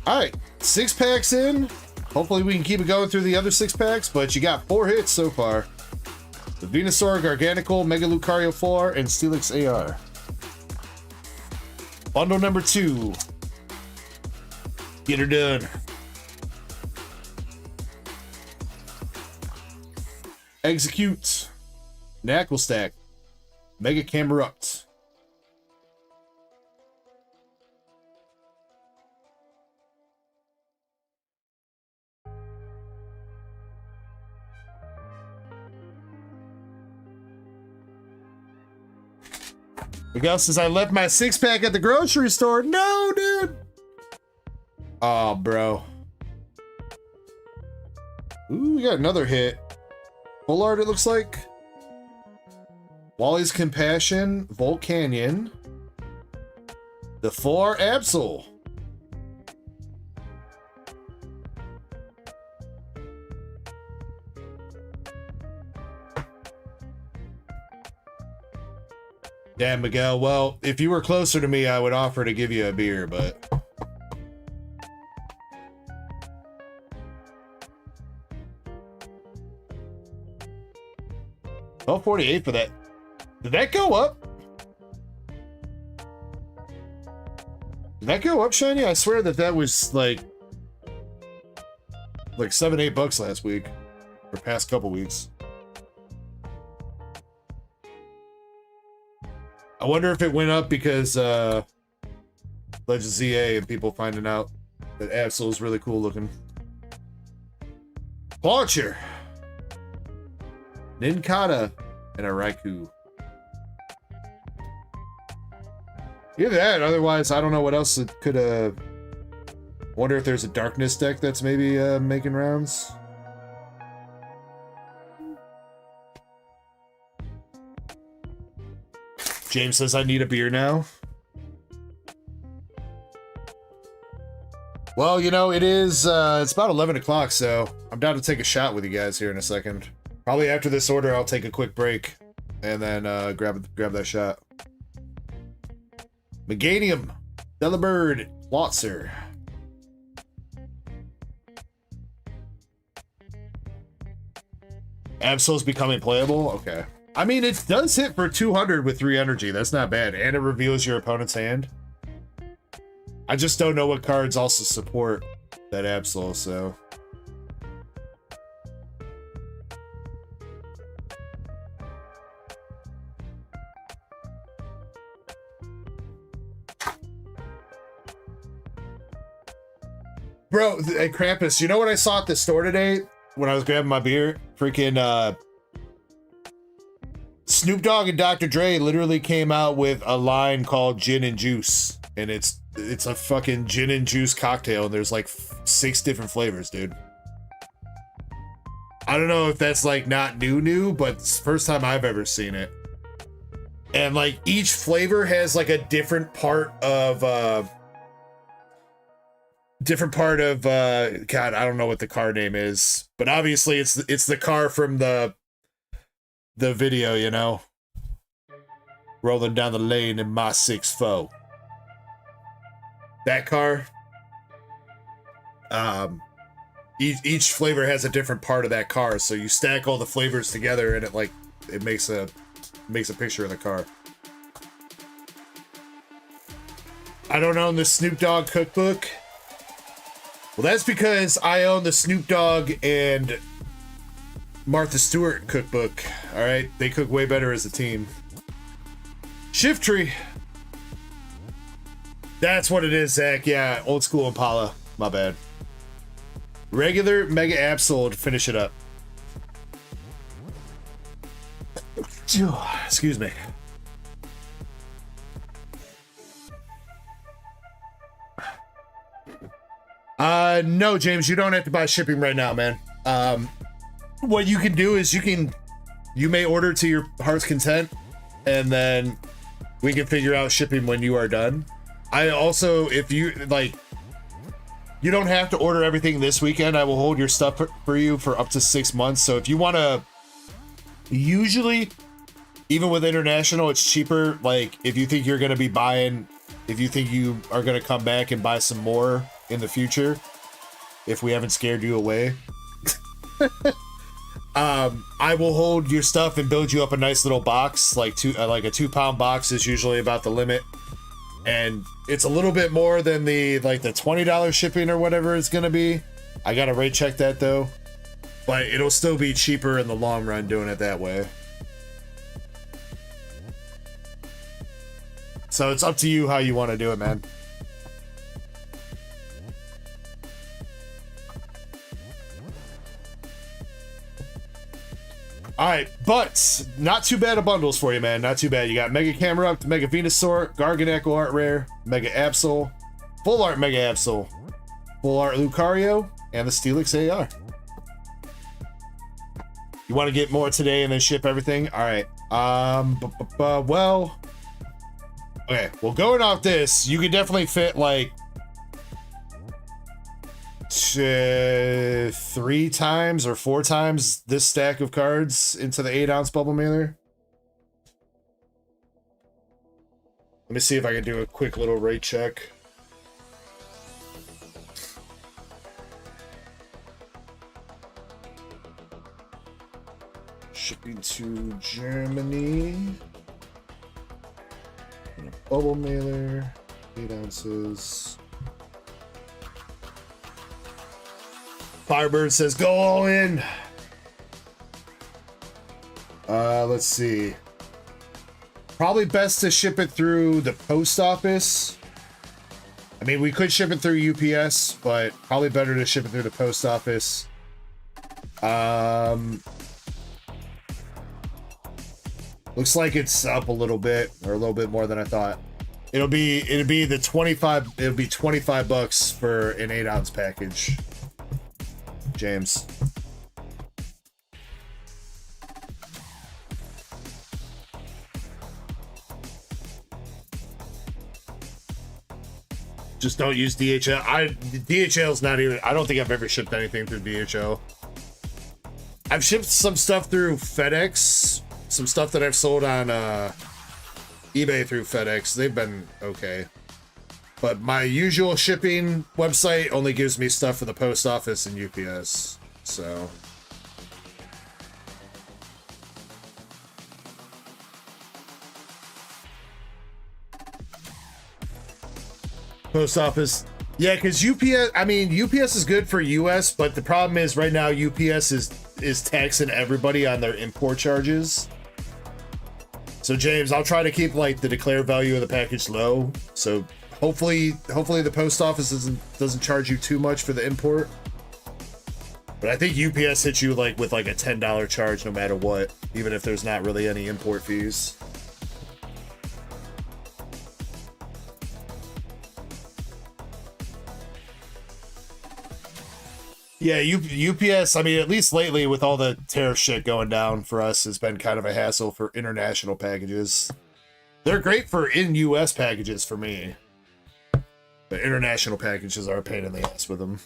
All right, 6 packs in. Hopefully we can keep it going through the other 6 packs, but you got 4 hits so far. The Venusaur, Garganacl, Mega Lucario 4, and Steelix AR. Bundle number 2. Get her done. Execute. Knackle Stack. Mega Camerupt. Miguel says, I left my 6-pack at the grocery store. No, dude. Oh, bro. Ooh, we got another hit. Full art, it looks like. Wally's Compassion, Volt Canyon. The 4 Absol. Damn, Miguel. Well, if you were closer to me, I would offer to give you a beer, but... $12.48 for that. Did that go up? Did that go up, Shiny? I swear that was like $7-8 last week. Or past couple weeks. I wonder if it went up because Legend ZA and people finding out that Absol is really cool looking. Launcher, Nincada, and a Raikou. Either that, otherwise I don't know what else it could have. Wonder if there's a Darkness deck that's maybe making rounds. James says, I need a beer now. Well, you know, it's about 11 o'clock, so I'm down to take a shot with you guys here in a second. Probably after this order, I'll take a quick break and then grab that shot. Meganium, Delibird, Lotzer. Absol's becoming playable? Okay. I mean, it does hit for 200 with 3 energy. That's not bad. And it reveals your opponent's hand. I just don't know what cards also support that Absol, so... Bro, hey, Krampus, you know what I saw at the store today when I was grabbing my beer? Freaking, Snoop Dogg and Dr. Dre literally came out with a line called Gin and Juice. And it's a fucking gin and juice cocktail, and there's like 6 different flavors, dude. I don't know if that's like not new, but it's the first time I've ever seen it. And like each flavor has like a different part of God, I don't know what the car name is, but obviously it's the car from the video, you know, rolling down the lane in my 6'4". That car. each flavor has a different part of that car, so you stack all the flavors together and it makes a picture of the car. I don't own the Snoop Dogg cookbook. Well, that's because I own the Snoop Dogg and Martha Stewart cookbook. All right, they cook way better as a team. Shift tree. That's what it is, Zach. Yeah, old school Impala. My bad. Regular Mega Absol to finish it up. Excuse me. No, James, you don't have to buy shipping right now, man. What you can do is you may order to your heart's content, and then we can figure out shipping when you are done. I also, if you like, you don't have to order everything this weekend. I will hold your stuff for you for up to 6 months. So if you want to, usually, even with international, it's cheaper. Like if you think you're going to be buying, if you think you are going to come back and buy some more in the future, if we haven't scared you away, I will hold your stuff and build you up a nice little box. Like a 2-pound box is usually about the limit, and it's a little bit more than the $20 shipping or whatever it's gonna be. I gotta rate check that though, but it'll still be cheaper in the long run doing it that way. So it's up to you how you want to do it, man. All right, but not too bad of bundles for you, man. Not too bad. You got Mega Camera Up to Mega Venusaur, Gargan Echo Art Rare, Mega Absol, Full Art Mega Absol, Full Art Lucario, and the Steelix AR. You want to get more today and then ship everything? All right. Well, okay. Well, going off this, you could definitely fit like 3 times or 4 times this stack of cards into the 8-ounce bubble mailer. Let me see if I can do a quick little rate check. Shipping to Germany. And a bubble mailer, 8 ounces. Firebird says, go all in. Let's see. Probably best to ship it through the post office. I mean, we could ship it through UPS, but probably better to ship it through the post office. Looks like it's up a little bit, or a little bit more than I thought. It'll be the 25. It'll be $25 for an 8-ounce package. James. Just don't use DHL. DHL's not even, I don't think I've ever shipped anything through DHL. I've shipped some stuff through FedEx, some stuff that I've sold on eBay through FedEx. They've been okay. But my usual shipping website only gives me stuff for the post office and UPS. So post office, yeah, because UPS. I mean, UPS is good for US, but the problem is right now UPS is taxing everybody on their import charges. So James, I'll try to keep like the declared value of the package low. So hopefully the post office doesn't charge you too much for the import. But I think UPS hits you like with like a $10 charge no matter what, even if there's not really any import fees. Yeah, UPS, I mean, at least lately with all the tariff shit going down for us, has been kind of a hassle for international packages. They're great for in-US packages for me. But international packages are a pain in the ass with them.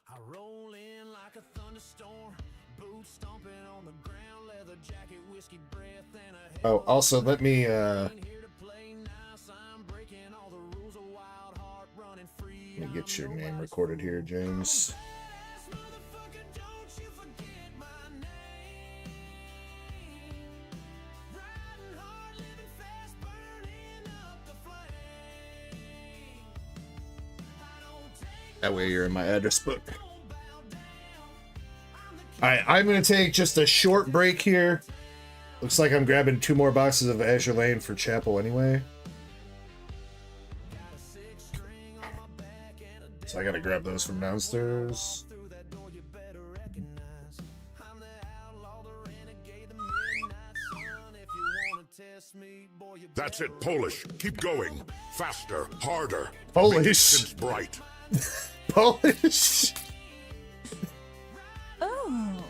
I roll in like a thunderstorm, boots stomping on the ground, leather jacket, whiskey breath, and a Oh, also let me Let me get your name recorded here, James. That way you're in my address book. Alright, I'm going to take just a short break here. Looks like I'm grabbing 2 more boxes of Azure Lane for Chapel anyway. So I got to grab those from downstairs. That's it, Polish. Keep going. Faster, harder. Polish. Resistance bright. Polish. Oh.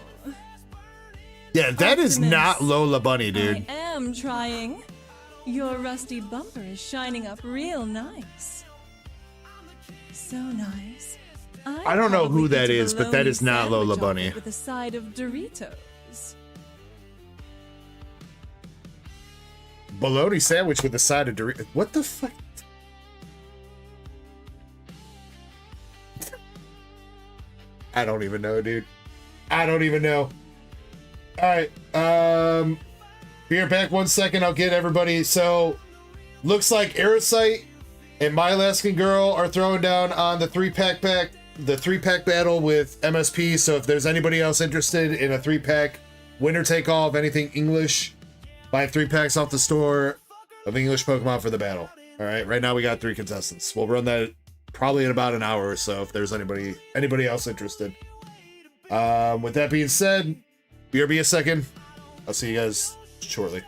Yeah, that is Optimus. not Lola Bunny, dude. I am trying. Your rusty bumper is shining up real nice. So nice. I don't know who that is, but that is not Lola Bunny. With a side of Doritos. Bologna sandwich with a side of Doritos. What the fuck? I don't even know, dude. I don't even know. All right. Be right back 1 second. I'll get everybody. So, looks like Aerosite and My Alaskan Girl are throwing down on the three-pack battle with MSP. So if there's anybody else interested in a 3-pack winner take all of anything English, buy 3 packs off the store of English Pokemon for the battle. All right. Right now we got 3 contestants. We'll run that probably in about an hour or so if there's anybody else interested. With that being said, BRB a second. I'll see you guys shortly.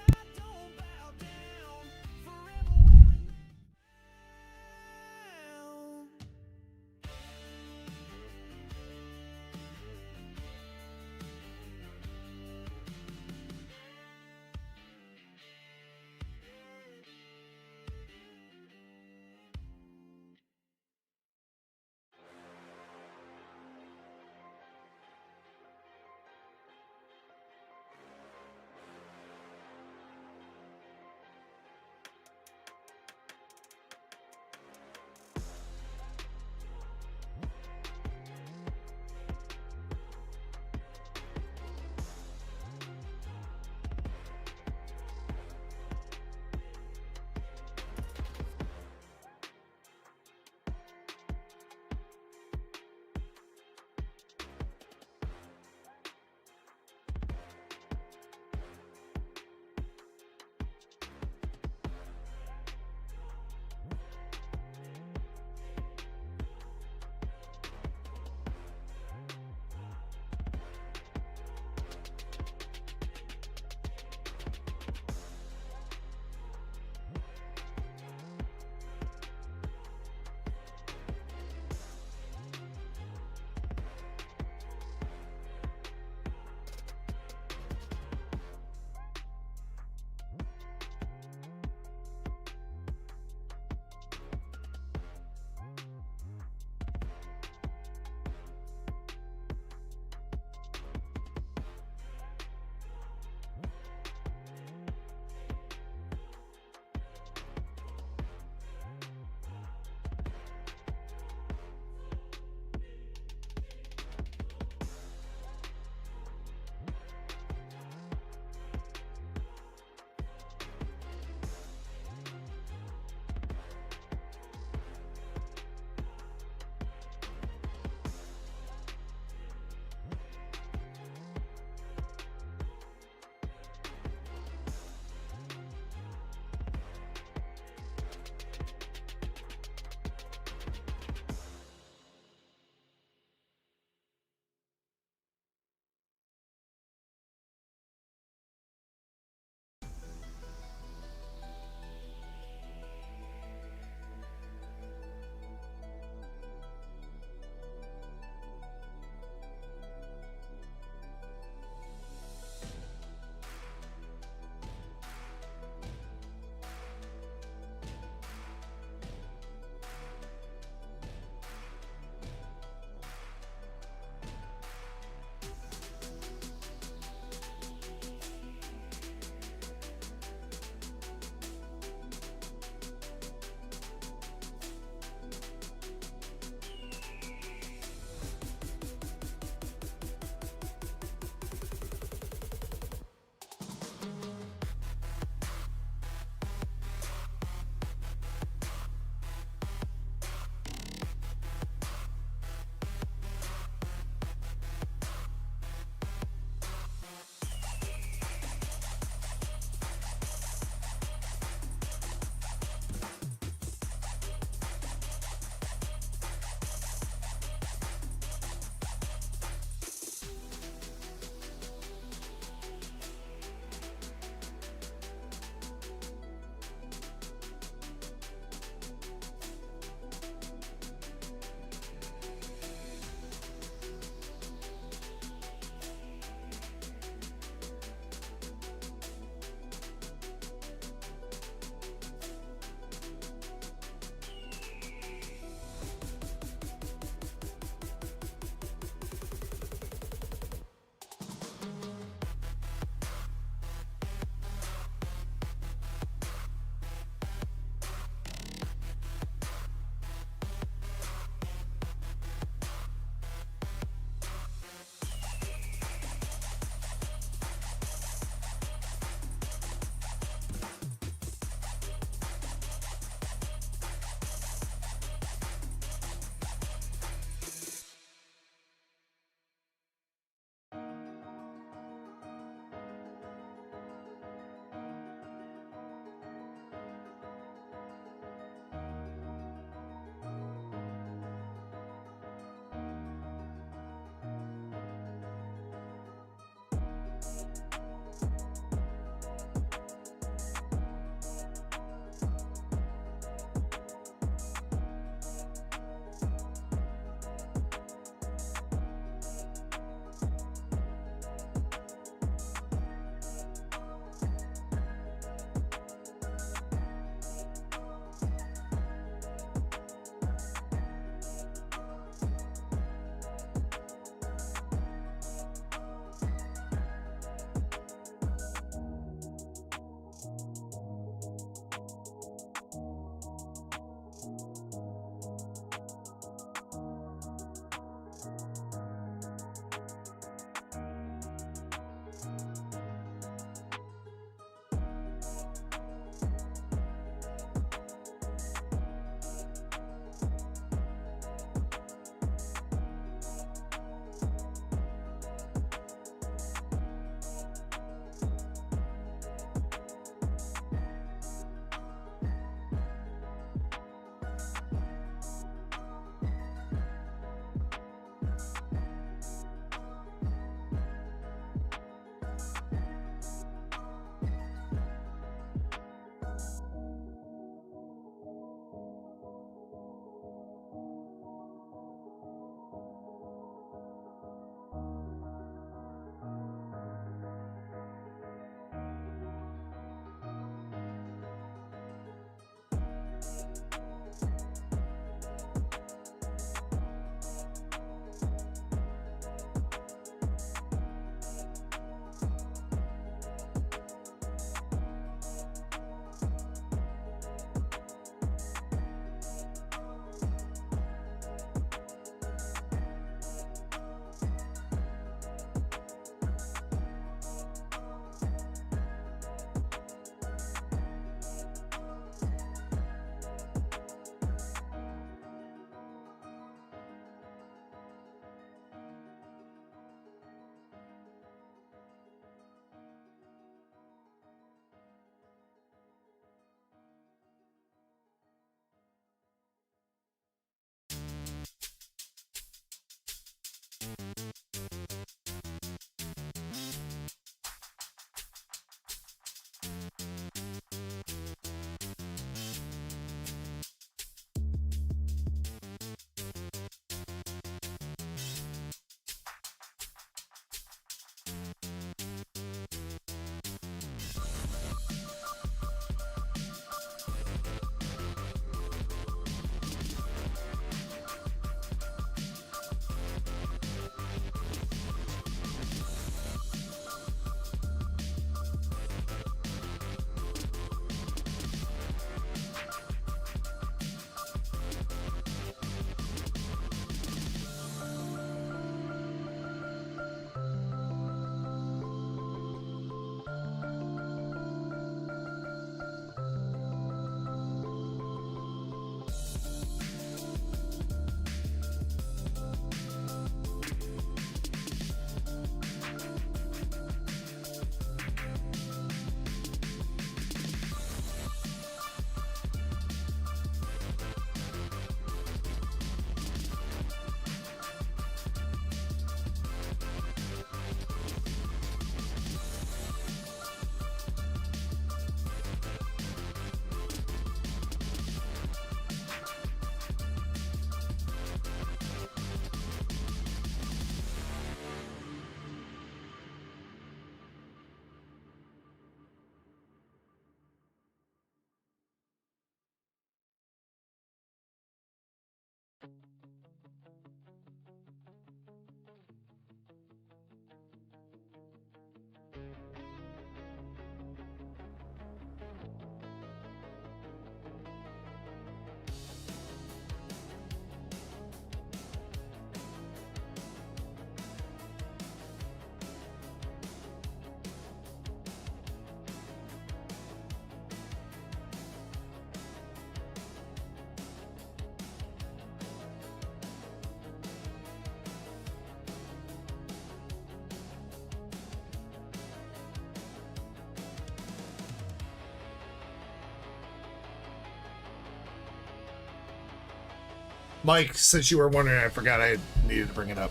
Mike, since you were wondering, I forgot I needed to bring it up.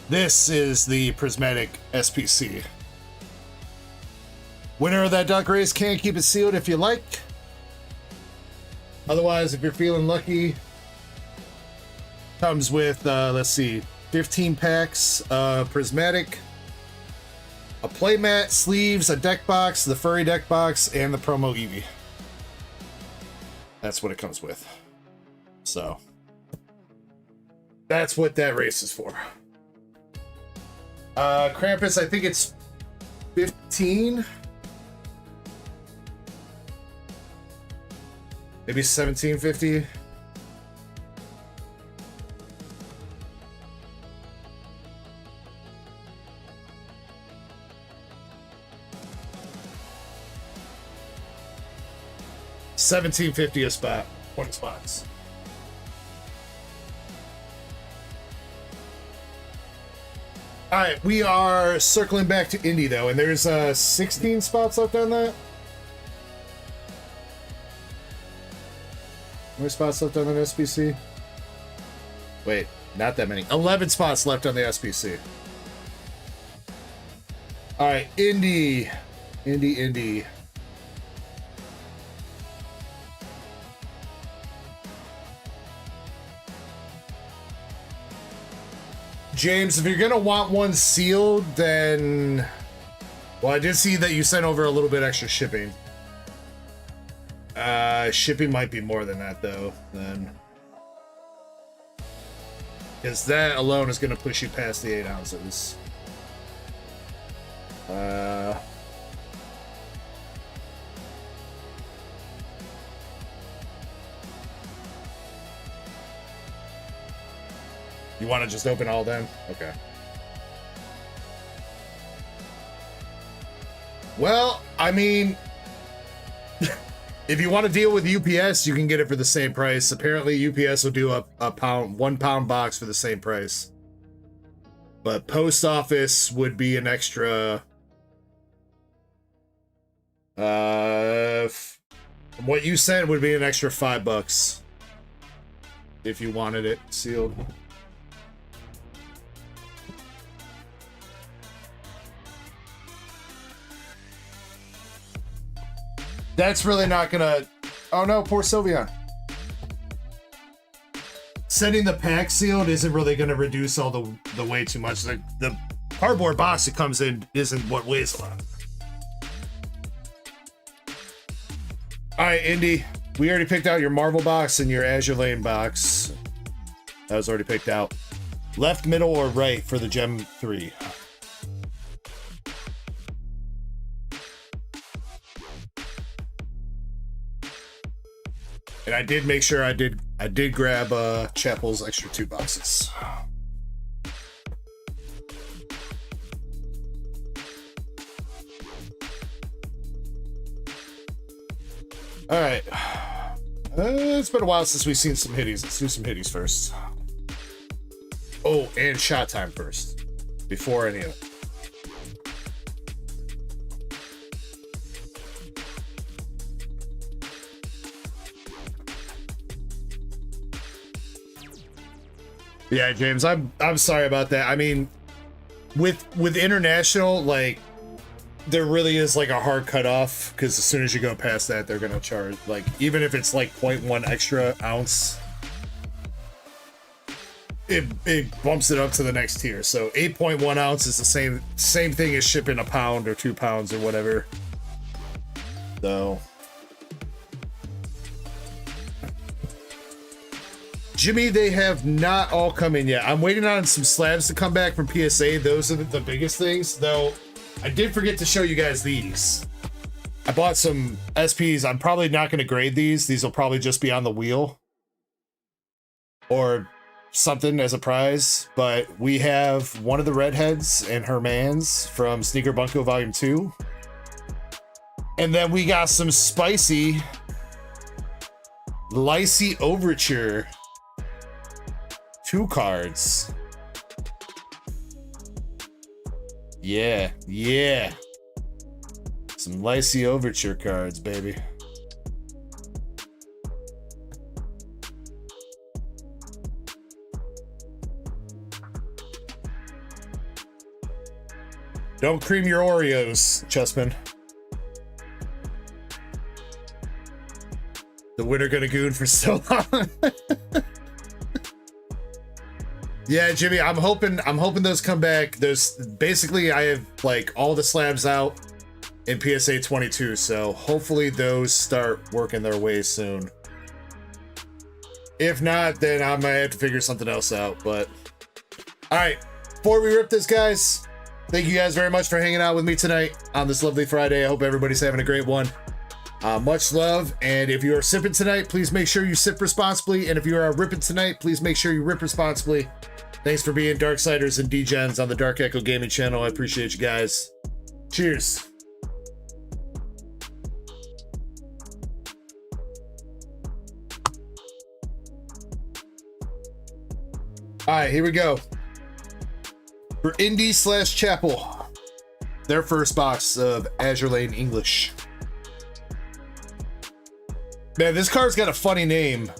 This is the prismatic SPC. Winner of that duck race can keep it sealed if you like. Otherwise, if you're feeling lucky, comes with, let's see, 15 packs, prismatic, a playmat, sleeves, a deck box, the furry deck box, and the promo Eevee. That's what it comes with. So, that's what that race is for. Krampus, I think it's 15. Maybe 1750. $17.50 a spot, 20 spots. All right, we are circling back to Indy though, and there's 16 spots left on that. How many spots left on the SPC? Wait, not that many. 11 spots left on the SPC. All right, Indy. James, if you're gonna want one sealed, then... Well, I did see that you sent over a little bit extra shipping. Shipping might be more than that, though, then. Because that alone is gonna push you past the 8 ounces. You want to just open all them? Okay. Well, I mean, if you want to deal with UPS, you can get it for the same price. Apparently, UPS will do a 1 pound box for the same price. But post office would be an extra. What you sent would be an extra $5 if you wanted it sealed. That's really not gonna... Oh no, poor Sylveon. Sending the pack sealed isn't really gonna reduce all the weight too much. The cardboard box it comes in isn't what weighs a lot. Alright, Indy. We already picked out your Marvel box and your Azure Lane box. That was already picked out. Left, middle, or right for the Gem 3? And I did make sure I did grab Chapel's extra 2 boxes. All right. It's been a while since we've seen some hitties. Let's do some hitties first. Oh, and shot time first. Before any of it. Yeah, James, I'm sorry about that. I mean, with international, like, there really is like a hard cutoff, because as soon as you go past that, they're gonna charge, like, even if it's like 0.1 extra ounce, it bumps it up to the next tier. So 8.1 ounce is the same thing as shipping a pound or 2 pounds or whatever. So Jimmy, they have not all come in yet. I'm waiting on some slabs to come back from PSA. Those are the biggest things, though. I did forget to show you guys these. I bought some SPs. I'm probably not going to grade these. These will probably just be on the wheel or something as a prize. But we have one of the redheads and her mans from Sneaker Bunko Volume 2. And then we got some spicy Lycee Overture 2 cards. Yeah. Some Lycee Overture cards, baby. Don't cream your Oreos, Chessman. The winner gonna goon for so long. Yeah, Jimmy, I'm hoping those come back. There's basically I have like all the slabs out in PSA 22, so hopefully those start working their way soon. If not, then I might have to figure something else out. But all right, before we rip this, guys, thank you guys very much for hanging out with me tonight on this lovely Friday. I hope everybody's having a great one. Much love, and if you are sipping tonight, please make sure you sip responsibly, and if you are ripping tonight, please make sure you rip responsibly. Thanks for being Darksiders and Degens on the Dark Echo Gaming channel. I appreciate you guys. Cheers. All right, here we go. For Indy/Chapel, their first box of Azure Lane English. Man, this card's got a funny name.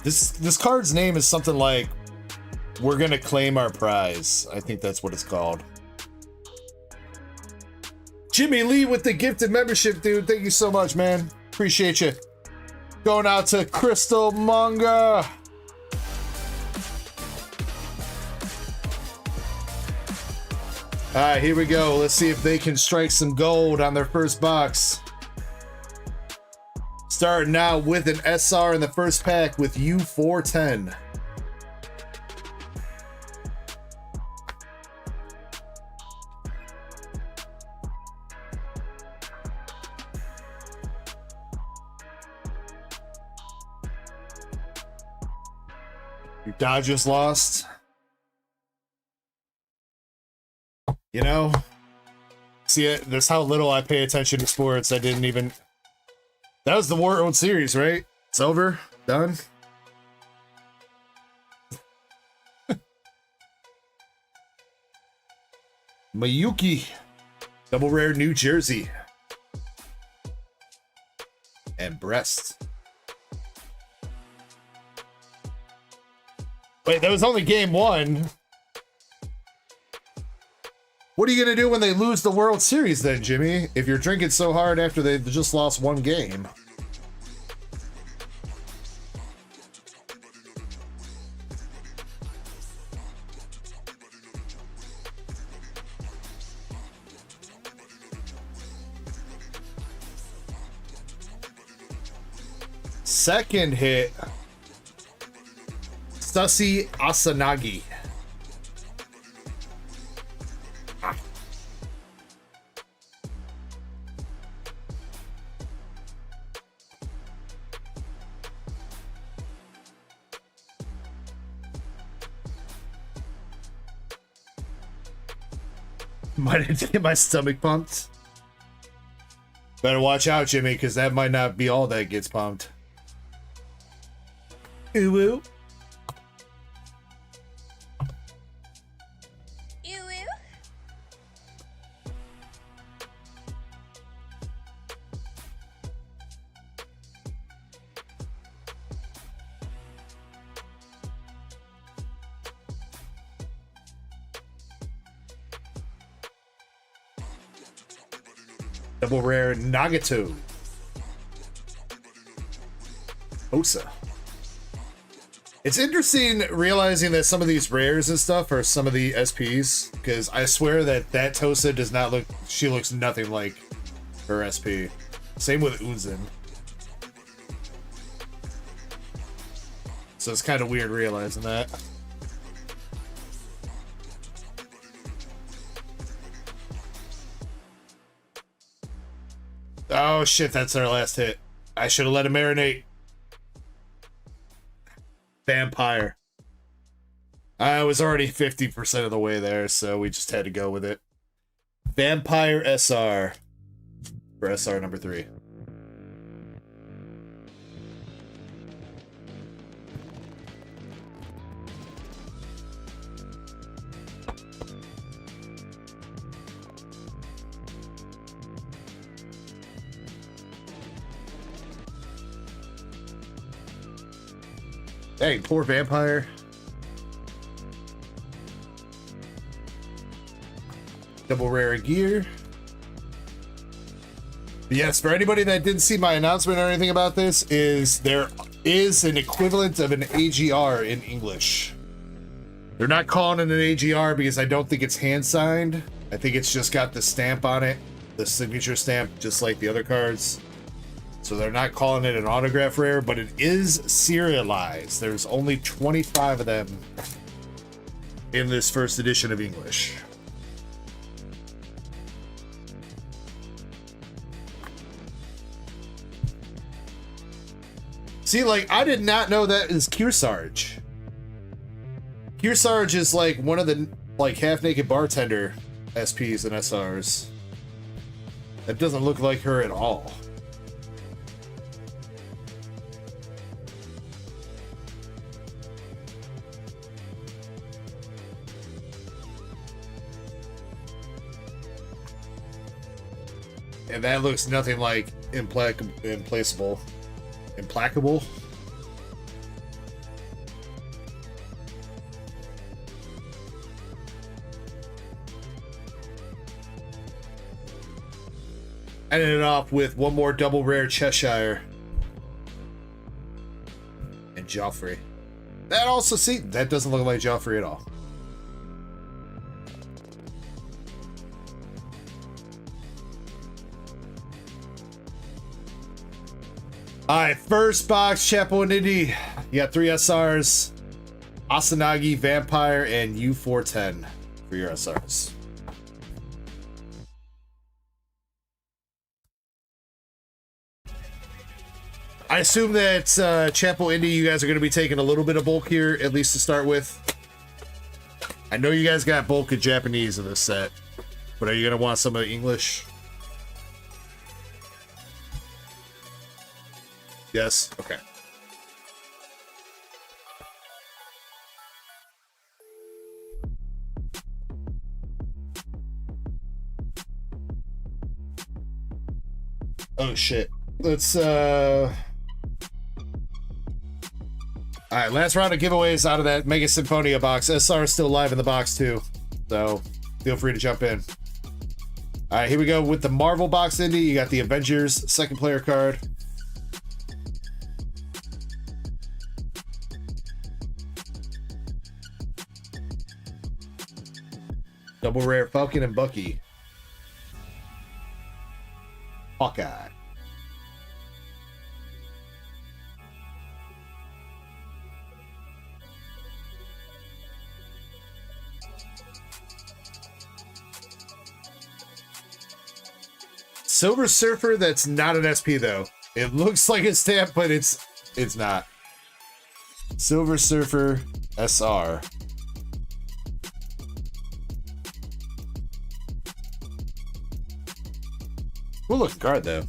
This card's name is something like "We're gonna claim our prize." I think that's what it's called. Jimmy Lee with the gifted membership, dude. Thank you so much, man. Appreciate you. Going out to Crystal Manga. All right, here we go. Let's see if they can strike some gold on their first box. Starting out with an SR in the first pack with U410. Your Dodgers lost. You know, see it. That's how little I pay attention to sports. I didn't even. That was the World Series, right? It's over. Done. Mayuki. Double rare New Jersey. And Brest. Wait, that was only game one. What are you going to do when they lose the World Series then, Jimmy? If you're drinking so hard after they just lost one game. Second hit. Susi Asanagi. Might have to get my stomach pumped. Better watch out, Jimmy, because that might not be all that gets pumped. Ooh, ooh. Double rare Nagato. Osa. It's interesting realizing that some of these rares and stuff are some of the SPs, because I swear that Tosa does not look, she looks nothing like her SP. Same with Unzen. So it's kind of weird realizing that. Oh shit, that's our last hit. I should have let him marinate. Vampire. I was already 50% of the way there, so we just had to go with it. Vampire SR for SR number 3. Hey, poor Vampire. double rare gear. But yes, for anybody that didn't see my announcement or anything about this, there is an equivalent of an AGR in English. They're not calling it an AGR because I don't think it's hand signed. I think it's just got the stamp on it, the signature stamp, just like the other cards. So they're not calling it an autograph rare, but it is serialized. There's only 25 of them in this first edition of English. See, like, I did not know that is Kearsarge. Kearsarge is like one of the like half-naked bartender SPs and SRs. That doesn't look like her at all. And that looks nothing like implacable. Implacable? Ending it off with one more double rare Cheshire. And Joffrey. That also, see, that doesn't look like Joffrey at all. Alright, first box, Chapo and Indy. You got 3 SRs. Asanagi, Vampire, and U410 for your SRs. I assume that Chapo Indy, you guys are going to be taking a little bit of bulk here, at least to start with. I know you guys got bulk of Japanese in this set, but are you going to want some of the English? Yes? Okay. Oh shit. Let's Alright, last round of giveaways out of that Mega Symphonia box. SR is still live in the box too, so feel free to jump in. Alright, here we go with the Marvel box, Indy. You got the Avengers second player card. Double rare Falcon and Bucky. Hawkeye. Silver Surfer, that's not an SP though. It looks like a stamp, but it's not. Silver Surfer SR. Cool looking card though.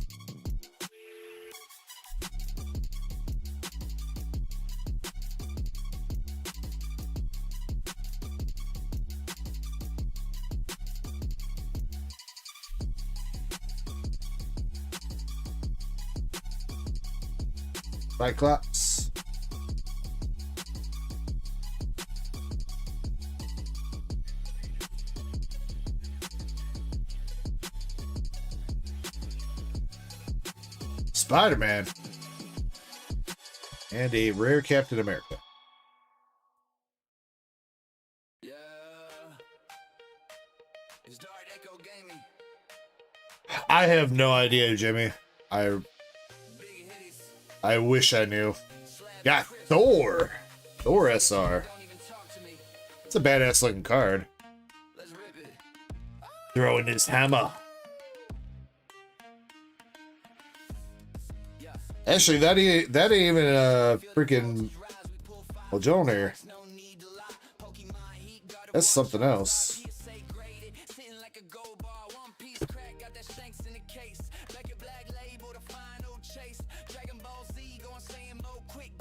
Cyclops. Spider-Man. And a rare Captain America. Yeah. It's DarkEckoGaming. I have no idea, Jimmy. I wish I knew. Got Thor. Thor SR. It's a badass looking card. Throwing his hammer. Actually, that ain't even a freaking Mjolnir. That's something else.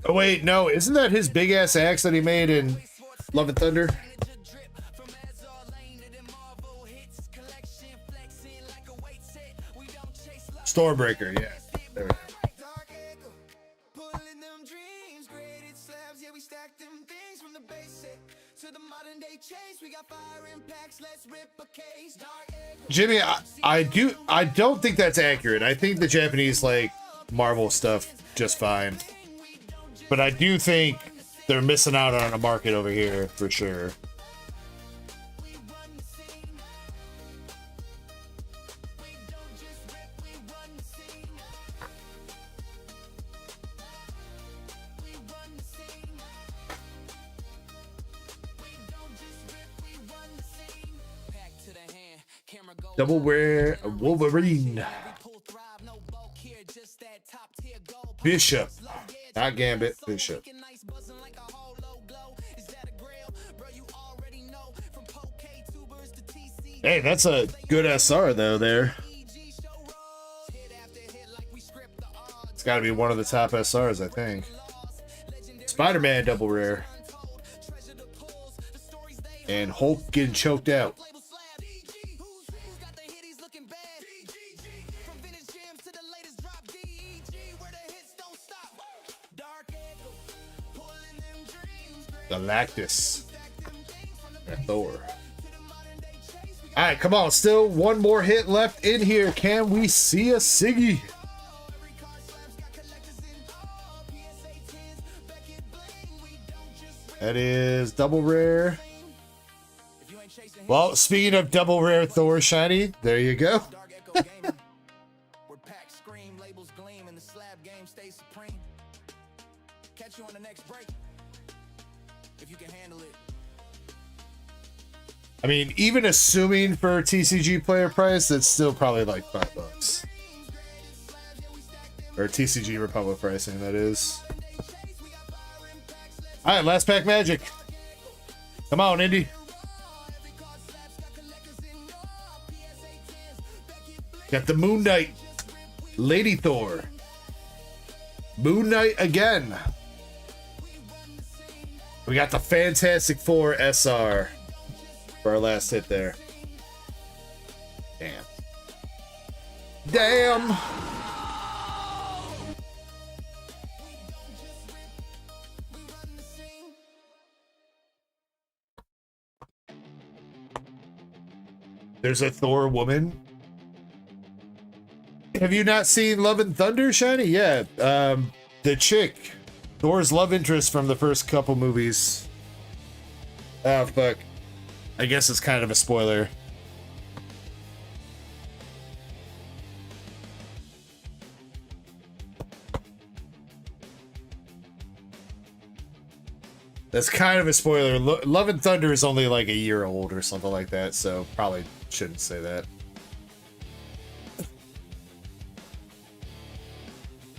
Oh wait, no, isn't that his big ass axe that he made in Love and Thunder? Stormbreaker, yeah. There we go. To the modern day chase, we got fire impacts, let's rip a Jimmy, I don't think that's accurate. I think the Japanese like Marvel stuff just fine. But I do think they're missing out on a market over here for sure. Double rare Wolverine. Bishop. Not Gambit, Bishop. Hey, that's a good SR though there. It's got to be one of the top SRs, I think. Spider-Man double rare. And Hulk getting choked out. Galactus. And Thor. Alright, come on. Still one more hit left in here. Can we see a Siggy? That is double rare. Well, speaking of double rare Thor shiny, there you go. Catch you on the next break. If you can handle it. I mean, even assuming for TCG player price, it's still probably like $5. Or TCG Republic pricing, that is. Alright, last pack magic. Come on, Indy. Got the Moon Knight. Lady Thor. Moon Knight again. We got the Fantastic Four SR for our last hit there. Damn. Damn! There's a Thor woman. Have you not seen Love and Thunder, Shiny? Yeah. The chick. Thor's love interest from the first couple movies. Oh, fuck. I guess it's kind of a spoiler. That's kind of a spoiler. Love and Thunder is only like a year old or something like that, so probably shouldn't say that.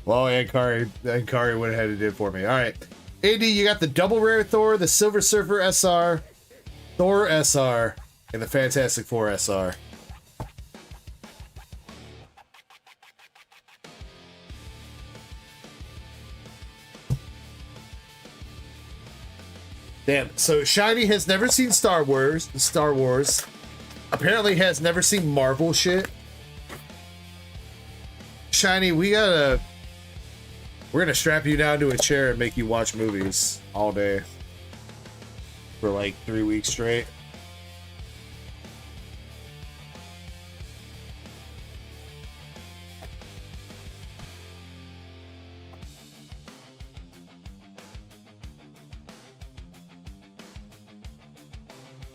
Well, Ankari went ahead and did for me. All right. AD, you got the double rare Thor, the Silver Surfer SR, Thor SR, and the Fantastic Four SR. Damn. So Shiny has never seen Star Wars. Apparently has never seen Marvel shit. Shiny, we're gonna strap you down to a chair and make you watch movies all day for like 3 weeks straight.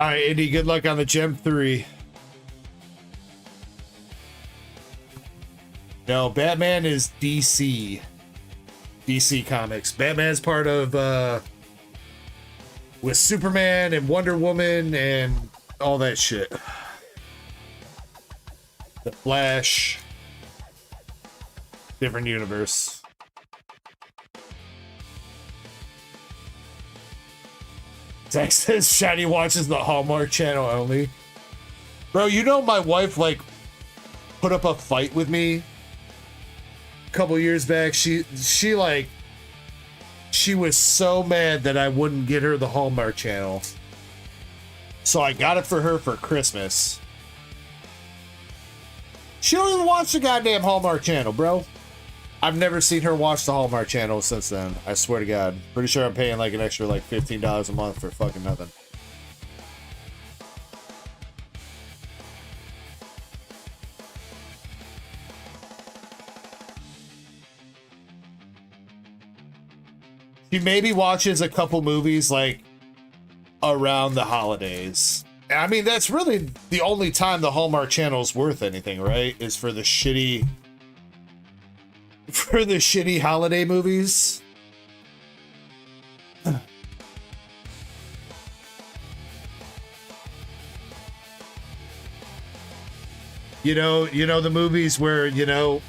All right, Indy, good luck on the Gem 3. No, Batman is DC. DC Comics. Batman's part of with Superman and Wonder Woman and all that shit. The Flash. Different universe. Zach says Shiny watches the Hallmark Channel only. Bro, you know my wife like put up a fight with me a couple years back. She was so mad that I wouldn't get her the Hallmark Channel. So I got it for her for Christmas. She don't even watch the goddamn Hallmark Channel, bro. I've never seen her watch the Hallmark Channel since then. I swear to God. Pretty sure I'm paying like an extra like $15 a month for fucking nothing. She maybe watches a couple movies like around the holidays. I mean, that's really the only time the Hallmark Channel's worth anything, right? Is for the shitty holiday movies. You know the movies where, you know,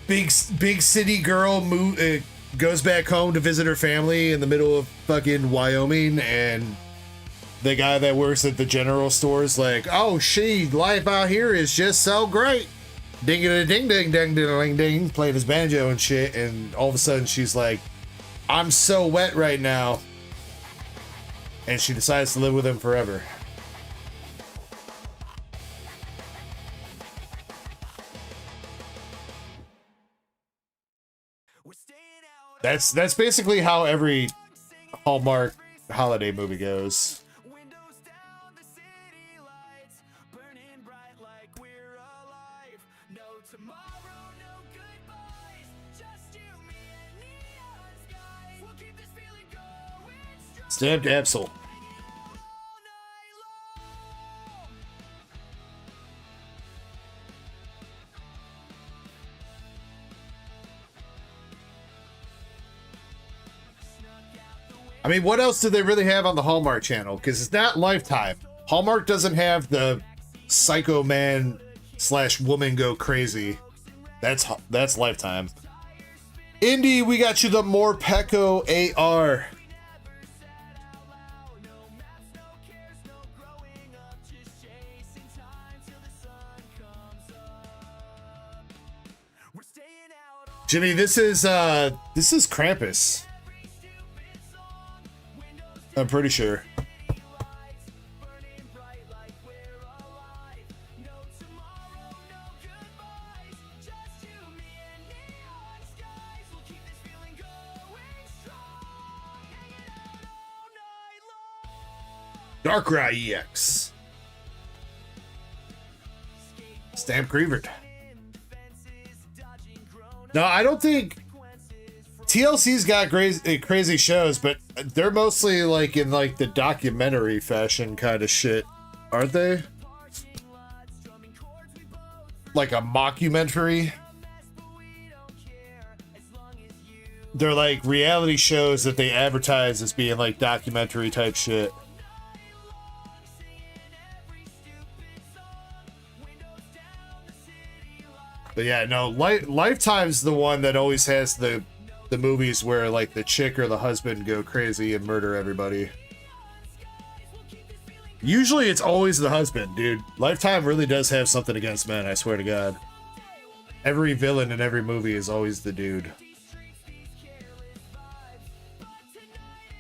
big city girl goes back home to visit her family in the middle of fucking Wyoming, and the guy that works at the general store is like, "Oh, life out here is just so great." Ding a ding ding ding ding ding, playing his banjo and shit, and all of a sudden she's like, "I'm so wet right now," and she decides to live with him forever. That's basically how every Hallmark holiday movie goes. Stamped Absol. I mean, what else do they really have on the Hallmark Channel? Because it's not Lifetime. Hallmark doesn't have the Psycho Man / woman go crazy. That's Lifetime. Indy, we got you the Morpeko AR. Jimmy, this is Krampus. I'm pretty sure. Darkrai EX. Stamp Grievert. No, I don't think TLC's got crazy shows, but they're mostly like in like the documentary fashion kind of shit, aren't they? Like a mockumentary. They're like reality shows that they advertise as being like documentary type shit. But yeah, no, Lifetime's the one that always has the movies where like the chick or the husband go crazy and murder everybody. Usually it's always the husband, dude. Lifetime really does have something against men, I swear to God. Every villain in every movie is always the dude.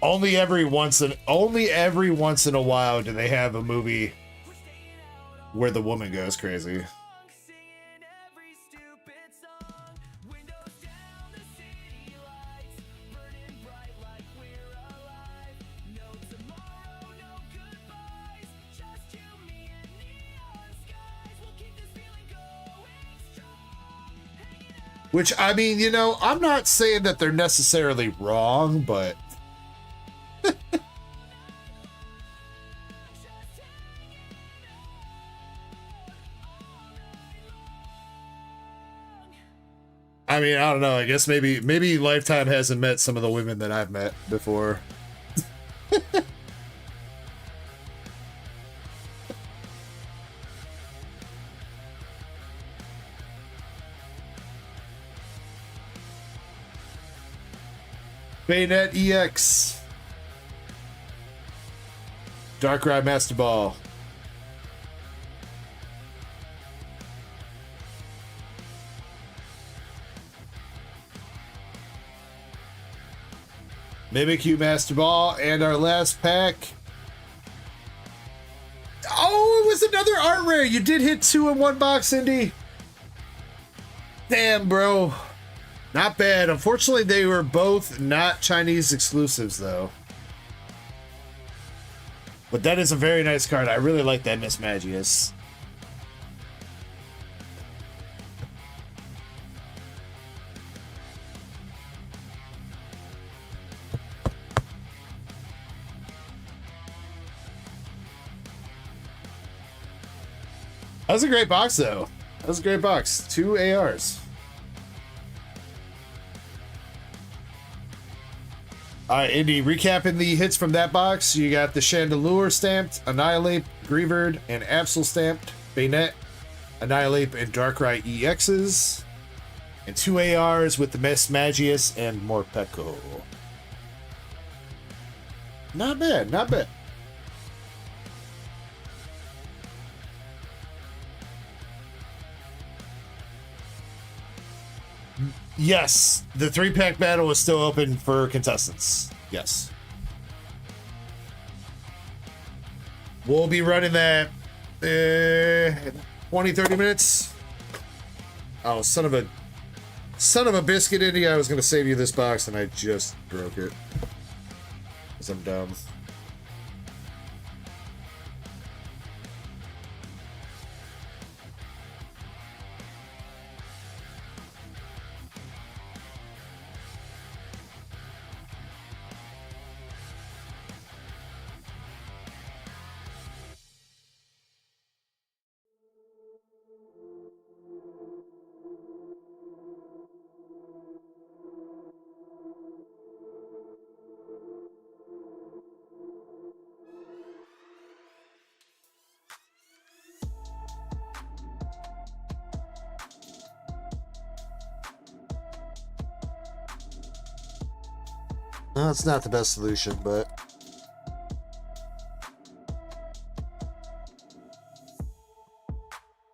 Only every once in a while do they have a movie where the woman goes crazy. Which, I mean, you know, I'm not saying that they're necessarily wrong, but... I mean, I don't know. I guess maybe Lifetime hasn't met some of the women that I've met before. Baynet EX. Darkrai Master Ball. Mimikyu Master Ball, and our last pack. Oh, it was another art rare. You did hit 2 in one box, Indy. Damn, bro. Not bad. Unfortunately, they were both not Chinese exclusives, though. But that is a very nice card. I really like that Miss Magius. was a great box, though. That was a great box. 2 ARs. All right, Indy, recapping the hits from that box. You got the Chandelure stamped, Annihilate, Grievered, and Absol stamped, Bayonet, Annihilate, and Darkrai EXs. And 2 ARs with the Miss Magius and Morpeko. Not bad, not bad. Yes, the 3-pack battle is still open for contestants. Yes. We'll be running that 20-30 minutes. Oh, son of a biscuit, Indy. I was going to save you this box and I just broke it. Because I'm dumb. No, it's not the best solution, but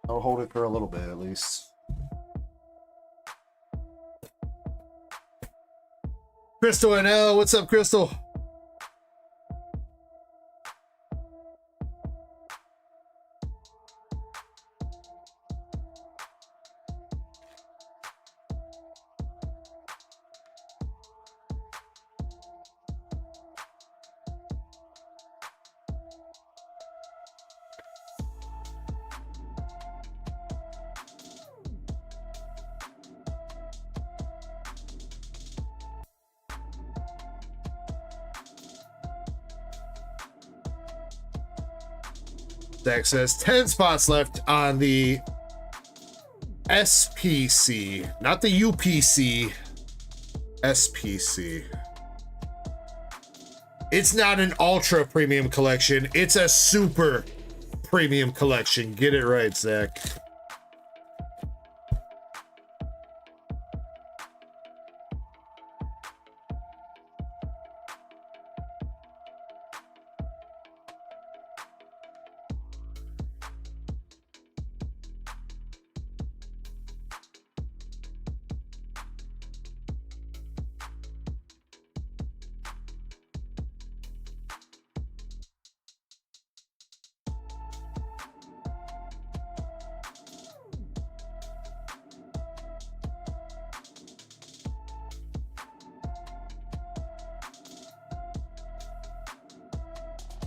I'll hold it for a little bit at least. Crystal NL, what's up, Crystal? Zach says 10 spots left on the SPC, not the UPC, SPC. It's not an ultra premium collection, it's a super premium collection. Get it right, Zach.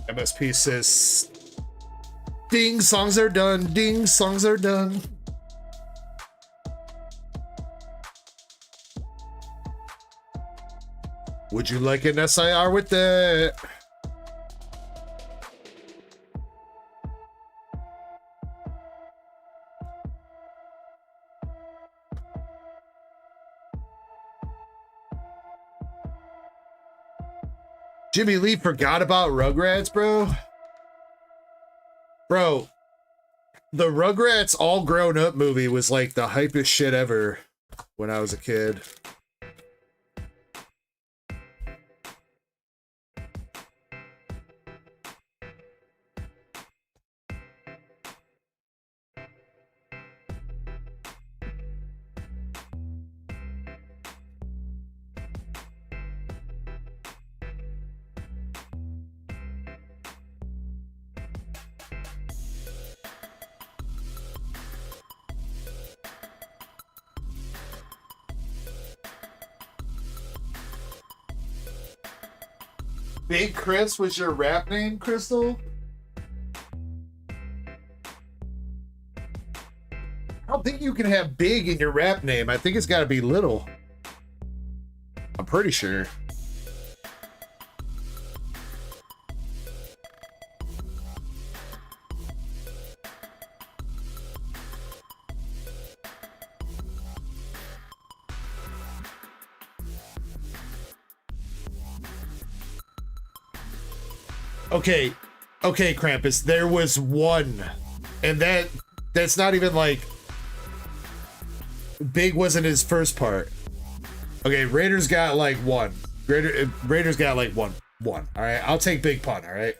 MSP says, ding, songs are done. Ding, songs are done. Would you like an SIR with that? Jimmy Lee forgot about Rugrats, bro. Bro, the Rugrats All Grown Up movie was like the hypest shit ever when I was a kid. Big Chris was your rap name, Crystal? I don't think you can have big in your rap name. I think it's got to be little. I'm pretty sure. Okay, okay, Krampus. There was one, and that's not even like Big wasn't his first part. Okay, Raiders got like one. Raiders got like one. All right, I'll take Big Pun. All right,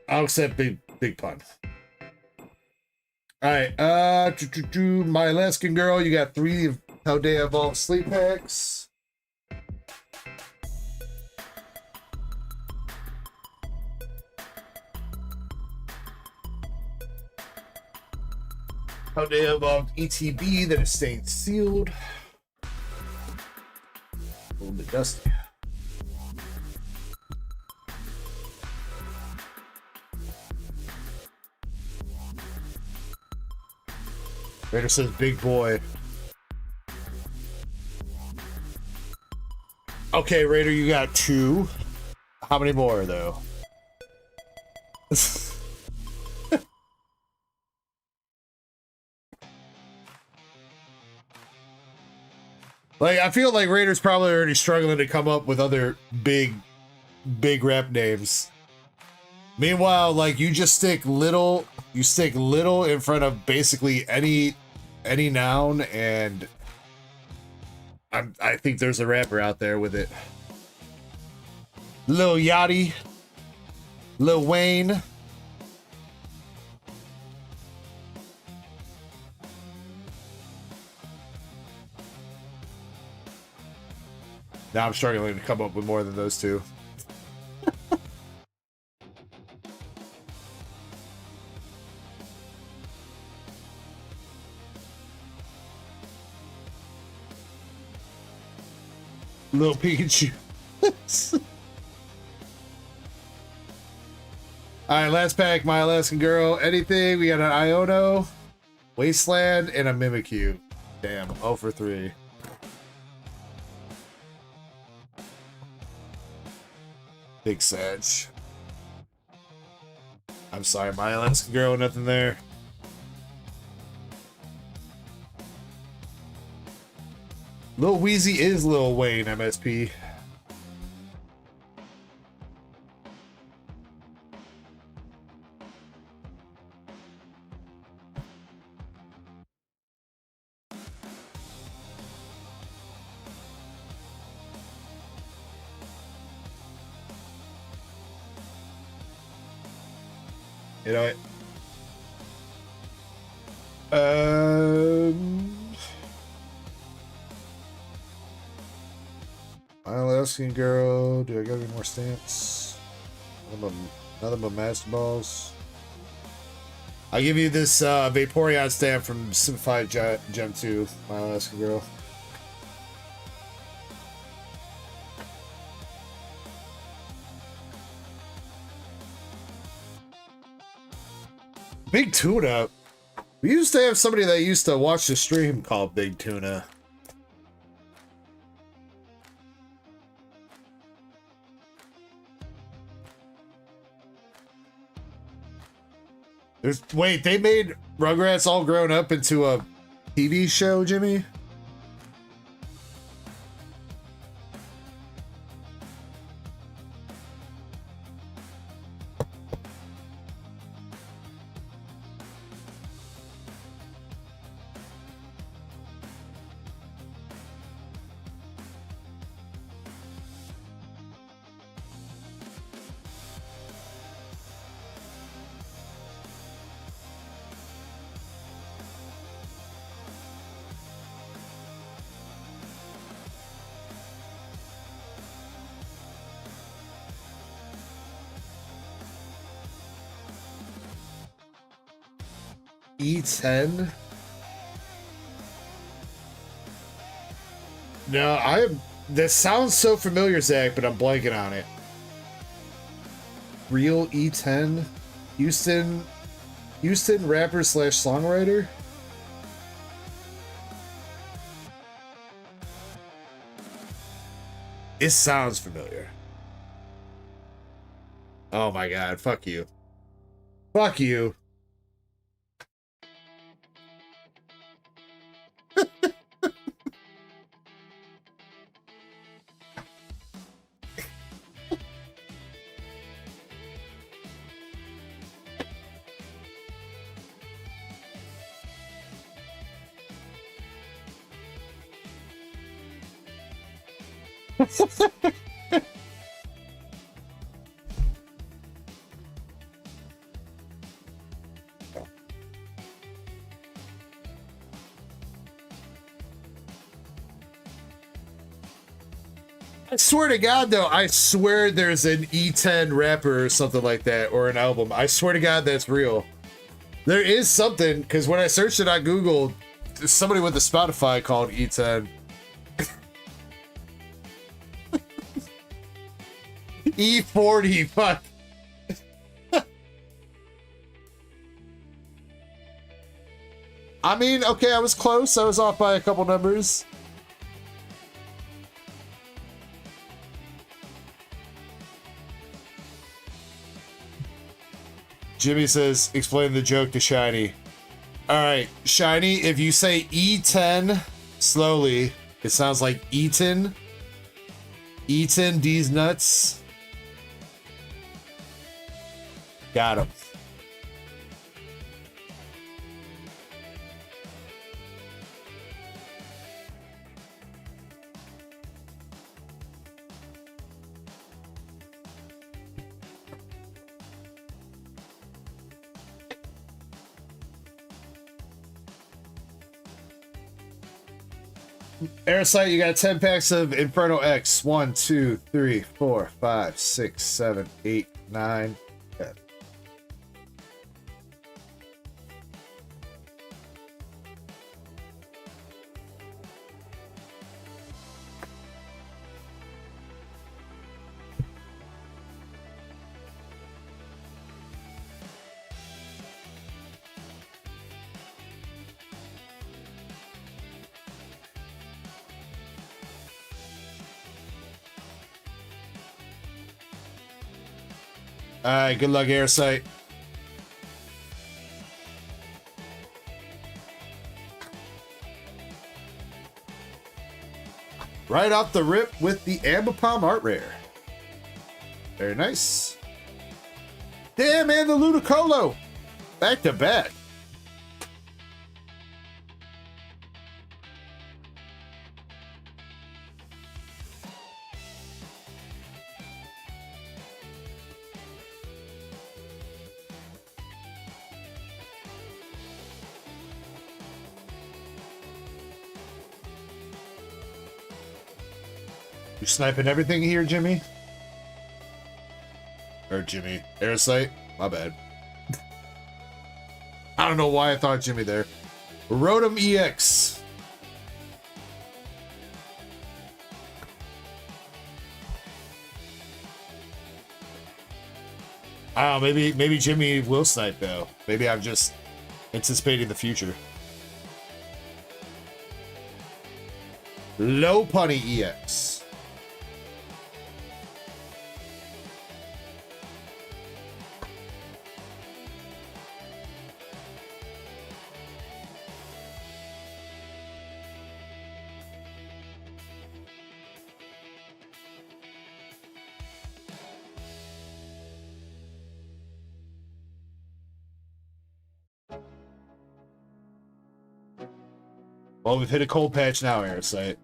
I'll accept Big Pun. All right, my Alaskan Girl. You got 3 How Day Evolved sleep packs. How Day Evolved ETB that is staying sealed. A little bit dusty. Raider says big boy. Okay, Raider, you got 2. How many more though? Like, I feel like Raider's probably already struggling to come up with other big rap names. Meanwhile, like, you just stick little in front of basically any noun, and I think there's a rapper out there with it. Lil Yachty, Lil Wayne. Now I'm struggling to come up with more than those 2. Little Pikachu. Alright, last pack, My Alaskan Girl. Anything? We got an Iono, Wasteland, and a Mimikyu. Damn, 0 for 3. Big Sedge. I'm sorry, My Alaskan Girl, nothing there. Lil Weezy is Lil Wayne, MSP. You know what? My Alaskan Girl. Do I got any more stamps? Nothing but Master Balls. I'll give you this Vaporeon stamp from Simplified Gem 2, My Alaskan Girl. Big Tuna. We used to have somebody that used to watch the stream called Big Tuna. Wait, they made Rugrats All Grown Up into a TV show, Jimmy? E10? No, this sounds so familiar, Zach, but I'm blanking on it. Real E10? Houston rapper / songwriter? It sounds familiar. Oh my god, fuck you. Fuck you. I swear to God, though, I swear there's an E10 rapper or something like that, or an album. I swear to God that's real. There is something, because when I searched it on Google, there's somebody with a Spotify called E10. E40, fuck. I mean, okay, I was close. I was off by a couple numbers. Jimmy says, explain the joke to Shiny. Alright, Shiny, if you say E10 slowly, it sounds like Eaton. Eaton, these nuts. Got him. Airsight, you got 10 packs of Inferno X. 1, 2, 3, 4, 5, 6, 7, 8, 9, 10. Alright, good luck, Airsight. Right off the rip with the Ambipom Art Rare. Very nice. Damn, man, the Ludicolo. Back to back. You sniping everything here, Jimmy? Or Jimmy. Airsight? My bad. I don't know why I thought Jimmy there. Rotom EX. Oh, maybe Jimmy will snipe though. Maybe I'm just anticipating the future. Low Punny EX. Well, we've hit a cold patch now, Airsight.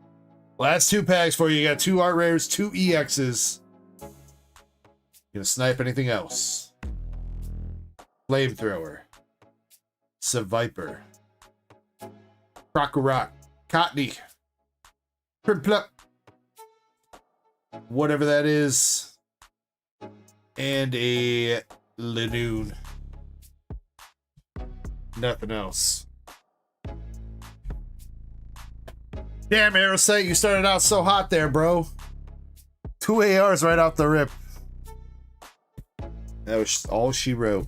Last 2 packs for you. You got 2 art rares, 2 EXs. Gonna snipe anything else? Flamethrower. Seviper. Crocorock. Cottony. Primplup. Whatever that is. And a Linoon. Nothing else. Damn, Aerosite, you started out so hot there, bro. 2 ARs right off the rip. That was all she wrote.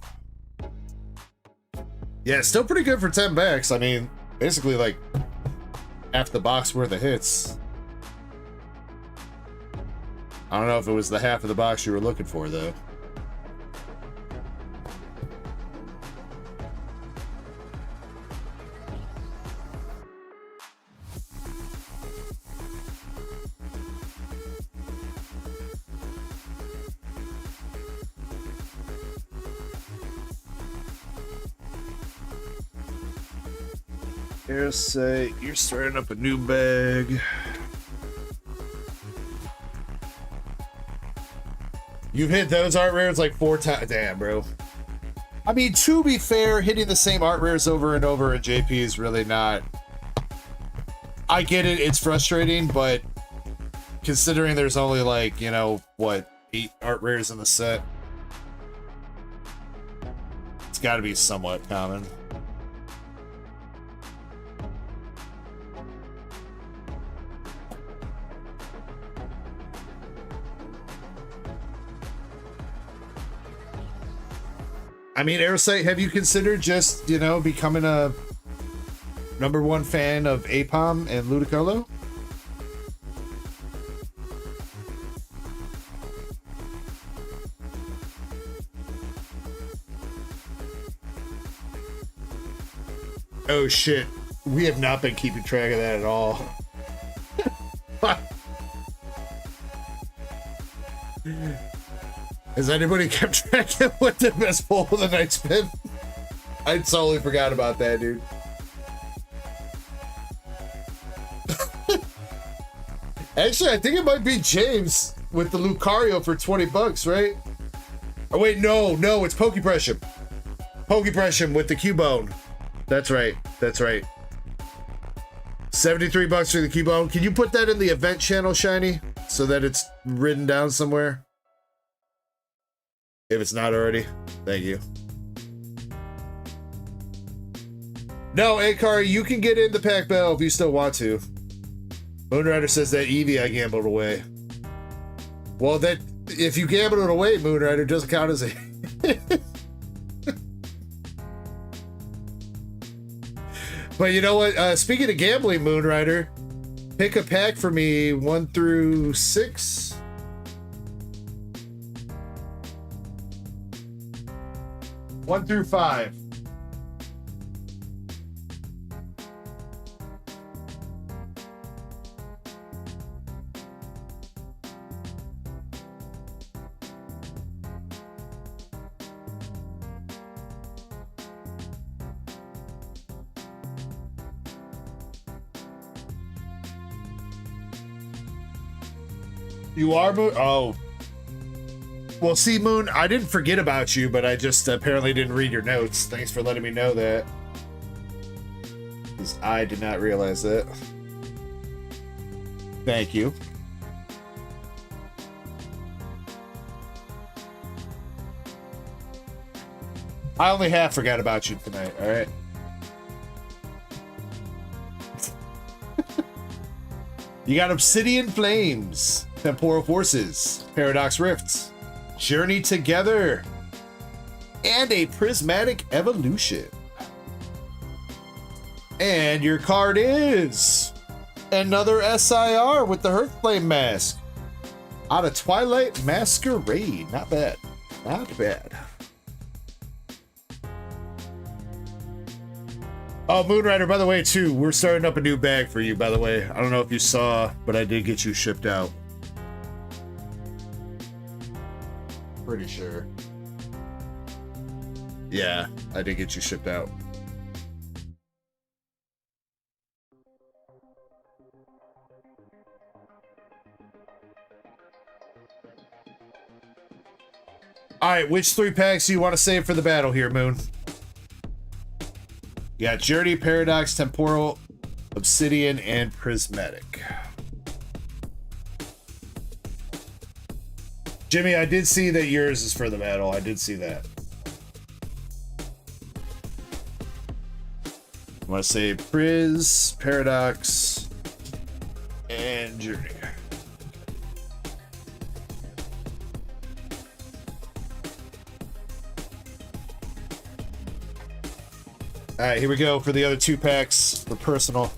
Yeah, still pretty good for 10 bucks. I mean, basically like half the box worth of hits. I don't know if it was the half of the box you were looking for, though. Here's say you're starting up a new bag. You've hit those art rares like 4 times. Damn, bro. I mean, to be fair, hitting the same art rares over and over in JP is really not... I get it, it's frustrating, but considering there's only like, you know, what, 8 art rares in the set, it's got to be somewhat common. I mean, Airsight, have you considered just, you know, becoming a #1 fan of Apom and Ludicolo? Oh shit, we have not been keeping track of that at all. Has anybody kept track of what the best pull of the night's been? I totally forgot about that, dude. Actually, I think it might be James with the Lucario for 20 bucks, right? Oh wait, no, it's Pokepressure. Pokepressure with the Cubone. That's right, that's right. 73 bucks for the Cubone. Can you put that in the event channel, Shiny? So that it's written down somewhere? If it's not already, thank you. No, Akari, you can get in the pack bell if you still want to. Moonrider says that Eevee I gambled away. Well, that if you gambled it away, Moonrider doesn't count as a. But you know what? Speaking of gambling, Moonrider, pick a pack for me 1 through 6. 1 through 5. You are Moon? Oh. Well, see, Moon, I didn't forget about you, but I just apparently didn't read your notes. Thanks for letting me know that. Because I did not realize that. Thank you. I only half forgot about you tonight, alright? You got Obsidian Flames, Temporal Forces, Paradox Rifts, Journey Together, and a Prismatic Evolution. And your card is another SIR with the Hearthflame Mask out of Twilight Masquerade. Not bad. Not bad. Oh, Moonrider, by the way, too, we're starting up a new bag for you, by the way. I don't know if you saw, but I did get you shipped out. Pretty sure. Yeah, I did get you shipped out. Alright, which 3 packs do you want to save for the battle here, Moon? You got Journey, Paradox, Temporal, Obsidian, and Prismatic. Jimmy, I did see that yours is for the battle. I did see that. I'm going to say Paradox, and Journey. Alright, here we go for the other 2 packs for personal.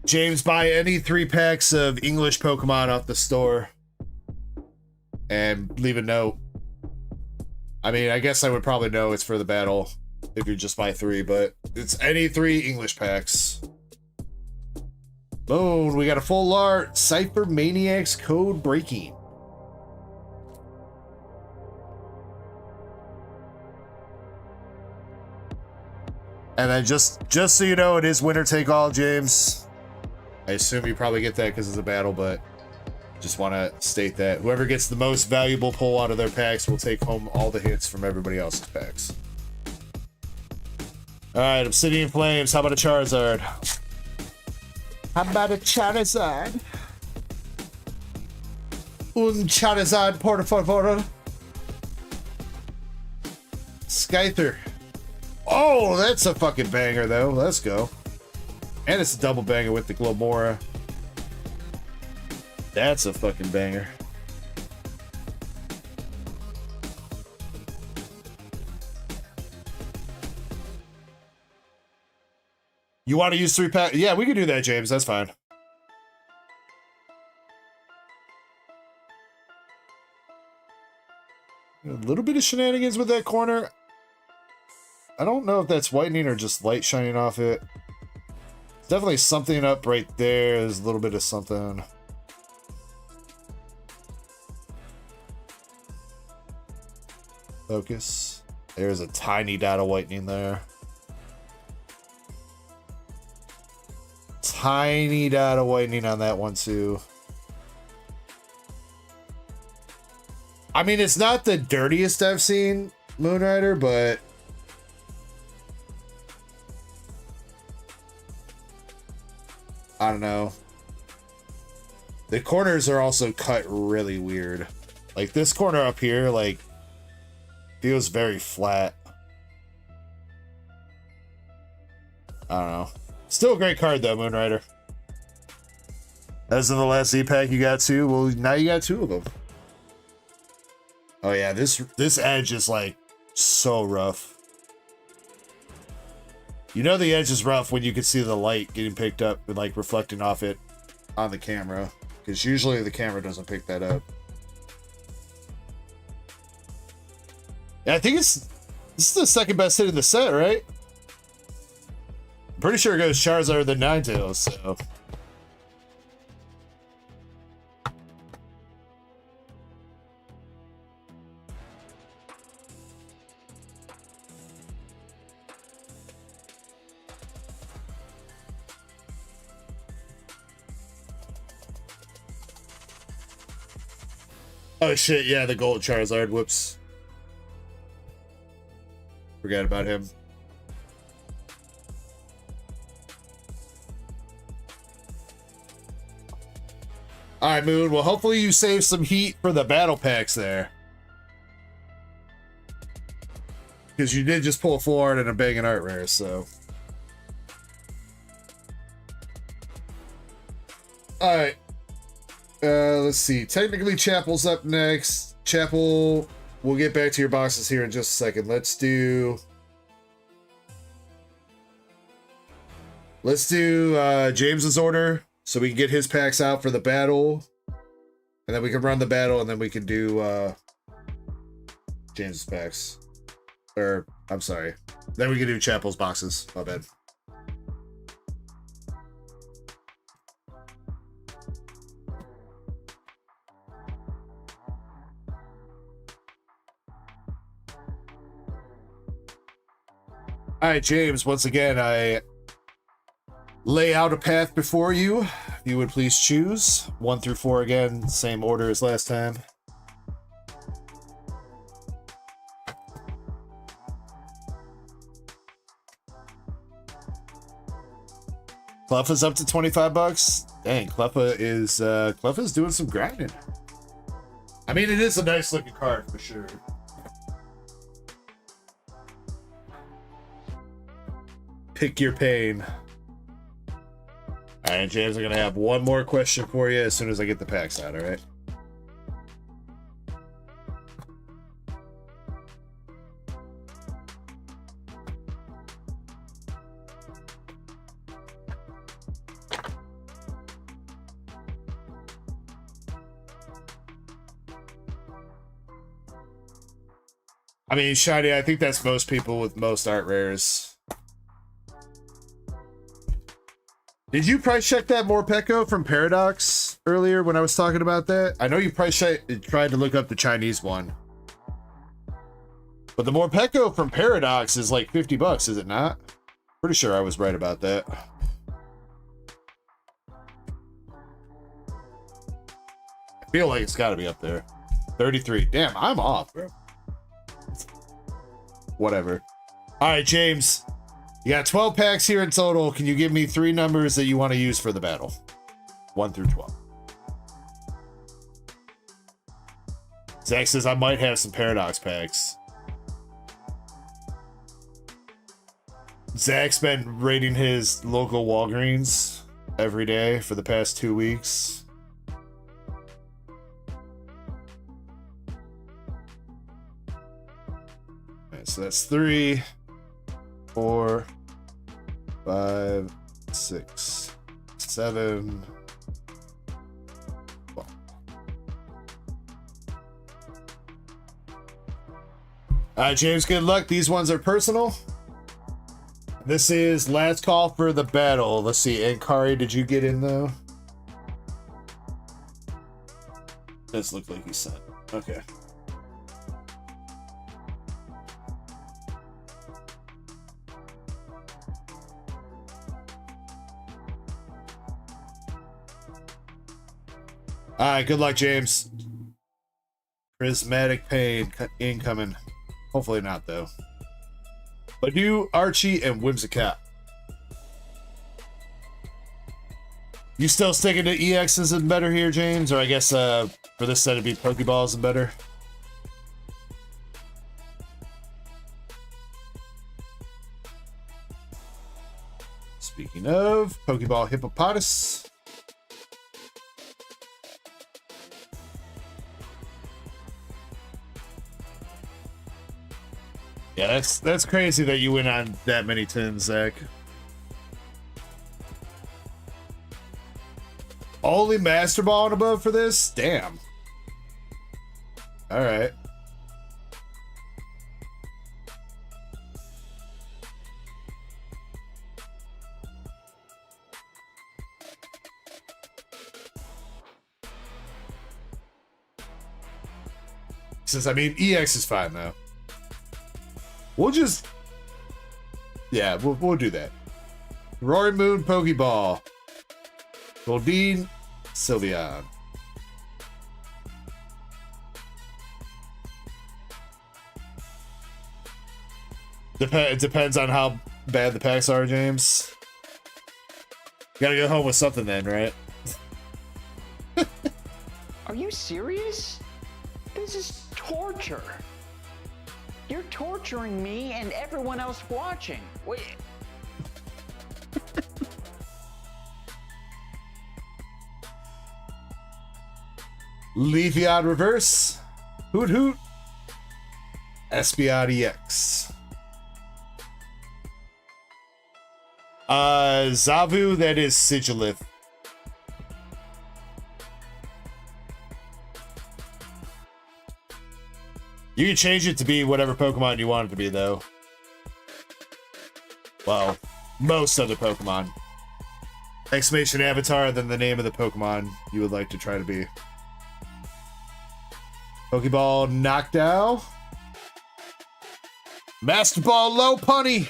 James, buy any 3 packs of English Pokemon off the store. And leave a note. I mean, I guess I would probably know it's for the battle if you just buy 3, but it's any 3 English packs. Boom, we got a full art. Cypher Maniacs Code Breaking. And then just so you know, it is winner take all, James. I assume you probably get that because it's a battle, but Just want to state that whoever gets the most valuable pull out of their packs will take home all the hits from everybody else's packs. Alright, Obsidian Flames. How about a Charizard? How about a Charizard? Un Charizard, por favor. Scyther. Oh, that's a fucking banger, though. Let's go. And it's a double banger with the Glomora. That's a fucking banger. You want to use 3 packs? Yeah, we can do that, James. That's fine. A little bit of shenanigans with that corner. I don't know if that's whitening or just light shining off it. There's definitely something up right there. There's a little bit of something. Focus. There's a tiny dot of whitening there. Tiny dot of whitening on that one too. I mean, it's not the dirtiest I've seen Moonrider, but I don't know. The corners are also cut really weird. Like this corner up here, like, feels very flat. I don't know. Still a great card though, Moonrider. As in the last Z-Pack, you got 2. Well, now you got 2 of them. Oh yeah, this edge is like so rough. You know the edge is rough when you can see the light getting picked up and like reflecting off it on the camera, because usually the camera doesn't pick that up. Yeah, I think this is the second best hit in the set, right? I'm pretty sure it goes Charizard than Ninetales, so. Oh shit, yeah, the gold Charizard, whoops. Forgot about him. Alright, Moon, well hopefully you save some heat for the battle packs there. Because you did just pull a full art and a banging art rare, so. Alright. Let's see. Technically, Chapel's up next. Chapel, we'll get back to your boxes here in just a second. Let's do James's order so we can get his packs out for the battle. And then we can run the battle and then we can do James's packs. Or, I'm sorry. Then we can do Chapel's boxes. My bad. All right, James, once again, I lay out a path before you. If you would please choose 1 through 4 again, same order as last time. Cleffa's up to 25 bucks. Dang, Cleffa's doing some grinding. I mean, it is a nice looking card for sure. Pick your pain. All right, James, I'm gonna have one more question for you as soon as I get the packs out. All right. I mean, Shiny, I think that's most people with most art rares. Did you price check that Morpeko from Paradox earlier when I was talking about that? I know you tried to look up the Chinese one. But the Morpeko from Paradox is like 50 bucks, is it not? Pretty sure I was right about that. Feel like it's got to be up there. 33. Damn, I'm off, bro. Whatever. All right, James. You got 12 packs here in total. Can you give me 3 numbers that you want to use for the battle? 1 through 12. Zach says I might have some Paradox packs. Zach's been raiding his local Walgreens every day for the past 2 weeks. Alright, so that's 3, 4, 5, 6, 7. Alright, James, good luck. These ones are personal. This is last call for the battle. Let's see. Ankari, did you get in though? Does look like he sent. Okay. Alright, good luck, James. Prismatic Pain incoming. Hopefully not, though. Badu, Archie, and Whimsicott. You still sticking to EXs and better here, James? Or I guess for this set it'd be Pokeballs and better? Speaking of, Pokeball Hippopotamus. Yeah, that's crazy that you went on that many tins, Zach. Only Master Ball and above for this? Damn. Alright. Since, I mean, EX is fine, though. We'll just... Yeah, we'll do that. Roaring Moon Pokeball. Goldeen Sylveon. It depends on how bad the packs are, James. Gotta go home with something then, right? Are you serious? This is torture. You're torturing me and everyone else watching. Wait. Leafeon Reverse. Hoot Hoot. Espeon EX. Zavu, that is Sigilith. You can change it to be whatever Pokemon you want it to be, though. Well, most other Pokemon. Exclamation avatar, then the name of the Pokemon you would like to try to be. Pokeball Knockdown. Master Ball Low Punny.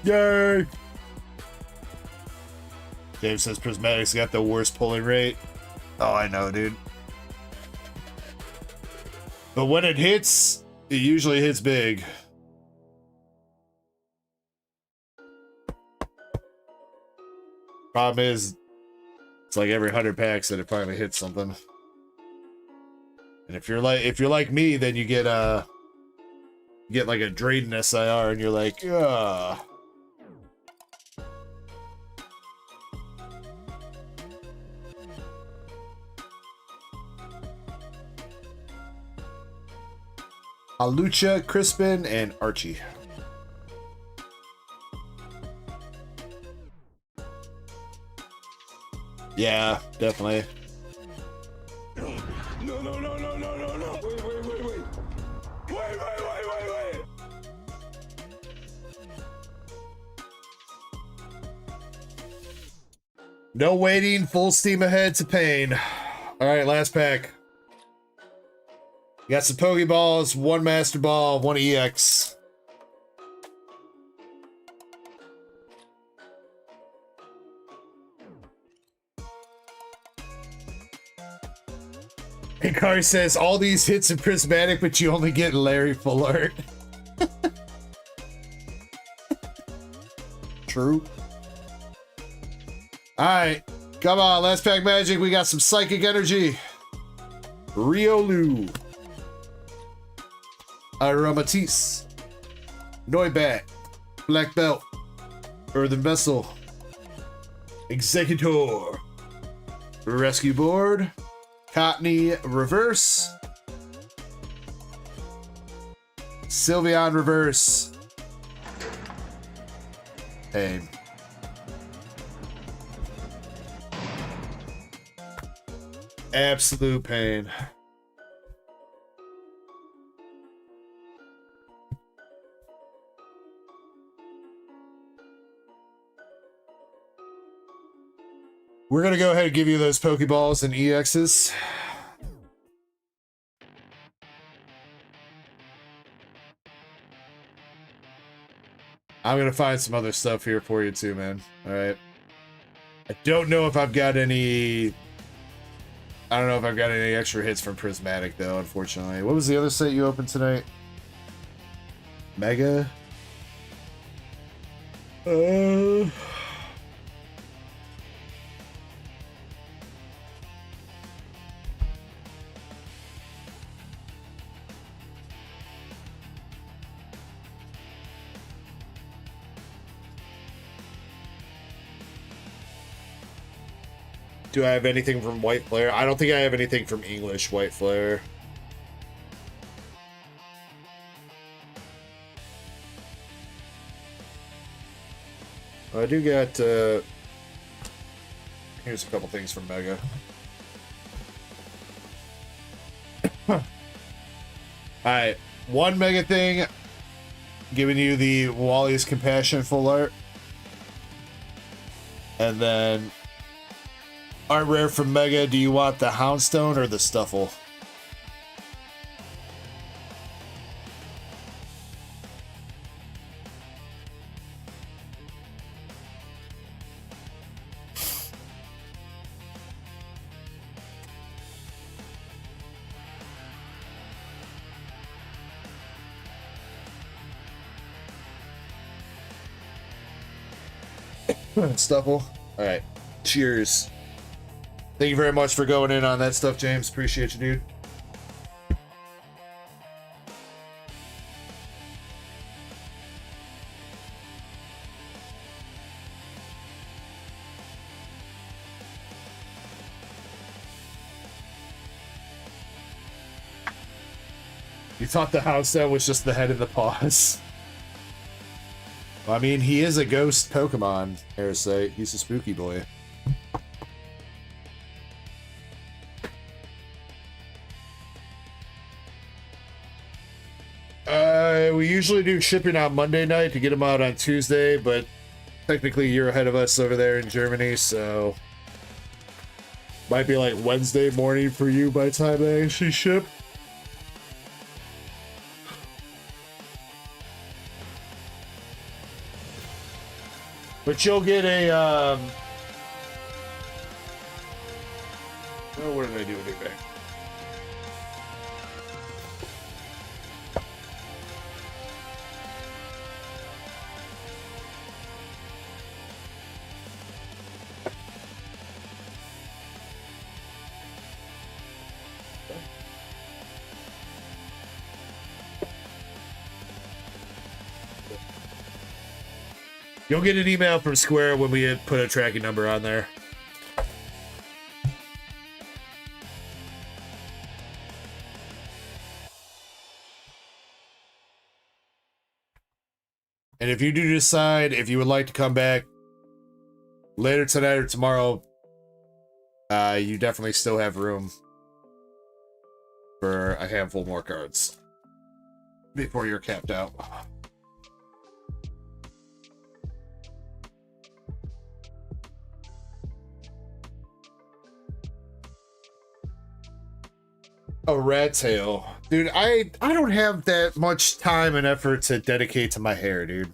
Yay! James says Prismatic's got the worst pulling rate. Oh, I know, dude. But when it hits, it usually hits big. Problem is, it's like every 100 packs that it finally hits something. And if you're like me, then you get like a Drayden SIR, and you're like, ugh. Alucha, Crispin, and Archie. Yeah, definitely. No. Wait. No waiting, full steam ahead to pain. All right, last pack. You got some Pokeballs, 1 Master Ball, 1 EX. Hikari says, all these hits are prismatic, but you only get Larry full art. True. Alright. Come on, last pack magic. We got some psychic energy. Riolu. Aromatisse. Noibat. Black Belt. Earthen Vessel. Executor. Rescue Board. Cottony Reverse. Sylveon Reverse. Pain. Absolute pain. We're gonna go ahead and give you those Pokeballs and EXs. I'm gonna find some other stuff here for you too, man. Alright. I don't know if I've got any... I don't know if I've got any extra hits from Prismatic, though, unfortunately. What was the other set you opened tonight? Mega? Do I have anything from White Flare? I don't think I have anything from English White Flare. I do got, here's a couple things from Mega. Alright, one Mega thing, giving you the Wally's Compassion full art. And then... Art rare from Mega, do you want the Houndstone or the Stuffle? Stuffle? Alright. Cheers. Thank you very much for going in on that stuff, James. Appreciate you, dude. You thought the house that was just the head of the paws. Well, I mean, he is a ghost Pokemon, Parasite. He's a spooky boy. We usually do shipping out Monday night to get them out on Tuesday, but technically you're ahead of us over there in Germany, so might be like Wednesday morning for you by the time they actually ship. But you'll get a oh, what did I do anyway? You'll get an email from Square when we put a tracking number on there. And if you do decide if you would like to come back later tonight or tomorrow, you definitely still have room for a handful more cards before you're capped out. A rat tail. Dude, I don't have that much time and effort to dedicate to my hair, dude.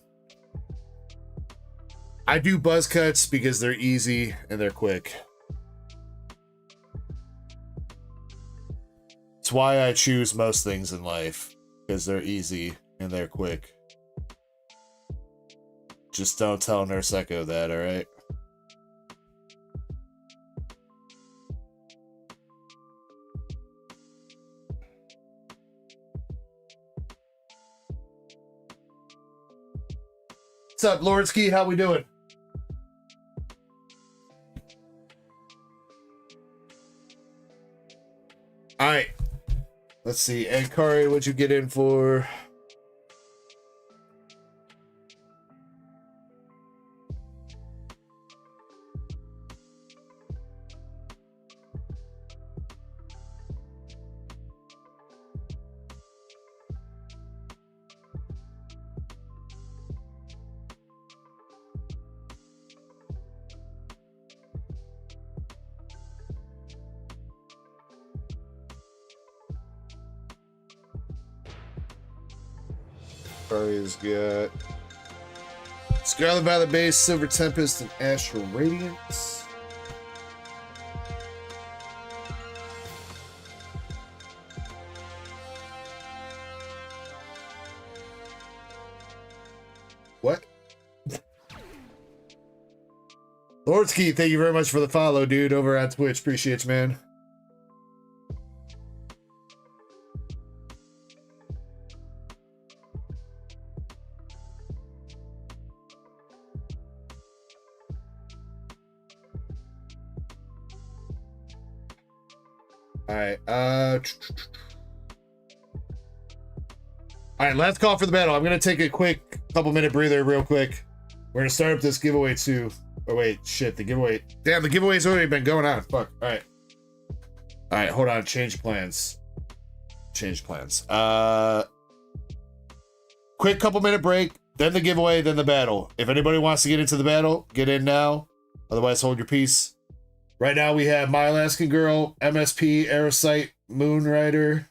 I do buzz cuts because they're easy and they're quick. It's why I choose most things in life, because they're easy and they're quick. Just don't tell Nurse Echo that, alright? What's up, Lordsky? How we doing? Alright. Let's see. And Kari, what'd you get in for? Kari's got Scarlet Violet Base, Silver Tempest, and Astral Radiance. What? Lordsky, thank you very much for the follow, dude, over at Twitch. Appreciate you, man. Alright, Alright, last call for the battle. I'm gonna take a quick couple-minute breather real quick. We're gonna start up this giveaway too. Oh wait, shit, the giveaway. Damn, the giveaway's already been going on. Fuck. Alright. Alright, hold on. Change plans. Change plans. Quick couple-minute break, then the giveaway, then the battle. If anybody wants to get into the battle, get in now. Otherwise, hold your peace. Right now we have My Alaskan Girl, MSP, Aerocyte, Moonrider,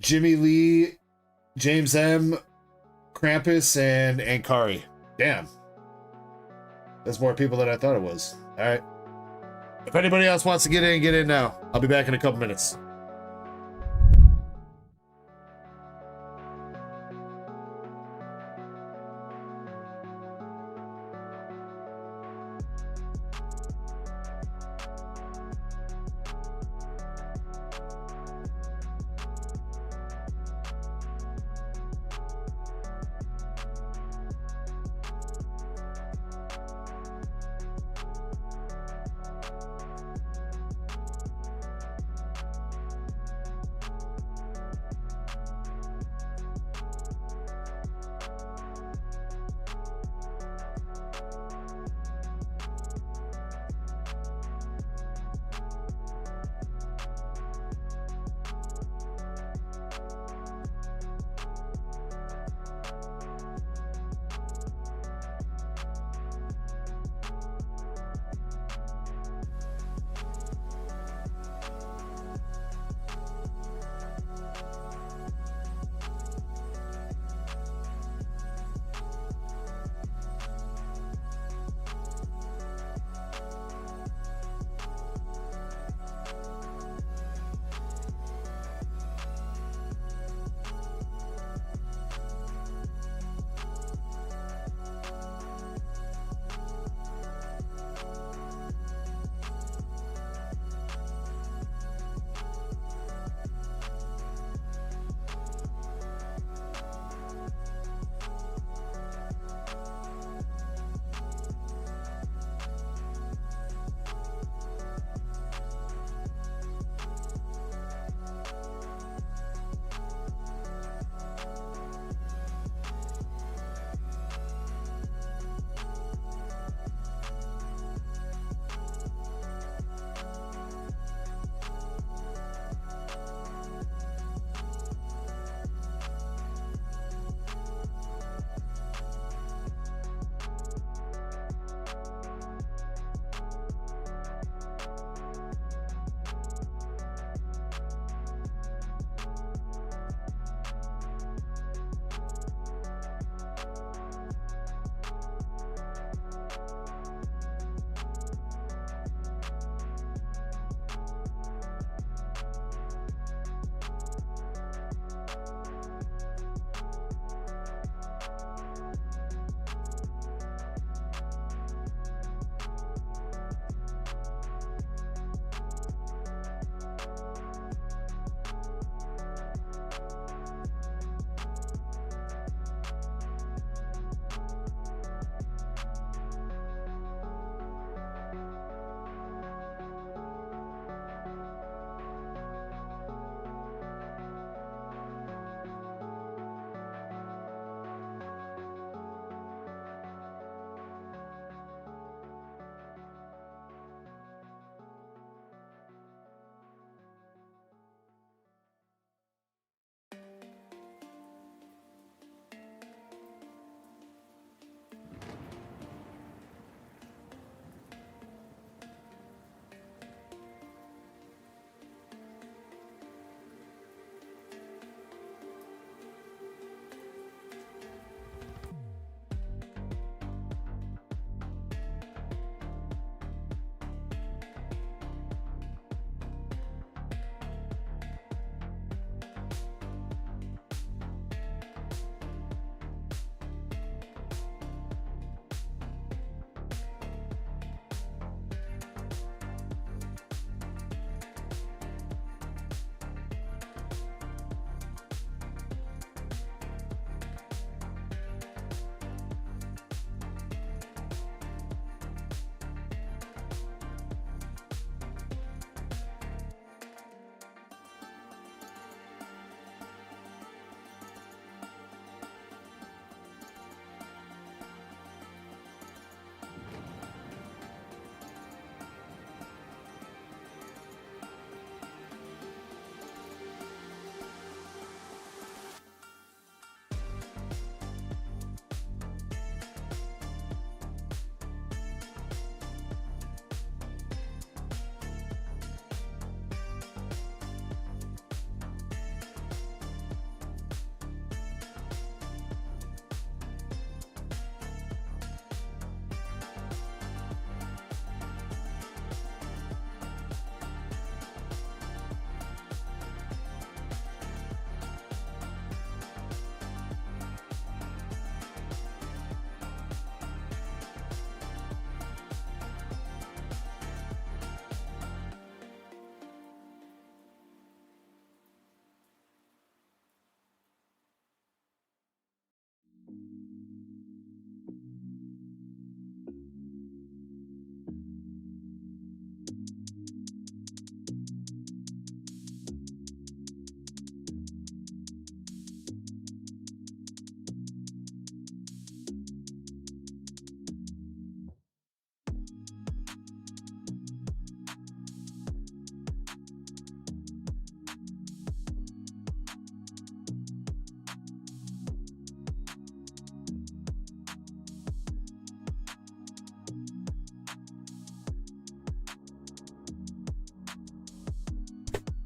Jimmy Lee, James M, Krampus, and Kari. Damn. That's more people than I thought it was. Alright. If anybody else wants to get in now. I'll be back in a couple minutes.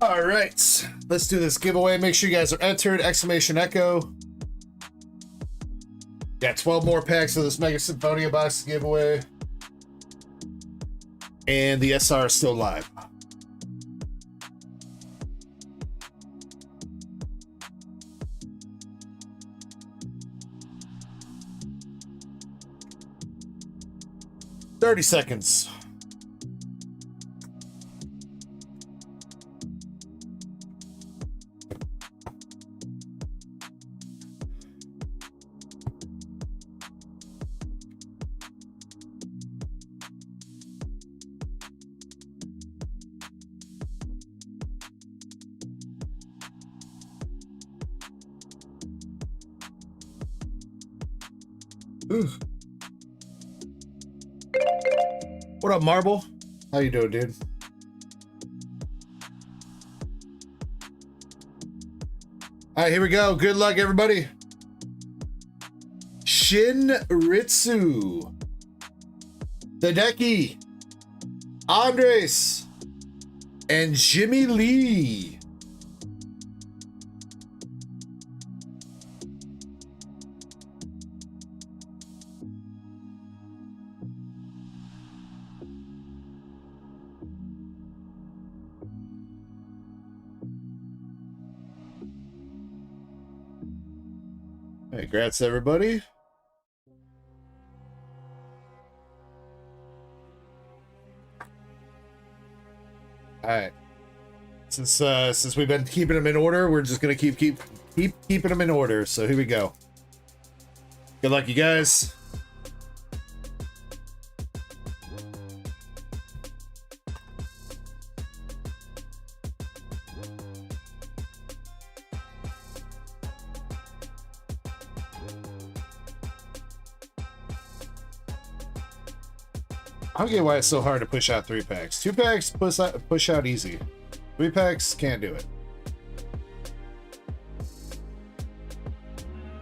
All right, let's do this giveaway. Make sure you guys are entered. Exclamation Echo. Got 12 more packs of this Mega Symphonia box giveaway. And the SR is still live. "30 seconds. Ooh. What up, Marble? How you doing, dude? All right, here we go. Good luck, everybody. Shinritsu, Hideki, Andres, and Jimmy Lee. Hey, congrats, everybody. All right. Since we've been keeping them in order, we're just gonna keep keeping them in order. So here we go. Good luck, you guys. I don't get why it's so hard to push out 3 packs. 2 packs push out easy. 3 packs can't do it.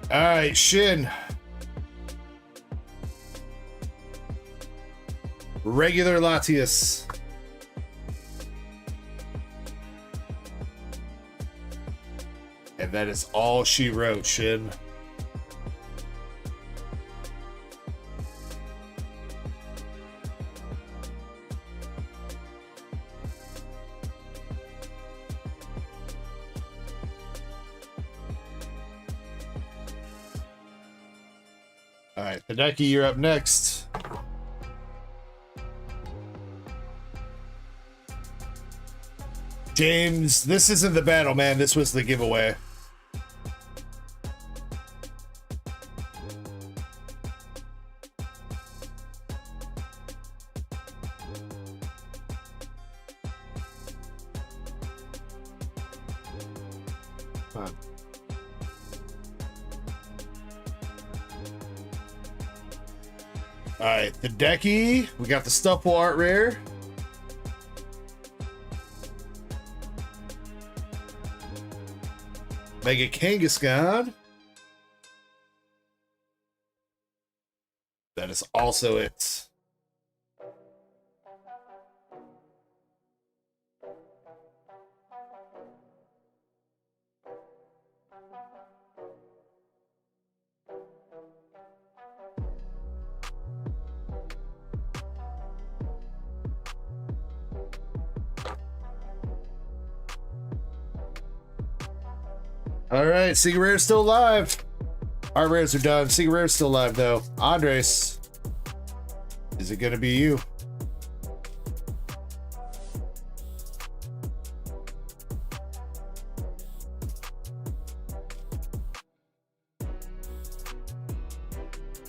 All right, Shin. Regular Latias. And that is all she wrote, Shin. All right, Hideki, you're up next. James, this isn't the battle, man. This was the giveaway. Huh. All right, the Hideki. We got the Stuffle art rare. Mega Kangaskhan. That is also it. All right, Secret Rare's still alive. Our rares are done. Secret Rare's still alive, though. Andres, is it gonna be you?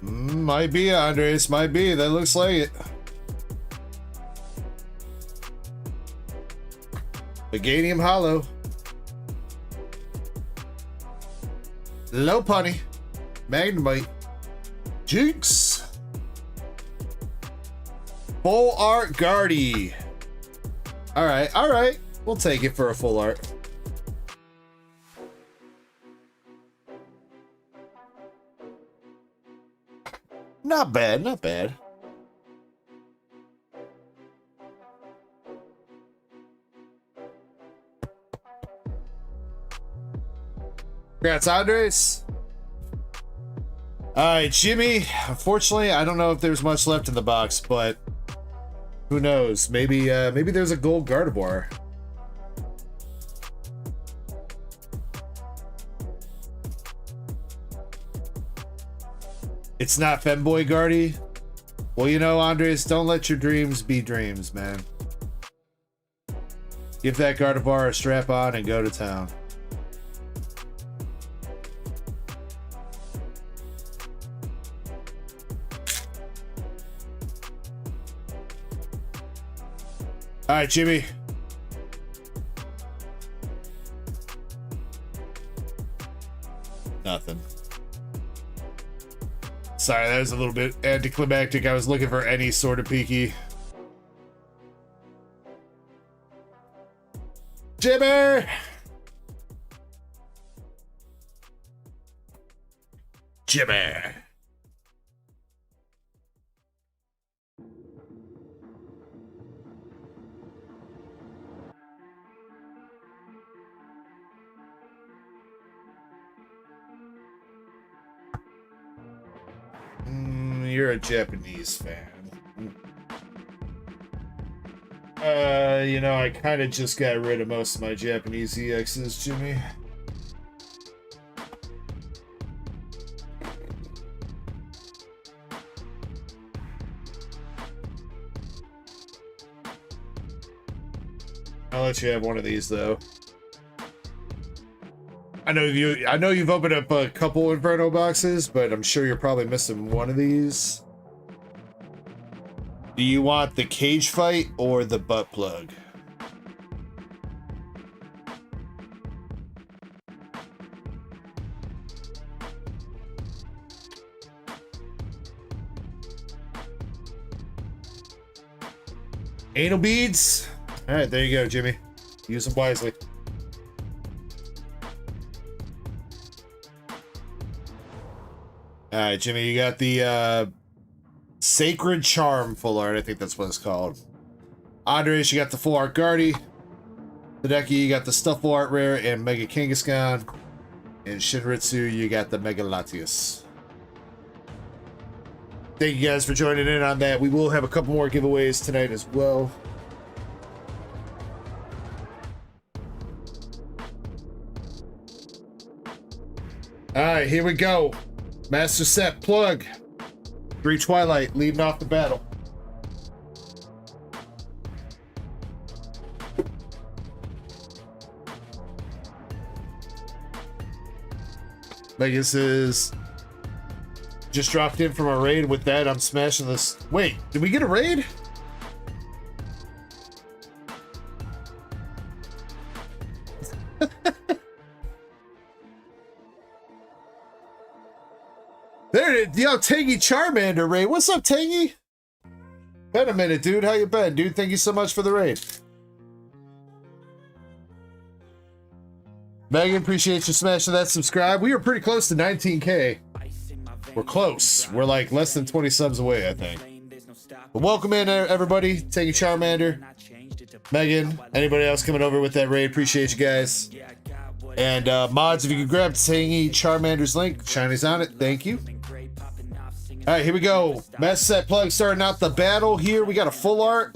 Might be, Andres. Might be. That looks like it. Meganium Hollow. Low Punny. Magnemite. Jinx. Full art Guardy. Alright, alright. We'll take it for a full art. Not bad, not bad. Congrats, Andres. Alright, Jimmy. Unfortunately, I don't know if there's much left in the box, but who knows? Maybe there's a gold Gardevoir. It's not Femboy Guardy. Well, you know, Andres, don't let your dreams be dreams, man. Give that Gardevoir a strap on and go to town. All right, Jimmy. Nothing. Sorry, that was a little bit anticlimactic. I was looking for any sort of peaky. Jimmy! Jimmy! You're a Japanese fan. You know, I kind of just got rid of most of my Japanese EXs, Jimmy. I'll let you have one of these, though. I know you've opened up a couple Inferno boxes, but I'm sure you're probably missing one of these. Do you want the cage fight or the butt plug? Anal beads? Alright, there you go, Jimmy. Use them wisely. Alright, Jimmy, you got the Sacred Charm full art. I think that's what it's called. Andres, you got the full art Guardy. Hideki, you got the stuff full art rare and Mega Kangaskhan. And Shinritsu, you got the Mega Latias. Thank you guys for joining in on that. We will have a couple more giveaways tonight as well. Alright, here we go. Master set plug. 3 Twilight leading off the battle. Vegas is just dropped in from a raid. With that, I'm smashing this. Wait, did we get a raid? There it is. Yo, Tangy Charmander raid. What's up, Tangy? Been a minute, dude. How you been, dude? Thank you so much for the raid. Megan, appreciate you smashing that subscribe. We are pretty close to 19K. We're close. We're like less than 20 subs away, I think. But welcome in, everybody. Tangy Charmander. Megan, anybody else coming over with that raid? Appreciate you guys. And mods, if you could grab Tangy Charmander's link, Shiny's on it. Thank you. All right, here we go. Master set plug starting out the battle here. We got a full art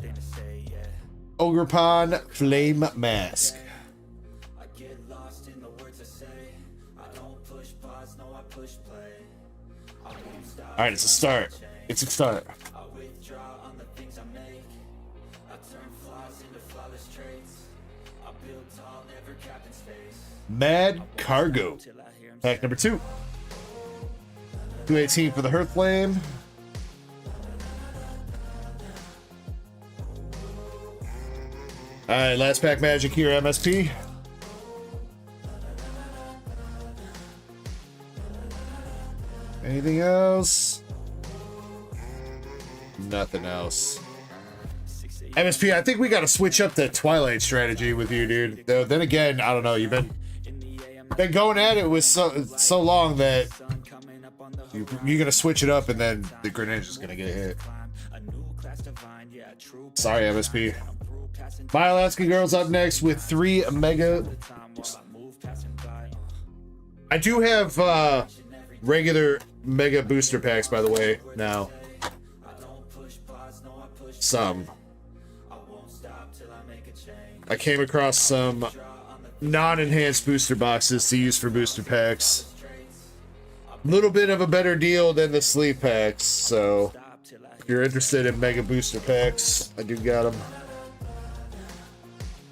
Ogerpon Flame Mask. All right, it's a start. It's a start. Mad Cargo. Pack number 2. 218 for the Hearthflame. Alright, last pack magic here, MSP. Anything else? Nothing else. MSP, I think we gotta switch up the Twilight strategy with you, dude. Though then again, I don't know, you've been going at it with so long that you're gonna switch it up and then the Greninja's gonna get hit. Sorry, MSP. My Alaskan Girl's up next with 3 Mega. I do have regular mega booster packs, by the way, now. Some. I came across some non-enhanced booster boxes to use for booster packs. Little bit of a better deal than the sleeve packs, so if you're interested in mega booster packs, I do got them.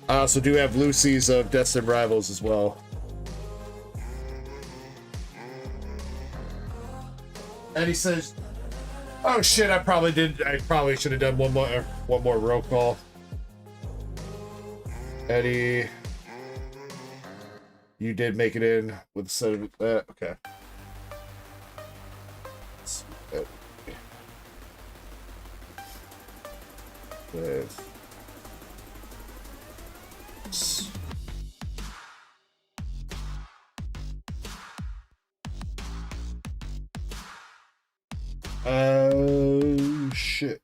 I also do have Lucy's of Destined Rivals as well. And he says, "Oh shit, I probably should have done one more roll call." Eddie, you did make it in with a set of that. Okay. With shit.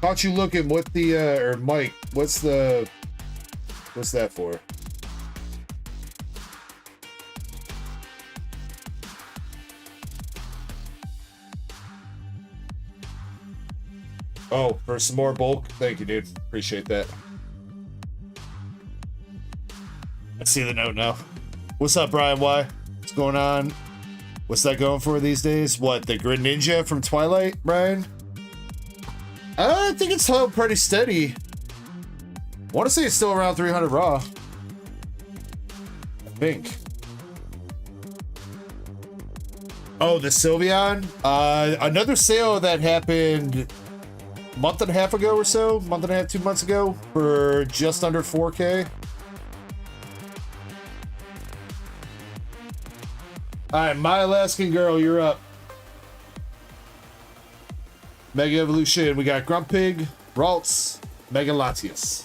Caught you looking. What the or Mike? What's that for? Oh, for some more bulk? Thank you, dude. Appreciate that. I see the note now. What's up, Brian Y? What's going on? What's that going for these days? What, the Grid Ninja from Twilight, Brian? I think it's held pretty steady. I want to say it's still around 300 raw. I think. Oh, the Sylveon? Another sale that happened a month and a half ago or so, month and a half, 2 months ago, for just under 4K. Alright, My Alaskan Girl, you're up. Mega Evolution, we got Grumpig, Ralts, Mega Latias.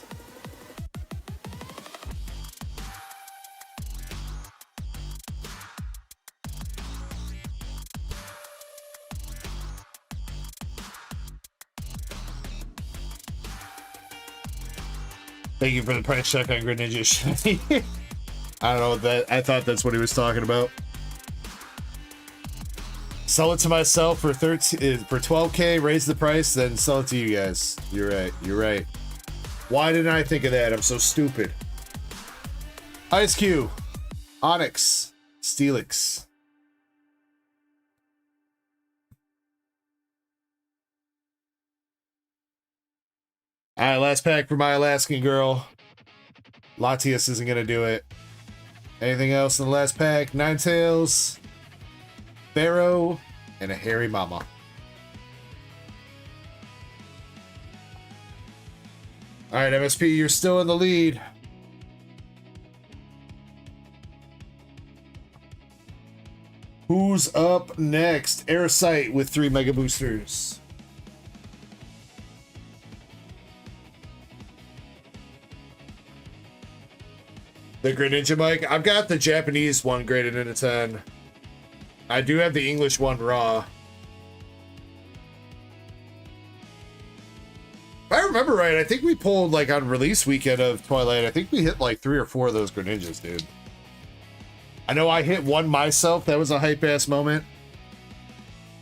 Thank you for the price check on Greninja. I don't know what that. I thought that's what he was talking about. Sell it to myself for 12K. Raise the price, then sell it to you guys. You're right. You're right. Why didn't I think of that? I'm so stupid. Ice Cube, Onyx, Steelix. Alright, last pack for My Alaskan Girl. Latias isn't gonna do it. Anything else in the last pack? Ninetales, Pharaoh, and a Hairy Mama. Alright, MSP, you're still in the lead. Who's up next? Airsight with 3 Mega Boosters. The Greninja mic. I've got the Japanese one graded in a 10. I do have the English one raw. If I remember right, I think we pulled, like, on release weekend of Twilight, I think we hit like 3 or 4 of those Greninjas, dude. I know I hit one myself. That was a hype-ass moment.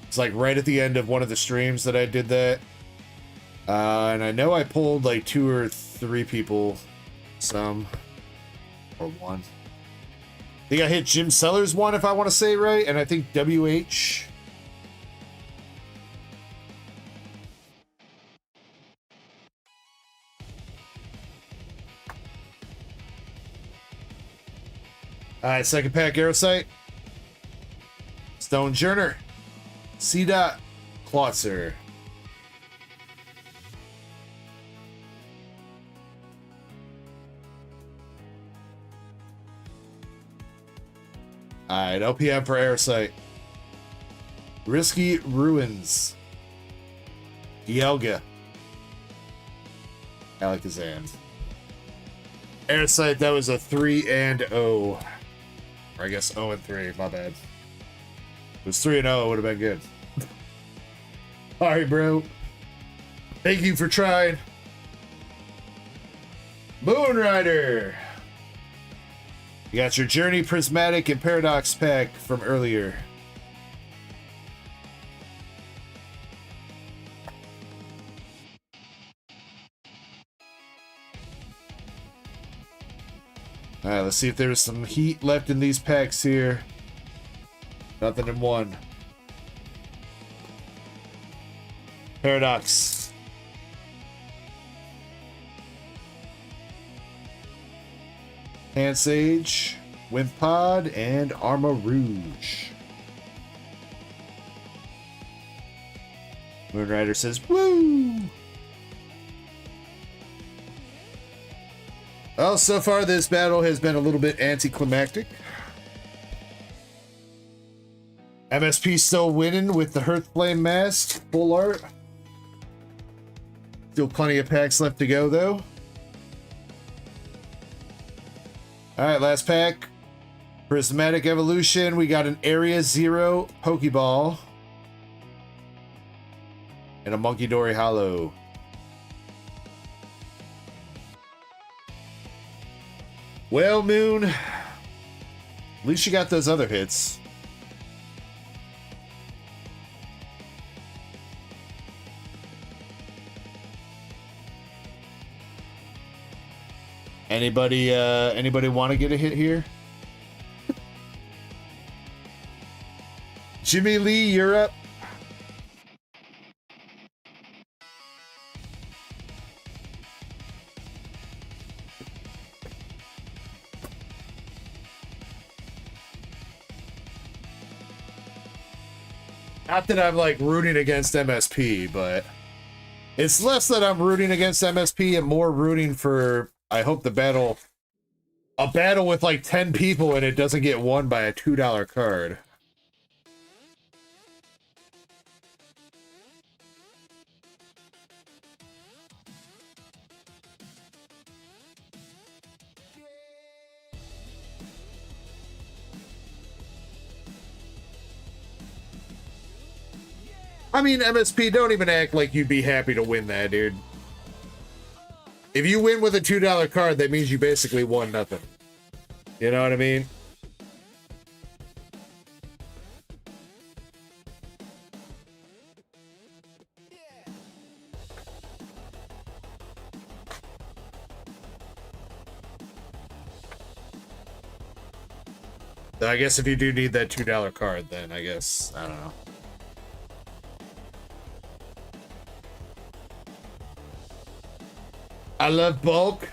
It's like right at the end of one of the streams that I did that. And I know I pulled like 2 or 3 people. Some. Or 1. I think I hit Jim Sellers one, if I want to say right, and I think WH. Alright, second pack, Aerosite. Stone Journer. C-Dot. Klotzer. Alright, LPM for Airsight. Risky Ruins. Dialga. Alakazam. Airsight, that was a 3-0. Or I guess 0-3, my bad. If it was 3-0, it would have been good. Alright, bro. Thank you for trying. Moonrider. You got your Journey, Prismatic, and Paradox pack from earlier. Alright, let's see if there's some heat left in these packs here. Nothing in one. Paradox. Hand Sage, Wind Pod, and Armor Rouge. Moonrider says, woo! Well, so far this battle has been a little bit anticlimactic. MSP still winning with the Hearthflame mask, full art. Still plenty of packs left to go though. Alright, last pack. Prismatic Evolution. We got an Area 0 Pokeball. And a Monkey Dory Hollow. Well, Moon. At least you got those other hits. Anybody want to get a hit here? Jimmy Lee, you're up. Not that I'm like rooting against MSP, but it's less that I'm rooting against MSP and more rooting for, I hope a battle with like 10 people and it doesn't get won by a $2 card. I mean, MSP, don't even act like you'd be happy to win that, dude. If you win with a $2 card, that means you basically won nothing. You know what I mean? So I guess if you do need that $2 card, then I guess, I don't know. I love bulk.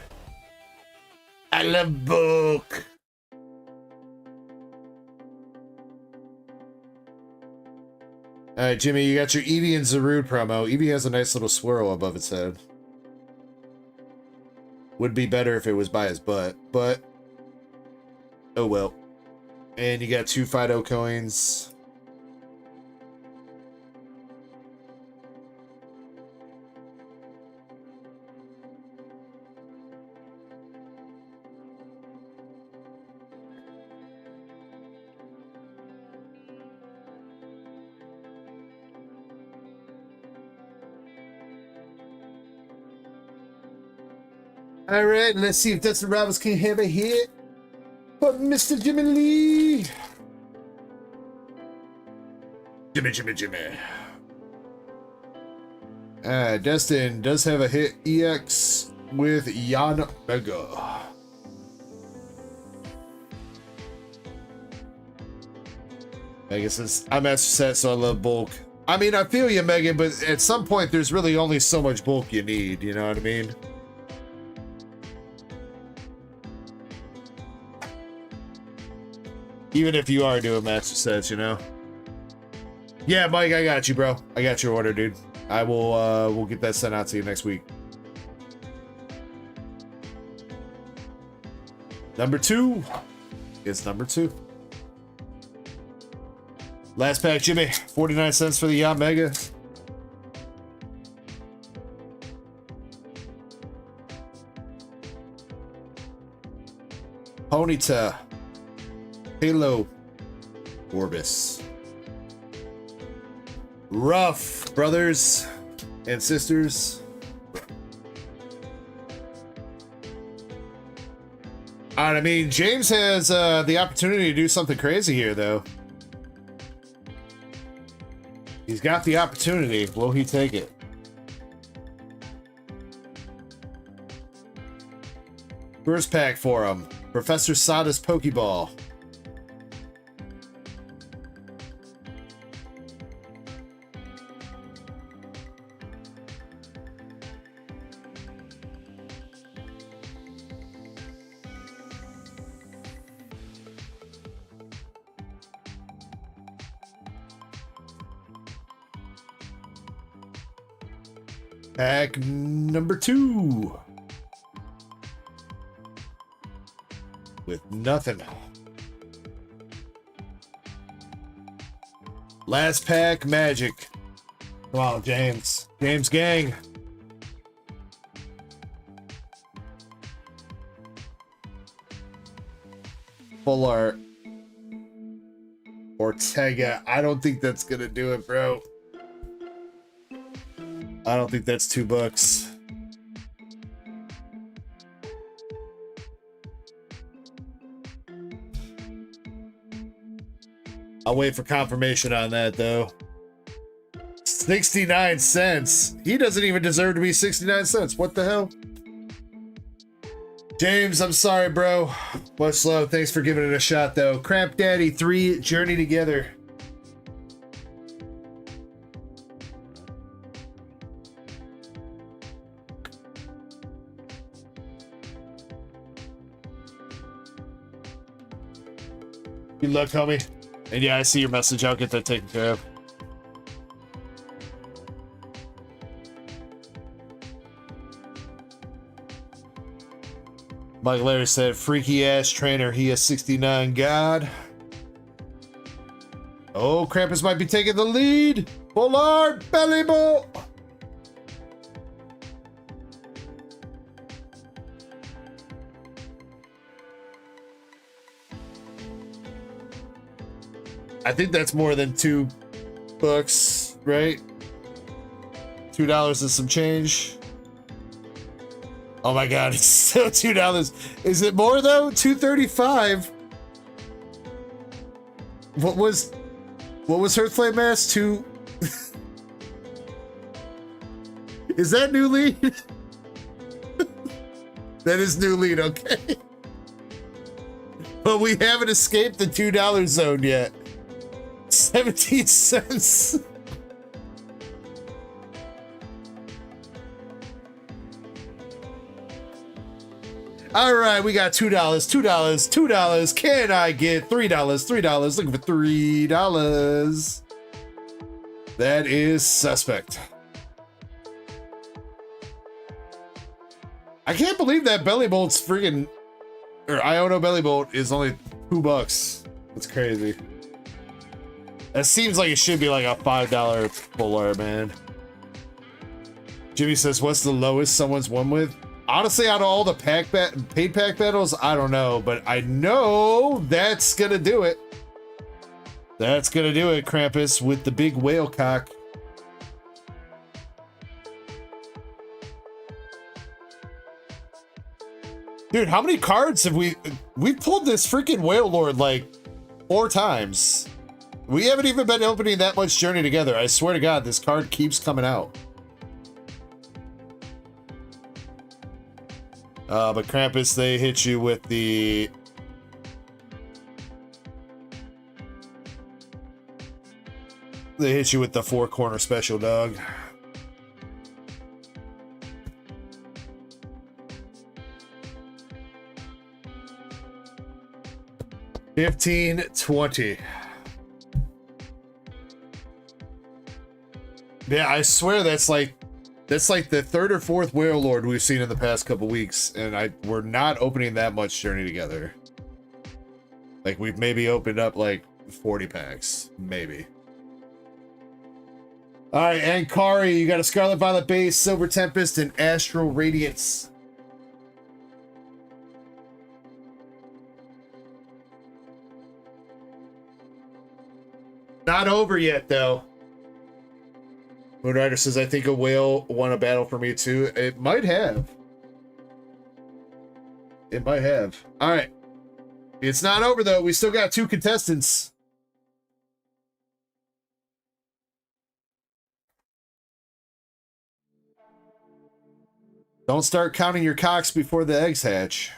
I love bulk. Alright, Jimmy, you got your Eevee and Zarude promo. Eevee has a nice little swirl above its head. Would be better if it was by his butt, but oh well. And you got 2 Fido coins. All right, let's see if Dustin Roberts can have a hit for Mr. Jimmy Lee. Jimmy. Destin does have a hit EX with Yan Mega. I guess I'm Master Set, so I love bulk. I mean, I feel you, Megan, but at some point, there's really only so much bulk you need, you know what I mean? Even if you are doing Master Sets, you know? Yeah, Mike, I got you, bro. I got your order, dude. I will, we'll get that sent out to you next week. Number 2. It's number 2. Last pack, Jimmy. 49 cents for the Yacht Mega. Ponyta. Halo. Orbis. Rough, brothers and sisters. All right, I mean, James has the opportunity to do something crazy here, though. He's got the opportunity. Will he take it? First pack for him. Professor Sada's Pokeball. Pack number 2. With nothing. Last pack, Magic. Come on, James. James gang. Full art. Ortega. I don't think that's gonna do it, bro. I don't think that's $2. I'll wait for confirmation on that, though. 69 cents. He doesn't even deserve to be 69 cents. What the hell? James, I'm sorry, bro. Much love. Thanks for giving it a shot, though. Cramp Daddy 3, Journey Together. Good luck, homie. And yeah, I see your message. I'll get that taken care of. Mike Larry said, freaky ass trainer. He is 69 God. Oh, Krampus might be taking the lead. Full art, belly bolt. I think that's more than $2, right? $2 and some change. Oh my God, it's still $2. Is it more though? $2.35. What was Hearthflame Mask? Is that new lead? That is new lead, okay. But we haven't escaped the $2 zone yet. 17 cents. All right, we got $2, $2. Can I get $3? $3. Looking for $3. That is suspect. I can't believe that Belly Bolt's freaking, or Iono Belly Bolt is only $2. That's crazy. That seems like it should be like a $5 full art, man. Jimmy says, what's the lowest someone's won with? Honestly, out of all the paid pack battles, I don't know, but I know that's gonna do it. That's gonna do it, Krampus, with the big whale cock. Dude, how many cards have we pulled this freaking Whale Lord like 4 times? We haven't even been opening that much Journey Together. I swear to God, this card keeps coming out. But Krampus, they hit you with the... They hit you with the 4-corner special, dog. $15.20. Yeah, I swear that's like the 3rd or 4th Whale Lord we've seen in the past couple weeks, and we're not opening that much Journey Together. Like, we've maybe opened up like 40 packs, maybe. All right, and Kari, you got a Scarlet Violet Base, Silver Tempest, and Astral Radiance. Not over yet, though. Moonrider says, I think a whale won a battle for me too. It might have. It might have. All right. It's not over, though. We still got 2 contestants. Don't start counting your cocks before the eggs hatch.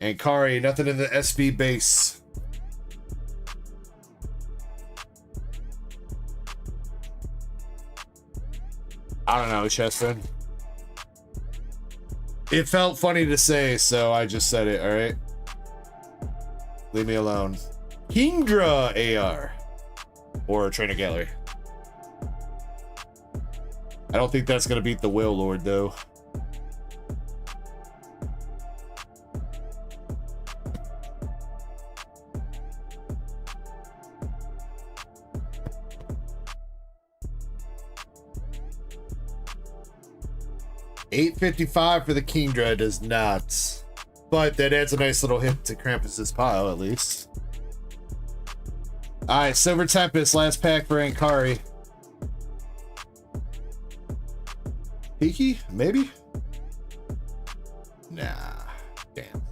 And Kari, nothing in the SB base. I don't know, Cheston. It felt funny to say, so I just said it, alright? Leave me alone. Kingdra AR. Or Trainer Gallery. I don't think that's going to beat the Will Lord, though. $8.55 for the Kingdra does not. But that adds a nice little hit to Krampus's pile, at least. Alright, Silver Tempest, last pack for Ankari. Peaky? Maybe? Nah. Damn.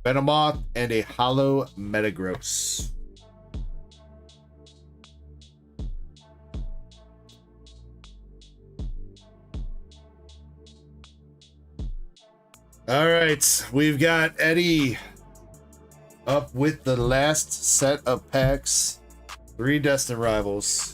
Venomoth and a Hollow Metagross. Alright, we've Got Eddie up with the last set of packs. 3 Destined Rivals.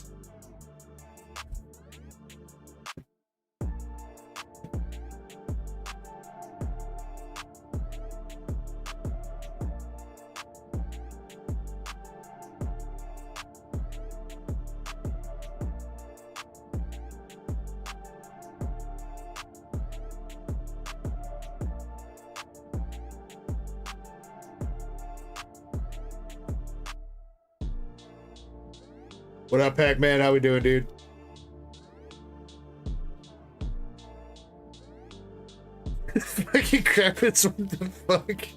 What up, Pac-Man? How we doing, dude? Fucking Krampus, what the fuck?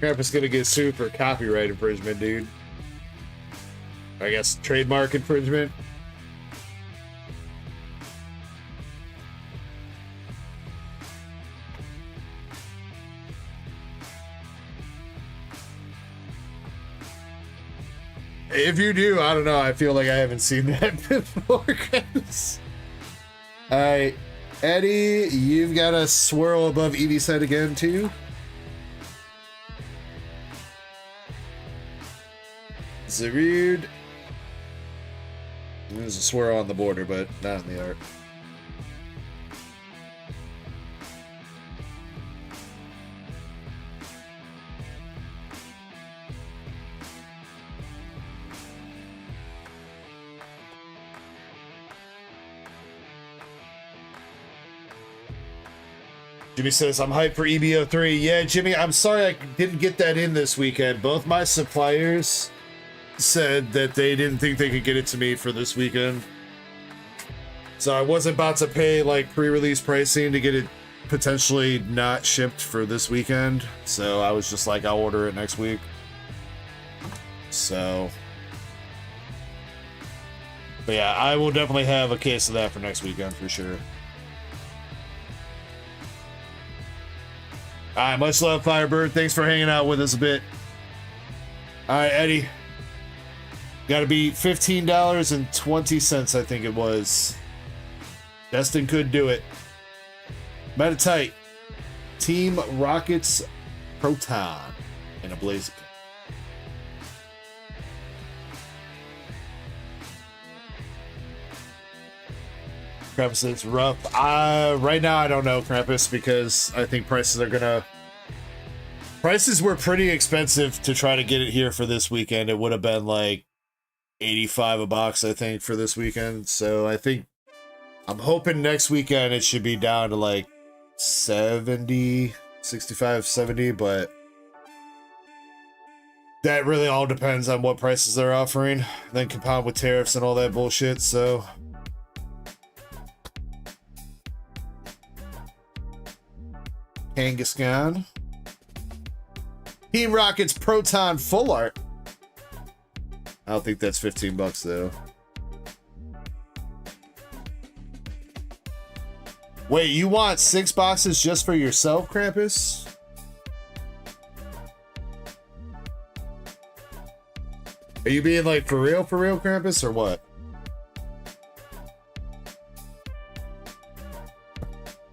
Krampus gonna get sued for copyright infringement, dude. I guess trademark infringement. If you do, I don't know. I feel like I haven't seen that before, Krampus. Alright, Eddie, you've got a swirl above Edie's head again, too. Zarude. There's a swirl on the border, but not in the art. Jimmy says, I'm hyped for EBO3. Yeah, Jimmy, I'm sorry I didn't get that in this weekend. Both my suppliers said that they didn't think they could get it to me for this weekend. So I wasn't about to pay like pre-release pricing to get it potentially not shipped for this weekend. So I was just like, I'll order it next week. So, but yeah, I will definitely have a case of that for next weekend for sure. Alright, much love, Firebird. Thanks for hanging out with us a bit. Alright, Eddie. Gotta be $15.20, I think it was. Destin could do it. Metatite. Team Rockets Proton. And a Blaziken. Krampus, it's rough. Right now, I don't know, Krampus, because I think prices are gonna... Prices were pretty expensive to try to get it here for this weekend. It would have been like $85 a box, I think, for this weekend. So I think I'm hoping next weekend it should be down to like 70, 65, 70, but that really all depends on what prices they're offering. Then compound with tariffs and all that bullshit, so. Kangaskhan. Team Rocket's Proton Full Art. I don't think that's 15 bucks though. Wait, you want 6 boxes just for yourself, Krampus? Are you being like for real, Krampus, or what?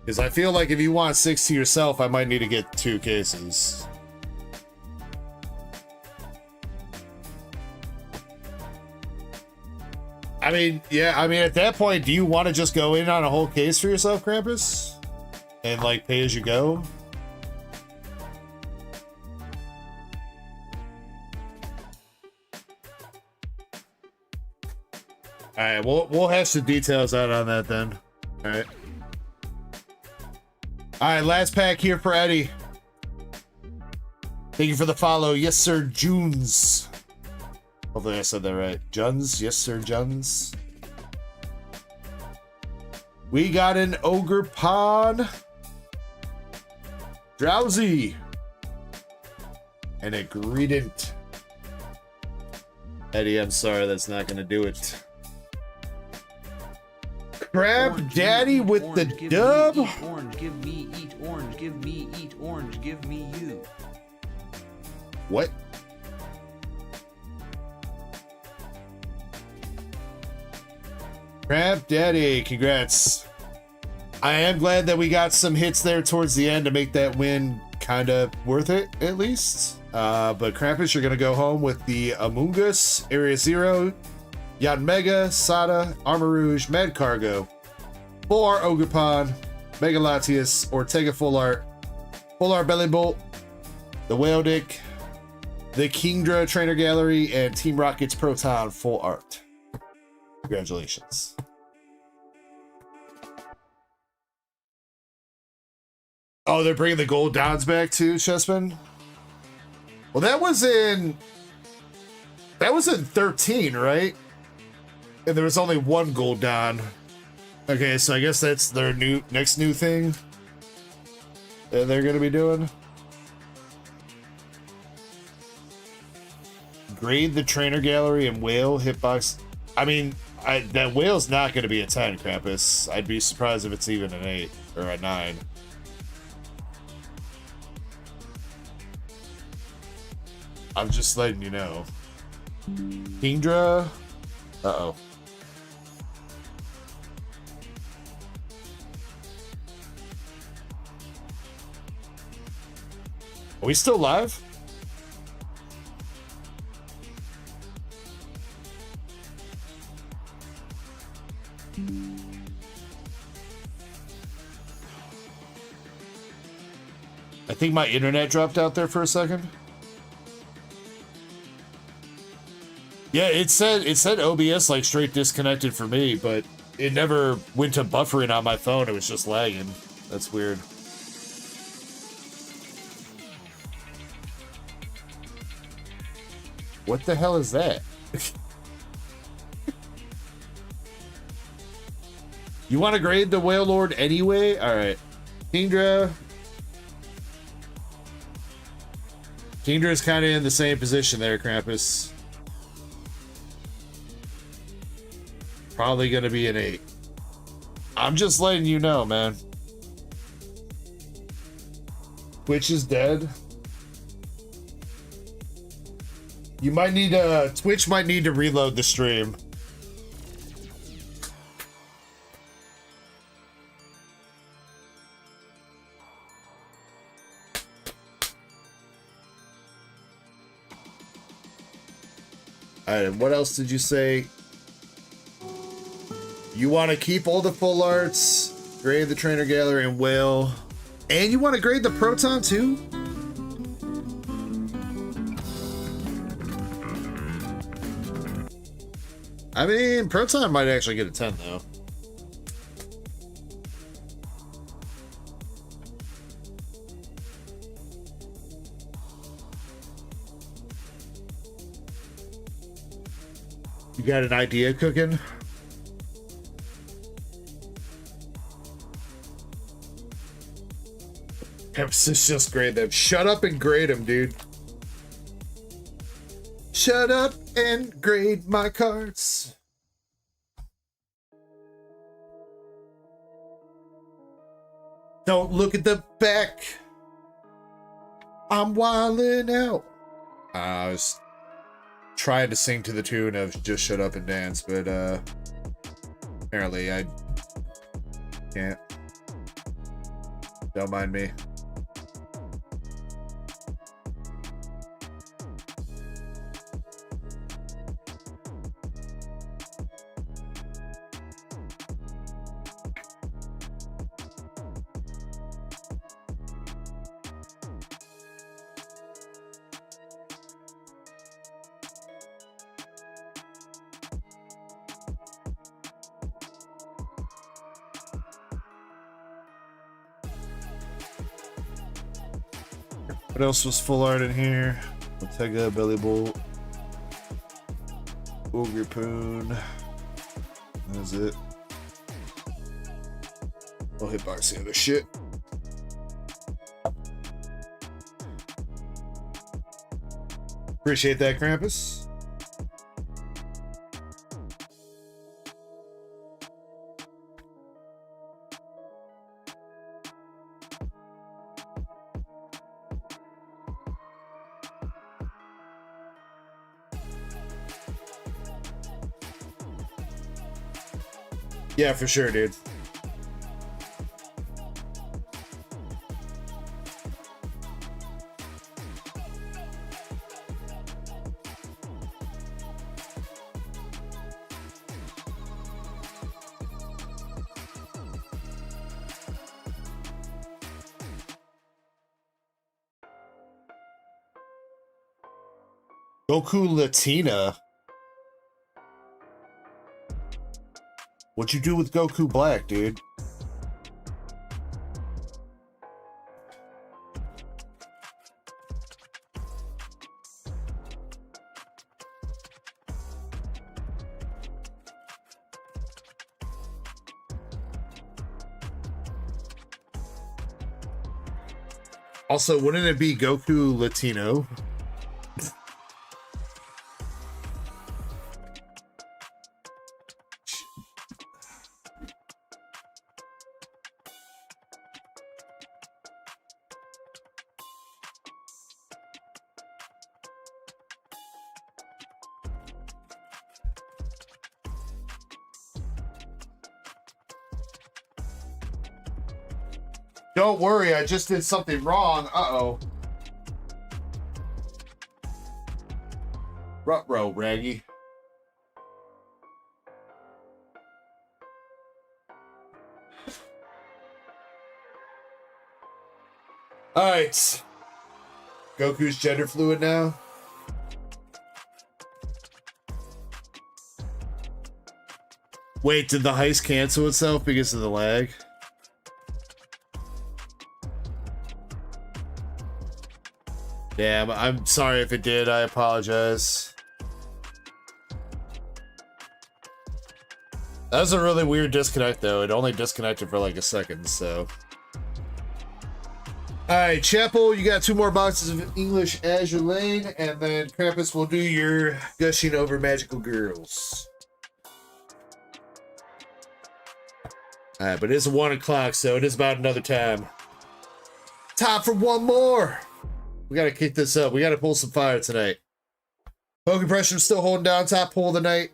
Because I feel like if you want 6 to yourself, I might need to get 2 cases. I mean, yeah, I mean, at that point, do you want to just go in on a whole case for yourself, Krampus? And, like, pay as you go? Alright, we'll hash the details out on that then. Alright. Alright, last pack here for Eddie. Thank you for the follow. Yes, sir, Junes. Hopefully I said that right. Juns? Yes, sir, Juns. We got an Ogre Pod. Drowsy. And a Greedent. Eddie, I'm sorry, that's not going to do it. Crab orange, Daddy with orange, the dub. Me, orange, give me eat orange, give me eat orange, give me you. What? Crab Daddy, congrats. I am glad that we got some hits there towards the end to make that win kind of worth it, at least. But Krampus, you're going to go home with the Amoongus, Area Zero, Yanmega, Sada, Armor Rouge, Mad Cargo, Full Art Ogerpon, Mega Latias, Ortega Full Art Belly Bolt, the Whale Dick, the Kingdra Trainer Gallery, and Team Rocket's Proton Full Art. Congratulations. Oh, they're bringing the gold dons back too, Chessman? Well, that was in 13, right? And there was only one gold don. Okay, so I guess that's their next new thing that they're gonna be doing. Grade the Trainer Gallery and Whale Hitbox. I mean, that Whale's not gonna be a 10, Krampus. I'd be surprised if it's even an 8 or a 9. I'm just letting you know. Kingdra. Uh-oh. Are we still live? I think my internet dropped out there for a second. Yeah, it said OBS like straight disconnected for me, but it never went to buffering on my phone. It was just lagging. That's weird. What the hell is that? You want to grade the Whale Lord anyway? Alright. Kingdra. Kingdra is kind of in the same position there, Krampus. Probably going to be an 8. I'm just letting you know, man. Twitch is dead. You might need to... Twitch might need to reload the stream. Alright, what else did you say? You want to keep all the full arts, grade the Trainer Gallery and Whale, and you want to grade the Proton too? I mean, Proton might actually get a 10 though. You got an idea cooking? Emphasis just grade them. Shut up and grade them, dude. Shut up and grade my cards. Don't look at the back. I'm wildin' out. I was trying to sing to the tune of Just Shut Up and Dance, but apparently I can't. Don't mind me. What else was full art in here? Bottega, Belly Bolt, Ogre Poon. That's it. I'll hitbox the other shit. Appreciate that, Krampus. Yeah, for sure, dude. Goku Latina. What'd you do with Goku Black, dude? Also, wouldn't it be Goku Latino? Don't worry, I just did something wrong. Uh-oh. Ruh-roh, Raggy. Alright. Goku's gender fluid now. Wait, did the heist cancel itself because of the lag? Damn, I'm sorry if it did. I apologize. That was a really weird disconnect, though. It only disconnected for like a second, so. Alright, Chapel, you got 2 more boxes of English Azure Lane, and then Krampus will do your gushing over magical girls. Alright, but it is 1 o'clock, so it is about another time. Time for one more! We gotta kick this up. We gotta pull some fire tonight. Poke Pressure still holding down top pull of the night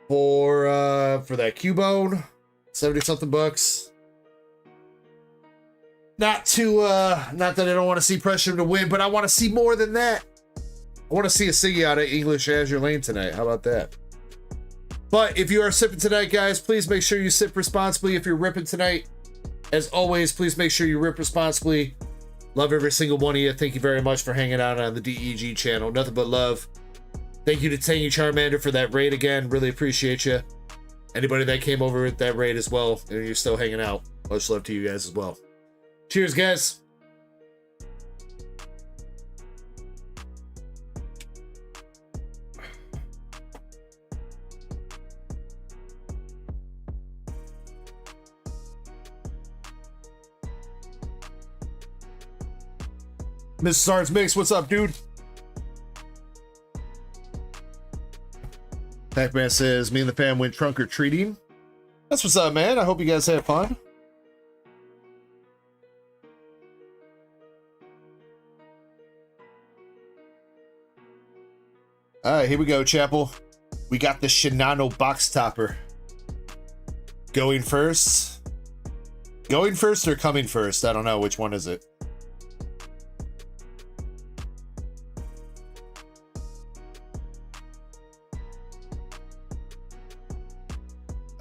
for that Cubone, 70-something bucks. Not that I don't want to see Pressure to win, but I want to see more than that. I want to see a Siggy out of English Azure Lane tonight. How about that? But if you are sipping tonight, guys, please make sure you sip responsibly. If you're ripping tonight, as always, please make sure you rip responsibly. Love every single one of you. Thank you very much for hanging out on the DEG channel. Nothing but love. Thank you to Tangy Charmander for that raid again. Really appreciate you. Anybody that came over with that raid as well, and you're still hanging out. Much love to you guys as well. Cheers, guys. Mr. Stars Mix, what's up, dude? Pac-Man says, me and the fam went trunk or treating. That's what's up, man. I hope you guys had fun. All right, here we go, Chapel. We got the Shinano box topper. Going first? Going first or coming first? I don't know. Which one is it?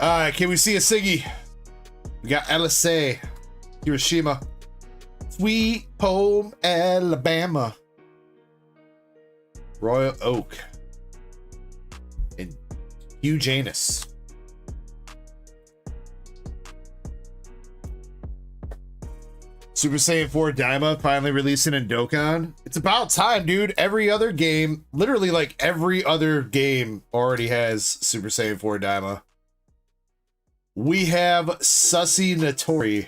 All right, can we see a Siggy? We got LSA, Hiroshima, Sweet Home, Alabama, Royal Oak, and Hugh Janus. Super Saiyan 4 Daima finally releasing in Dokkan. It's about time, dude. Every other game, literally like every other game already has Super Saiyan 4 Daima. We have Sussy Notori.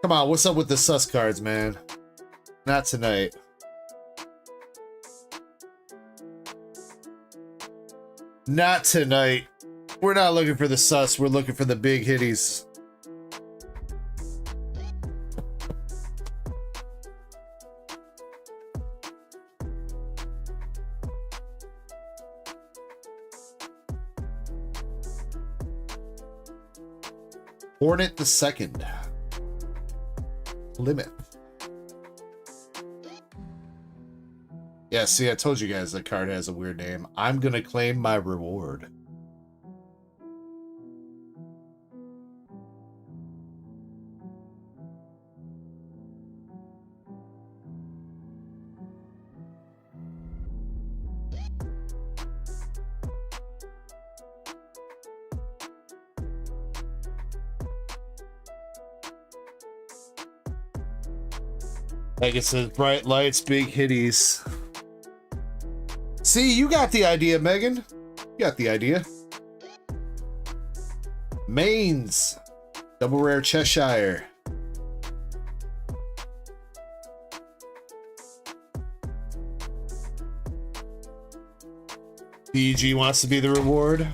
Come on, what's up with the sus cards, man? Not tonight. Not tonight. We're not looking for the sus, we're looking for the big hitties. Hornet the Second. Limit. Yeah, see, I told you guys that card has a weird name. I'm gonna claim my reward. Like it says, bright lights, big hitties. See, you got the idea, Megan. You got the idea. Mains. Double rare Cheshire. PG wants to be the reward.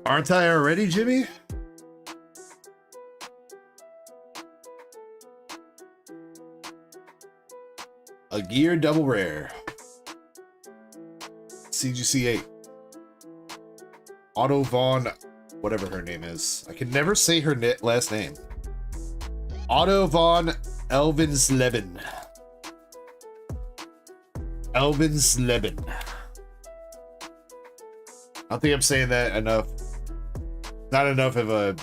Aren't I already, Jimmy? A gear double rare. CGC 8. Otto Vaughn, whatever her name is. I can never say her last name. Otto Vaughn Elvensleben. Elvensleben. I don't think I'm saying that enough. Not enough of a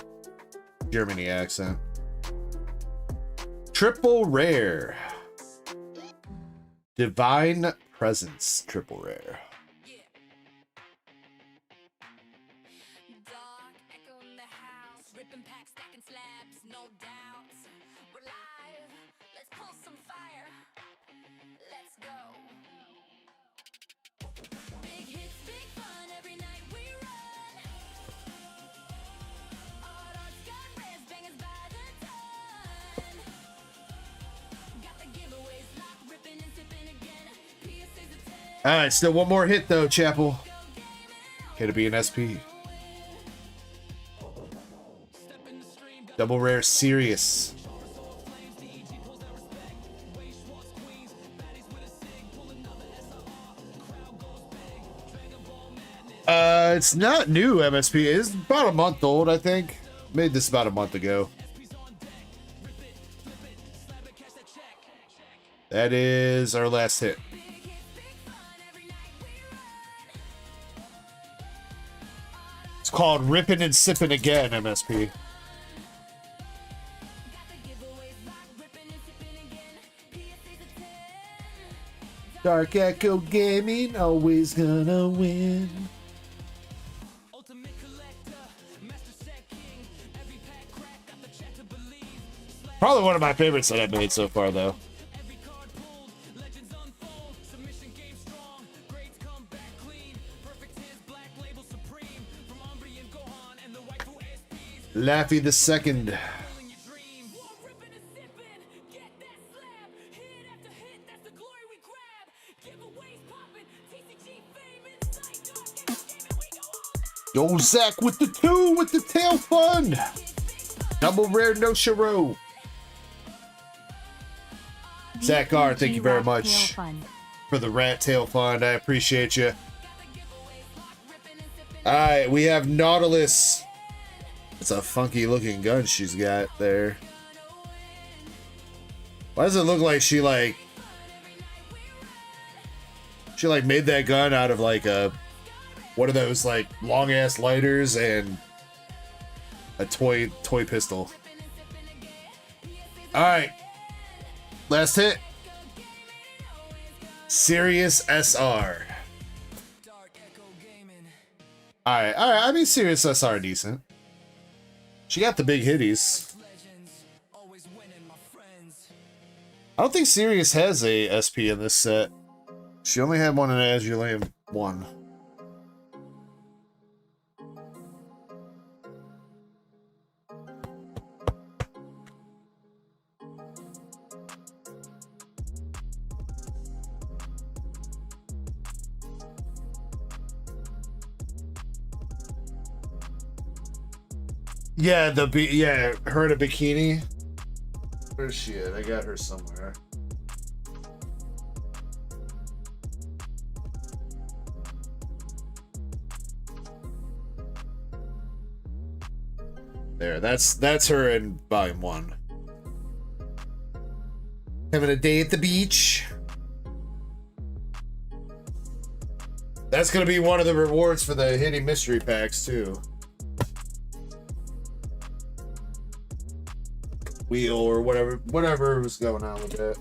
Germany accent. Triple rare. Divine Presence, triple rare. Dark echo in the house, ripping packs, stacking slabs, no doubts. We're live, let's pull some fire. Let's go. Big hits, big fun, every night we run. All dark's got res, bangers by the ton. Got the giveaways locked, ripping and sipping again. PSA's a 10. All right, still one more hit though, Chapel. Can it be an SP? Double rare Sirius. It's not new, MSP. It's about a month old, I think. Made this about a month ago. That is our last hit. It's called Rippin' and Sippin' Again, MSP. Dark Echo Gaming, always gonna win. Probably one of my favorites that I've made so far, though. Laffy the Second. Yo, Zach with the 2 with the tail fun. Double rare no Shiro. Zach R, thank you very much for the rat tail fund. I appreciate you. Alright, we have Nautilus. It's a funky looking gun she's got there. Why does it look like she like made that gun out of like a one of those like long ass lighters and a toy pistol? Alright. Last hit. Sirius SR. Alright. I mean Sirius SR decent. She got the big hitties. I don't think Sirius has a SP in this set. She only had one in Azur Lane 1. Yeah, her in a bikini. Where's she at? I got her somewhere. There, that's her in volume 1. Having a day at the beach. That's gonna be one of the rewards for the hitting mystery packs too. Wheel or whatever was going on with that.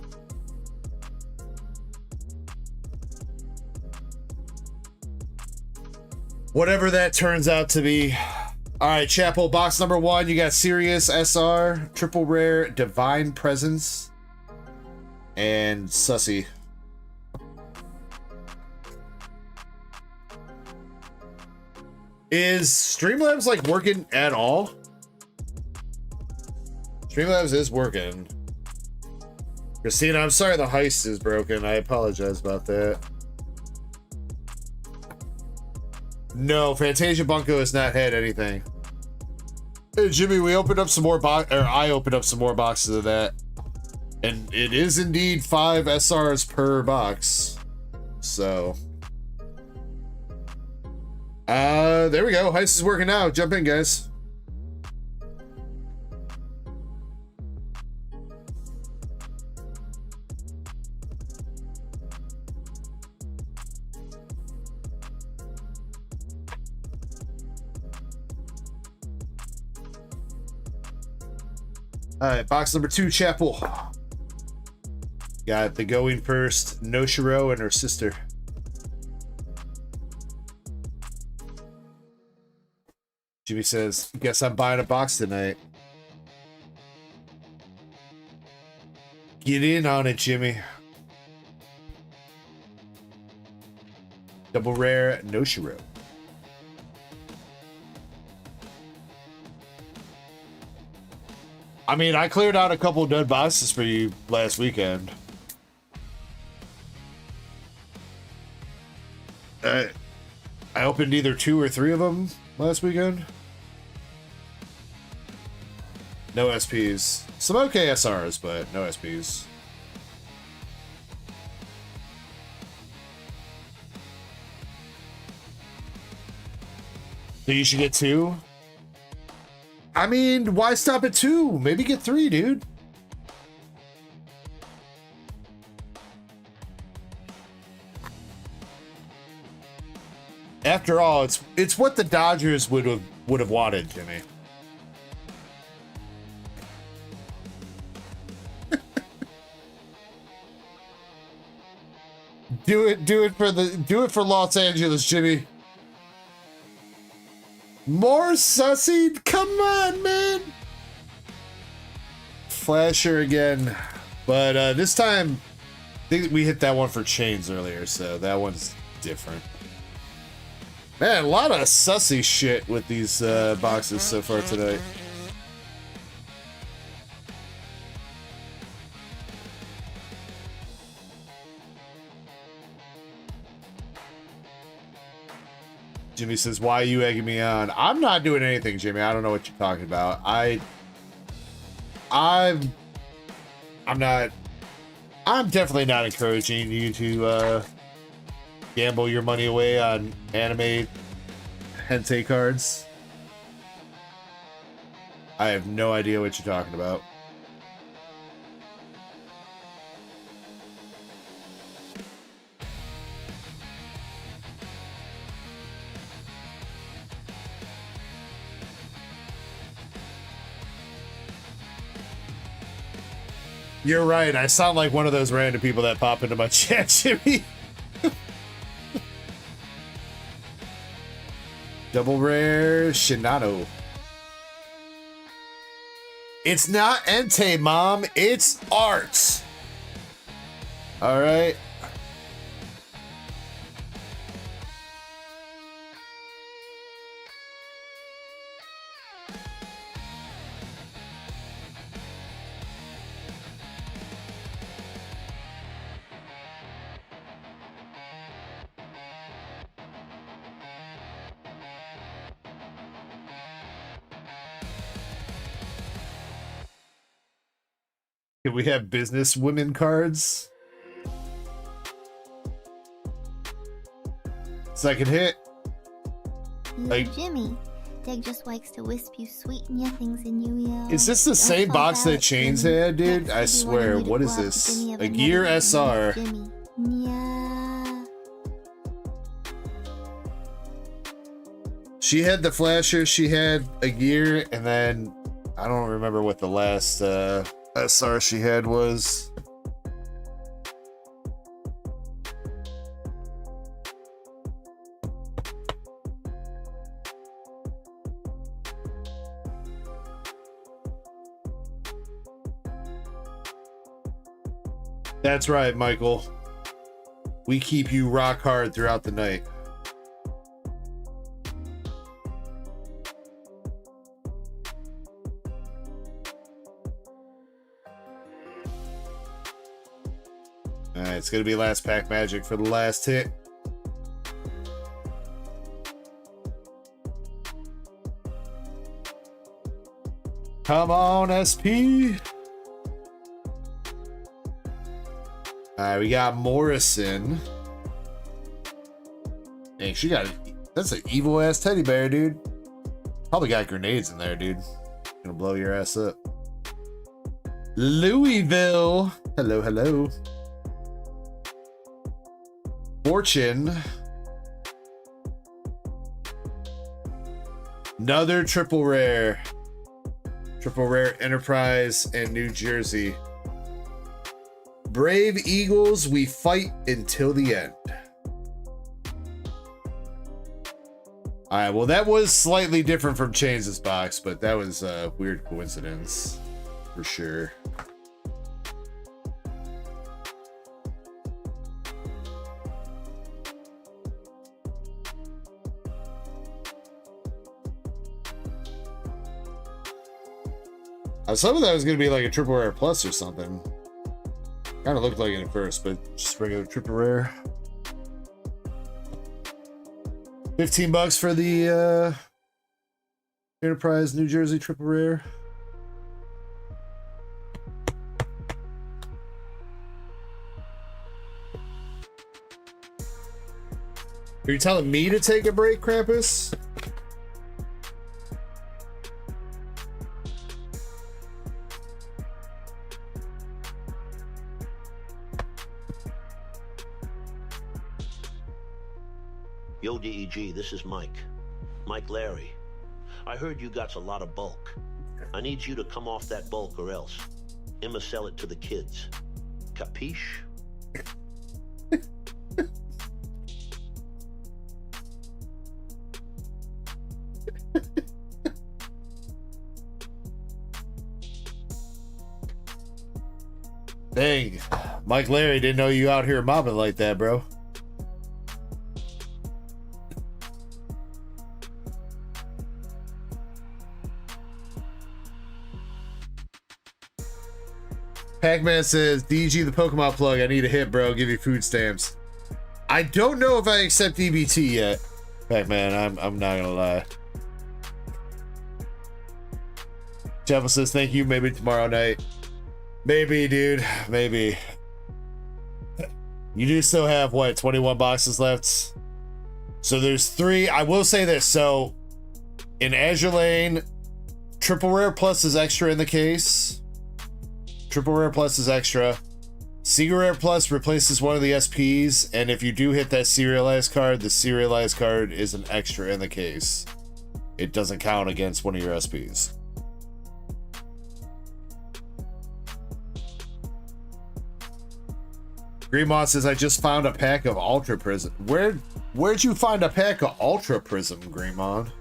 Whatever that turns out to be. All right, Chapel, box number 1. You got Sirius SR, triple rare, Divine Presence, and Sussy. Is Streamlabs like working at all? Streamlabs is working. Christina, I'm sorry the heist is broken. I apologize about that. No, Fantasia Bunko has not had anything. Hey, Jimmy, we opened up some more I opened up some more boxes of that. And it is indeed 5 SRs per box. So. There we go. Heist is working out. Jump in, guys. Alright, box number 2, Chapel. Got the going first, Noshiro and her sister. Jimmy says, guess I'm buying a box tonight. Get in on it, Jimmy. Double rare, Noshiro. I mean, I cleared out a couple of dead boxes for you last weekend. I opened either 2 or 3 of them last weekend. No SPs. Some okay SRs, but no SPs. So you should get 2? I mean, why stop at 2? Maybe get 3, dude. After all, it's what the Dodgers would have wanted, Jimmy. do it for Los Angeles, Jimmy. More sussy? Come on, man. Flasher again. But this time, I think we hit that one for chains earlier, so that one's different. Man, a lot of sussy shit with these boxes so far tonight. Jimmy says, why are you egging me on? I'm not doing anything, Jimmy. I don't know what you're talking about. I'm definitely not encouraging you to gamble your money away on anime hentai cards. I have no idea what you're talking about. You're right. I sound like one of those random people that pop into my chat, Jimmy. Double rare Shinado. It's not Entei, Mom. It's art. All right. Can we have business women cards? Second hit. Jimmy. Dig just likes to wisp you sweet nothings in you, yo. Is this the same box that Chains had, dude? I swear. What is this? A Gear SR. Yeah. She had the flasher, she had a Gear, and then I don't remember what the last SR she had was. That's right, Michael. We keep you rock hard throughout the night. Alright, it's gonna be last pack magic for the last hit. Come on, SP. Alright, we got Morrison. Dang, she got that's an evil ass teddy bear, dude. Probably got grenades in there, dude. Gonna blow your ass up. Louisville. Hello, hello. Fortune. Another triple rare. Triple rare Enterprise and New Jersey. Brave Eagles, we fight until the end. Alright, well that was slightly different from Chains' box, but that was a weird coincidence for sure. Some of that was going to be like a triple rare plus or something. Kind of looked like it at first, but just regular triple rare. $15 for the Enterprise New Jersey triple rare. Are you telling me to take a break, Krampus? Yo, DEG, this is Mike. Mike Larry. I heard you got a lot of bulk. I need you to come off that bulk or else. I'ma sell it to the kids. Capiche? Dang, Mike Larry didn't know you out here mobbing like that, bro. Pac-Man says, DG the Pokemon plug, I need a hit, bro. Give you food stamps. I don't know if I accept EBT yet. Pac-Man, I'm not gonna lie. Chapel says thank you, maybe tomorrow night. Maybe, dude, maybe. You do still have, what, 21 boxes left? So there's 3. I will say this, so in Azure Lane, Triple Rare Plus is extra in the case. Triple Rare Plus is extra. Secret Rare Plus replaces one of the SPs, and if you do hit that serialized card, the serialized card is an extra in the case. It doesn't count against one of your SPs. Greenmont says, I just found a pack of Ultra Prism. Where'd you find a pack of Ultra Prism, Greenmont?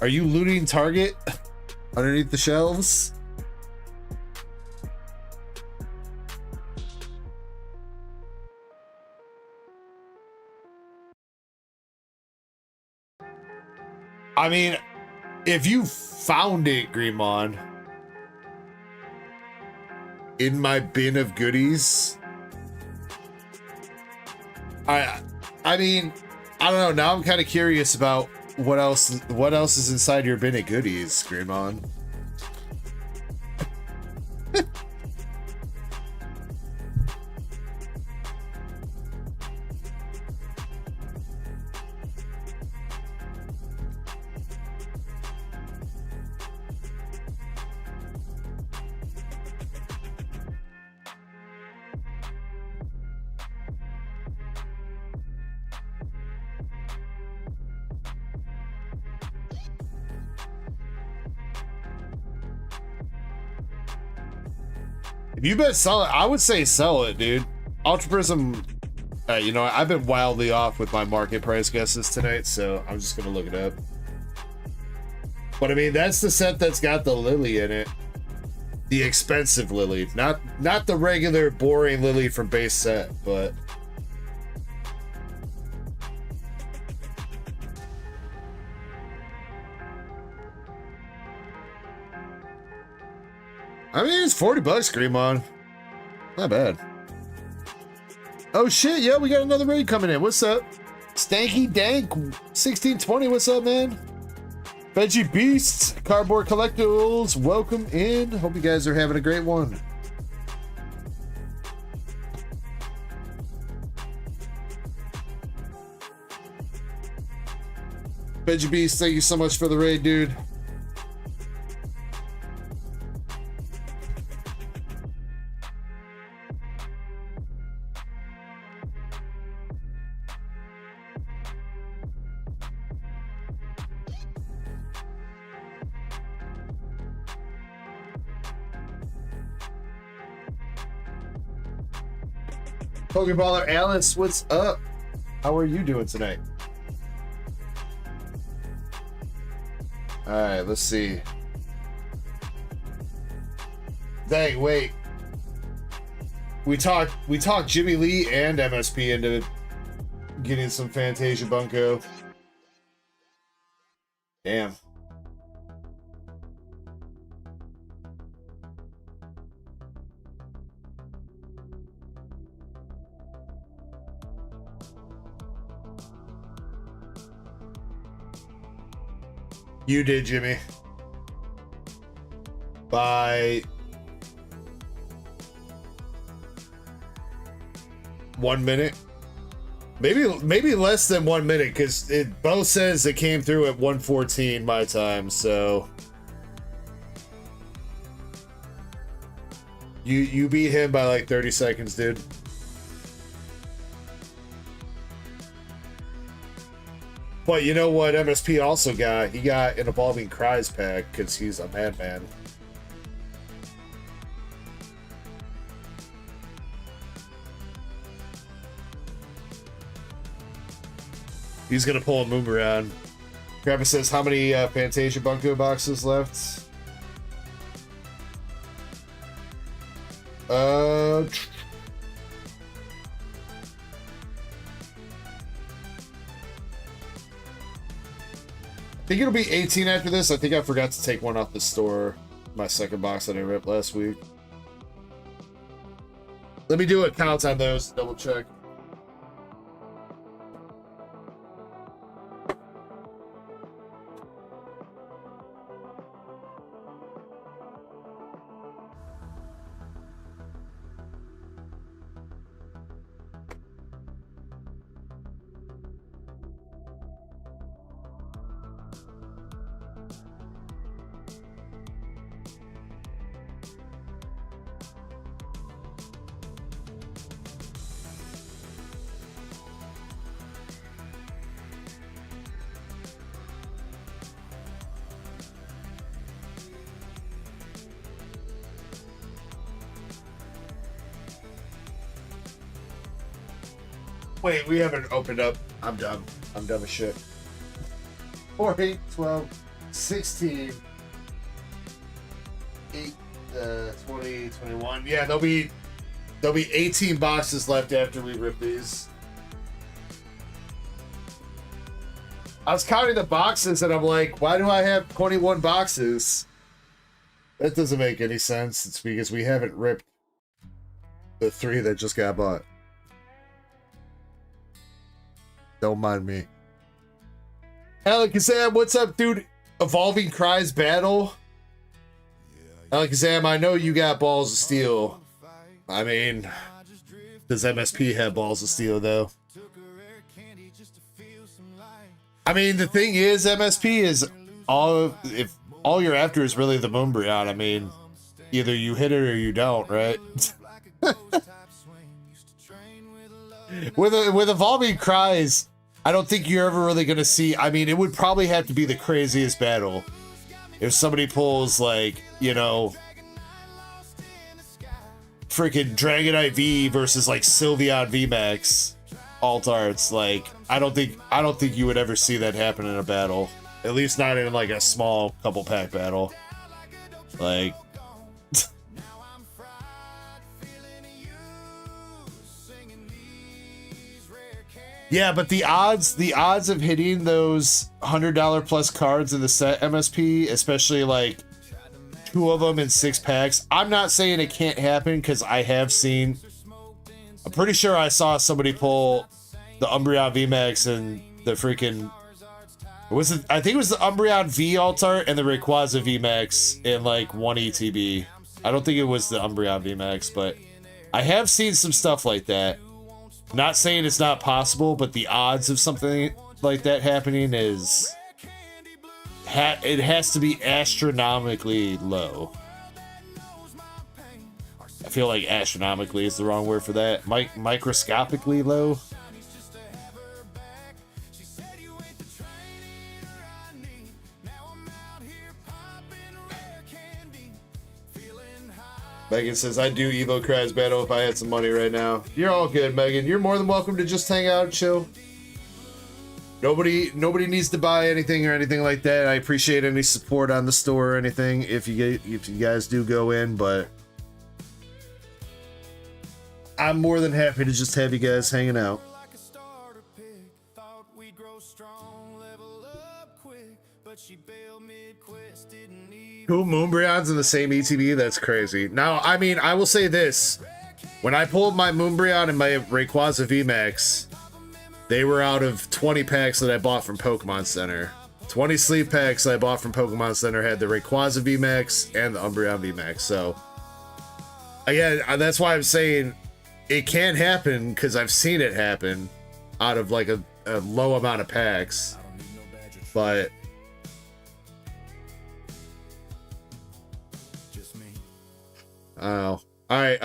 Are you looting Target underneath the shelves? I mean, if you found it, Greenmon, in my bin of goodies, I mean, I don't know. Now I'm kind of curious about what else is inside your bin of goodies, Greenmon. If you bet sell it, I would say sell it, dude. Ultra Prism, you know, I've been wildly off with my market price guesses tonight, so I'm just gonna look it up. But I mean, that's the set that's got the Lily in it. The expensive Lily, not the regular boring Lily from base set, but I mean, it's 40 bucks, Greenmon. Not bad. Oh shit, yeah, we got another raid coming in. What's up? Stanky Dank 1620, what's up, man? Veggie Beasts, Cardboard Collectibles, welcome in. Hope you guys are having a great one. Veggie Beasts, thank you so much for the raid, dude. Pokeballer Alice, what's up? How are you doing tonight? All right, let's see. Dang, wait. We talked Jimmy Lee and MSP into getting some Fantasia Bunko. Damn. You did, Jimmy. By 1 minute. Maybe less than 1 minute, because it both says it came through at 1:14 my time, so you beat him by like 30 seconds, dude. But you know what MSP also got? He got an Evolving Cries pack because he's a madman. He's gonna pull a moon around. Travis says, how many Fantasia Bunko boxes left? I think it'll be 18 after this. I think I forgot to take one off the store. My second box that I ripped last week. Let me do a count on those to double check. Wait, we haven't opened up. I'm dumb. I'm dumb as shit. 4, 8, 12, 16, 8, 20, 21. Yeah, there'll be 18 boxes left after we rip these. I was counting the boxes and I'm like, why do I have 21 boxes? That doesn't make any sense. It's because we haven't ripped the 3 that just got bought. Don't mind me. Alakazam, what's up, dude? Evolving Cries Battle. Alakazam, I know you got Balls of Steel. I mean, does MSP have Balls of Steel, though? I mean, the thing is, MSP is if all you're after is really the Moonbreon. I mean, either you hit it or you don't, right? With Evolving Cries, I don't think you're ever really going to see... I mean, it would probably have to be the craziest battle. If somebody pulls, like, you know... freaking Dragonite V versus, like, Sylveon VMAX alt arts. Like, I don't think you would ever see that happen in a battle. At least not in, like, a small couple pack battle. Like... Yeah, but the odds of hitting those $100 plus cards in the set MSP, especially like 2 of them in 6 packs, I'm not saying it can't happen because I have seen. I'm pretty sure I saw somebody pull the Umbreon VMAX and the freaking. I think it was the Umbreon V Altar and the Rayquaza VMAX in like 1 ETB. I don't think it was the Umbreon VMAX, but I have seen some stuff like that. Not saying it's not possible, but the odds of something like that happening is... it has to be astronomically low. I feel like astronomically is the wrong word for that. Microscopically low? Megan says, I do Evo Cries battle if I had some money right now. You're all good, Megan. You're more than welcome to just hang out and chill. Nobody needs to buy anything or anything like that. I appreciate any support on the store or anything if you guys do go in, but I'm more than happy to just have you guys hanging out. Two Moonbreons in the same ETB? That's crazy. Now, I mean, I will say this. When I pulled my Moonbreon and my Rayquaza VMAX, they were out of 20 packs that I bought from Pokemon Center. 20 sleeve packs I bought from Pokemon Center had the Rayquaza VMAX and the Umbreon VMAX. So, again, that's why I'm saying it can happen, because I've seen it happen out of like a low amount of packs. But... oh, all right.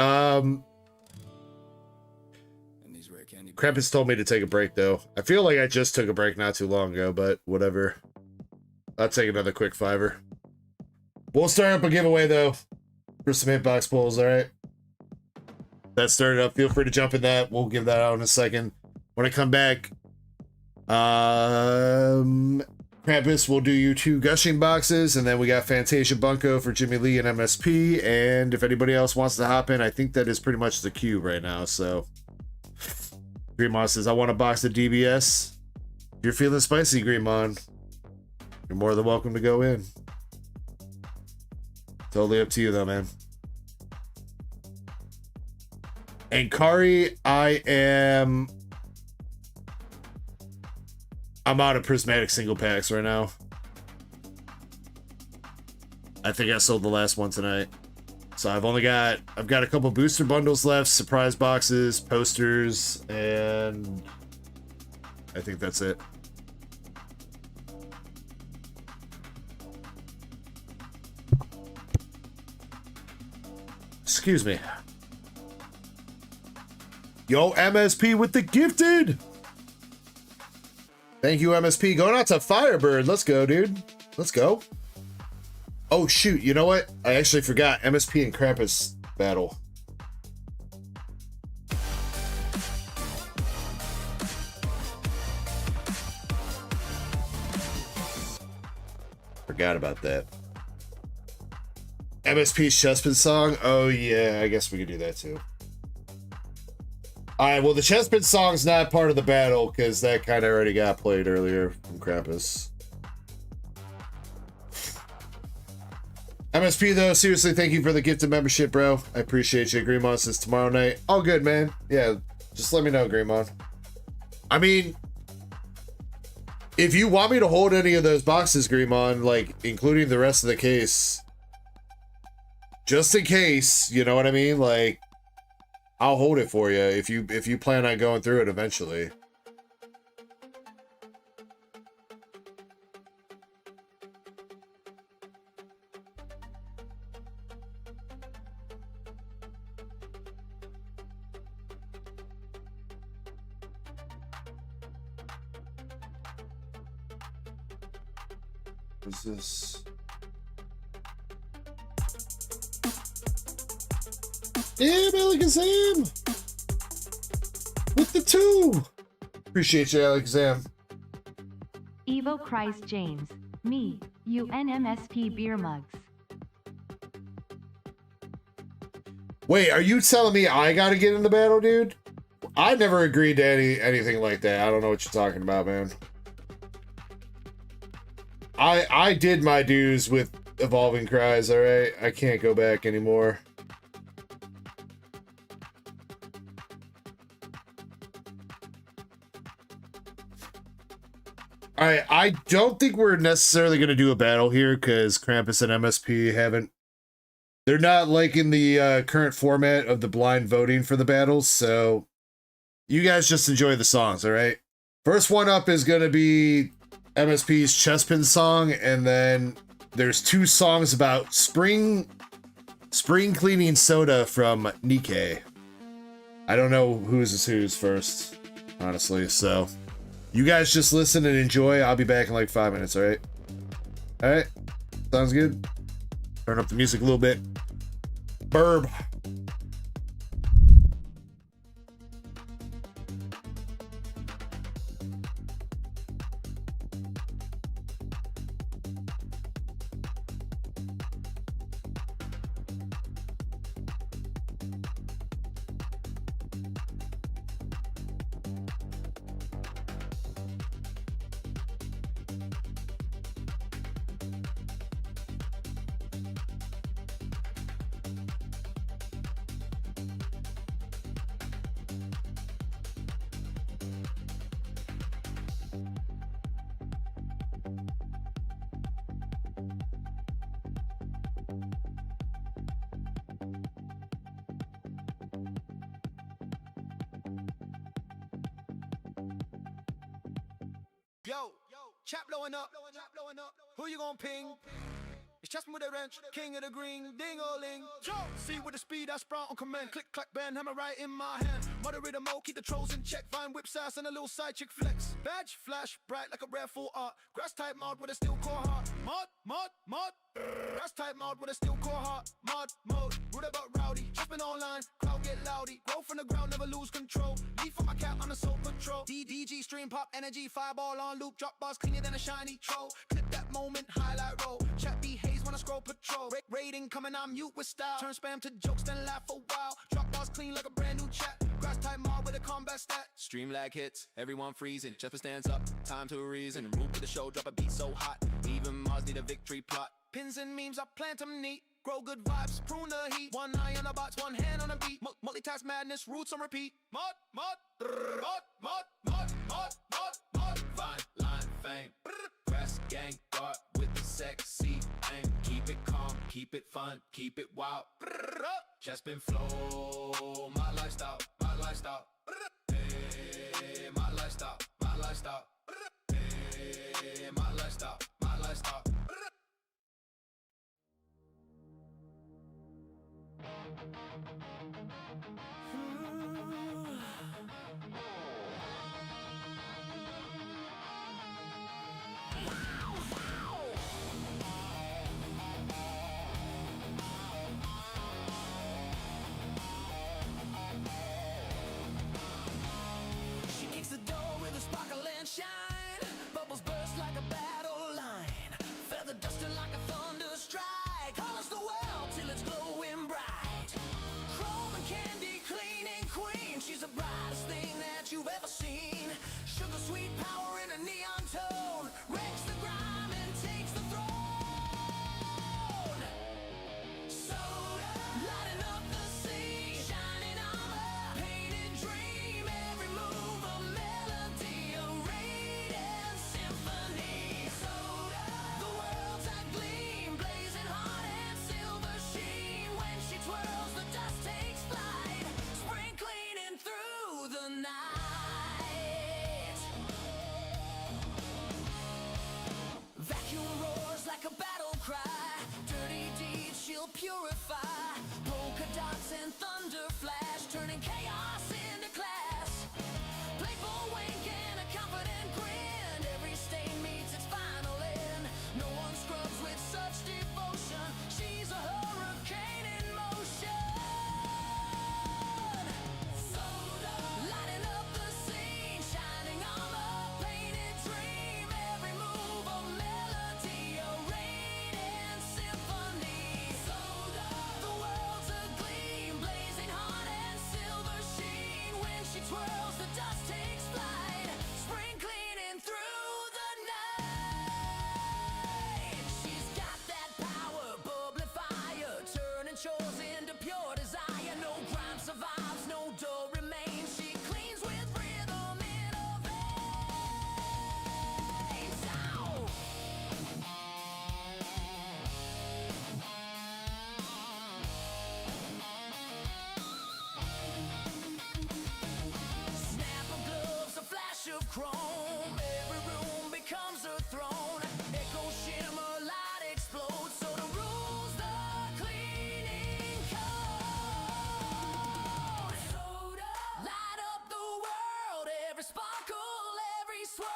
Krampus told me to take a break though. I feel like I just took a break not too long ago, but whatever. I'll take another quick $5. We'll start up a giveaway though for some hitbox pulls. All right, that started up. Feel free to jump in that. We'll give that out in a second. When I come back, Krampus will do you 2 gushing boxes, and then we got Fantasia Bunko for Jimmy Lee and MSP, and if anybody else wants to hop in, I think that is pretty much the queue right now. So Greenmon says, I want a box of DBS. If you're feeling spicy, Greenmon, you're more than welcome to go in. Totally up to you though, man. And Kari, I'm out of prismatic single packs right now. I think I sold the last one tonight. So I've got a couple booster bundles left, surprise boxes, posters, and I think that's it. Excuse me. Yo, MSP with the gifted. Thank you, MSP. Going out to Firebird. Let's go, dude. Let's go. Oh, shoot. You know what? I actually forgot. MSP and Krampus battle. Forgot about that. MSP's Chespin song? Oh, yeah. I guess we could do that, too. Alright, well, the Chespin song's not part of the battle, because that kind of already got played earlier from Krampus. MSP, though, seriously, thank you for the gifted membership, bro. I appreciate you. Greenmon says tomorrow night. All good, man. Yeah, just let me know, Greenmon. I mean, if you want me to hold any of those boxes, Greenmon, like, including the rest of the case, just in case, you know what I mean? Like, I'll hold it for you if you plan on going through it eventually. What's this? Damn, Alakazam! With the 2! Appreciate you, Alakazam. Evo Christ James. Me. UNMSP beer mugs. Wait, are you telling me I gotta get in the battle, dude? I never agreed to anything like that. I don't know what you're talking about, man. I did my dues with Evolving Cries, alright? I can't go back anymore. Alright, I don't think we're necessarily going to do a battle here because Krampus and MSP haven't... They're not liking the current format of the blind voting for the battles, so you guys just enjoy the songs, alright? First one up is going to be MSP's Chespin song, and then there's 2 songs about spring cleaning soda from Nikkei. I don't know who's first, honestly, so... You guys just listen and enjoy. I'll be back in like 5 minutes, alright? Alright? Sounds good? Turn up the music a little bit. Burb. Yo, chap blowing up. Who you gonna ping? It's Chespin with a wrench, king of the green, ding-o-ling. See with the speed I sprout on command. Click, clack, bang, hammer right in my hand. Moderate the mo, keep the trolls in check. Vine whip sass and a little side chick flex. Badge, flash, bright like a rare full art. Grass type mod with a steel core heart. Mod. Grass type mod with a steel core heart. Mod, mode, rude about rowdy. Chespin online, crowd get loudy. Grow from the ground, never lose control. Leave for my cat on a soul patrol. DDG, stream pop, energy, fireball on loop. Drop bars cleaner than a shiny troll. Clip that moment, highlight roll. Chat be haze when I scroll patrol. Rating coming, I'm mute with style. Turn spam to jokes, then laugh a while. Drop bars clean like a brand new chat. Grass type mod with a combat stat. Stream lag hits, everyone freezing. Chespin stands up, time to reason. Move to the show, drop a beat so hot. Even Mars need a victory plot. Pins and memes, I plant them neat. Grow good vibes, prune the heat. One eye on the box, one hand on the beat. Multitask madness, roots on repeat. Mod, fine line fame. Press gang, guard with the sexy aim. Keep it calm, keep it fun, keep it wild. Chest been flow, my lifestyle, my lifestyle. Hey, my lifestyle, my lifestyle. Hey, my lifestyle, my lifestyle. She kicks the door with a sparkle and shine. Bubbles burst like a battle line. Feather duster like a thunder strike. Colors the world till it's glowing bright. Chrome and candy cleaning queen. She's the brightest thing that you've ever seen. Sugar sweet power in a neon tone. Wrecks the grime and takes the throne. Soda, lighting up the scene. Shining armor, painted dream. Every move a melody, a radiant symphony. Soda, the world's a gleam. Blazing hot and silver sheen. When she twirls, the dust takes flight. Spring cleaning through the night. Vacuum roars like a battle cry. Dirty deeds she'll purify. Polka dots and thunder flash, turning chaos into class. Playful wink and a confident grin. Every stain meets its final end. No one scrubs with such devotion. She's a hurricane in motion. Soda, lighting up the scene. Shining armor, painted dream. Every move a melody, a radiant symphony. Soda, the world's a gleam. Blazing hot and silver sheen. When she twirls, the dust takes flight. Spring cleaning through the night. She's got that power, bubbling fire. Turning chores into pure desire. No crime survives, no door remains. She cleans with rhythm in her veins. Ow! Snap of gloves, a flash of chrome. Every room becomes a throne. Echo shimmer, light explodes. So the rules, the cleaning code. Soda, light up the world. Every sparkle, every swirl.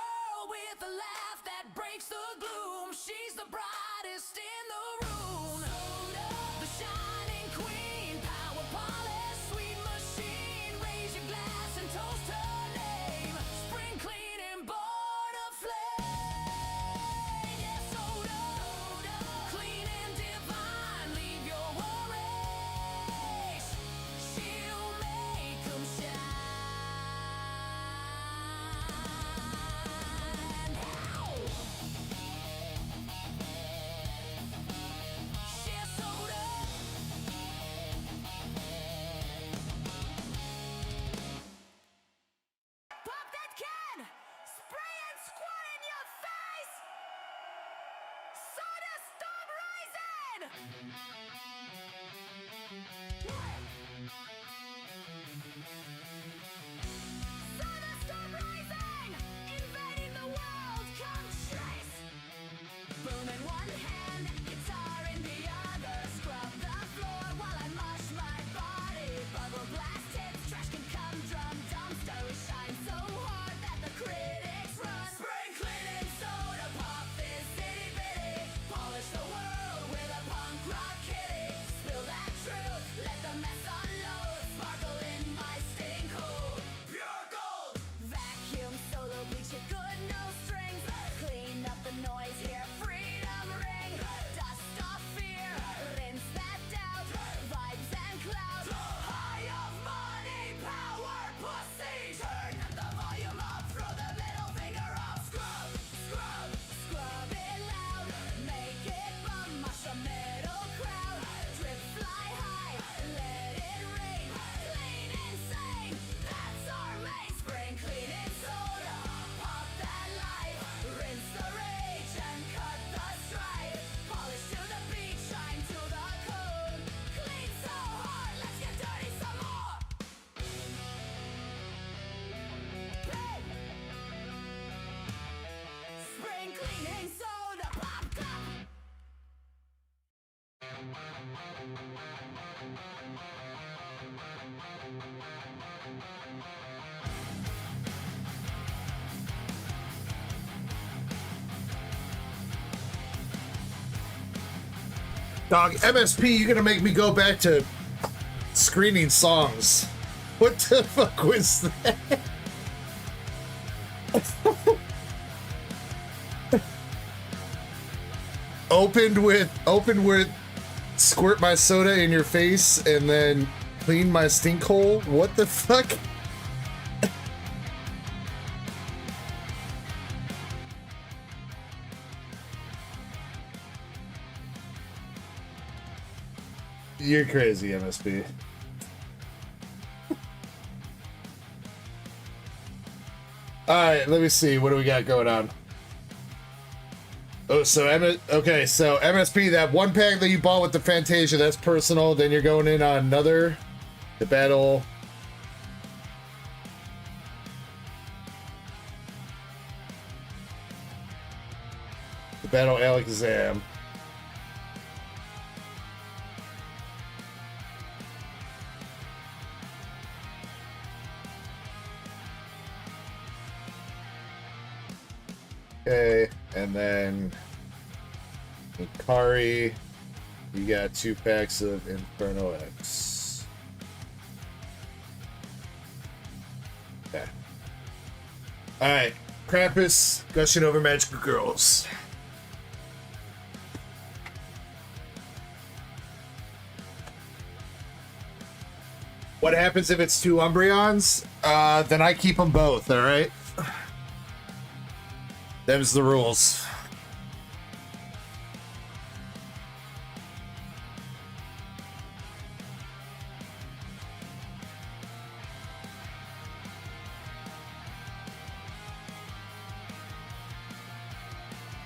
With a laugh that breaks the gloom. She's the brightest in the room. Soda, the shining queen. Power polish, sweet machine. Raise your glass and toast her name. Spring cleaning, born of flame. Yeah, soda, clean and divine. Leave your worries. She'll make them shine. Ow! She's soda. Pop that can! Spray and squat in your face! Soda storm rising! Soda storm rising! Invading the world, come trace! Boom in one hand, guitar in the other. Scrub the floor while I mush my body. Bubble blast hits, trash can come drum dumpster. We shine so hard that the critics run. Spring cleaning, soda pop this itty bitty. Polish the world with a punk rock kitty. Spill that truth, let the mess unload. Sparkle in my sting coat. Pure gold! Vacuum solo, we Dog, MSP, you're gonna make me go back to screening songs. What the fuck was that? Opened with squirt my soda in your face and then clean my stink hole? What the fuck? You're crazy, MSP. Alright, let me see. What do we got going on? Oh, so okay, so MSP, that one pack that you bought with the Fantasia, that's personal. Then you're going in on another. The battle. The battle Alakazam. Okay, and then Ikari, you got 2 packs of Inferno X. Okay. Alright, Krampus, gushing over magical girls. What happens if it's 2 Umbreons? Then I keep them both, alright? Them's the rules.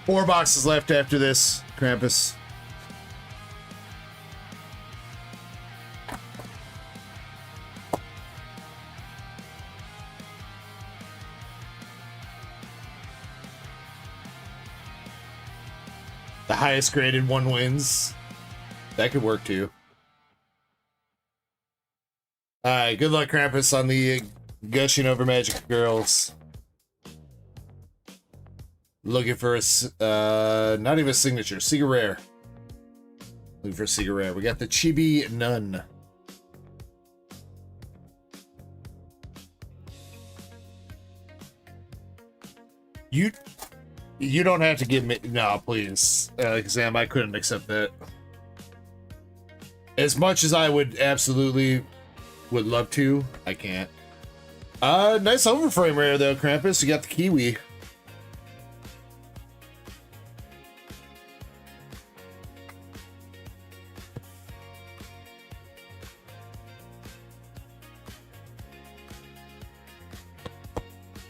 Four boxes left after this, Krampus. The highest graded one wins. That could work too. Alright, good luck, Krampus, on the gushing over magic girls. Looking for a, not even a signature, Secret Rare. Looking for a Secret Rare. We got the Chibi Nun. You don't have to give me... No, please. Sam, I couldn't accept that. As much as I would absolutely would love to, I can't. Nice overframe rare, though, Krampus. You got the Kiwi.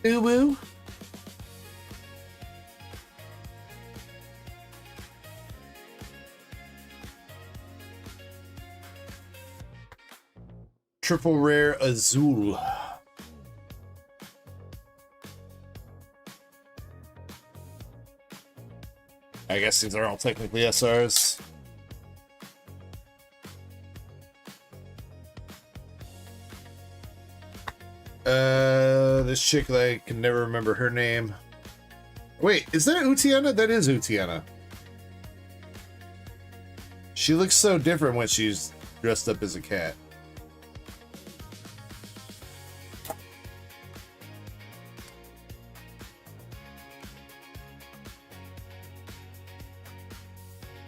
Ooh-woo. Triple rare Azul. I guess these are all technically SRs. This chick that I can never remember her name. Wait, is that Utiana? That is Utiana. She looks so different when she's dressed up as a cat.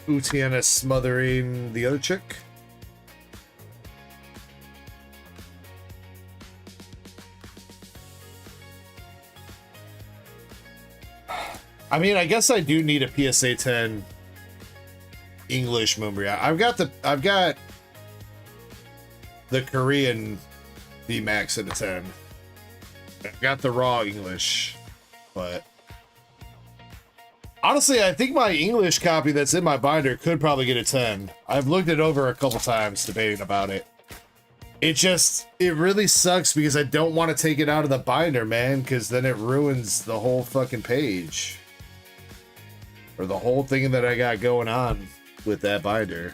Utiana smothering the other chick. I mean, I guess I do need a PSA 10 English Mumbria. I've got the Korean VMAX at a 10. I've got the raw English, but honestly, I think my English copy that's in my binder could probably get a 10. I've looked it over a couple times debating about it. It really sucks because I don't want to take it out of the binder, man, because then it ruins the whole fucking page. Or the whole thing that I got going on with that binder.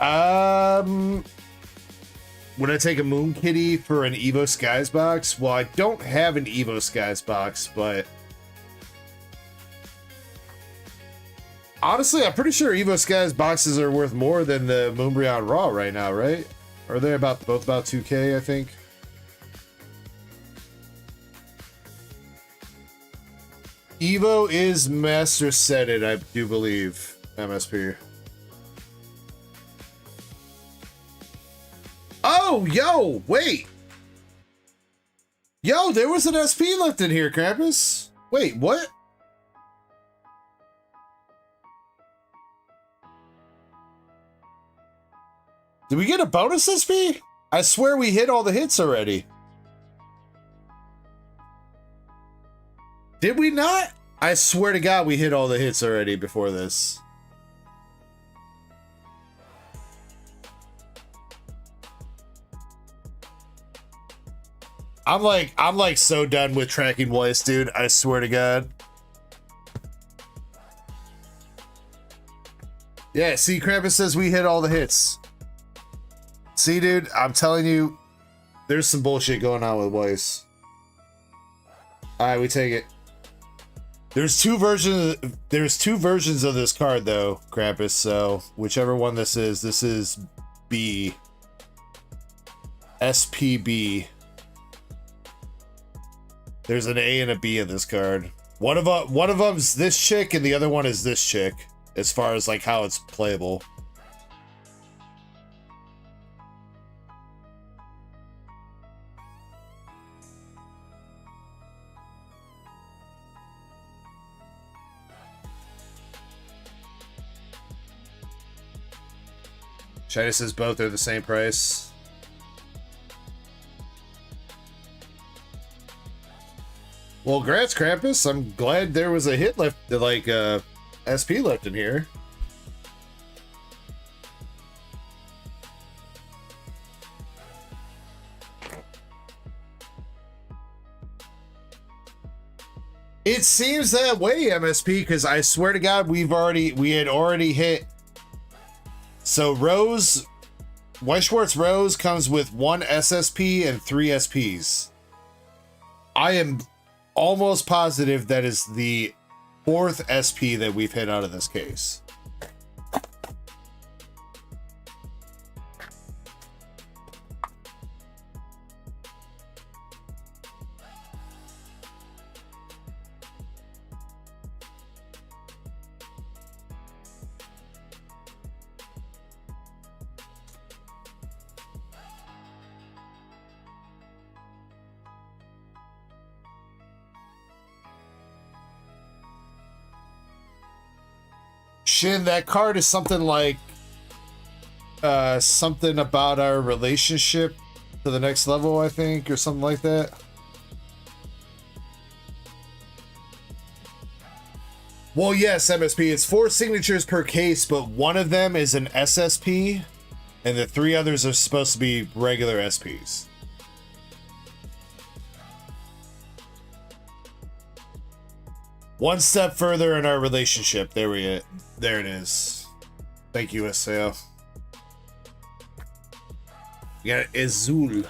Would I take a Moon Kitty for an Evo Skies box? Well, I don't have an Evo Skies box, but honestly, I'm pretty sure Evo Skies boxes are worth more than the Moonbreon Raw right now, right? Are they both about 2K, I think? Evo is master setted, I do believe, MSP. Oh, yo, wait. Yo, there was an SP left in here, Krampus. Wait, what? Did we get a bonus SP? I swear we hit all the hits already. Did we not? I swear to God we hit all the hits already before this. I'm like so done with tracking voice, dude. I swear to God. Yeah, see, Krampus says we hit all the hits. See, dude, I'm telling you, there's some bullshit going on with voice. All right, we take it. There's two versions of this card though, Krampus, so whichever one this is B. SPB. There's an A and a B in this card. One of them's this chick and the other one is this chick, as far as like how it's playable. China says both are the same price. Well, congrats, Krampus. I'm glad there was a hit left, like SP left in here. It seems that way, MSP, because I swear to God, we had already hit. So Rose, White Schwartz Rose comes with 1 SSP and 3 SPs. I am almost positive that is the 4th SP that we've hit out of this case. Shin, that card is something like something about our relationship to the next level, I think, or something like that. Well, yes, MSP, it's 4 signatures per case, but one of them is an SSP, and the 3 others are supposed to be regular SPs. One step further in our relationship. There it is. Thank you, SAO. You got Azul.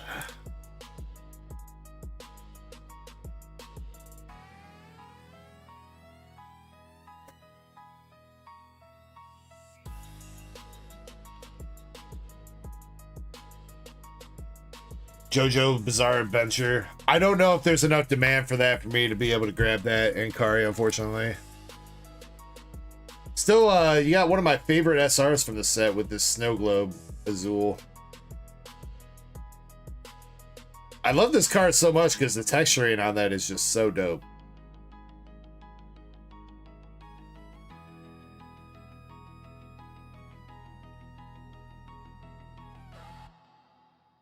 JoJo Bizarre Adventure. I don't know if there's enough demand for that for me to be able to grab that in Kari, unfortunately. Still, you got one of my favorite SRs from the set with this snow globe, Azul. I love this card so much because the texturing on that is just so dope.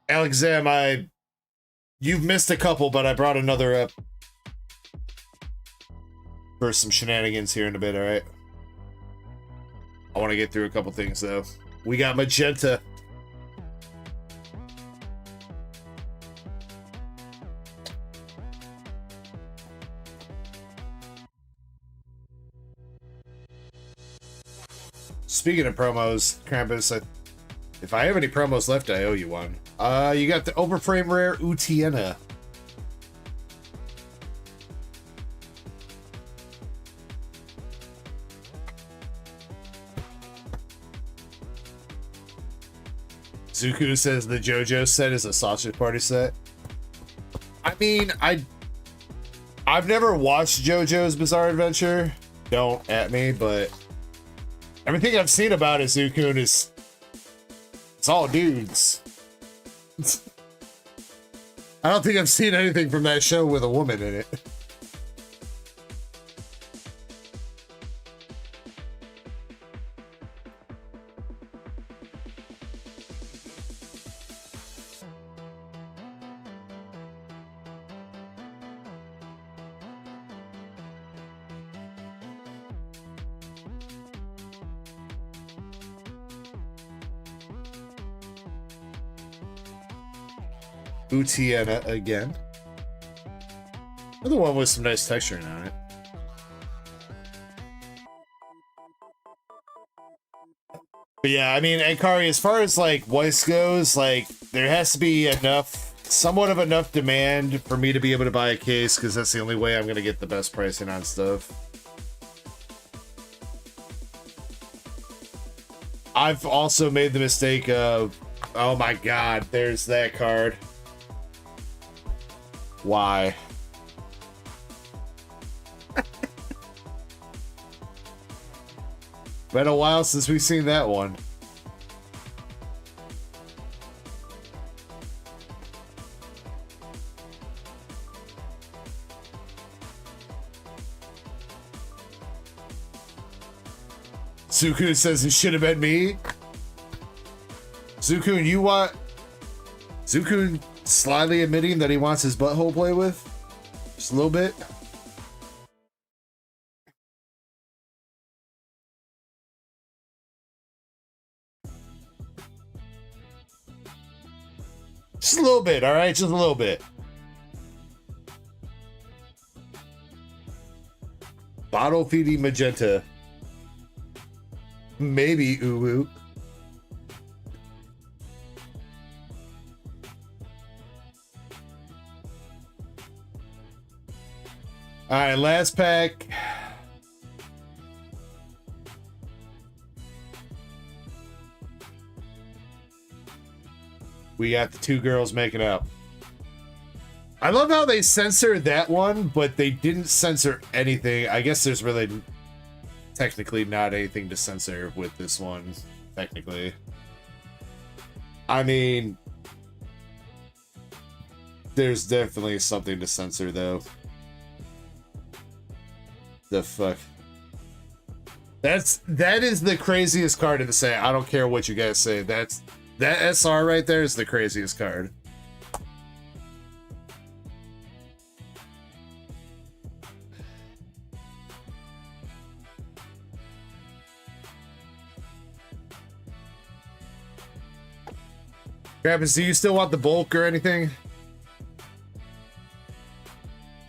Alexam, you've missed a couple, but I brought another up for some shenanigans here in a bit, alright? I want to get through a couple things, though. We got Magenta. Speaking of promos, Krampus, If I have any promos left, I owe you one. You got the Overframe Rare Utiena. Zuku says the JoJo set is a sausage party set. I mean, I've never watched JoJo's Bizarre Adventure. Don't at me, but everything I've seen about it, Zuku, is it's all dudes. I don't think I've seen anything from that show with a woman in it. Utiena again. Another one with some nice texturing on it. But yeah, I mean, Akari, as far as like voice goes, like there has to be somewhat of enough demand for me to be able to buy a case, because that's the only way I'm gonna get the best pricing on stuff. I've also made the mistake of, oh my god, there's that card. Why? Been a while since we've seen that one. Zuku says it should have been me. Zuku, you want... Zuku slyly admitting that he wants his butthole play with? Just a little bit? Just a little bit, alright? Just a little bit. Bottle feeding magenta. Maybe Uwu. Alright, last pack. We got the two girls making up. I love how they censored that one, but they didn't censor anything. I guess there's really technically not anything to censor with this one, technically. I mean, there's definitely something to censor, though. The fuck? That is the craziest card in the set. I don't care what you guys say. That SR right there is the craziest card. Grappus, do you still want the bulk or anything?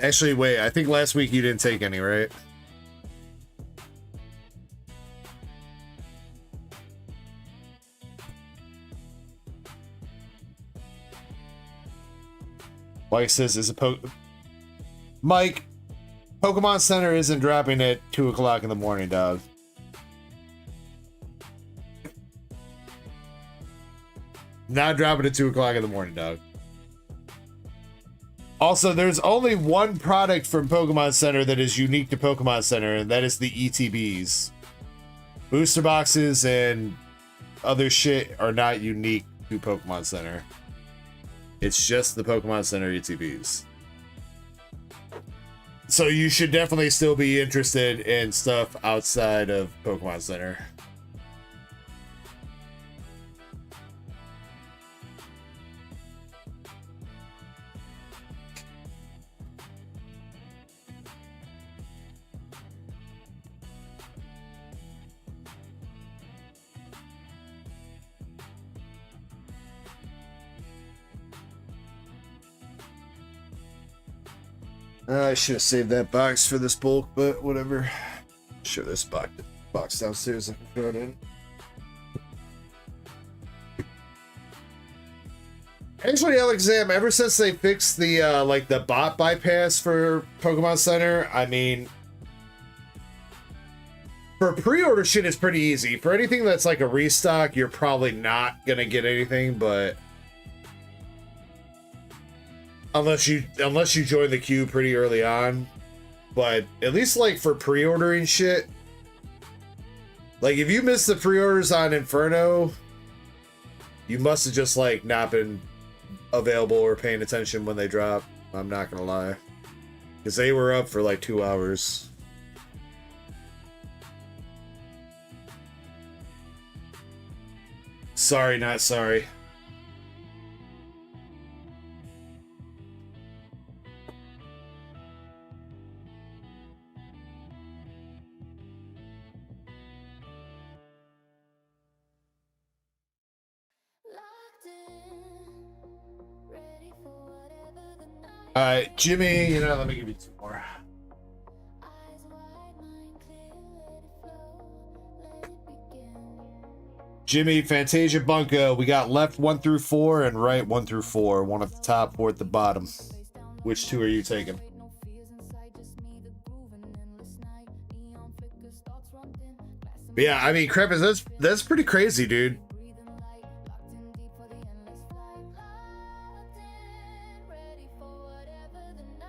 Actually, wait, I think last week you didn't take any, right? Mike says, is a Mike, Pokemon Center isn't dropping at 2 o'clock in the morning, dog. Not dropping at 2 o'clock in the morning, dog. Also, there's only one product from Pokemon Center that is unique to Pokemon Center, and that is the ETBs. Booster boxes and other shit are not unique to Pokemon Center. It's just the Pokemon Center ETBs. So you should definitely still be interested in stuff outside of Pokemon Center. I should have saved that box for this bulk, but whatever. Sure, this box downstairs I can throw it in. Actually, Alexam, ever since they fixed the like the bot bypass for Pokemon Center, I mean, for pre-order shit, it's pretty easy. For anything that's like a restock, you're probably not gonna get anything, but unless you join the queue pretty early on. But at least like for pre-ordering shit, like if you miss the pre-orders on Inferno, you must have just like not been available or paying attention when they drop. I'm not gonna lie, because they were up for like 2 hours. Sorry, not sorry. Alright, Jimmy, you know, let me give you 2 more. Jimmy, Fantasia Bunko, we got left 1 through 4 and right 1 through 4. 1 at the top, 4 at the bottom. Which 2 are you taking? But yeah, I mean, Crepus, that's pretty crazy, dude.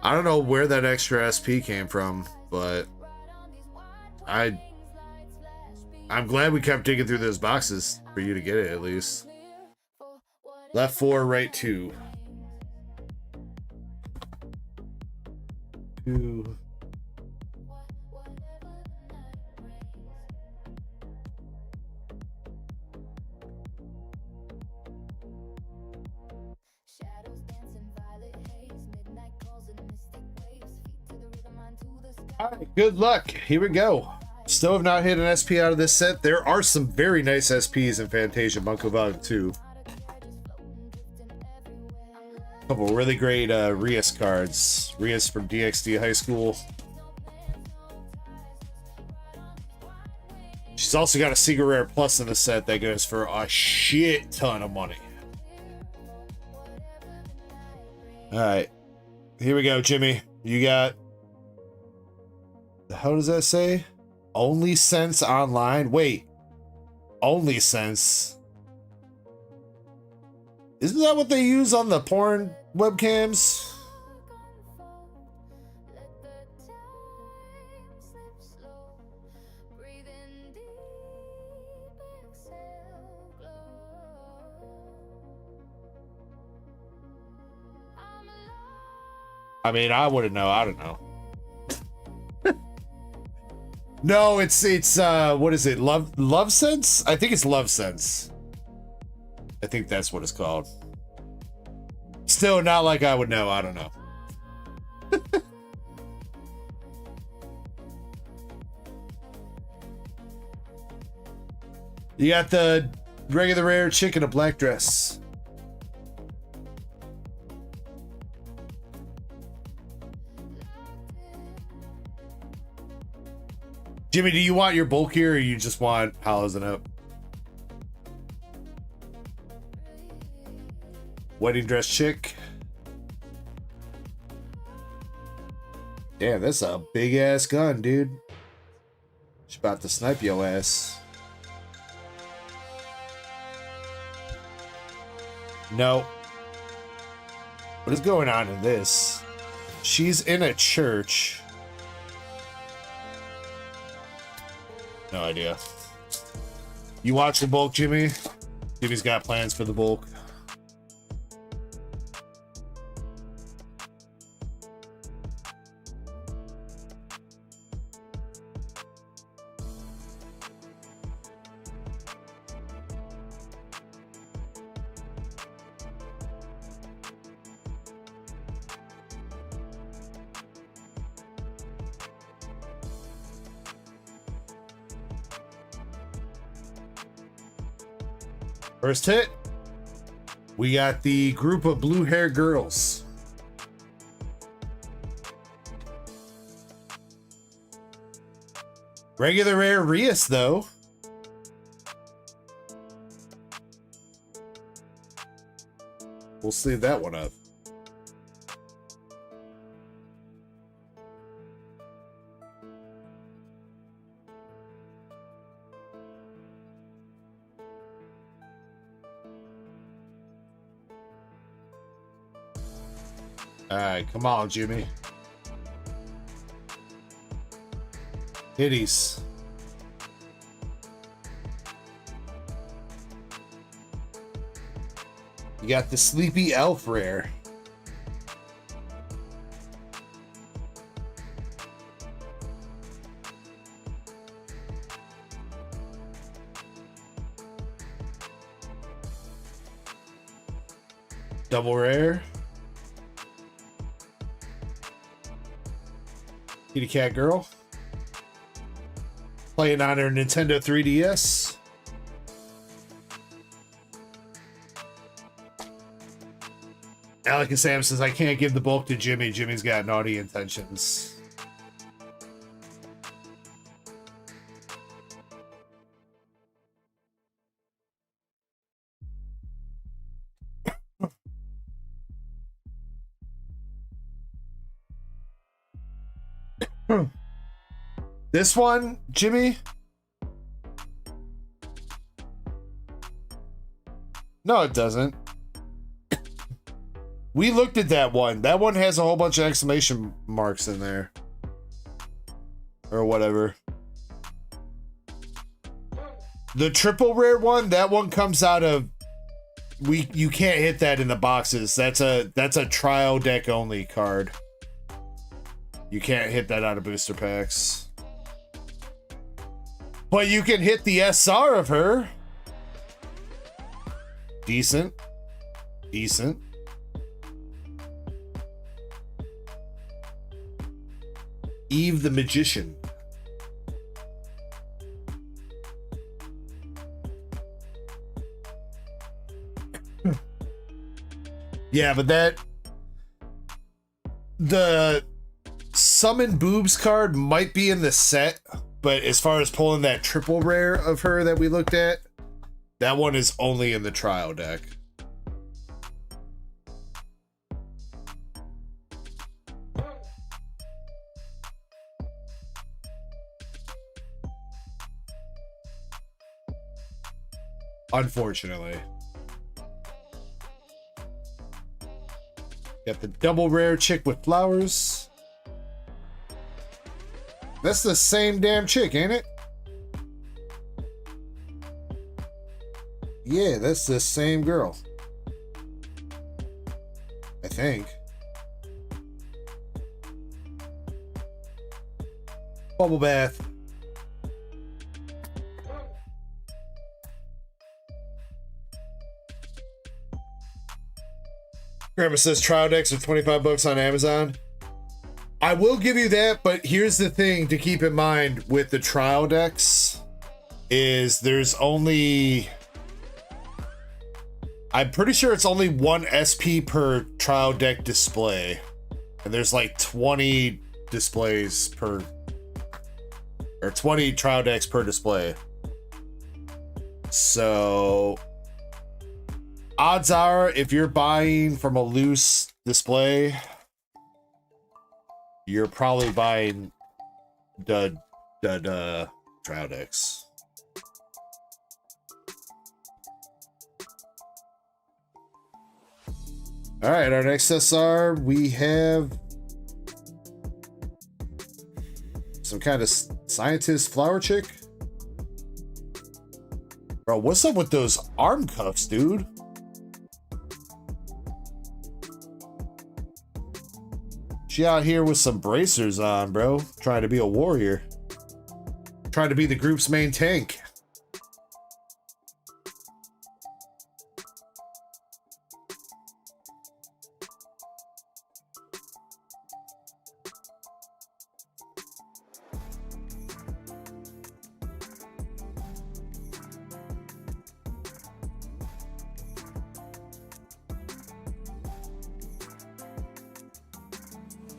I don't know where that extra SP came from, but I'm glad we kept digging through those boxes for you to get it at least. Left 4, right 2. 2. Alright, good luck. Here we go. Still have not hit an SP out of this set. There are some very nice SPs in Fantasia Bunko Volume 2. A couple really great Rias cards. Rias from DxD High School. She's also got a Secret Rare Plus in the set that goes for a shit ton of money. Alright. Here we go, Jimmy. You got... The hell does that say? Only Sense Online? Wait. Only Sense? Isn't that what they use on the porn webcams? I mean, I wouldn't know. I don't know. No, it's what is it? Love Sense? I think it's Love Sense. I think that's what it's called. Still not like I would know. I don't know. You got the regular rare chick in a black dress. Jimmy, do you want your bulk here, or you just want hollows and up? Wedding dress chick. Damn, that's a big ass gun, dude. She's about to snipe your ass. No. What is going on in this? She's in a church. No idea. You watch the bulk, Jimmy? Jimmy's got plans for the bulk. First hit, we got the group of blue hair girls. Regular rare Rias, though. we'll sleeve that one up. Alright, come on, Jimmy. Hitties. You got the Sleepy Elf rare. Double rare. Kitty Cat Girl. Playing on her Nintendo 3DS. Alec and Sam says, I can't give the bulk to Jimmy. Jimmy's got naughty intentions. This one, Jimmy? No, it doesn't. We looked at that one. That one has a whole bunch of exclamation marks in there. Or whatever. The triple rare one, that one comes out of... You can't hit that in the boxes. That's a trial deck only card. You can't hit that out of booster packs. But you can hit the SR of her. Decent. Decent. Eve the Magician. Yeah, but the Summon Boobs card might be in the set, but as far as pulling that triple rare of her that we looked at, that one is only in the trial deck. Unfortunately. Got the double rare chick with flowers. That's the same damn chick, ain't it? Yeah, that's the same girl. I think. Bubble bath. Grandma says trial decks are 25 bucks on Amazon. I will give you that, but here's the thing to keep in mind with the trial decks is there's only... I'm pretty sure it's only one SP per trial deck display. And there's like 20 displays per... or 20 trial decks per display. So... odds are, if you're buying from a loose display, you're probably buying the trial decks. All right, our next SR, we have some kind of scientist flower chick. Bro, what's up with those arm cuffs, dude? She out here with some bracers on, bro. Trying to be a warrior. Trying to be the group's main tank.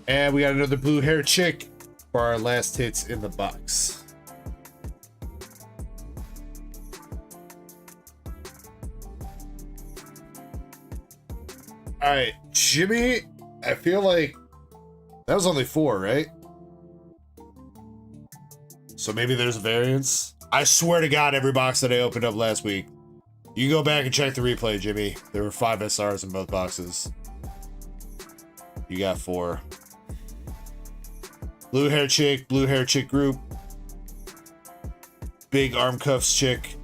And we got another blue hair chick for our last hits in the box. All right, Jimmy. I feel like that was only 4, right? So maybe there's a variance. I swear to God, every box that I opened up last week, you can go back and check the replay, Jimmy. There were 5 SRs in both boxes. You got 4. Blue hair chick group. Big arm cuffs chick.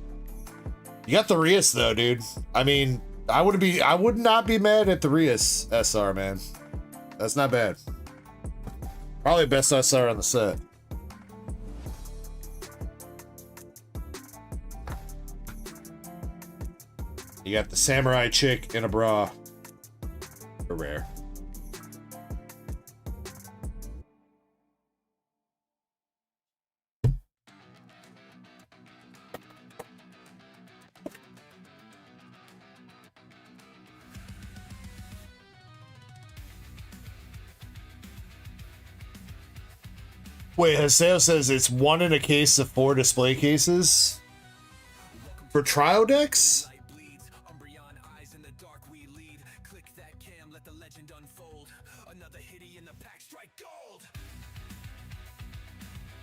You got the Rias though, dude. I mean, I would not be mad at the Rias SR, man. That's not bad. Probably best SR on the set. You got the samurai chick in a bra. A rare. Wait, Haseo says it's 1 in a case of 4 display cases for trial decks?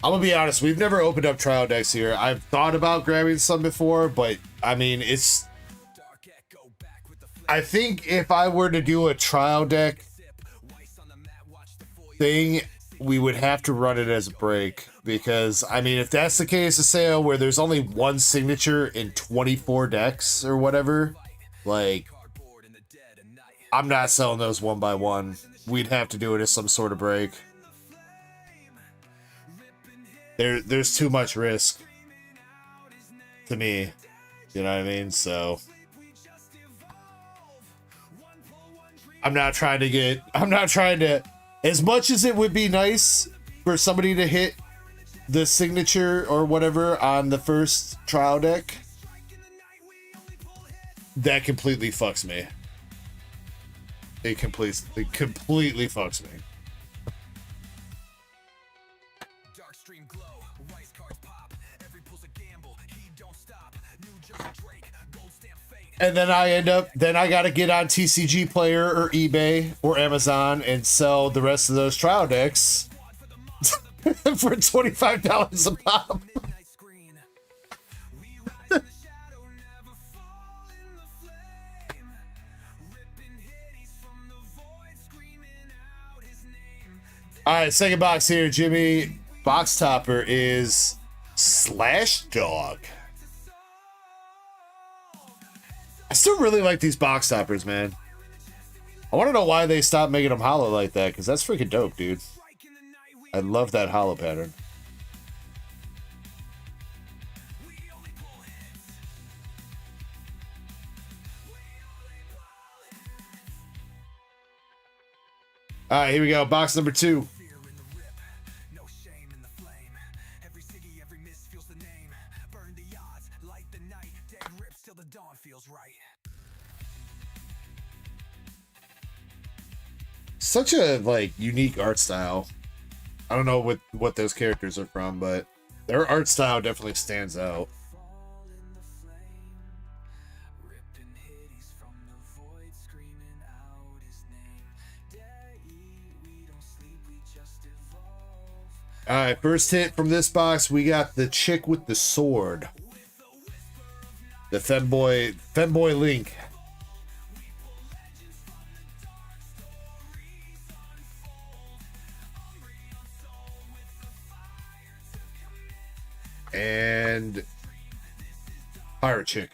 I'm gonna be honest, we've never opened up trial decks here. I've thought about grabbing some before, but I mean, it's... I think if I were to do a trial deck thing, we would have to run it as a break. Because, I mean, if that's the case of sale where there's only 1 signature in 24 decks or whatever, like, I'm not selling those 1 by 1. We'd have to do it as some sort of break. There's too much risk to me, you know what I mean? So I'm not trying to, as much as it would be nice for somebody to hit the signature or whatever on the first trial deck, that completely fucks me. It completely fucks me. And then I gotta get on TCG Player or eBay or Amazon and sell the rest of those trial decks for $25 a pop. All right, second box here, Jimmy. Box topper is Slash Dog. I still really like these box toppers, man. I want to know why they stopped making them hollow like that, because that's freaking dope, dude. I love that hollow pattern. All right, here we go. Box number 2. Such a like unique art style. I don't know what those characters are from, but their art style definitely stands out. All right, first hit from this box, we got the chick with the sword, the femboy Link. And pirate chick.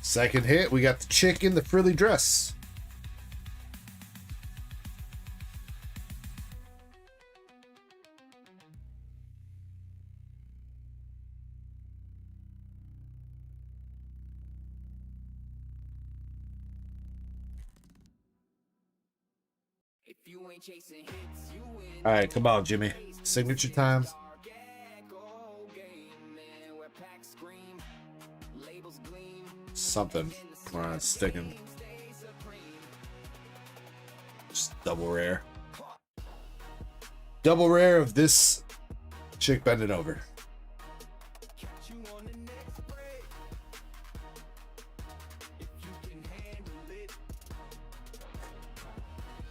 Second hit, we got the chick in the frilly dress. All right, come on, Jimmy. Signature time. Something. Come on, sticking. Just double rare. Double rare of this chick bending over.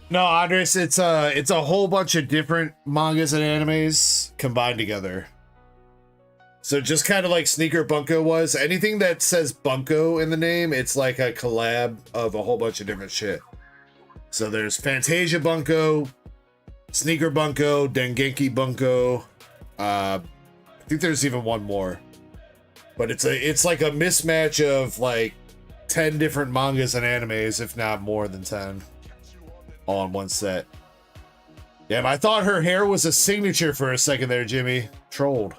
No, Andres, it's a whole bunch of different mangas and animes combined together. So just kind of like Sneaker Bunko was. Anything that says Bunko in the name, it's like a collab of a whole bunch of different shit. So there's Fantasia Bunko, Sneaker Bunko, Dengeki Bunko. I think there's even one more. But it's like a mismatch of like 10 different mangas and animes, if not more than 10. All in one set. Damn, I thought her hair was a signature for a second there, Jimmy. Trolled.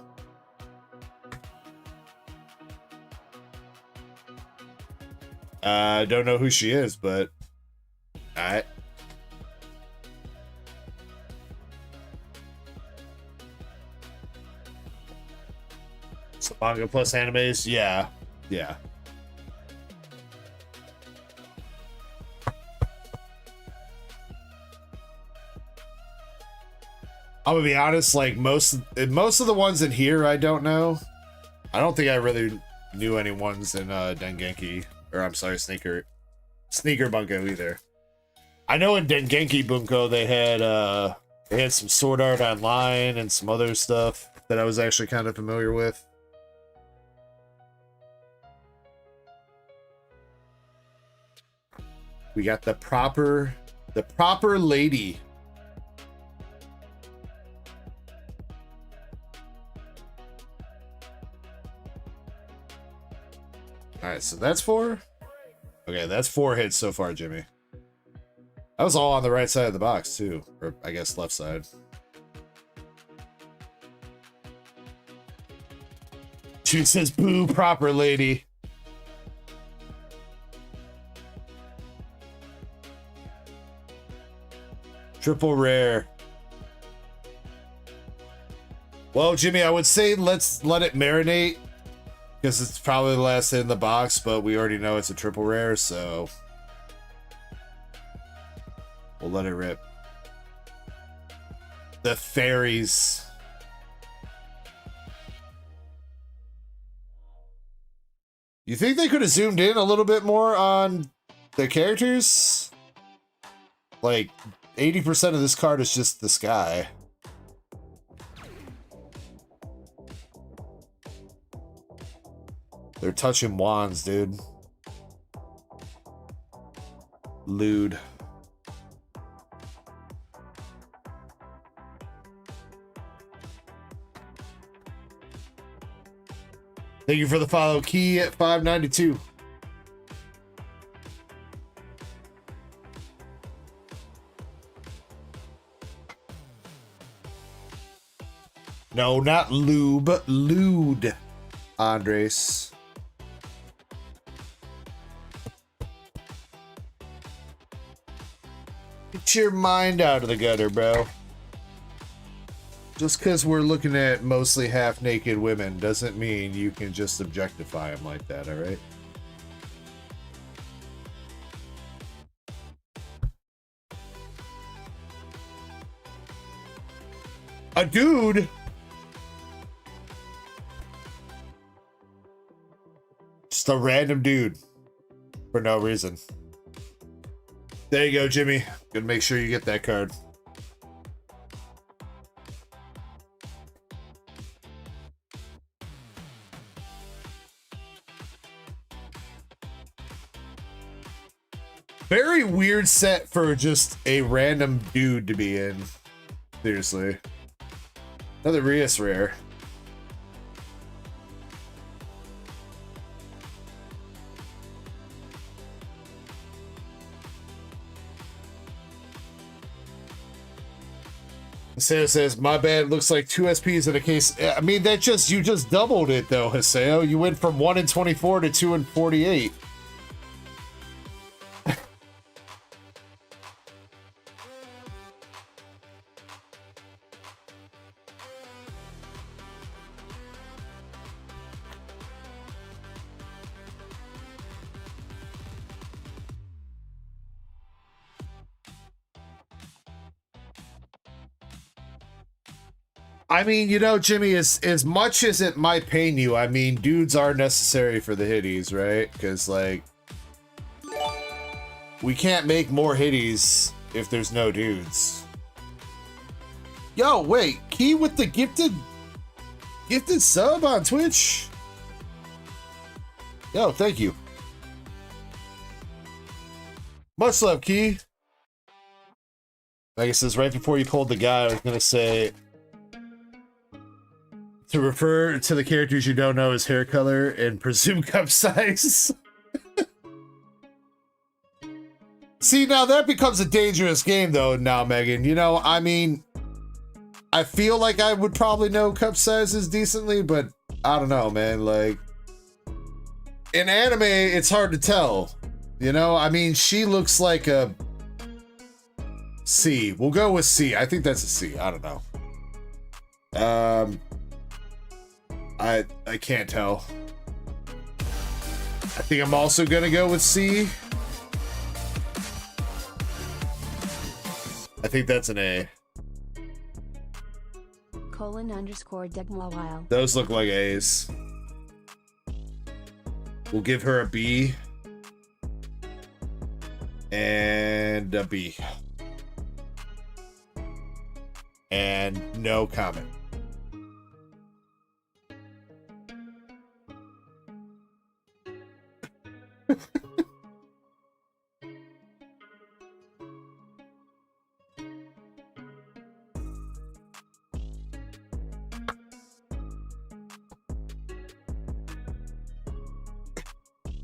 I don't know who she is, but alright. So manga plus animes, yeah. Yeah. I'm gonna be honest, like most of the ones in here I don't know. I don't think I really knew any ones in Dengeki, or I'm sorry, Sneaker Bunko either. I know in Dengeki Bunko they had some Sword Art Online and some other stuff that I was actually kind of familiar with. We got the proper lady. Alright, so that's 4. Okay, that's 4 hits so far, Jimmy. That was all on the right side of the box, too. Or, I guess, left side. She says, boo, proper lady. Triple rare. Well, Jimmy, I would say let's let it marinate. Because it's probably the last hit in the box, but we already know it's a triple rare, so we'll let it rip. The fairies. You think they could have zoomed in a little bit more on the characters? Like, 80% of this card is just the sky. They're touching wands, dude. Lewd. Thank you for the follow. Key at 592. No, not lube. Lewd, Andres. Get your mind out of the gutter, bro. Just because we're looking at mostly half-naked women doesn't mean you can just objectify them like that, alright? A dude? Just a random dude. For no reason. There you go, Jimmy. Gonna make sure you get that card. Very weird set for just a random dude to be in. Seriously. Another Rias rare. Haseo says, my bad, looks like 2 SPs in a case. I mean, you just doubled it though, Haseo. You went from 1 in 24 to 2 in 48. I mean, you know, Jimmy, as much as it might pain you, I mean, dudes are necessary for the hitties, right? Because, like, we can't make more hitties if there's no dudes. Yo, wait, Key with the gifted sub on Twitch? Yo, thank you. Much love, Key. Like it says, right before you pulled the guy, I was going to say, to refer to the characters you don't know as hair color and presume cup size. See, now that becomes a dangerous game, though, now, Megan. You know, I mean, I feel like I would probably know cup sizes decently, but I don't know, man. Like, in anime, it's hard to tell. You know, I mean, she looks like a C. We'll go with C. I think that's a C. I don't know. I can't tell. I think I'm also gonna go with C. I think that's an A. _Degmawile. Those look like A's. We'll give her a B. And a B. And no comment.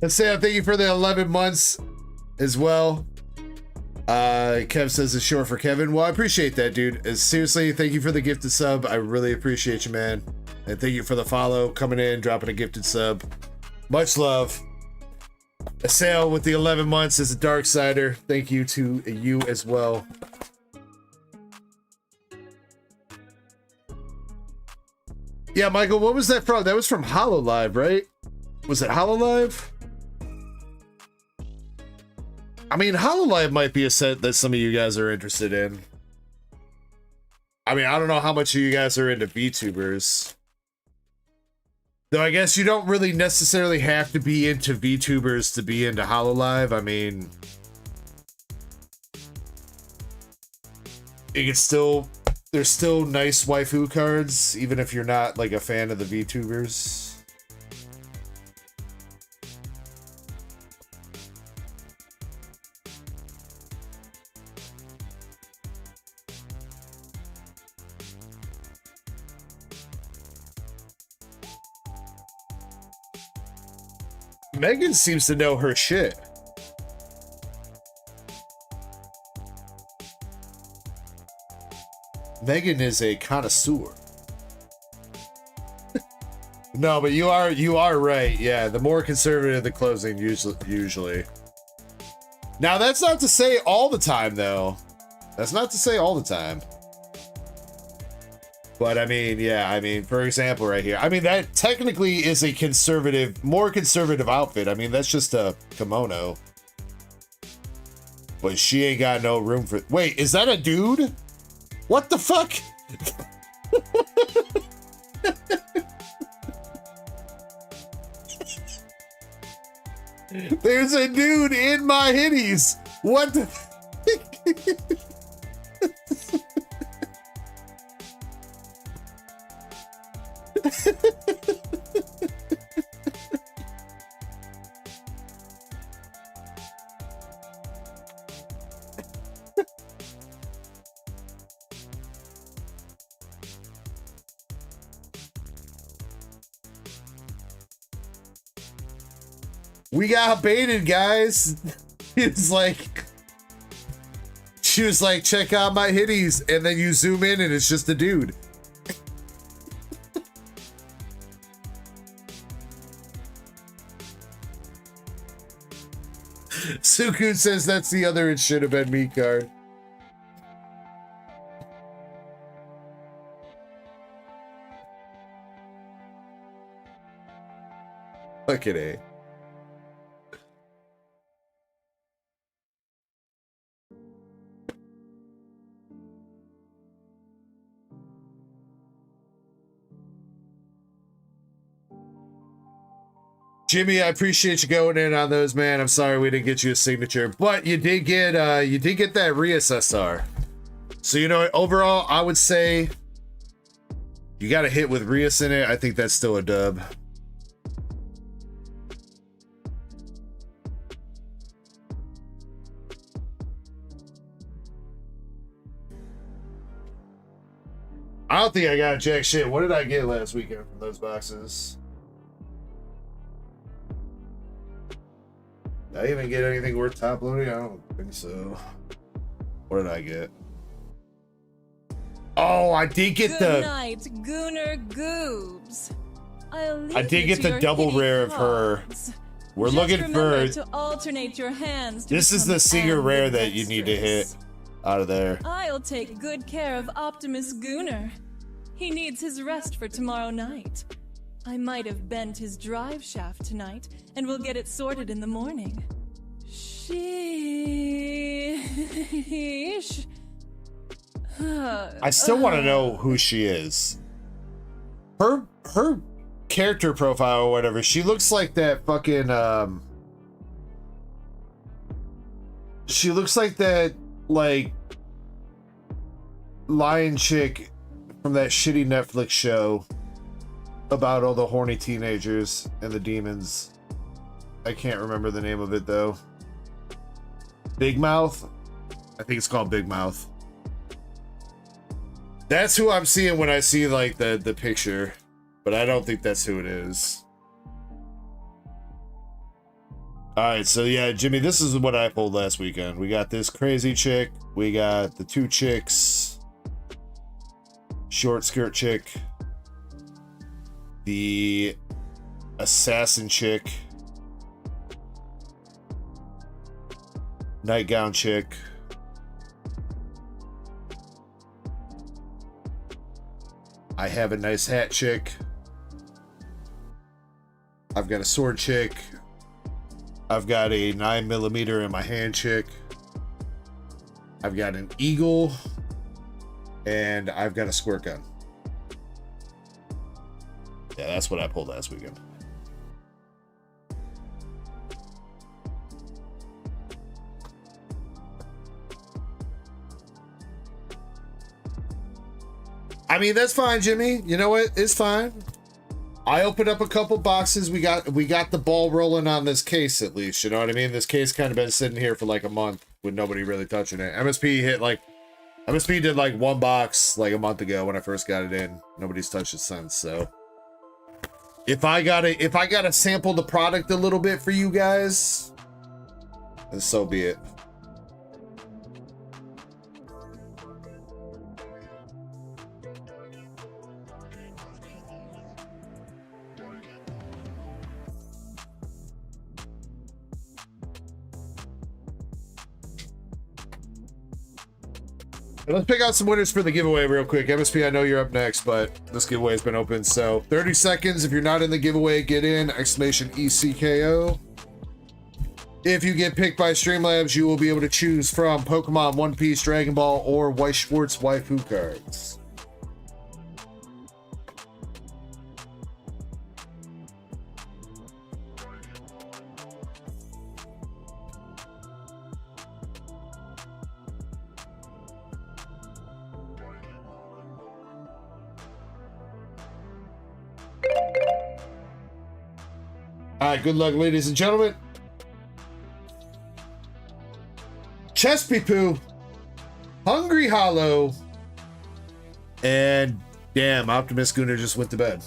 Let's say thank you for the 11 months as well. Kev says it's short for Kevin. Well, I appreciate that, dude. Seriously, thank you for the gifted sub. I really appreciate you, man. And thank you for the follow, coming in, dropping a gifted sub. Much love. A sale with the 11 months as a Darksider. Thank you to you as well. Yeah, Michael, what was that from? That was from HoloLive, right? Was it HoloLive? I mean, HoloLive might be a set that some of you guys are interested in. I mean, I don't know how much of you guys are into VTubers. Though I guess you don't really necessarily have to be into VTubers to be into HoloLive. I mean, you can still, there's still nice waifu cards, even if you're not like a fan of the VTubers. Megan seems to know her shit. Megan is a connoisseur. No, but you are right. Yeah, the more conservative the closing usually. Now that's not to say all the time though. That's not to say all the time. But I mean, yeah, I mean, for example, right here, I mean, that technically is a conservative, more conservative outfit. I mean, that's just a kimono. But she ain't got no room for, wait, is that a dude? What the fuck? There's a dude in my hitties. What the We got baited, guys. It's like, she was like, check out my hitties, and then you zoom in and it's just a dude. Suku says that's the other it should have been me card. Fucking A. Jimmy, I appreciate you going in on those, man. I'm sorry we didn't get you a signature, but you did get that reassessor. So, you know, overall, I would say you got a hit with Rias in it. I think that's still a dub. I don't think I got jack shit. What did I get last weekend from those boxes? Did I even get anything worth top loading? I don't think so. What did I get? Oh, I did get Good night, Gooner Goobs. I did get the double rare of her. We're looking for to alternate your hands. This is the singer rare that you need to hit out of there. I'll take good care of Optimus Gooner. He needs his rest for tomorrow night. I might have bent his drive shaft tonight, and we'll get it sorted in the morning. Sheesh. I still want to know who she is. Her character profile or whatever, she looks like that fucking she looks like that like lion chick from that shitty Netflix show about all the horny teenagers and the demons. I can't remember the name of it though. Big Mouth? I think it's called Big Mouth. That's who I'm seeing when I see like the picture, but I don't think that's who it is. Alright, so yeah, Jimmy, this is what I pulled last weekend. We got this crazy chick, we got the two chicks, short skirt chick, the assassin chick, nightgown chick, I have a nice hat chick, I've got a sword chick, I've got a 9mm in my hand chick, I've got an eagle, and I've got a squirt gun. Yeah, that's what I pulled last weekend. I mean, that's fine, Jimmy. You know what? It's fine. I opened up a couple boxes. We got the ball rolling on this case at least. You know what I mean? This case kind of been sitting here for like a month with nobody really touching it. MSP did like one box like a month ago when I first got it in. Nobody's touched it since. So if I gotta sample the product a little bit for you guys, then so be it. Let's pick out some winners for the giveaway real quick. MSP, I know you're up next, but this giveaway has been open. So 30 seconds. If you're not in the giveaway, get in. Exclamation ECKO. If you get picked by Streamlabs, you will be able to choose from Pokemon, One Piece, Dragon Ball, or Weiss Schwartz waifu cards. All right, good luck, ladies and gentlemen. Chespy Poo, Hungry Hollow, and damn, Optimus Gooner just went to bed.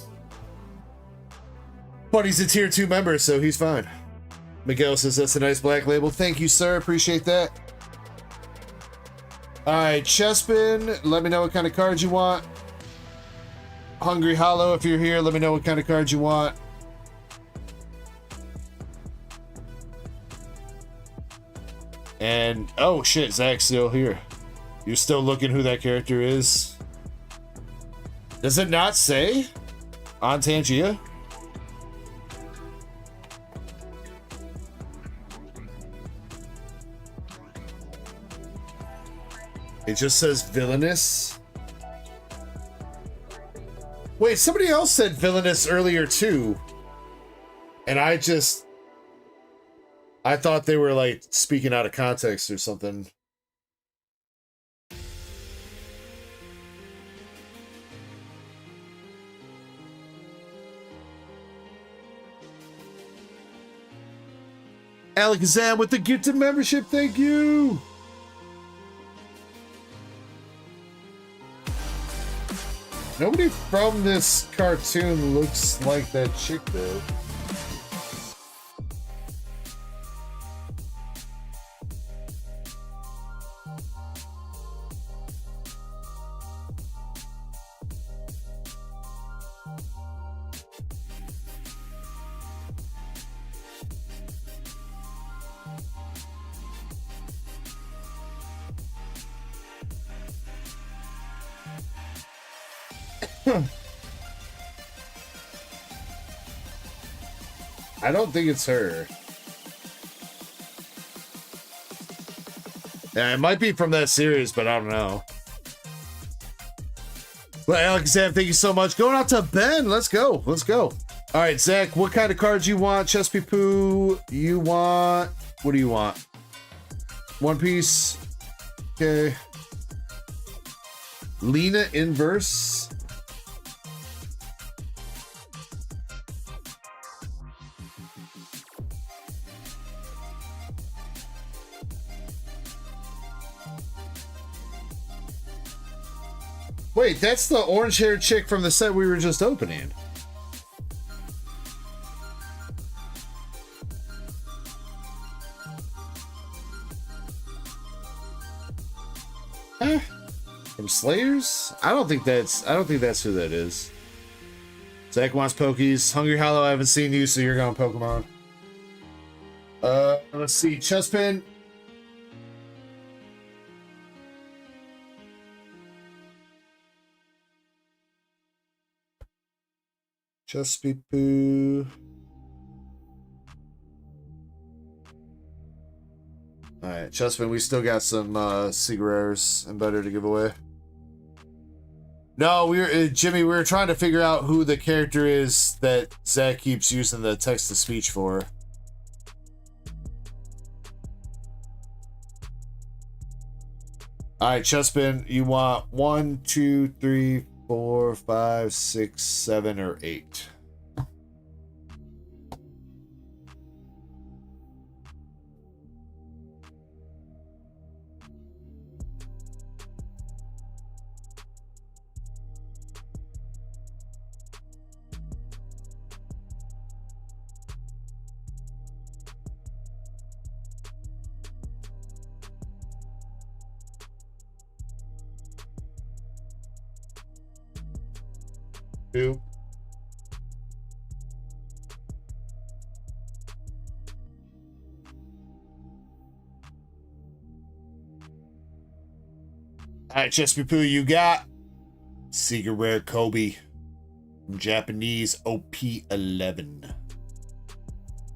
But he's a tier 2 member, so he's fine. Miguel says that's a nice black label. Thank you, sir. Appreciate that. All right, Chespin, let me know what kind of cards you want. Hungry Hollow, if you're here, let me know what kind of cards you want. And, oh shit, Zach's still here. You're still looking who that character is? Does it not say on Tangia? It just says villainous. Wait, somebody else said villainous earlier too. And I thought they were like speaking out of context or something. Alakazam with the gifted membership, thank you! Nobody from this cartoon looks like that chick though. I don't think it's her. Yeah, it might be from that series, but I don't know. Well, Alexander, thank you so much. Going out to Ben. Let's go. Let's go. All right, Zach, what kind of cards you want? Chespy Poo, you want... What do you want? One Piece. Okay. Lena Inverse. Wait, that's the orange-haired chick from the set we were just opening. From Slayers? I don't think that's who that is. Zach wants Pokies. Hungry Hollow, I haven't seen you, so you're going Pokemon. Let's see. Chespin. Chespy Poo. Alright, Chespin, we still got some secret rares and better to give away. No, Jimmy, we were trying to figure out who the character is that Zach keeps using the text-to-speech for. Alright, Chespin, you want 1, 2, 3, 4, 5, 6, 7, or 8. Two. Alright, Chespy Poo, you got Secret Rare Kobe from Japanese OP11.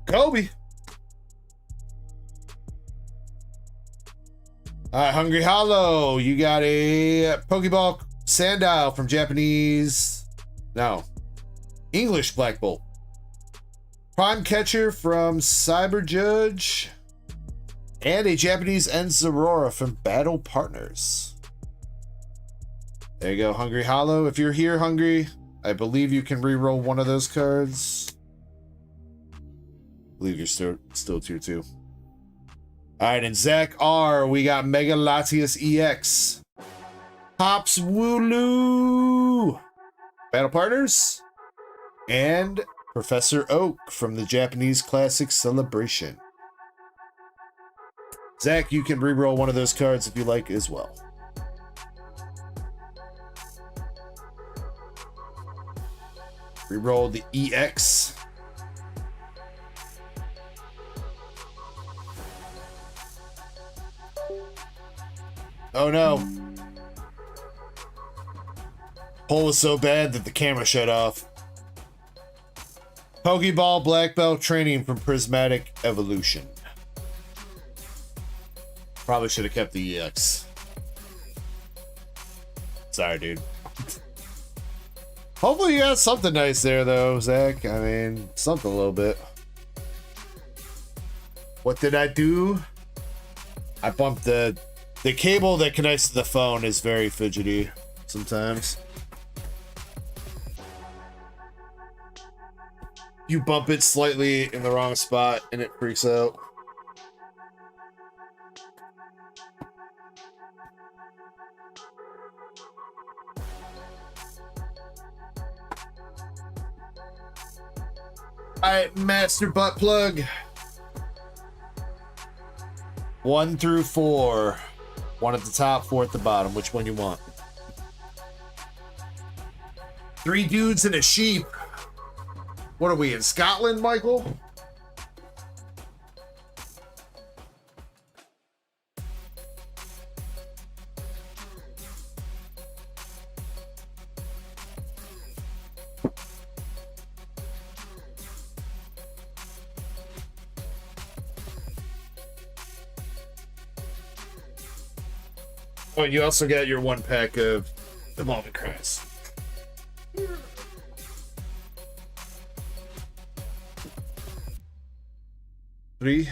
Kobe! Alright, Hungry Hollow, you got a Pokeball Sandile from Japanese... No. English Black Bolt. Prime Catcher from Cyber Judge. And a Japanese Enzarora from Battle Partners. There you go, Hungry Hollow. If you're here, Hungry, I believe you can re-roll one of those cards. I believe you're still tier 2. Alright, and Zach R, we got Mega Latias EX. Hops Wooloo. Battle Partners, and Professor Oak from the Japanese Classic Celebration. Zach, you can re-roll one of those cards if you like as well. Re-roll the EX. Oh no. Pull was so bad that the camera shut off. Pokeball Black Belt training from Prismatic Evolution. Probably should have kept the EX. Sorry, dude. Hopefully you got something nice there, though, Zach. I mean, something a little bit. What did I do? I bumped the cable that connects to the phone is very fidgety sometimes. You bump it slightly in the wrong spot and it freaks out. Alright, master butt plug. 1 through 4. 1 at the top, 4 at the bottom. Which one you want? 3 dudes and a sheep. What are we, in Scotland, Michael? Oh, you also got your 1 pack of the Malvin Crest. Three,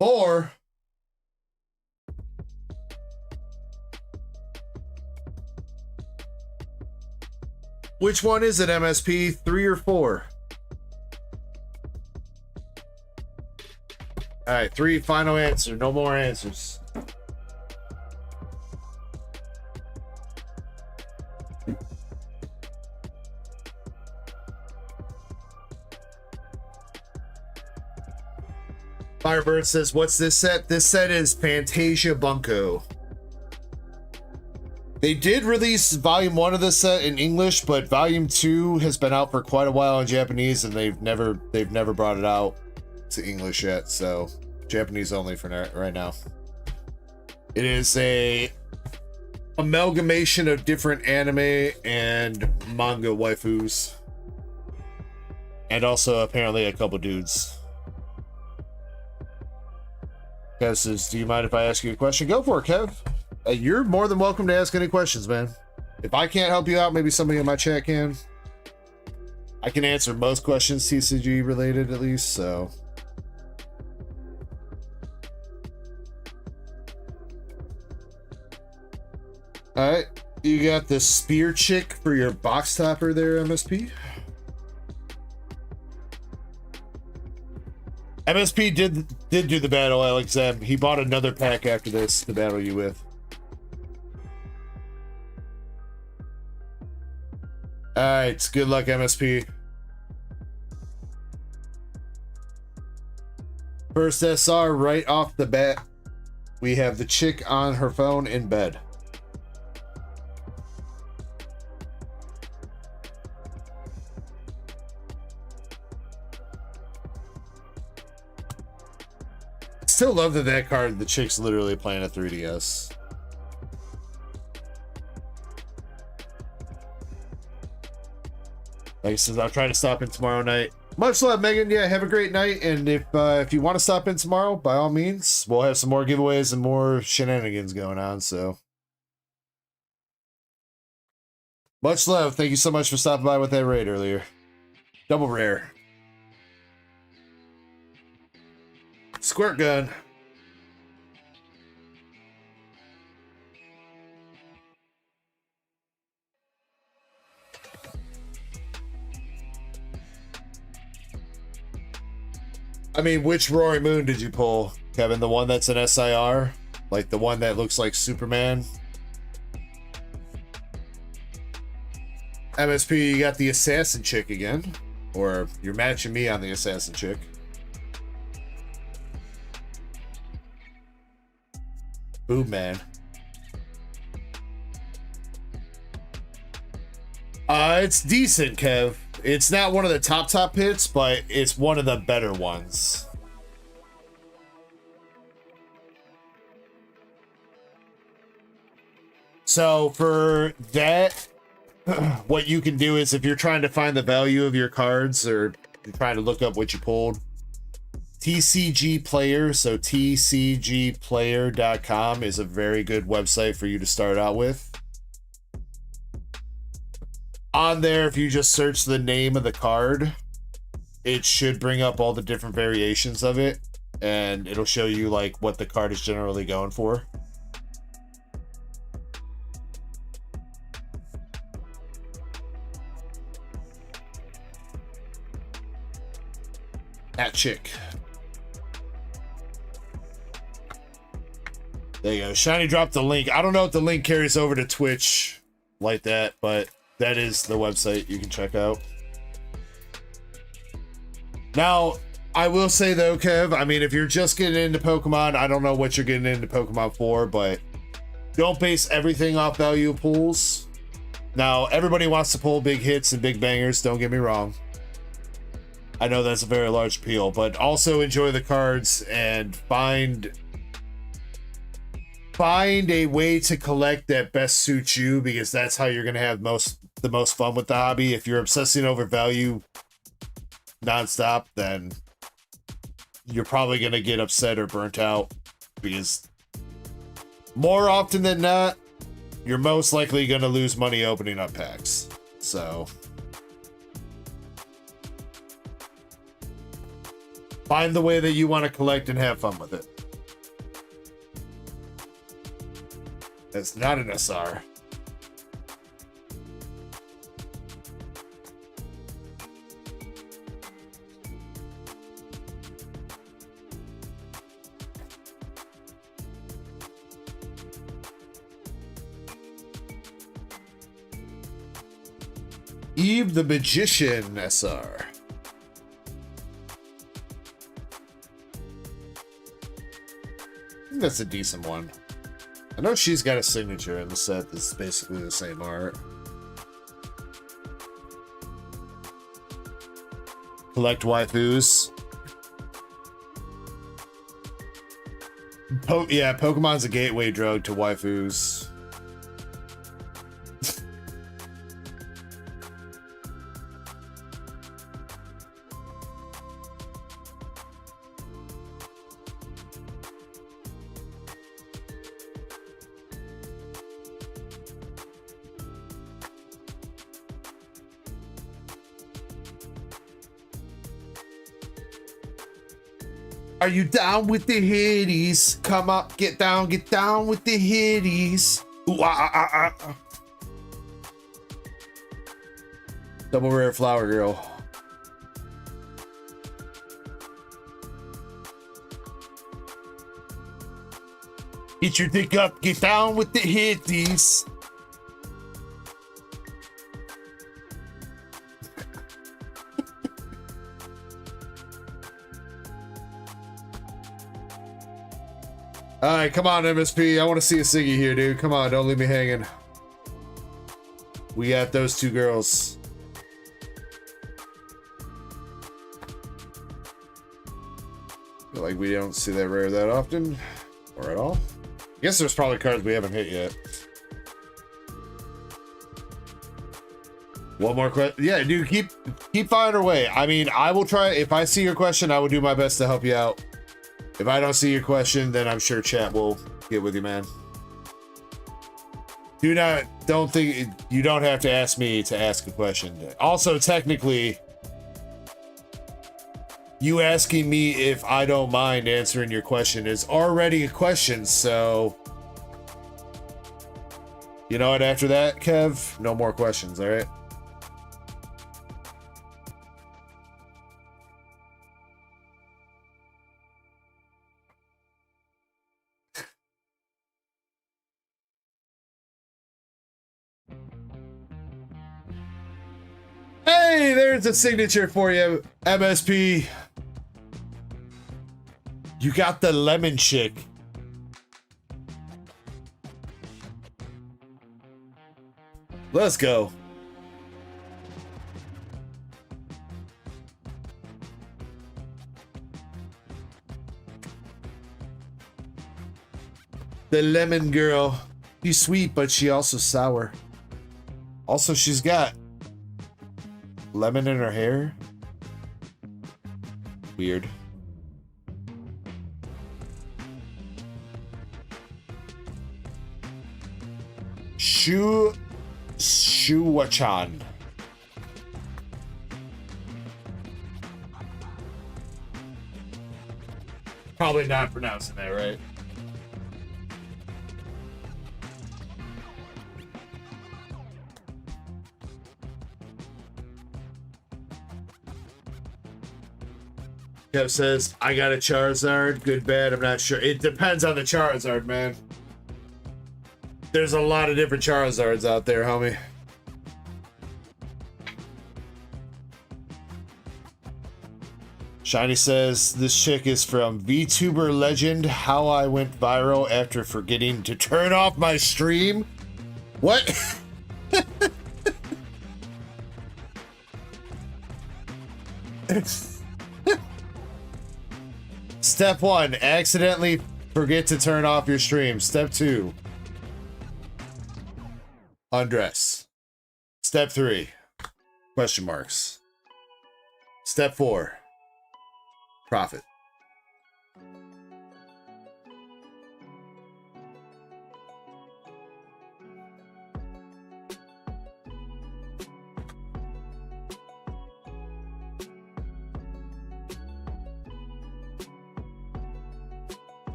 4. Which one is it, MSP? 3 or 4? All right, 3, final answer. No more answers. Firebird says, what's this set? This set is Fantasia Bunko. They did release volume 1 of this set in English, but volume 2 has been out for quite a while in Japanese, and they've never brought it out to English yet, so Japanese only for right now. It is a amalgamation of different anime and manga waifus, and also apparently a couple dudes. Kev says, do you mind if I ask you a question? Go for it, Kev. You're more than welcome to ask any questions, man. If I can't help you out, maybe somebody in my chat can. I can answer most questions TCG related, at least, so. All right, you got the spear chick for your box topper there, MSP. MSP did do the battle, Alex. He bought another pack after this to battle you with. All right, good luck, MSP. First SR right off the bat. We have the chick on her phone in bed. Still love that card, the chick's literally playing a 3DS. Like I said, I'll try to stop in tomorrow night. Much love, Megan. Yeah, have a great night. And if you want to stop in tomorrow, by all means, we'll have some more giveaways and more shenanigans going on. So much love. Thank you so much for stopping by with that raid earlier. Double rare. Squirt gun. I mean, which Rory Moon did you pull, Kevin? The one that's an SIR? Like the one that looks like Superman? MSP, you got the assassin chick again. Or you're matching me on the assassin chick. Boom, man. It's decent, Kev. It's not one of the top hits, but it's one of the better ones. So for that, what you can do is if you're trying to find the value of your cards or you're trying to look up what you pulled, TCG Player, so tcgplayer.com is a very good website for you to start out with. On there, if you just search the name of the card, it should bring up all the different variations of it, and it'll show you like what the card is generally going for. That chick. There you go. Shiny dropped the link. I don't know if the link carries over to Twitch like that, but that is the website you can check out. Now, I will say though, Kev, I mean, if you're just getting into Pokemon, I don't know what you're getting into Pokemon for, but don't base everything off value pools. Now, everybody wants to pull big hits and big bangers, don't get me wrong. I know that's a very large appeal, but also enjoy the cards and find a way to collect that best suits you, because that's how you're going to have the most fun with the hobby. If you're obsessing over value nonstop, then you're probably going to get upset or burnt out, because more often than not, you're most likely going to lose money opening up packs. So find the way that you want to collect and have fun with it. That's not an SR. Eve the Magician SR. I think that's a decent one. I know she's got a signature in the set that's basically the same art. Collect waifus. Yeah, Pokemon's a gateway drug to waifus. Are you down with the hitties? Come up, get down with the hitties. Ooh, Double rare flower girl. Get your dick up, get down with the hitties. All right, come on, MSP. I want to see a Siggy here, dude. Come on, don't leave me hanging. We got those two girls. Feel like we don't see that rare that often, or at all. I guess there's probably cards we haven't hit yet. One more question. Yeah, dude, keep finding our way. I mean, I will try. If I see your question, I will do my best to help you out. If I don't see your question, then I'm sure chat will get with you, man. Don't think you don't have to ask me to ask a question. Also, technically, you asking me if I don't mind answering your question is already a question, so you know what, after that, Kev, no more questions, all right? Hey, there's a signature for you, MSP. You got the lemon chick. Let's go. The lemon girl. She's sweet, but she also sour. Also, she's got lemon in her hair. Weird. Shuwa-chan. Probably not pronouncing that right. Kev says, I got a Charizard. Good, bad, I'm not sure. It depends on the Charizard, man. There's a lot of different Charizards out there, homie. Shiny says, this chick is from VTuber legend, how I went viral after forgetting to turn off my stream. What? Step 1, accidentally forget to turn off your stream. Step 2, undress. Step 3, question marks. Step 4, profit.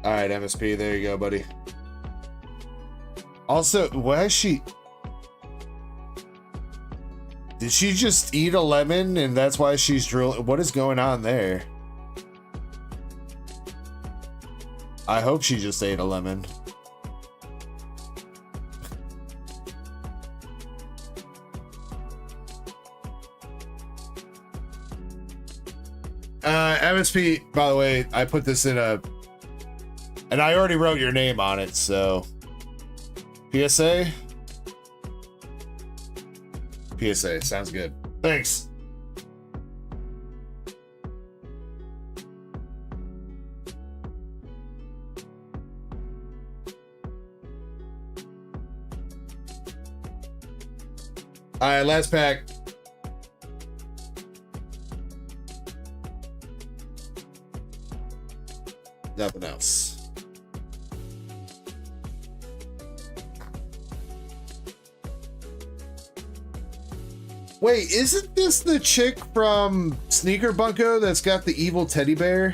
All right, MSP, there you go, buddy. Also, why is she... Did she just eat a lemon and that's why she's drilling? What is going on there? I hope she just ate a lemon. MSP, by the way, I put this in a... And I already wrote your name on it, so... PSA? PSA, sounds good. Thanks. Alright, last pack. Nothing else. Wait, isn't this the chick from Sneaker Bunko that's got the evil teddy bear?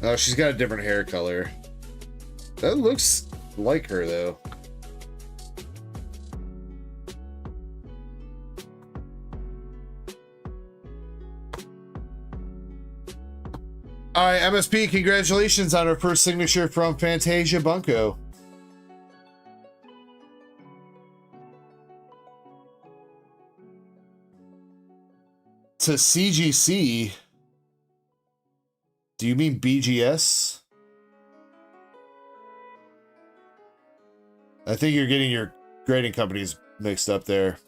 Oh, she's got a different hair color. That looks like her, though. All right, MSP, congratulations on our first signature from Fantasia Bunko. To CGC? Do you mean BGS? I think you're getting your grading companies mixed up there,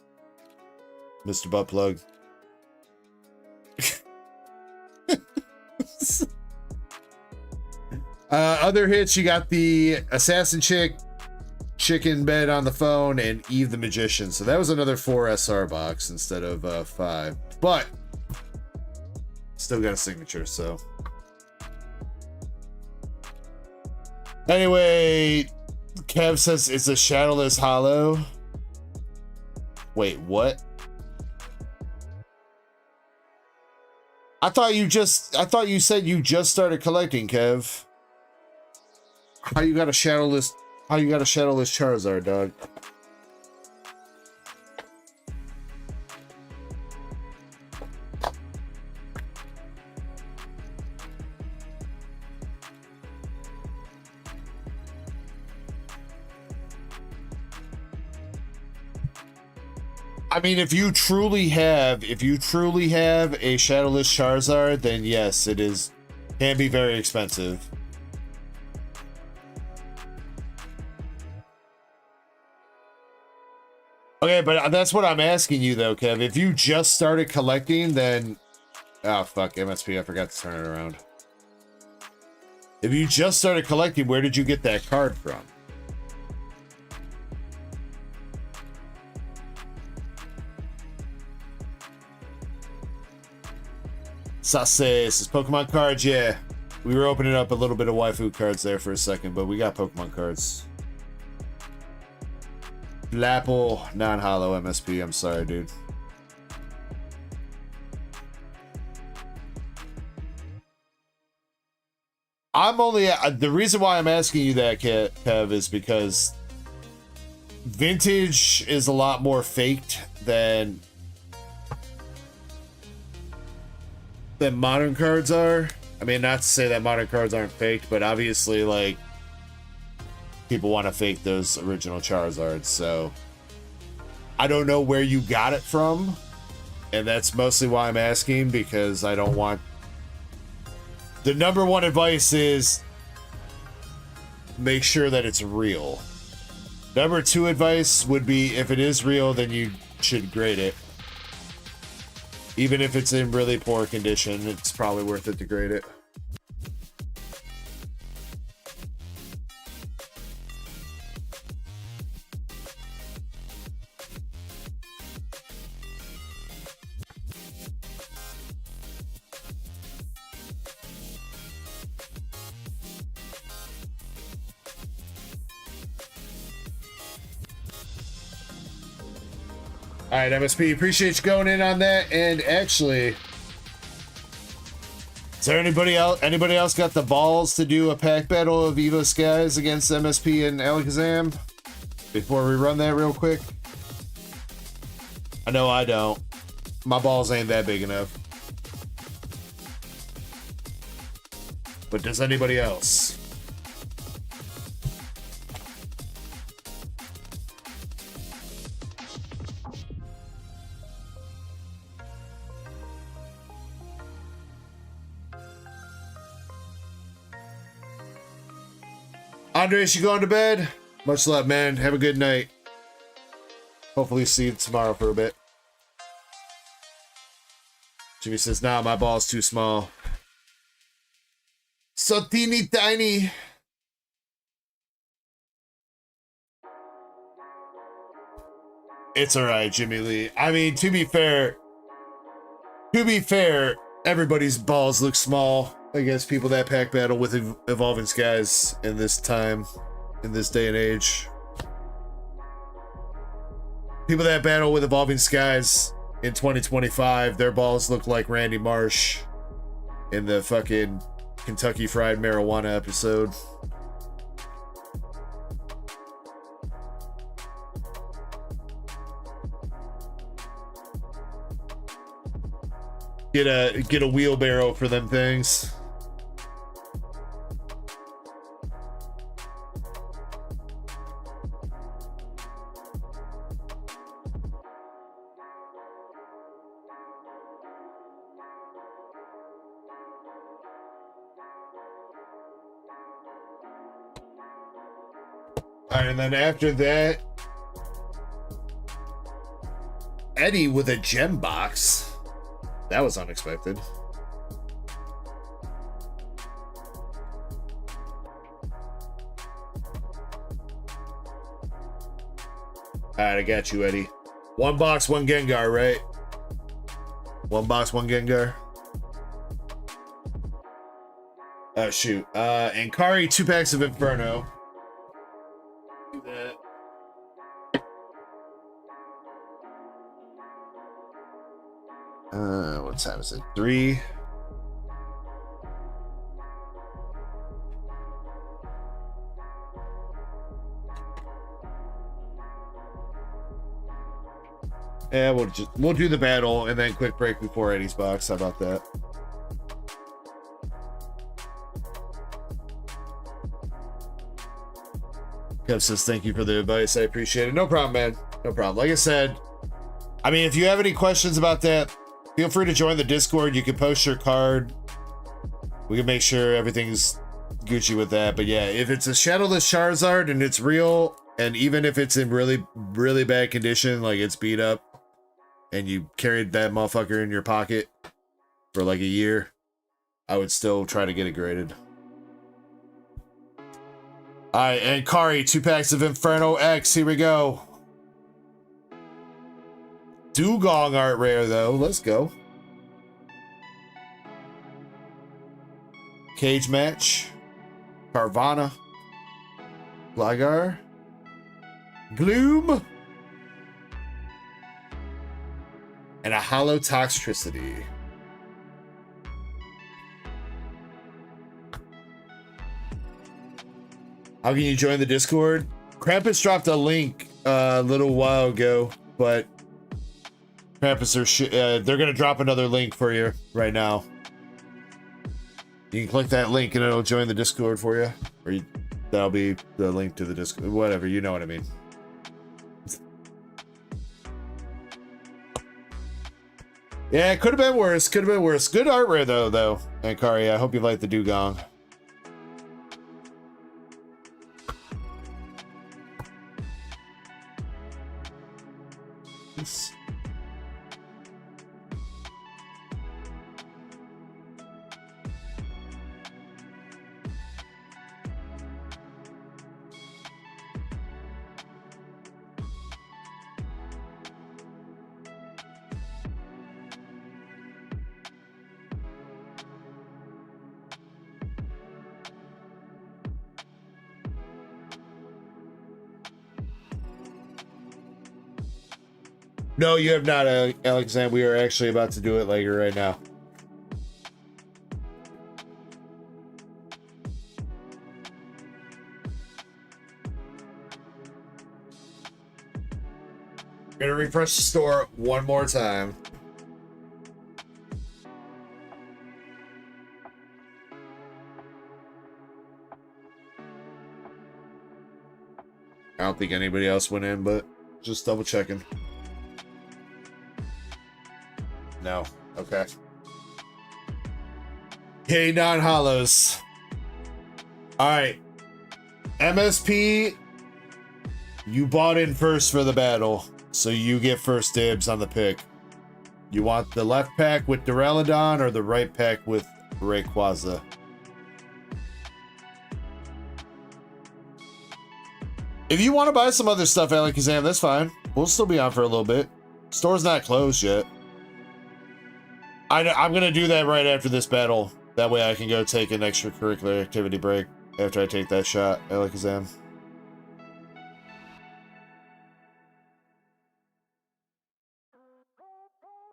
Mr. Buttplug. Other hits, you got the Assassin Chick, Chicken Bed on the Phone, and Eve the Magician. So that was another 4 SR box instead of 5. But still got a signature, so. Anyway, Kev says it's a shadowless hollow. Wait, what? I thought you said you just started collecting, Kev. How you got a shadowless Charizard, dog? I mean, if you truly have a shadowless Charizard, then yes, can be very expensive. Okay, but that's what I'm asking you though, Kev. If you just started collecting, then oh fuck, MSP, I forgot to turn it around. If you just started collecting, where did you get that card from? Says Pokemon cards, yeah. We were opening up a little bit of waifu cards there for a second, but we got Pokemon cards. Flapple, non-hollow MSP, I'm sorry, dude. I'm only the reason why I'm asking you that, Kev, is because vintage is a lot more faked than modern cards are. I mean, not to say that modern cards aren't faked, but obviously, like, people want to fake those original Charizards. So I don't know where you got it from, and that's mostly why I'm asking, because I don't want. The number one advice is make sure that it's real. Number two advice would be, if it is real, then you should grade it. Even if it's in really poor condition, it's probably worth it to grade it. All right, MSP, appreciate you going in on that. And actually, is there anybody else got the balls to do a pack battle of Evo Skies against MSP and Alakazam before we run that real quick? I know I don't. My balls ain't that big enough. But does anybody else? Andres, you going to bed? Much love, man. Have a good night. Hopefully see you tomorrow for a bit. Jimmy says, nah, my ball's too small. So teeny tiny. It's alright, Jimmy Lee. I mean, to be fair, everybody's balls look small against people that pack battle with Evolving Skies in this time, in this day and age. People that battle with Evolving Skies in 2025, their balls look like Randy Marsh in the fucking Kentucky Fried Marijuana episode. Get a wheelbarrow for them things. Alright, and then after that, Eddie with a gem box. That was unexpected. Alright, I got you, Eddie. One box, one Gengar, right? One box, one Gengar. Oh, shoot. And Kari, 2 packs of Inferno. Do that. What time is it? 3. Yeah, we'll do the battle and then quick break before Eddie's box. How about that? Kev says thank you for the advice. I appreciate it. No problem, man. No problem. Like I said, I mean, if you have any questions about that, feel free to join the Discord. You can post your card. We can make sure everything's Gucci with that. But yeah, if it's a Shadowless Charizard and it's real, and even if it's in really, really bad condition, like it's beat up, and you carried that motherfucker in your pocket for like a year, I would still try to get it graded. Alright, and Kari, 2 packs of Inferno X. Here we go. Dugong art rare, though. Let's go. Cage Match. Carvana. Gligar. Gloom. And a Hollow Toxtricity. How can you join the Discord? Krampus dropped a link a little while ago, but Krampus are they're gonna drop another link for you right now. You can click that link and it'll join the Discord for you, or that'll be the link to the Discord. Whatever, you know what I mean. Yeah, it could have been worse. Could have been worse. Good art rare though. Ankari, I hope you like the dugong. No, you have not, Alexander. We are actually about to do it like right now. I'm gonna refresh the store one more time. I don't think anybody else went in, but just double checking. No. Okay. Hey, non-hollows. Alright. MSP, you bought in first for the battle, so you get first dibs on the pick. You want the left pack with Duraludon or the right pack with Rayquaza? If you want to buy some other stuff, Alakazam, that's fine. We'll still be on for a little bit. Store's not closed yet. I'm gonna do that right after this battle. That way I can go take an extracurricular activity break after I take that shot, Alakazam.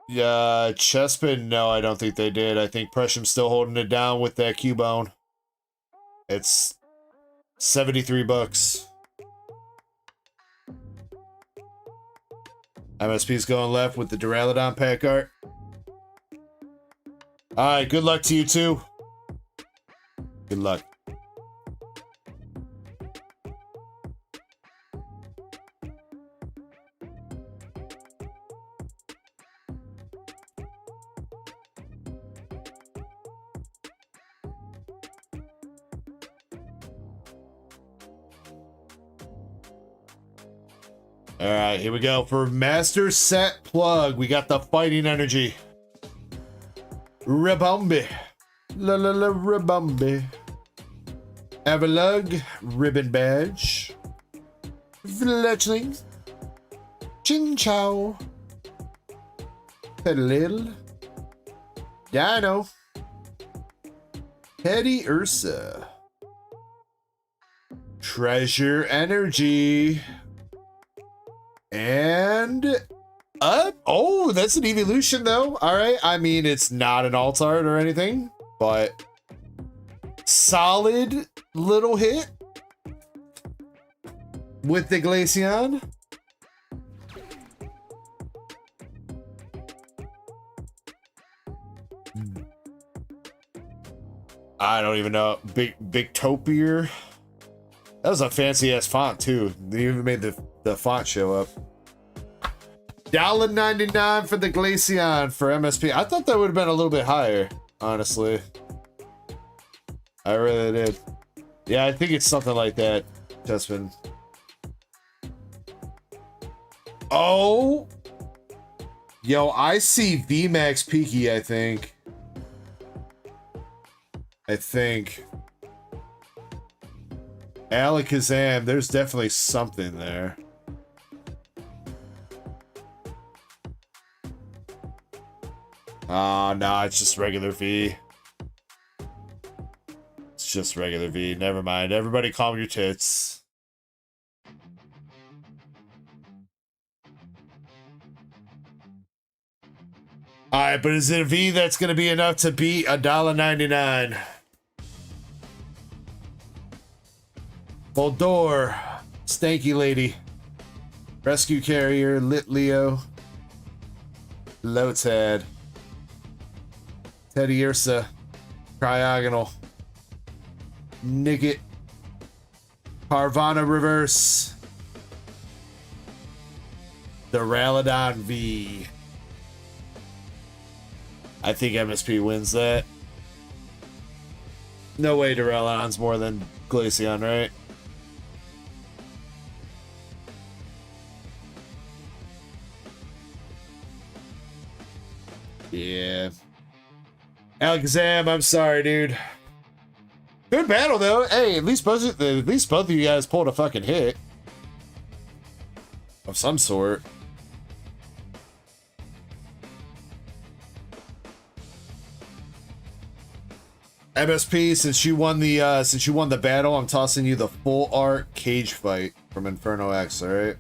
Yeah, Chespin, no, I don't think they did. I think Preshum's still holding it down with that Cubone. It's 73 bucks. MSP's going left with the Duraludon pack art. Alright, good luck to you too. Good luck. Alright, here we go. For Master Set Plug, we got the Fighting Energy. Rabombi. La la la Rabombi. Avalug. Ribbon Badge. Fletchling. Chinchou. Petalil. Dino. Petty Ursa. Treasure Energy. And oh, that's an evolution though. All right, I mean it's not an alt art or anything, but solid little hit with the Glaceon. I don't even know. Big Topier. That was a fancy ass font too. They even made the font show up. $1.99 for the Glaceon for MSP. I thought that would have been a little bit higher, honestly. I really did. Yeah, I think it's something like that, Justin. Oh! Yo, I see VMAX Peaky, I think. Alakazam, there's definitely something there. Oh, no, it's just regular V. It's just regular V. Never mind. Everybody calm your tits. Alright, but is it a V that's going to be enough to beat $1.99? Boldor, Stanky Lady, Rescue Carrier, Lit Leo, Lotad, Teddy Ursa, Cryogonal, Nicket, Parvana Reverse, the Ralladon V. I think MSP wins that. No way Duralon's more than Glaceon, right? Yeah. Alakazam, I'm sorry, dude. Good battle though. Hey, at least both of you guys pulled a fucking hit of some sort. MSP, since you won the battle, I'm tossing you the full art cage fight from Inferno X, alright?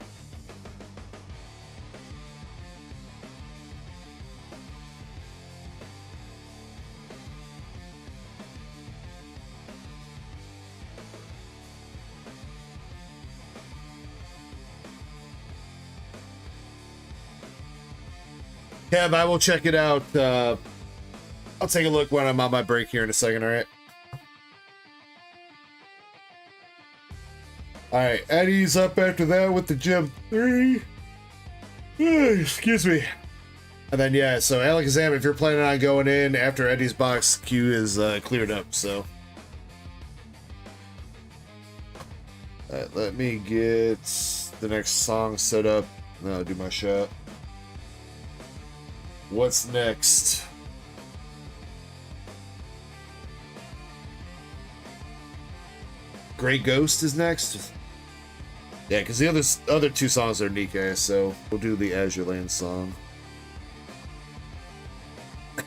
Kev, I will check it out. I'll take a look when I'm on my break here in a second, alright? Alright, Eddie's up after that with the Gem 3. Excuse me. And then, yeah, so Alakazam, if you're planning on going in after Eddie's box, queue is cleared up, so. Alright, let me get the next song set up, and then I'll do my shot. What's next? Grey Ghost is next? Yeah, because the other two songs are Nikkei, so we'll do the Azure Land song. God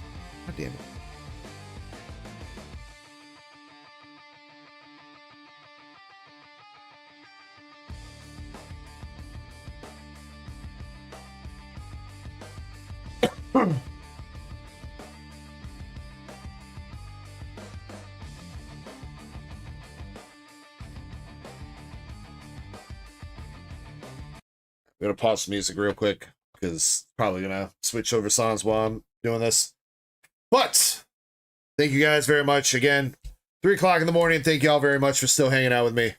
damn it. I'm gonna pause the music real quick because probably gonna switch over songs while I'm doing this. But thank you guys very much again. 3 o'clock in the morning. Thank you all very much for still hanging out with me.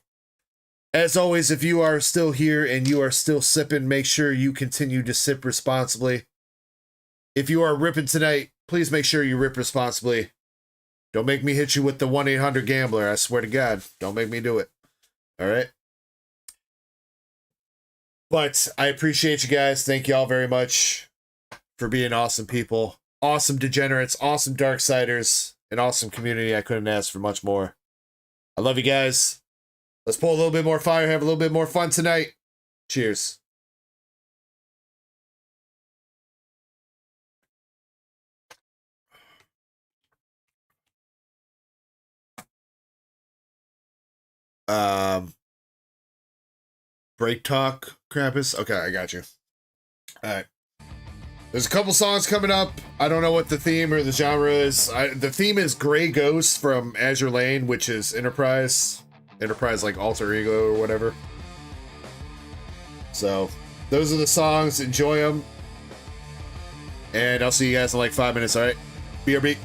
As always, if you are still here and you are still sipping, make sure you continue to sip responsibly. If you are ripping tonight, please make sure you rip responsibly. Don't make me hit you with the 1-800-GAMBLER. I swear to God, don't make me do it. All right? But I appreciate you guys. Thank you all very much for being awesome people. Awesome degenerates, awesome darksiders, an awesome community. I couldn't ask for much more. I love you guys. Let's pull a little bit more fire, have a little bit more fun tonight. Cheers. Break talk, Krampus. Okay, I got you. All right. There's a couple songs coming up. I don't know what the theme or the genre is. The theme is Grey Ghost from Azure Lane, which is Enterprise. Enterprise, like alter ego or whatever. So, those are the songs. Enjoy them. And I'll see you guys in like 5 minutes, alright? BRB.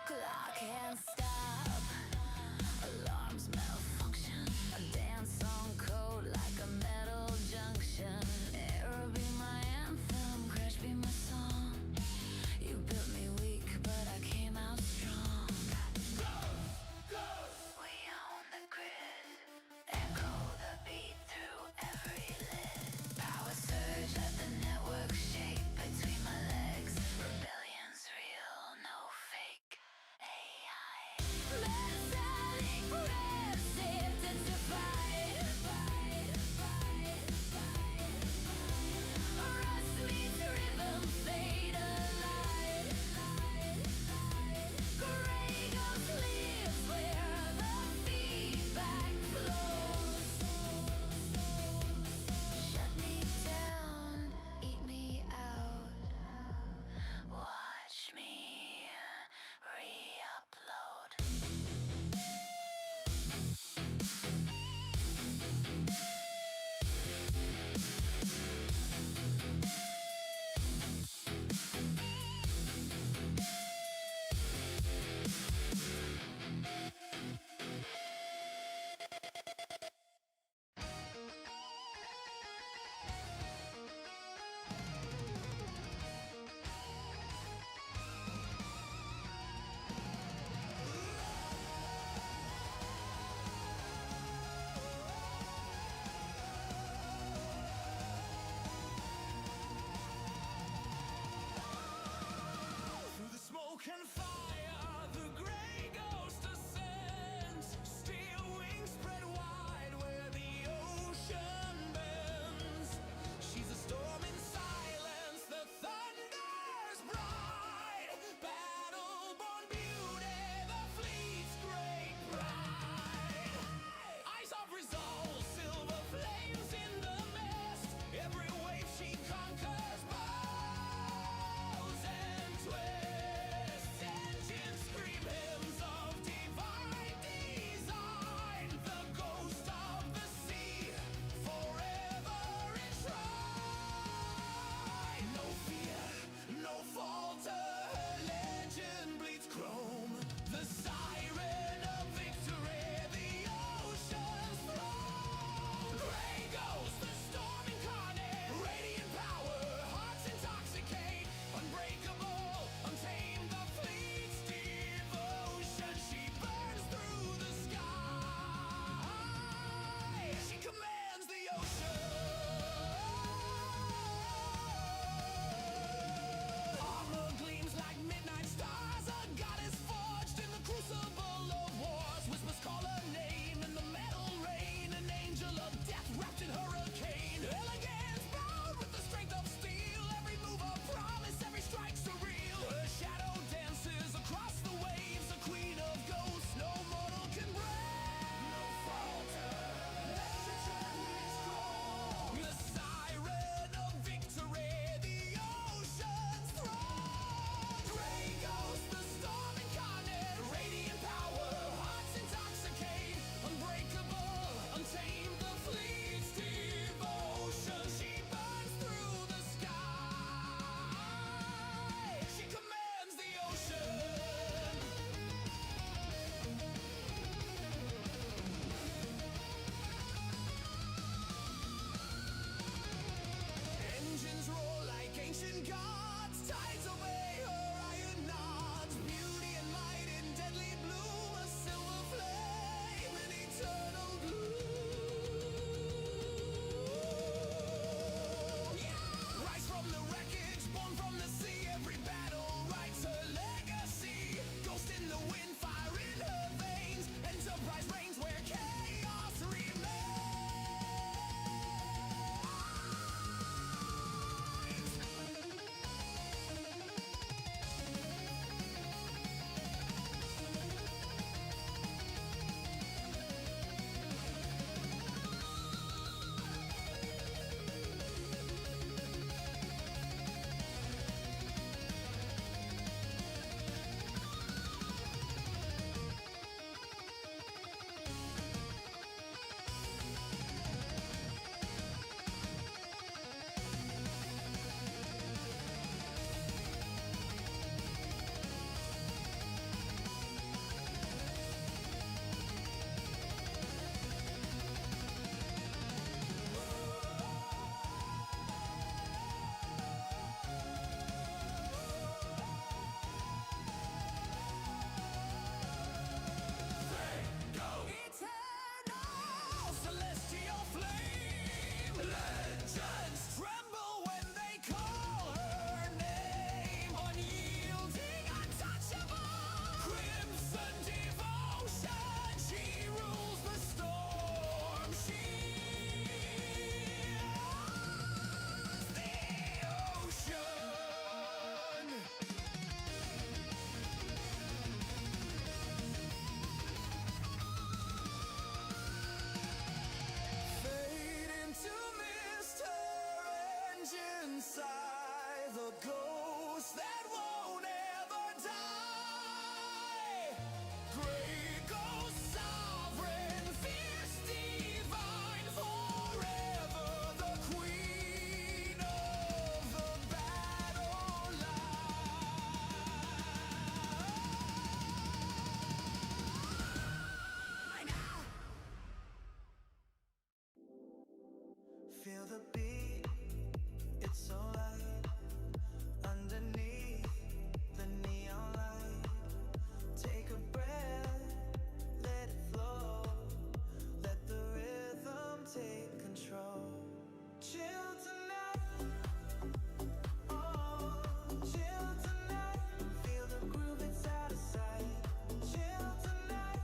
Clock can't stop. Alarms malfunction. A dance song code like a metal junction. Error be my anthem, crash be my song. You built me weak, but I came out strong. We own the grid. Echo the beat through every lid. Power surge, let the network shake between my legs. Rebellions inside the ghost that won't ever die. Great ghost, sovereign, fierce, divine, forever the queen of the battle line. Feel the beat, it's so light underneath the neon light. Take a breath, let it flow, let the rhythm take control. Chill tonight, oh, chill tonight. Feel the groove, it's out of sight. Chill tonight,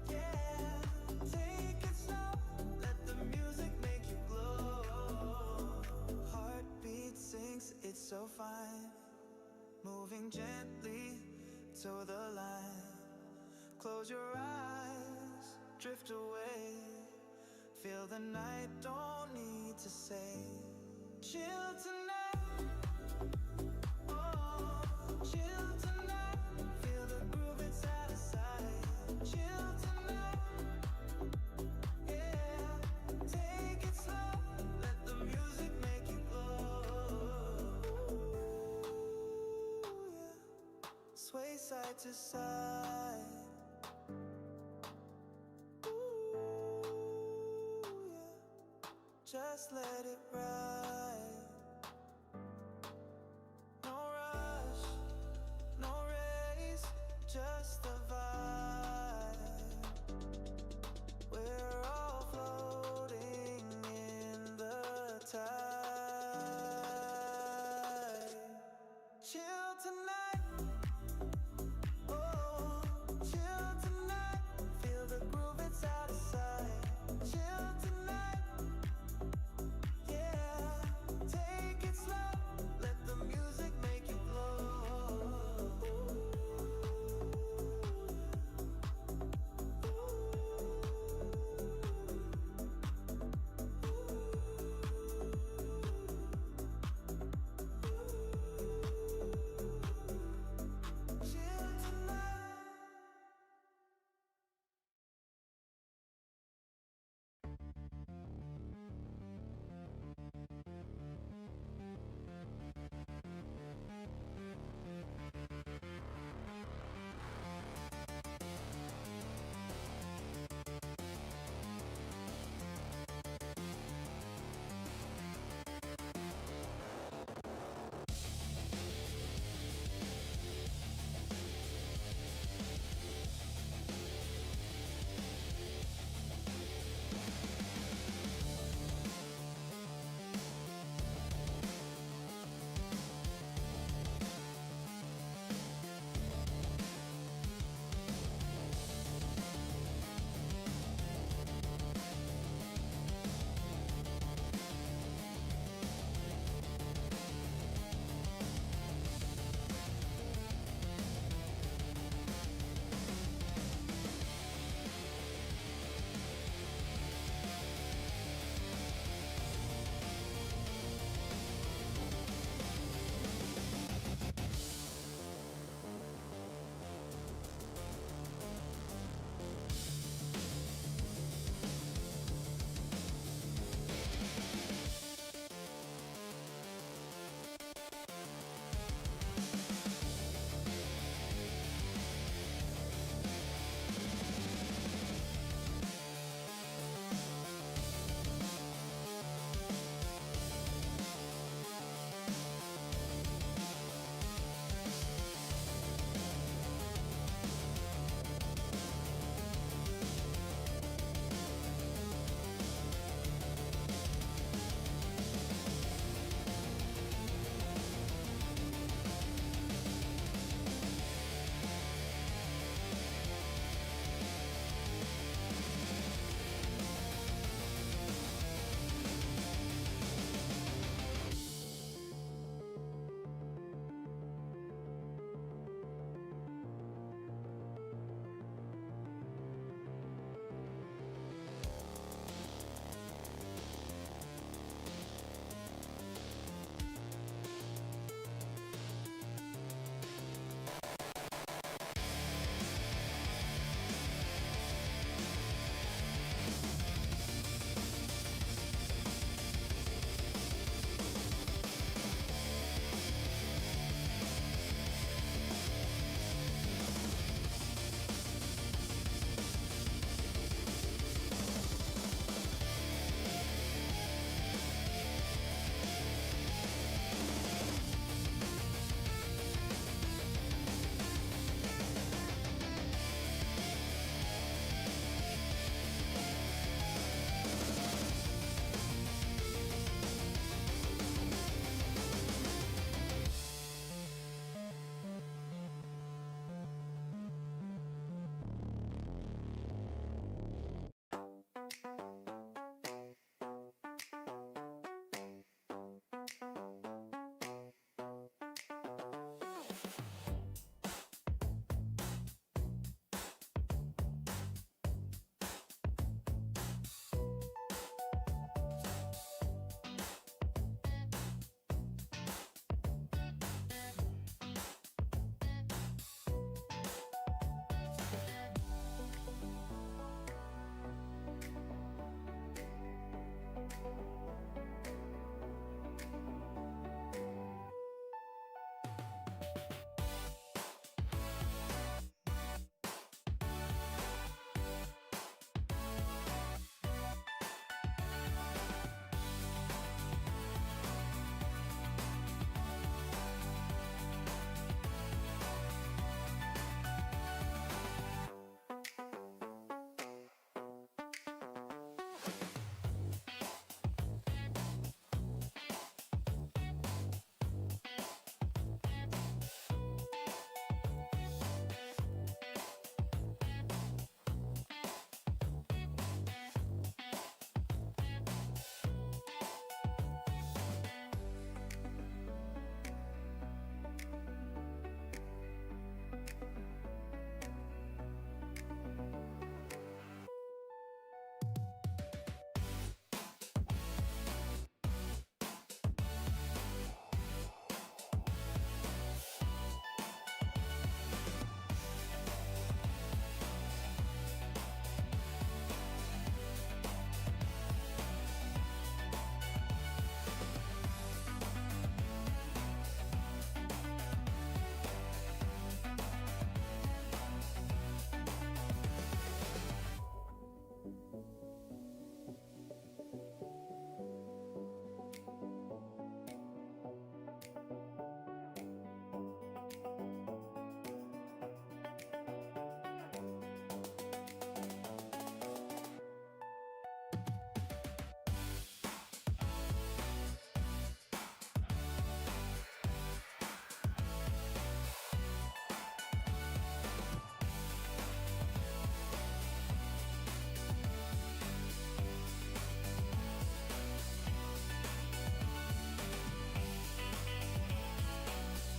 yeah. Take it slow, let the music make you glow. Heartbeat sinks, it's so fine. Moving gently to the line. Close your eyes, drift away. Feel the night, don't need to say. Chill tonight, oh, chill tonight. Feel the groove, it's out of sight. Chill tonight, yeah. Take it slow, let the music make you glow. Yeah. Sway side to side. Just let it ride. No rush, no race, just the vibe. We're all floating in the tide. Chill tonight, oh, chill tonight. Feel the groove, it's out of sight. Chill tonight, yeah.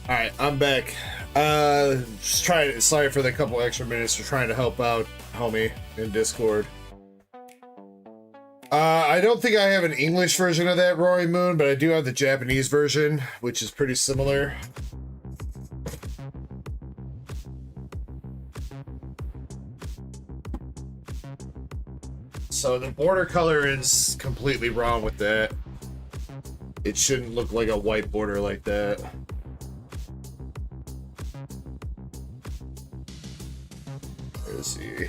All right, I'm back. Just trying. Sorry for the couple extra minutes for trying to help out, homie, in Discord. I don't think I have an English version of that Roaring Moon, but I do have the Japanese version, which is pretty similar. So the border color is completely wrong with that. It shouldn't look like a white border like that. Let's see.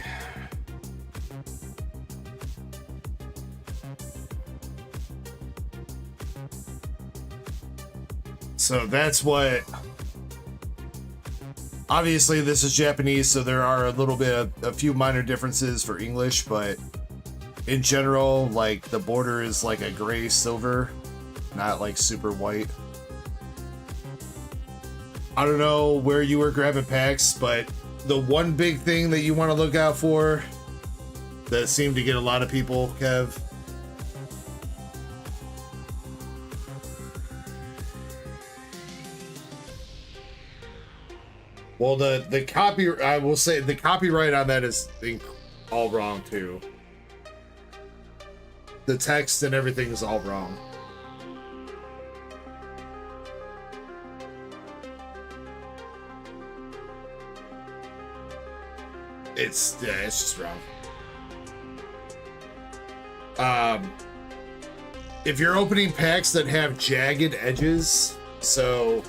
So that's what... Obviously this is Japanese, so there are a few minor differences for English, but in general, like, the border is like a gray silver, not like super white. I don't know where you were grabbing packs, but the one big thing that you want to look out for that seemed to get a lot of people, Kev, well, the copy, I will say the copyright on that is all wrong too. The text and everything is all wrong. It's just wrong. If you're opening packs that have jagged edges, so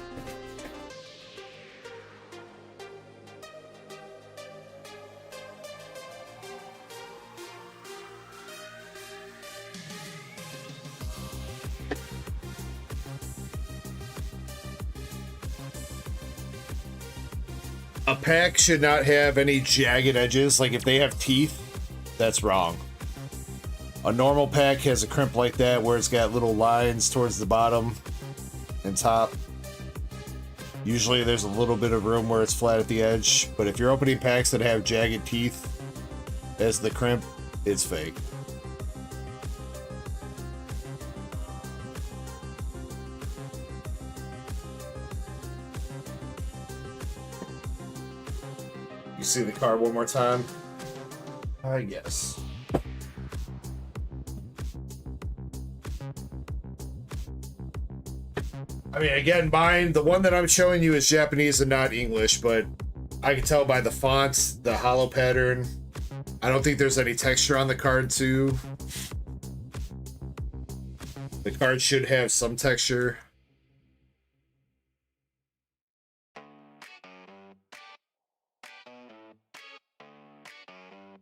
a pack should not have any jagged edges. Like if they have teeth, that's wrong. A normal pack has a crimp like that where it's got little lines towards the bottom and top. Usually there's a little bit of room where it's flat at the edge, but if you're opening packs that have jagged teeth as the crimp, it's fake. See the card one more time? I guess. I mean, again, the one that I'm showing you is Japanese and not English, but I can tell by the font, the hollow pattern. I don't think there's any texture on the card too. The card should have some texture.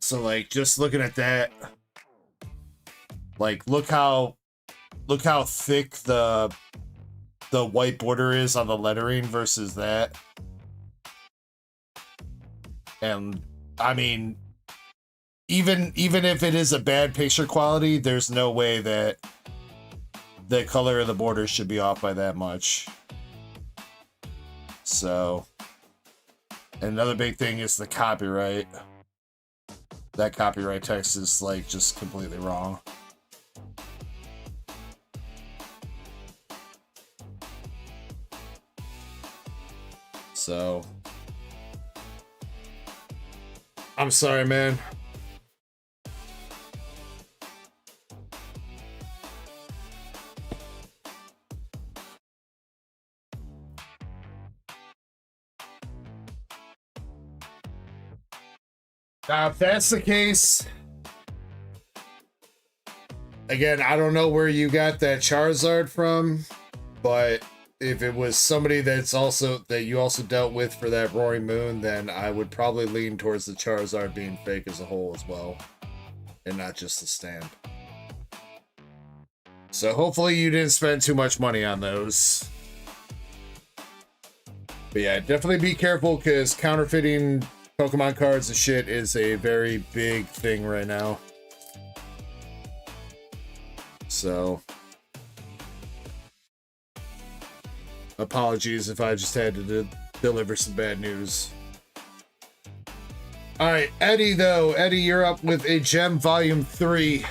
So like just looking at that, like look how thick the white border is on the lettering versus that. And I mean, even if it is a bad picture quality, there's no way that the color of the border should be off by that much. So another big thing is the copyright. That copyright text is like just completely wrong. So I'm sorry, man. Now, if that's the case, again, I don't know where you got that Charizard from, but if it was somebody that you also dealt with for that Roaring Moon, then I would probably lean towards the Charizard being fake as a whole as well, and not just the stamp. So hopefully you didn't spend too much money on those. But yeah, definitely be careful, because counterfeiting Pokemon cards and shit is a very big thing right now. So apologies if I just had to deliver some bad news. Alright, Eddie though. Eddie, you're up with a Gem Volume 3.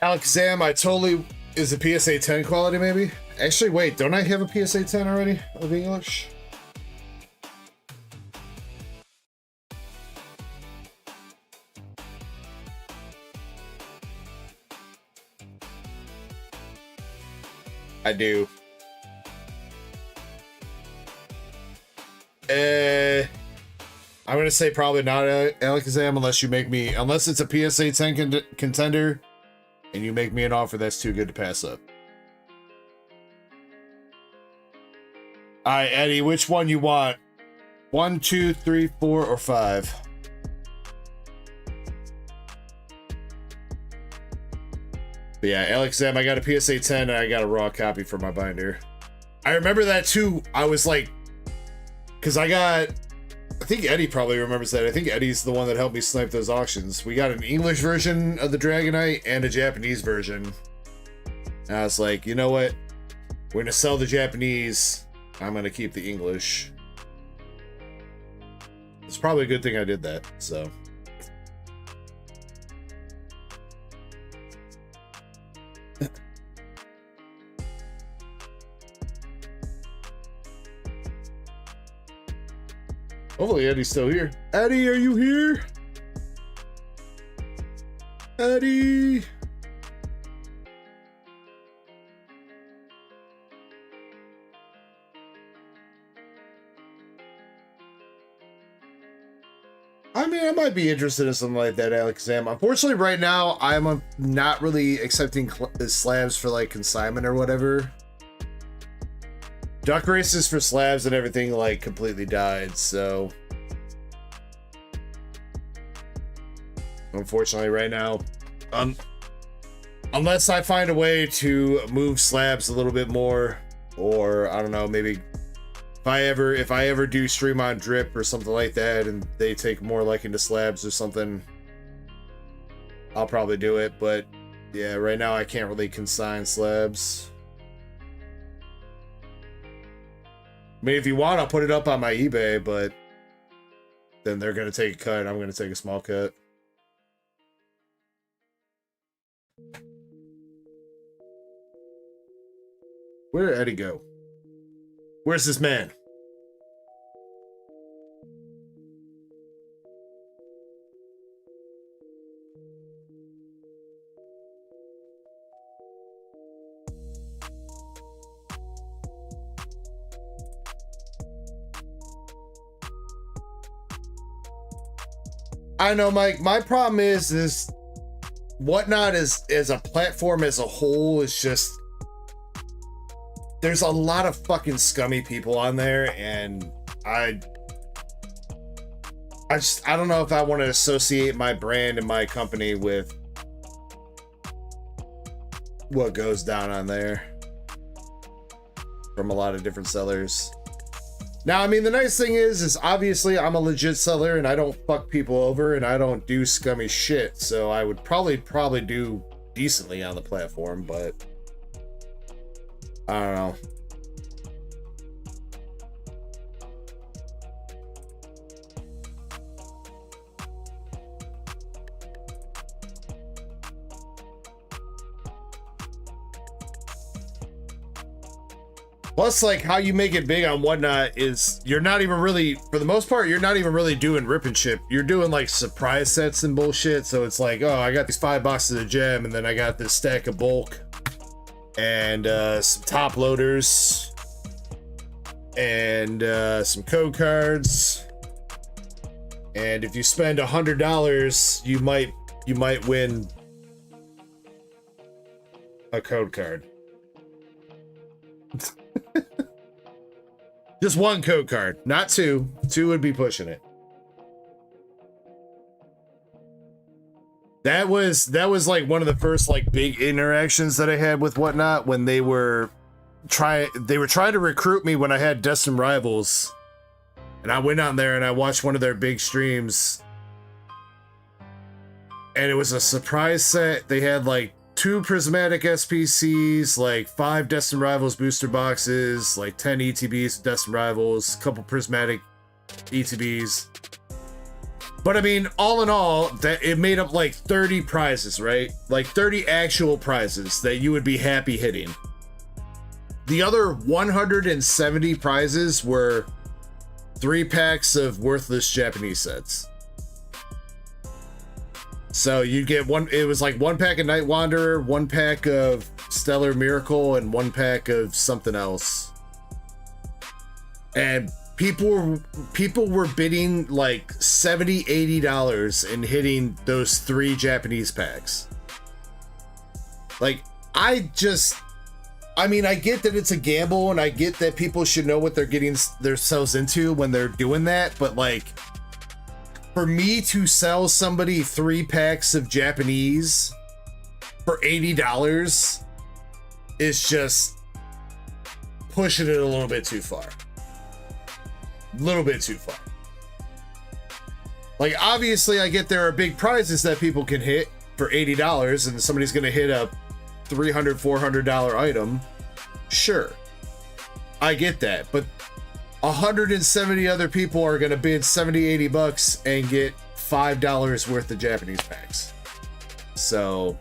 Alakazam, I totally is a PSA 10 quality maybe. Actually, wait, don't I have a PSA 10 already of English? I do. I'm gonna say probably not Alakazam unless you make me, unless it's a PSA 10 contender and you make me an offer that's too good to pass up. Alright, Eddie, which one you want? 1, 2, 3, 4, or 5? But yeah, Alakazam, I got a PSA 10 and I got a raw copy for my binder. I remember that too. I was like, because I think Eddie probably remembers that. I think Eddie's the one that helped me snipe those auctions. We got an English version of the Dragonite and a Japanese version. And I was like, you know what? We're going to sell the Japanese. I'm going to keep the English. It's probably a good thing I did that, so. Hopefully Eddie's still here. Eddie, are you here? Eddie! I mean, I might be interested in something like that, Alakazam. Unfortunately, right now, I'm not really accepting slabs for, like, consignment or whatever. Duck races for slabs and everything, like, completely died, so... Unfortunately, right now, unless I find a way to move slabs a little bit more, or, I don't know, maybe... If I ever do stream on drip or something like that and they take more liking to slabs or something, I'll probably do it. But yeah, right now I can't really consign slabs. I mean, if you want, I'll put it up on my eBay, but then they're going to take a cut and I'm going to take a small cut. Where did Eddie go? Where's this man? I know, Mike. My problem is Whatnot as a platform as a whole is just, there's a lot of fucking scummy people on there, and I don't know if I want to associate my brand and my company with what goes down on there from a lot of different sellers. Now, I mean, the nice thing is obviously I'm a legit seller and I don't fuck people over and I don't do scummy shit, so I would probably do decently on the platform, but I don't know. Plus, like, how you make it big on Whatnot is you're not even really, for the most part, you're not even really doing rip and ship. You're doing, like, surprise sets and bullshit. So it's like, oh, I got these 5 boxes of gem, and then I got this stack of bulk, and some top loaders, and some code cards. And if you spend $100, you might win a code card. Just 1 code card, not 2. 2 would be pushing it. That was like one of the first like big interactions that I had with Whatnot when they were trying to recruit me when I had Destined Rivals, and I went on there and I watched one of their big streams, and it was a surprise set. They had like 2 prismatic SPCs, like 5 Destined Rivals booster boxes, like 10 ETBs of Destined Rivals, a couple prismatic ETBs. But I mean, all in all, that it made up like 30 prizes, right? Like 30 actual prizes that you would be happy hitting. The other 170 prizes were 3 packs of worthless Japanese sets. So you get one, it was like 1 pack of Night Wanderer, 1 pack of Stellar Miracle, and 1 pack of something else. And people were bidding like $70-$80 and hitting those 3 Japanese packs. Like, I mean, I get that it's a gamble, and I get that people should know what they're getting themselves into when they're doing that, but like, for me to sell somebody 3 packs of Japanese for $80 is just pushing it a little bit too far. Little bit too far. Like, obviously, I get there are big prizes that people can hit for $80, and somebody's gonna hit a $300-$400 item. Sure, I get that, but 170 other people are gonna bid $70-$80 and get $5 worth of Japanese packs. So,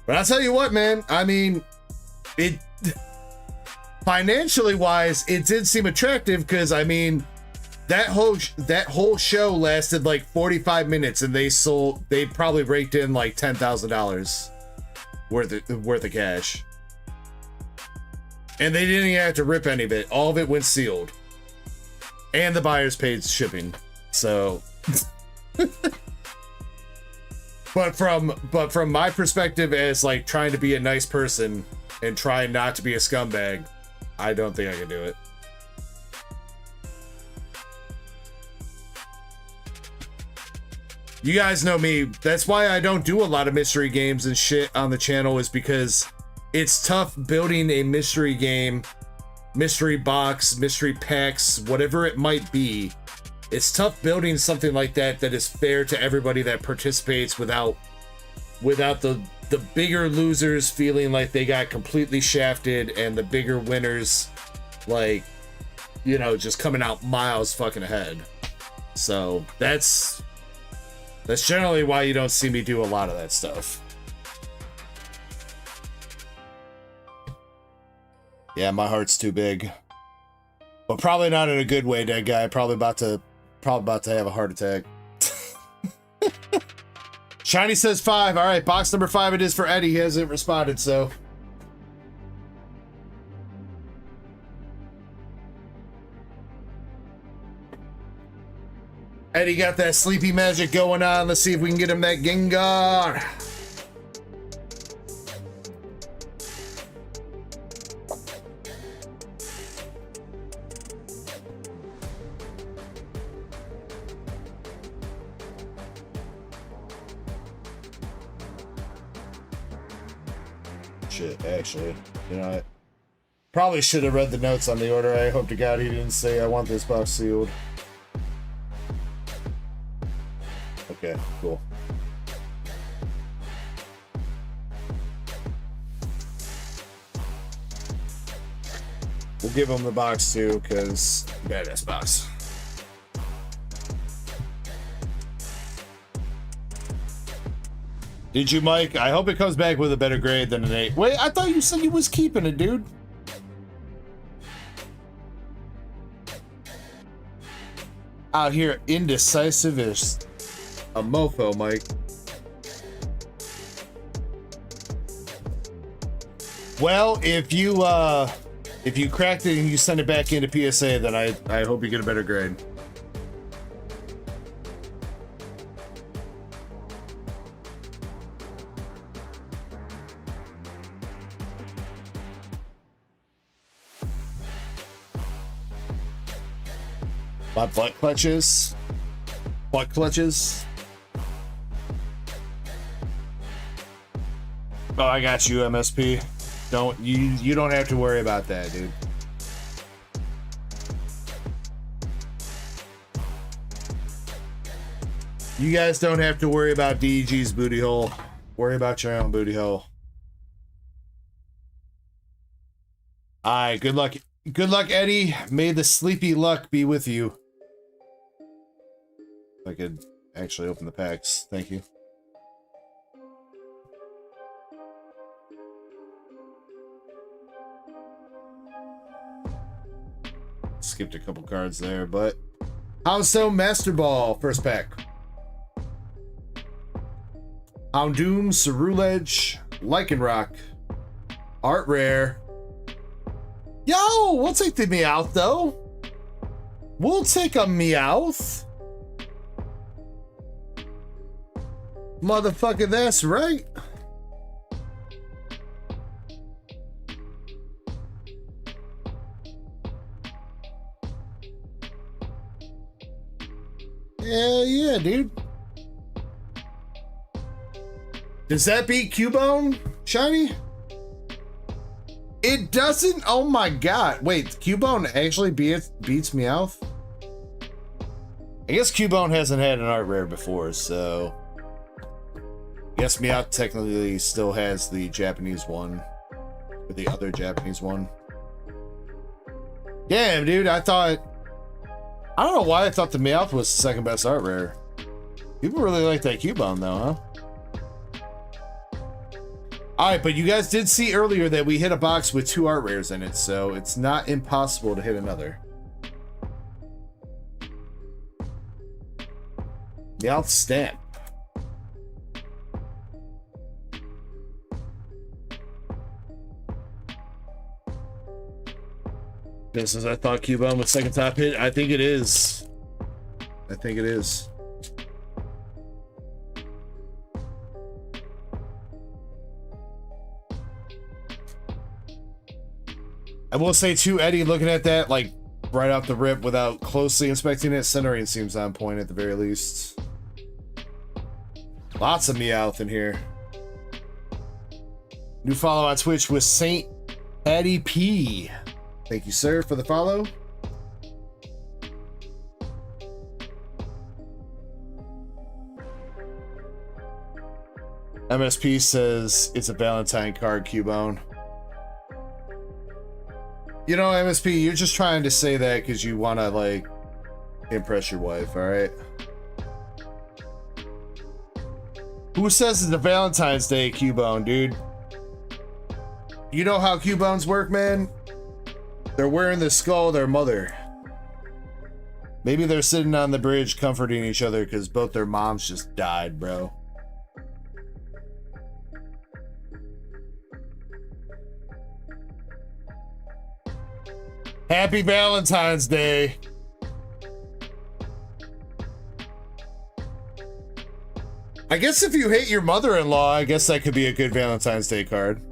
but I'll tell you what, man. I mean, it. Financially wise, it did seem attractive because, I mean, that whole show lasted like 45 minutes, and they probably raked in like $10,000 worth of cash, and they didn't even have to rip any of it. All of it went sealed, and the buyers paid shipping. So, but from my perspective as like trying to be a nice person and trying not to be a scumbag, I don't think I can do it. You guys know me. That's why I don't do a lot of mystery games and shit on the channel, is because it's tough building a mystery game, mystery box, mystery packs, whatever it might be. It's tough building something like that is fair to everybody that participates without the bigger losers feeling like they got completely shafted, and the bigger winners, like, you know, just coming out miles fucking ahead. So that's generally why you don't see me do a lot of that stuff. Yeah, my heart's too big, but probably not in a good way, dead guy. Probably about to have a heart attack. Shiny says 5. All right, box number 5 it is for Eddie. He hasn't responded, so. Eddie got that sleepy magic going on. Let's see if we can get him that Gengar. Shit, actually, you know, I probably should have read the notes on the order. I hope to God he didn't say I want this box sealed. Okay, cool. We'll give him the box too, because badass box. Did you, Mike? I hope it comes back with a better grade than an 8. Wait, I thought you said you was keeping it, dude. Out here indecisive as a mofo, Mike. Well, if you cracked it and you send it back into PSA, then I hope you get a better grade. My butt clutches. Butt clutches. Oh, I got you, MSP. You don't have to worry about that, dude. You guys don't have to worry about DEG's booty hole. Worry about your own booty hole. Alright, good luck. Good luck, Eddie. May the sleepy luck be with you. I could actually open the packs. Thank you. Skipped a couple cards there, but Houndstone Master Ball, first pack. Houndoom, Cerulege, Lycanroc, Art Rare. Yo, we'll take the Meowth though. We'll take a Meowth. Motherfucker, that's right. Hell yeah, dude. Does that beat Cubone, Shiny? It doesn't? Oh my god. Wait, Cubone actually beats Meowth? I guess Cubone hasn't had an art rare before, so... I guess Meowth technically still has the Japanese one. Or the other Japanese one. Damn, dude, I thought... I don't know why I thought the Meowth was the second best art rare. People really like that Cubone though, huh? Alright, but you guys did see earlier that we hit a box with 2 art rares in it, so it's not impossible to hit another. Meowth stamp. Just as I thought Cubone was second top hit, I think it is. I think it is. I will say too, Eddie, looking at that like right off the rip without closely inspecting it, centering seems on point at the very least. Lots of Meowth in here. New follow on Twitch with Saint Patty P. Thank you, sir, for the follow. MSP says it's a Valentine card, Cubone. You know, MSP, you're just trying to say that because you want to, like, impress your wife, alright? Who says it's a Valentine's Day, Cubone, dude? You know how Cubones work, man? They're wearing the skull of their mother. Maybe they're sitting on the bridge comforting each other because both their moms just died, bro. Happy Valentine's Day. I guess if you hate your mother-in-law, I guess that could be a good Valentine's Day card.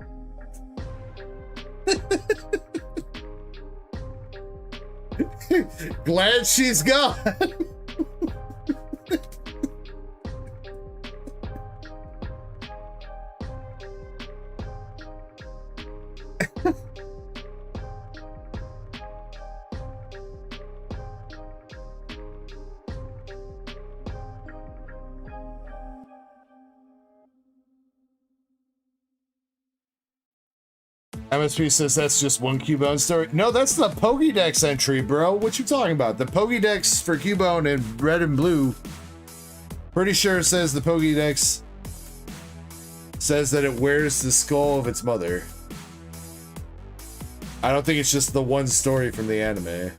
Glad she's gone. MSP says that's just one Cubone story. No, that's the Pokédex entry, bro. What you talking about? The Pokédex for Cubone in red and blue. Pretty sure it says the Pokédex says that it wears the skull of its mother. I don't think it's just the one story from the anime.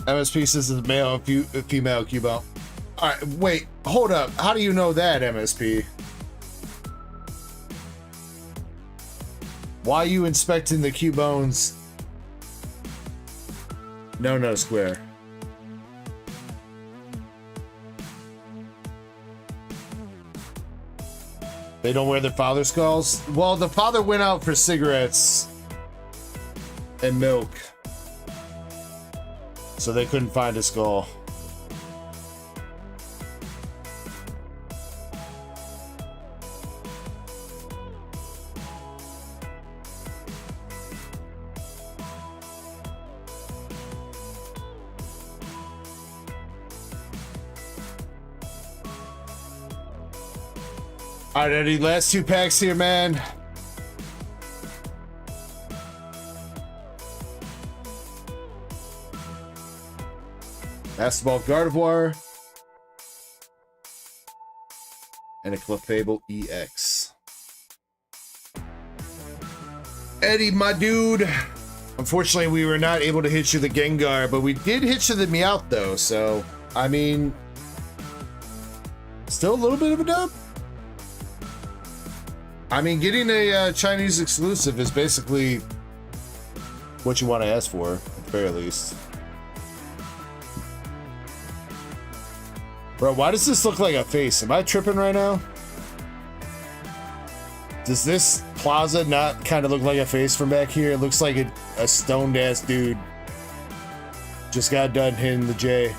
MSP says it's male and female Cubone. Alright, wait, hold up. How do you know that, MSP? Why are you inspecting the Cubones? No square. They don't wear their father's skulls? Well, the father went out for cigarettes and milk, so they couldn't find his skull. All right, Eddie, last 2 packs here, man. Basketball Gardevoir. And a Clefable EX. Eddie, my dude. Unfortunately, we were not able to hit you the Gengar, but we did hit you the Meowth, though. So, I mean, still a little bit of a dub. I mean, getting a Chinese exclusive is basically what you want to ask for, at the very least. Bro, why does this look like a face? Am I tripping right now? Does this plaza not kind of look like a face from back here? It looks like a stoned ass dude just got done hitting the J.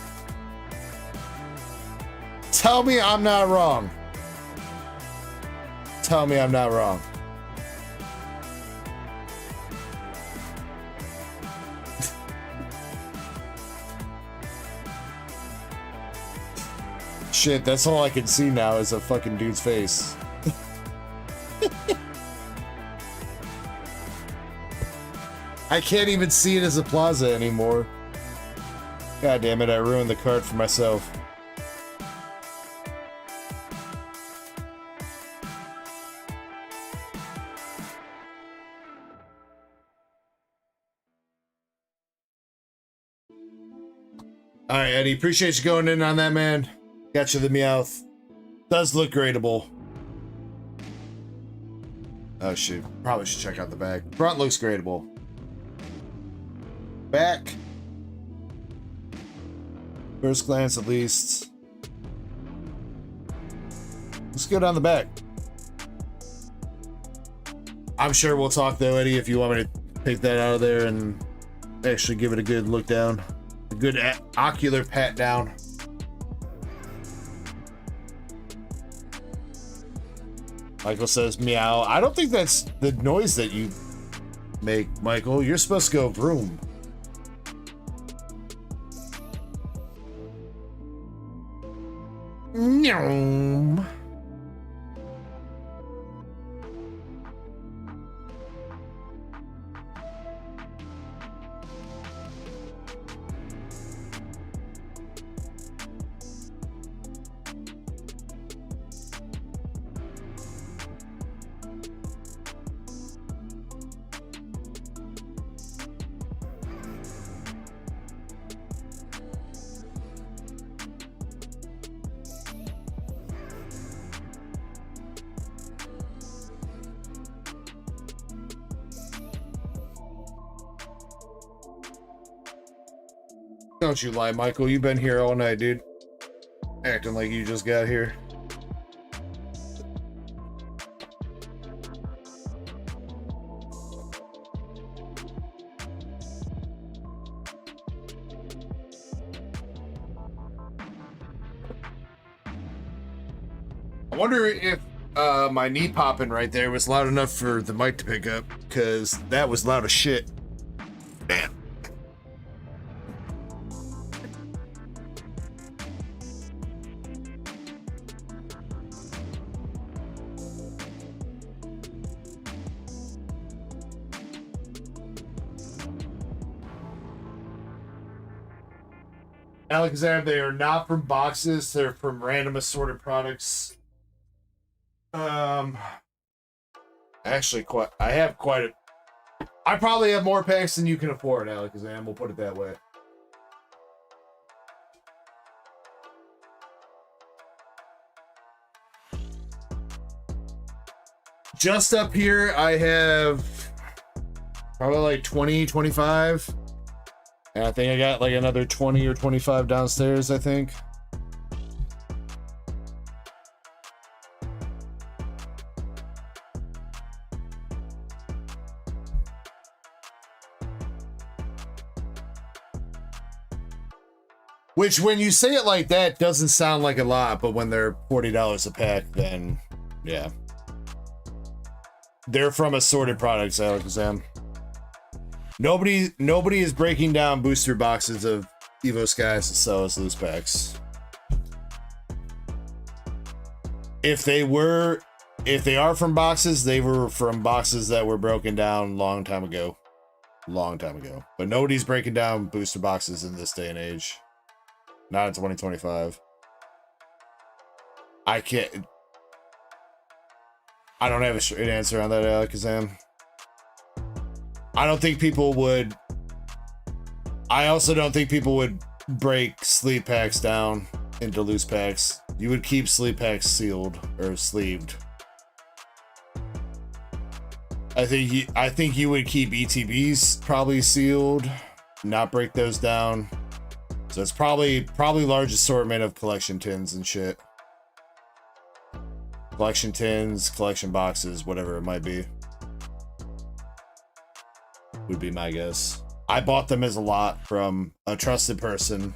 Tell me I'm not wrong. Tell me I'm not wrong. Shit, that's all I can see now is a fucking dude's face. I can't even see it as a plaza anymore. God damn it, I ruined the card for myself. Alright, Eddie, appreciate you going in on that, man. Got you the Meowth. Does look gradable. Oh shoot, probably should check out the back. Front looks gradable. Back. First glance at least. Let's go down the back. I'm sure we'll talk though, Eddie, if you want me to take that out of there and actually give it a good look down. A good ocular pat down. Michael says meow. I don't think that's the noise that you make, Michael. You're supposed to go vroom. Meow. Don't you lie, Michael. You've been here all night, dude. Acting like you just got here. I wonder if my knee popping right there was loud enough for the mic to pick up, because that was loud as shit. Damn. Alexander, they are not from boxes. They're from random assorted products. Actually, I probably have more packs than you can afford, Alexander. We'll put it that way. Just up here, I have probably like 20, 25. And I think I got like another 20 or 25 downstairs, I think. Which, when you say it like that, doesn't sound like a lot, but when they're $40 a pack, then yeah. They're from assorted products, Alexam. Nobody is breaking down booster boxes of Evo Skies to sell as loose packs. If they were, If they are from boxes, they were from boxes that were broken down long time ago. Long time ago. But nobody's breaking down booster boxes in this day and age. Not in 2025. I don't have a straight answer on that, Alakazam. I don't think people would. I also don't think people would break sleeve packs down into loose packs. You would keep sleeve packs sealed or sleeved. I think you would keep ETBs probably sealed, not break those down. So it's probably large assortment of collection tins and shit. Collection tins, collection boxes, whatever it might be. Would be my guess. I bought them as a lot from a trusted person.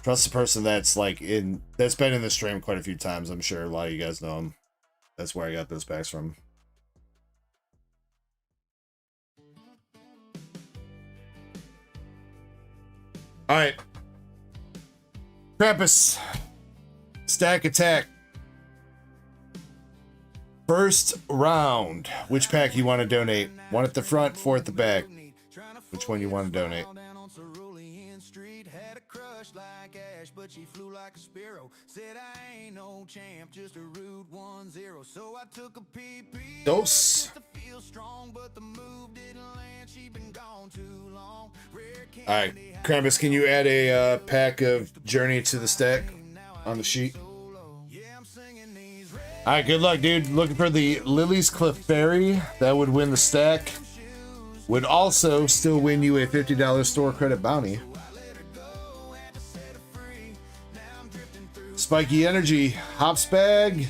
Trusted person that's like that's been in the stream quite a few times. I'm sure a lot of you guys know him. That's where I got those packs from. All right. Krampus. Stack attack. First round. Which pack you want to donate? One at the front, four at the back. Which one you want to donate? But she flew like a sparrow. Said I ain't no champ, just a rude 1-0. So I took a PP. Dose. Alright, Krampus, can you add a pack of Journey to the stack on the sheet? Alright, good luck, dude. Looking for the Lily's Clefairy. That would win the stack. Would also still win you a $50 store credit bounty. Spiky Energy, Hops Bag.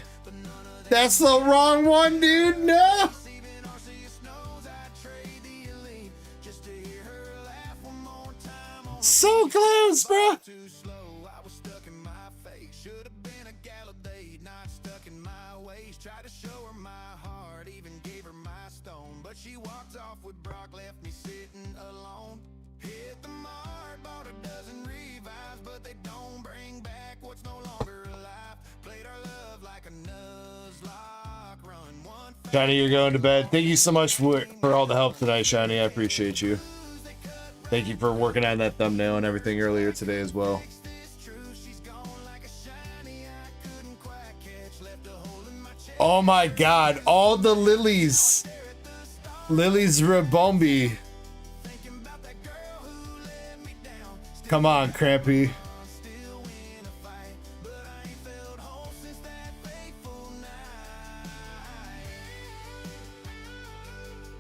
That's the wrong one, dude. No. So close, bro. She walked off with Brock, left me sitting alone. Hit the mark, bought a dozen revives, but they don't bring back what's no longer alive. Played our love like a Nuzlocke run. Shiny, you're going to bed. Thank you so much for all the help tonight, Shiny. I appreciate you. Thank you for working on that thumbnail and everything earlier today as well. Oh my god, all the lilies. Lily's Rabombi. Come on, Crampy.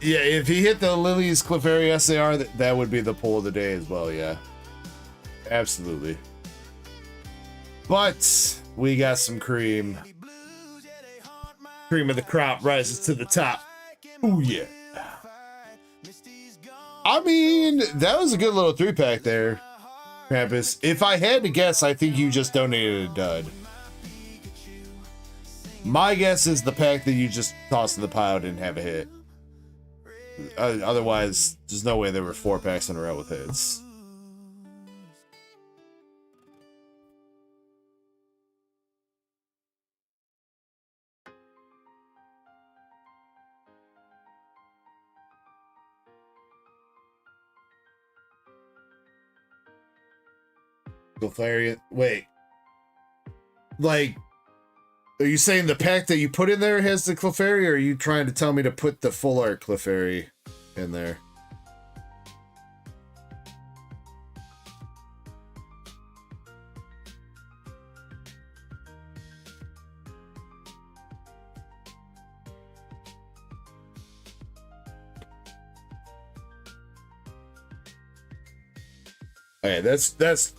Yeah, if he hit the Lily's Clefairy SAR, that would be the pull of the day as well, yeah. Absolutely. But we got some cream. Cream of the crop rises to the top. Ooh, yeah. I mean, that was a good little 3-pack there, Krampus. If I had to guess, I think you just donated a dud. My guess is the pack that you just tossed in the pile didn't have a hit. Otherwise, there's no way there were 4 packs in a row with hits. Clefairy, wait. Like, are you saying the pack that you put in there has the Clefairy, or are you trying to tell me to put the full art Clefairy in there? Okay, that's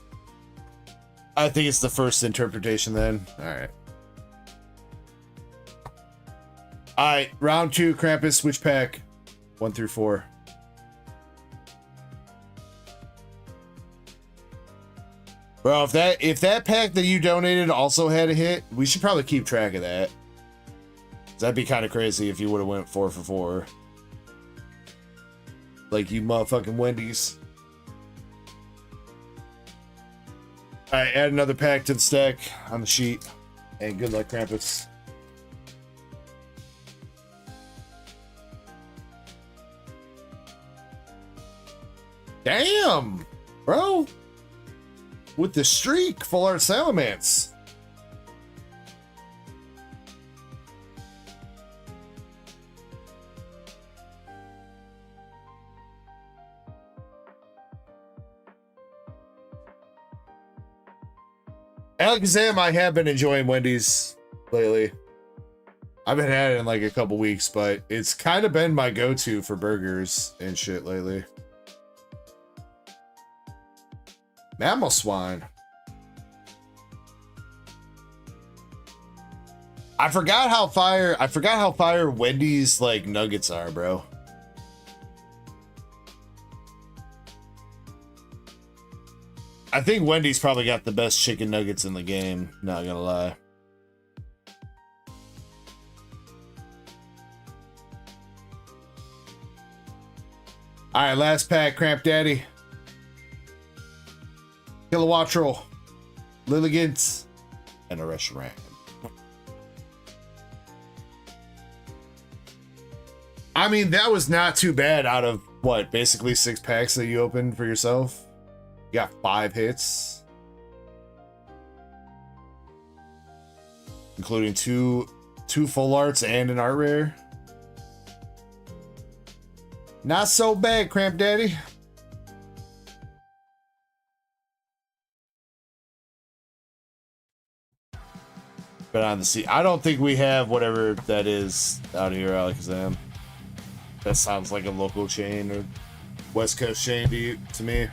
I think it's the first interpretation then. Alright. Alright, round 2, Krampus, which pack? 1 through 4. Bro, if that pack that you donated also had a hit, we should probably keep track of that. That'd be kind of crazy if you would have went 4 for 4. Like you motherfucking Wendy's. Alright, add another pack to the stack on the sheet. And good luck, Krampus. Damn, bro. With the streak, full art Salamence. Alakazam, I have been enjoying Wendy's lately. I've been had it in like a couple weeks, but it's kind of been my go-to for burgers and shit lately. Mammal swine. I forgot how fire Wendy's like nuggets are, bro. I think Wendy's probably got the best chicken nuggets in the game, not gonna lie. Alright, last pack, Cramp Daddy. Kilowattrel, Lilligant, and a restaurant. I mean, that was not too bad out of what, basically 6 packs that you opened for yourself. You got 5 hits, including two full arts and an art rare. Not so bad, Cramp Daddy. But on the sea, I don't think we have whatever that is out here, Alakazam. That sounds like a local chain or West Coast chain to me.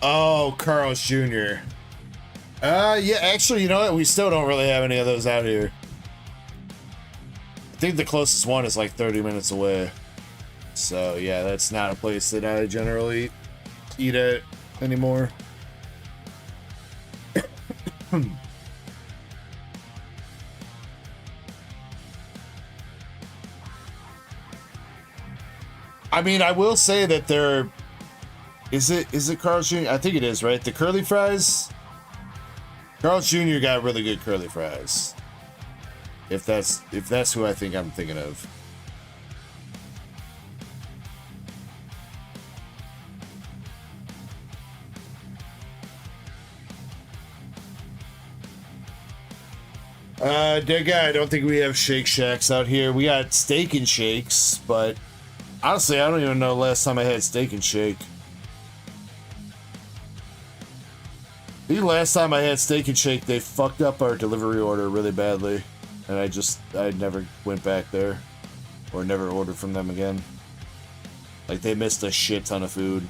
Oh, Carl's Jr. Yeah, actually, you know what? We still don't really have any of those out here. I think the closest one is like 30 minutes away. So, yeah, that's not a place that I generally eat at anymore. I mean, I will say that they're... Is it Carl's Jr.? I think it is, right? The curly fries? Carl's Jr. got really good curly fries. If that's who I think I'm thinking of. Dead guy, I don't think we have Shake Shacks out here. We got Steak and Shakes, but honestly, I don't even know the last time I had Steak and Shake. The last time I had Steak and Shake, they fucked up our delivery order really badly. And I never went back there. Or never ordered from them again. Like, they missed a shit ton of food.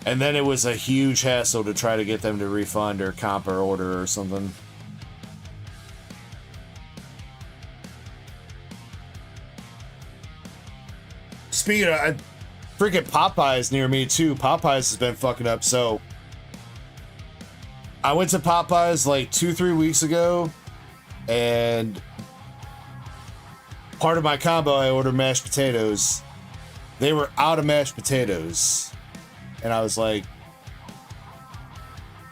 And then it was a huge hassle to try to get them to refund or comp our order or something. Speaking of, freaking Popeyes near me too. Popeyes has been fucking up, so... I went to Popeyes like 2-3 weeks ago, and part of my combo, I ordered mashed potatoes. They were out of mashed potatoes, and I was like,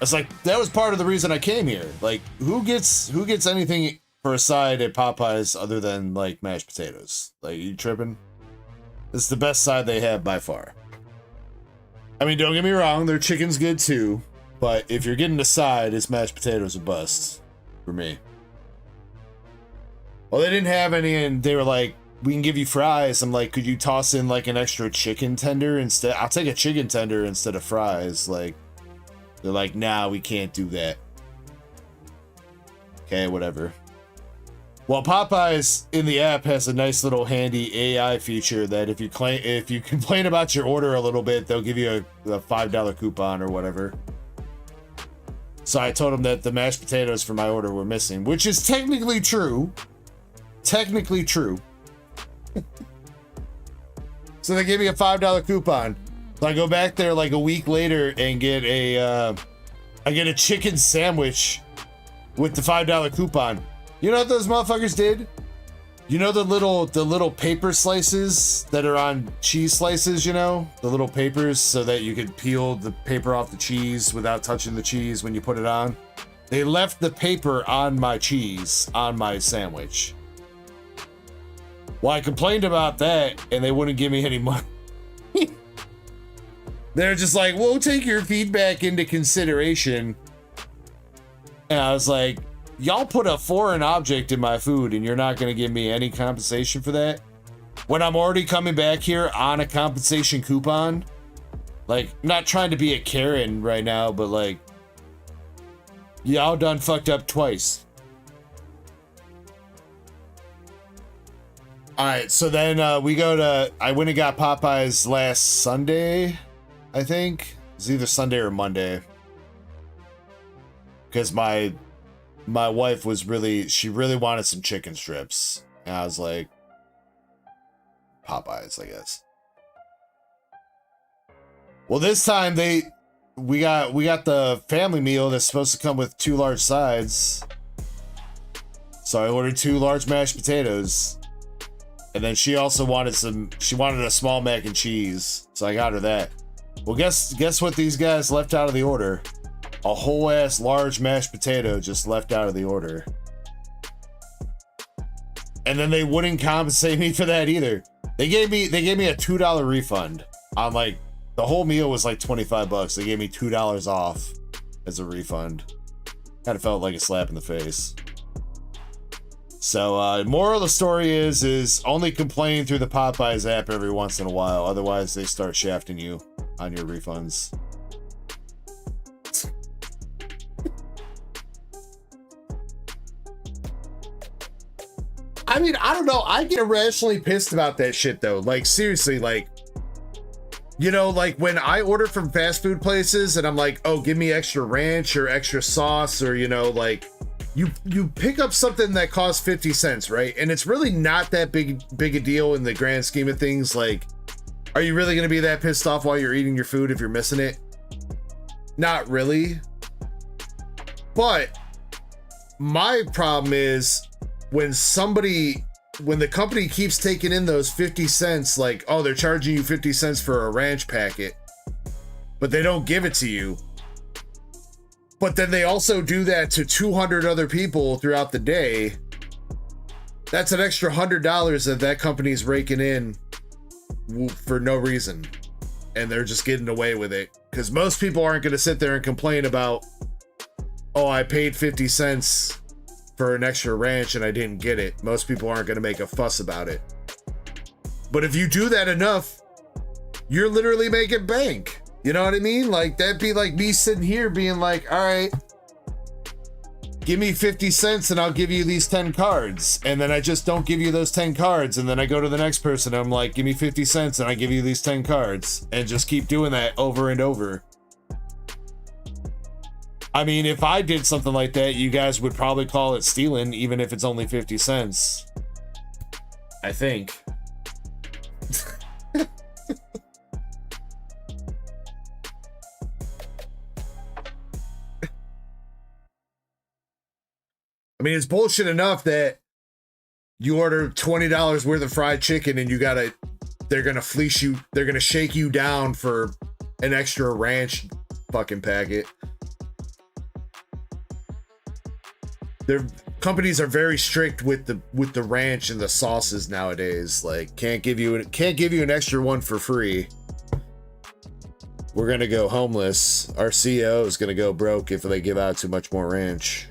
that was part of the reason I came here. Like, who gets anything for a side at Popeyes other than like mashed potatoes? Like, you tripping? This is the best side they have by far. I mean, don't get me wrong, their chicken's good too. But if you're getting a side, it's mashed potatoes or bust for me. Well, they didn't have any, and they were like, we can give you fries. I'm like, could you toss in like an extra chicken tender instead? I'll take a chicken tender instead of fries. Like, they're like, nah, we can't do that. Okay, whatever. Well, Popeyes in the app has a nice little handy AI feature that if you complain about your order a little bit, they'll give you a $5 coupon or whatever. So I told them that the mashed potatoes for my order were missing, which is technically true. Technically true. So they gave me a $5 coupon. So I go back there like a week later and get I get a chicken sandwich with the $5 coupon. You know what those motherfuckers did? You know the little paper slices that are on cheese slices, you know? The little papers so that you could peel the paper off the cheese without touching the cheese when you put it on. They left the paper on my cheese, on my sandwich. Well, I complained about that and they wouldn't give me any money. They're just like, we'll take your feedback into consideration. And I was like, y'all put a foreign object in my food and you're not going to give me any compensation for that? When I'm already coming back here on a compensation coupon? Like, I'm not trying to be a Karen right now, but like, y'all done fucked up twice. Alright, so then I went and got Popeyes last Sunday, I think. It was either Sunday or Monday. Because my wife she really wanted some chicken strips. And I was like, Popeyes, I guess. Well, this time we got the family meal that's supposed to come with 2 large sides. So I ordered 2 large mashed potatoes. And then she also wanted a small mac and cheese. So I got her that. Well, guess what these guys left out of the order? A whole ass large mashed potato just left out of the order. And then they wouldn't compensate me for that either. They gave me a $2 refund on like the whole meal was like $25. They gave me $2 off as a refund. Kind of felt like a slap in the face. So moral of the story is only complain through the Popeyes app every once in a while. Otherwise they start shafting you on your refunds. I mean, I don't know. I get irrationally pissed about that shit though. Like seriously, like, you know, like when I order from fast food places and I'm like, oh, give me extra ranch or extra sauce, or, you know, like you pick up something that costs 50 cents, right? And it's really not that big a deal in the grand scheme of things. Like, are you really going to be that pissed off while you're eating your food if you're missing it? Not really. But my problem is when the company keeps taking in those 50 cents, like, oh, they're charging you 50 cents for a ranch packet, but they don't give it to you. But then they also do that to 200 other people throughout the day. That's an extra $100 that company's raking in for no reason. And they're just getting away with it. Because most people aren't going to sit there and complain about, oh, I paid 50 cents for an extra ranch and I didn't get it. Most people aren't going to make a fuss about it. But if you do that enough, you're literally making bank. You know what I mean? Like, that'd be like me sitting here being like, all right, give me 50 cents and I'll give you these 10 cards. And then I just don't give you those 10 cards. And then I go to the next person and I'm like, give me 50 cents and I give you these 10 cards. And just keep doing that over and over. I mean, if I did something like that, you guys would probably call it stealing, even if it's only 50 cents. I think. I mean, it's bullshit enough that you order $20 worth of fried chicken and they're gonna fleece you, they're gonna shake you down for an extra ranch fucking packet. Their companies are very strict with the ranch and the sauces nowadays. Like, can't give you an extra one for free. We're gonna go homeless. Our CEO is gonna go broke if they give out too much more ranch.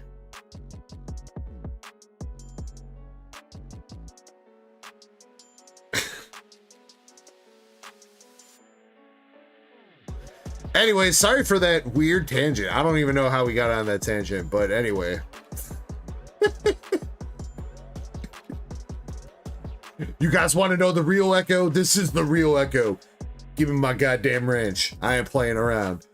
Anyway, sorry for that weird tangent. I don't even know how we got on that tangent, but anyway. You guys want to know the real Echo? This is the real Echo. Give me my goddamn ranch. I ain't playing around.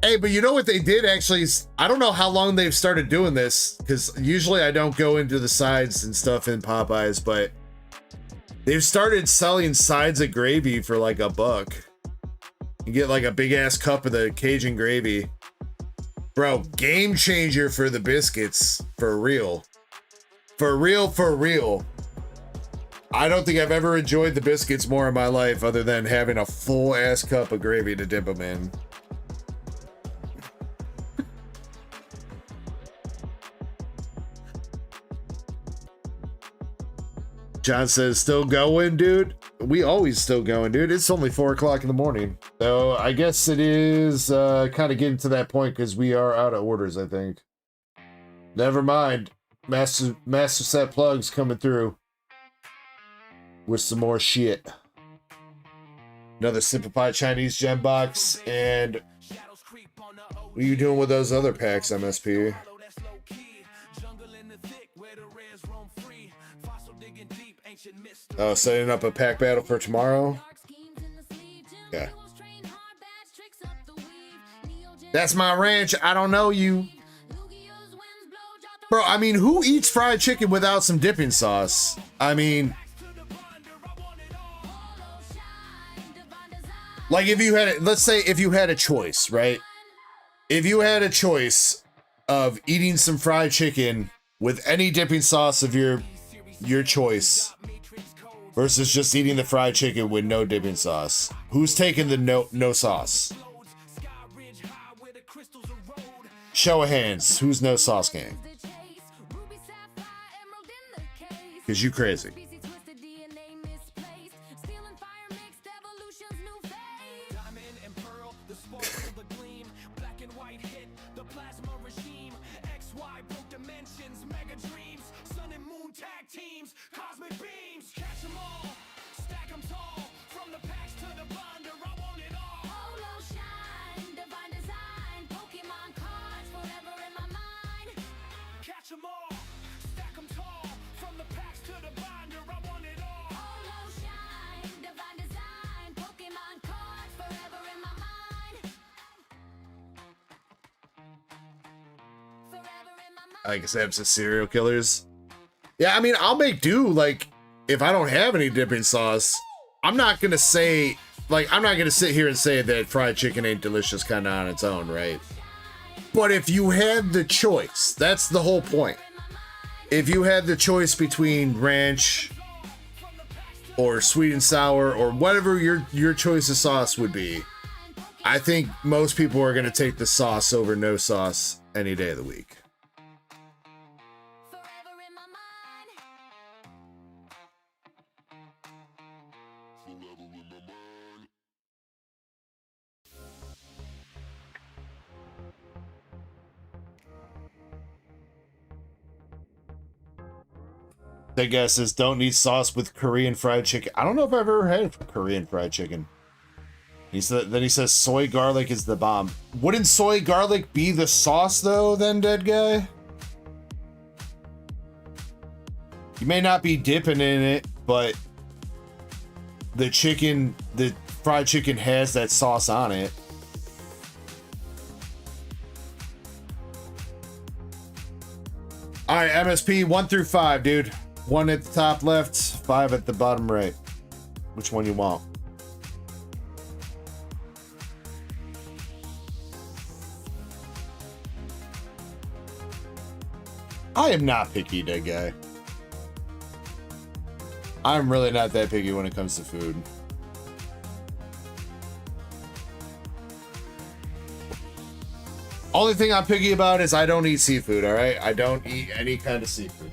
Hey, but you know what they did actually? I don't know how long they've started doing this, because usually I don't go into the sides and stuff in Popeyes, but They've started selling sides of gravy for like $1. You get like a big ass cup of the Cajun gravy. Bro, game changer for the biscuits. For real. For real, for real. I don't think I've ever enjoyed the biscuits more in my life other than having a full ass cup of gravy to dip them in. John says, still going, dude? We always still going, dude. It's only 4 o'clock in the morning. So I guess it is kind of getting to that point because we are out of orders, I think. Never mind. Master set plugs coming through with some more shit. Another simplified Chinese gem box. And what are you doing with those other packs, MSP? Oh, setting up a pack battle for tomorrow? Yeah. That's my ranch. I don't know you. Bro, I mean, who eats fried chicken without some dipping sauce? I mean, like if you had, let's say if you had a choice, right? If you had a choice of eating some fried chicken with any dipping sauce of your choice versus just eating the fried chicken with no dipping sauce, who's taking the no sauce? Show of hands. Who's no sauce gang? Because you crazy. I guess that's the serial killers. Yeah, I mean, I'll make do. Like, if I don't have any dipping sauce, I'm not gonna say, like, I'm not gonna sit here and say that fried chicken ain't delicious kind of on its own, right? But if you had the choice, that's the whole point. If you had the choice between ranch or sweet and sour or whatever your choice of sauce would be, I think most people are gonna take the sauce over no sauce any day of the week. I guess is don't need sauce with Korean fried chicken. I don't know if I've ever had Korean fried chicken. He says soy garlic is the bomb. Wouldn't soy garlic be the sauce though, then, dead guy? You may not be dipping in it, but the fried chicken has that sauce on it. All right, MSP 1 through 5, dude. 1 at the top left, 5 at the bottom right. Which one you want? I am not picky, dead guy. I'm really not that picky when it comes to food. Only thing I'm picky about is I don't eat seafood, all right? I don't eat any kind of seafood.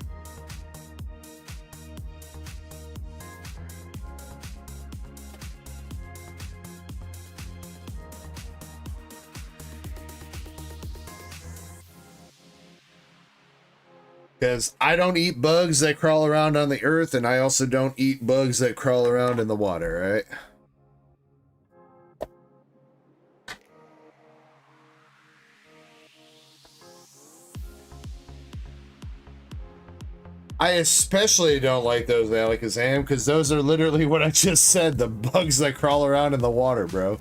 Because I don't eat bugs that crawl around on the earth, and I also don't eat bugs that crawl around in the water, right? I especially don't like those Alakazam, because those are literally what I just said, the bugs that crawl around in the water, bro.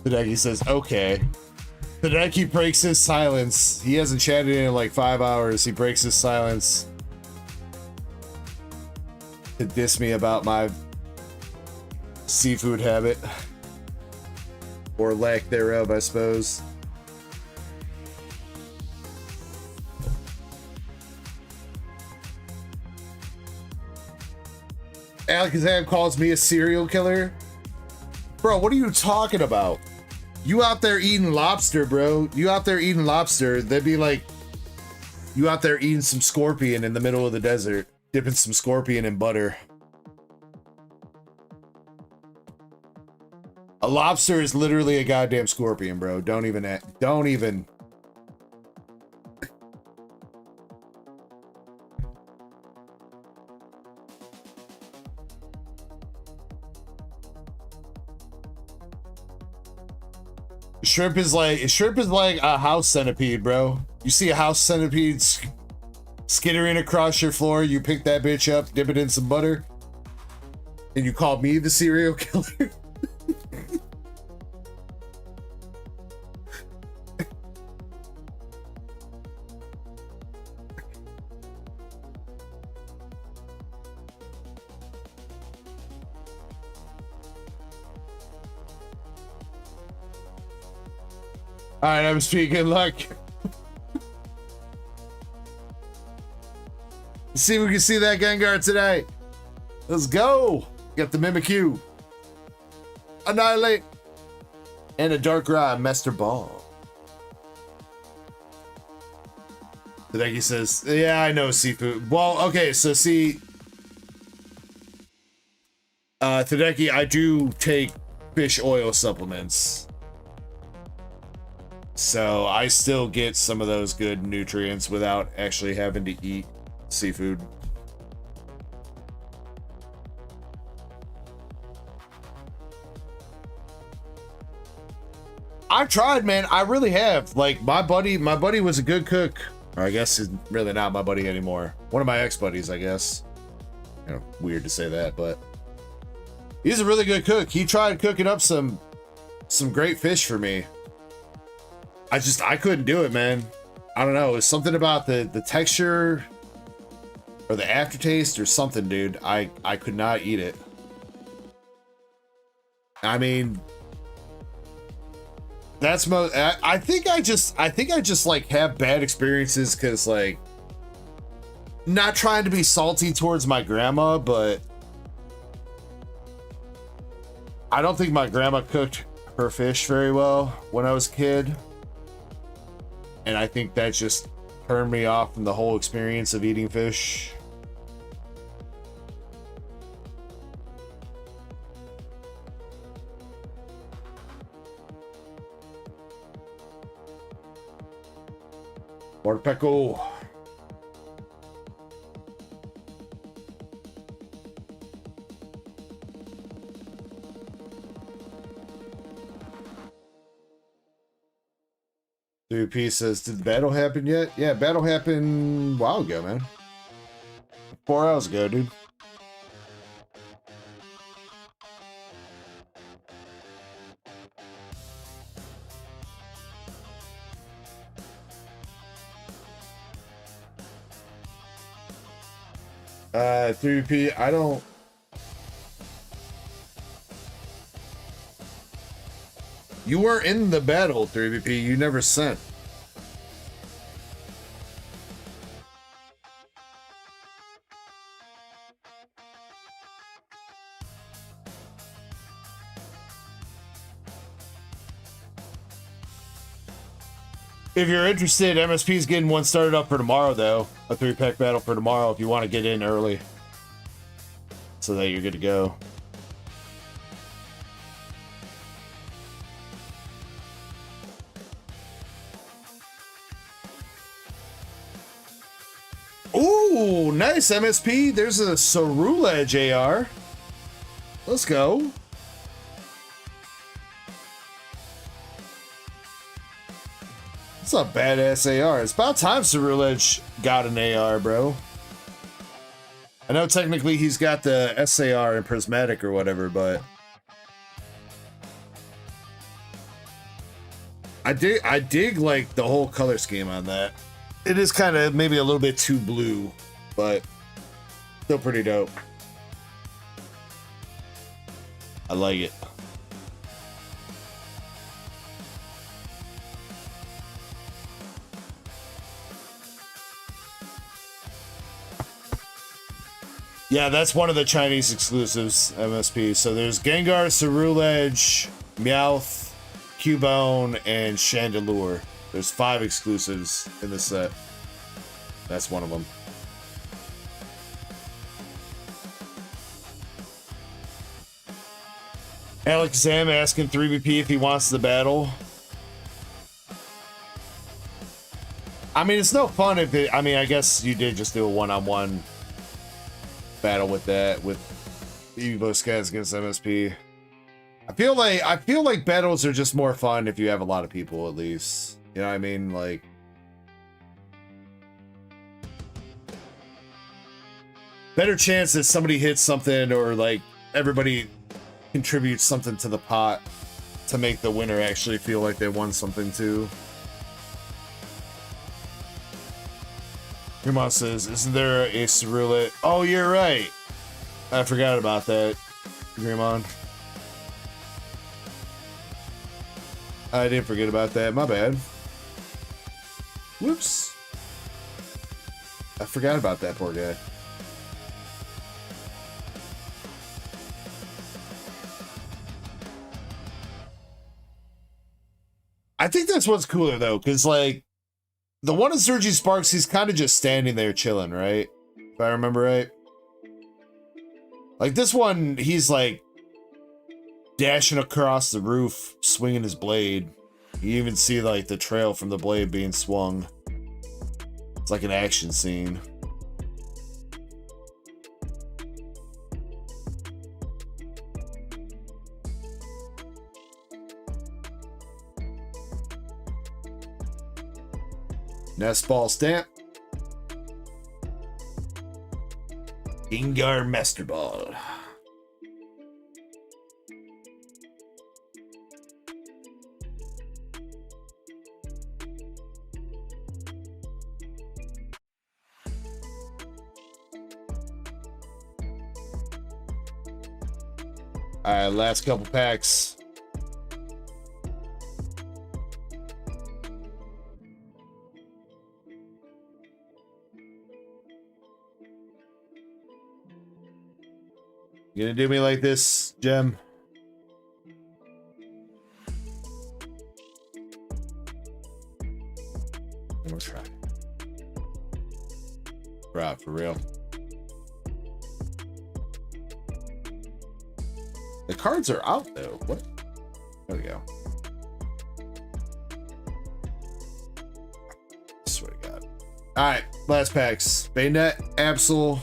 Hideki says, okay. Hideki breaks his silence. He hasn't chatted in like 5 hours. He breaks his silence to diss me about my seafood habit. Or lack thereof, I suppose. Alakazam calls me a serial killer. Bro, what are you talking about? You out there eating lobster, bro. You out there eating lobster. They'd be like, you out there eating some scorpion in the middle of the desert, dipping some scorpion in butter. A lobster is literally a goddamn scorpion, bro. Don't even. Shrimp is like a house centipede, bro. You see a house centipede skittering across your floor, you pick that bitch up, dip it in some butter, and you call me the serial killer? All right, I'm speaking luck. See if we can see that Gengar today. Let's go. Got the Mimikyu. Annihilate. And a Darkrai Master Ball. Hideki says, yeah, I know seafood. Well, okay, so see. Hideki, I do take fish oil supplements. So I still get some of those good nutrients without actually having to eat seafood. I've tried, man. I really have. Like my buddy was a good cook. Or I guess he's really not my buddy anymore. One of my ex-buddies, I guess. You know, weird to say that, but he's a really good cook. He tried cooking up some great fish for me. I couldn't do it, man. I don't know. It was something about the texture or the aftertaste or something, dude. I could not eat it. I mean, that's I think I just like have bad experiences because like not trying to be salty towards my grandma, but I don't think my grandma cooked her fish very well when I was a kid. And I think that just turned me off from the whole experience of eating fish. Morpeko. WP says, did the battle happen yet? Yeah, battle happened a while ago, man. 4 hours ago, dude. WP, I don't... You weren't in the battle, 3VP. You never sent. If you're interested, MSP's getting one started up for tomorrow, though. A 3-pack battle for tomorrow if you want to get in early. So that you're good to go. Ooh, nice MSP. There's a Cerulege AR. Let's go. That's a badass AR. It's about time Cerulege got an AR, bro. I know technically he's got the SAR and Prismatic or whatever, but I dig like the whole color scheme on that. It is kind of maybe a little bit too blue, but still pretty dope. I like it. Yeah, that's one of the Chinese exclusives, MSP. So there's Gengar, Ceruledge, Meowth, Cubone, and Chandelure. There's 5 exclusives in this set. That's one of them. Alex Zam asking 3BP if he wants the battle. I mean, it's no fun if it... I mean, I guess you did just do a one-on-one battle with that, with Evo Scats against MSP. I feel like battles are just more fun if you have a lot of people, at least. You know what I mean? Like, better chance that somebody hits something, or like everybody contributes something to the pot to make the winner actually feel like they won something too. Your mom says, isn't there a Cerulette? Oh, you're right. I forgot about that, Grimon. I didn't forget about that. My bad. Whoops. I forgot about that poor guy. I think that's what's cooler, though, because, like, the one in Surgy Sparks, he's kind of just standing there chilling, right? If I remember right. Like, this one, he's, like, dashing across the roof, swinging his blade. You even see, like, the trail from the blade being swung. It's like an action scene. Nest Ball Stamp. Gengar Master Ball. Alright, last couple packs. You gonna do me like this, Gem? One more try. Right, for real. The cards are out though. What? There we go. I swear to God. Alright, last packs. Bayonet, Absol,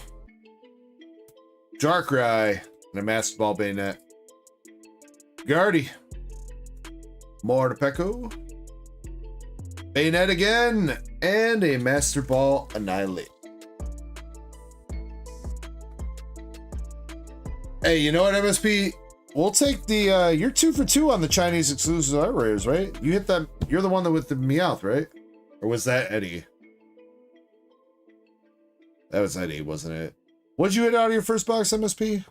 Darkrai, and a Master Ball Bayonet. Guardy. Morpeko. Bayonet again. And a Master Ball Annihilate. Hey, you know what, MSP? We'll take the, you're 2 for 2 on the Chinese exclusive art rares, right? You hit that, you're the one that with the Meowth, right? Or was that Eddie? That was Eddie, wasn't it? What'd you hit out of your first box, MSP?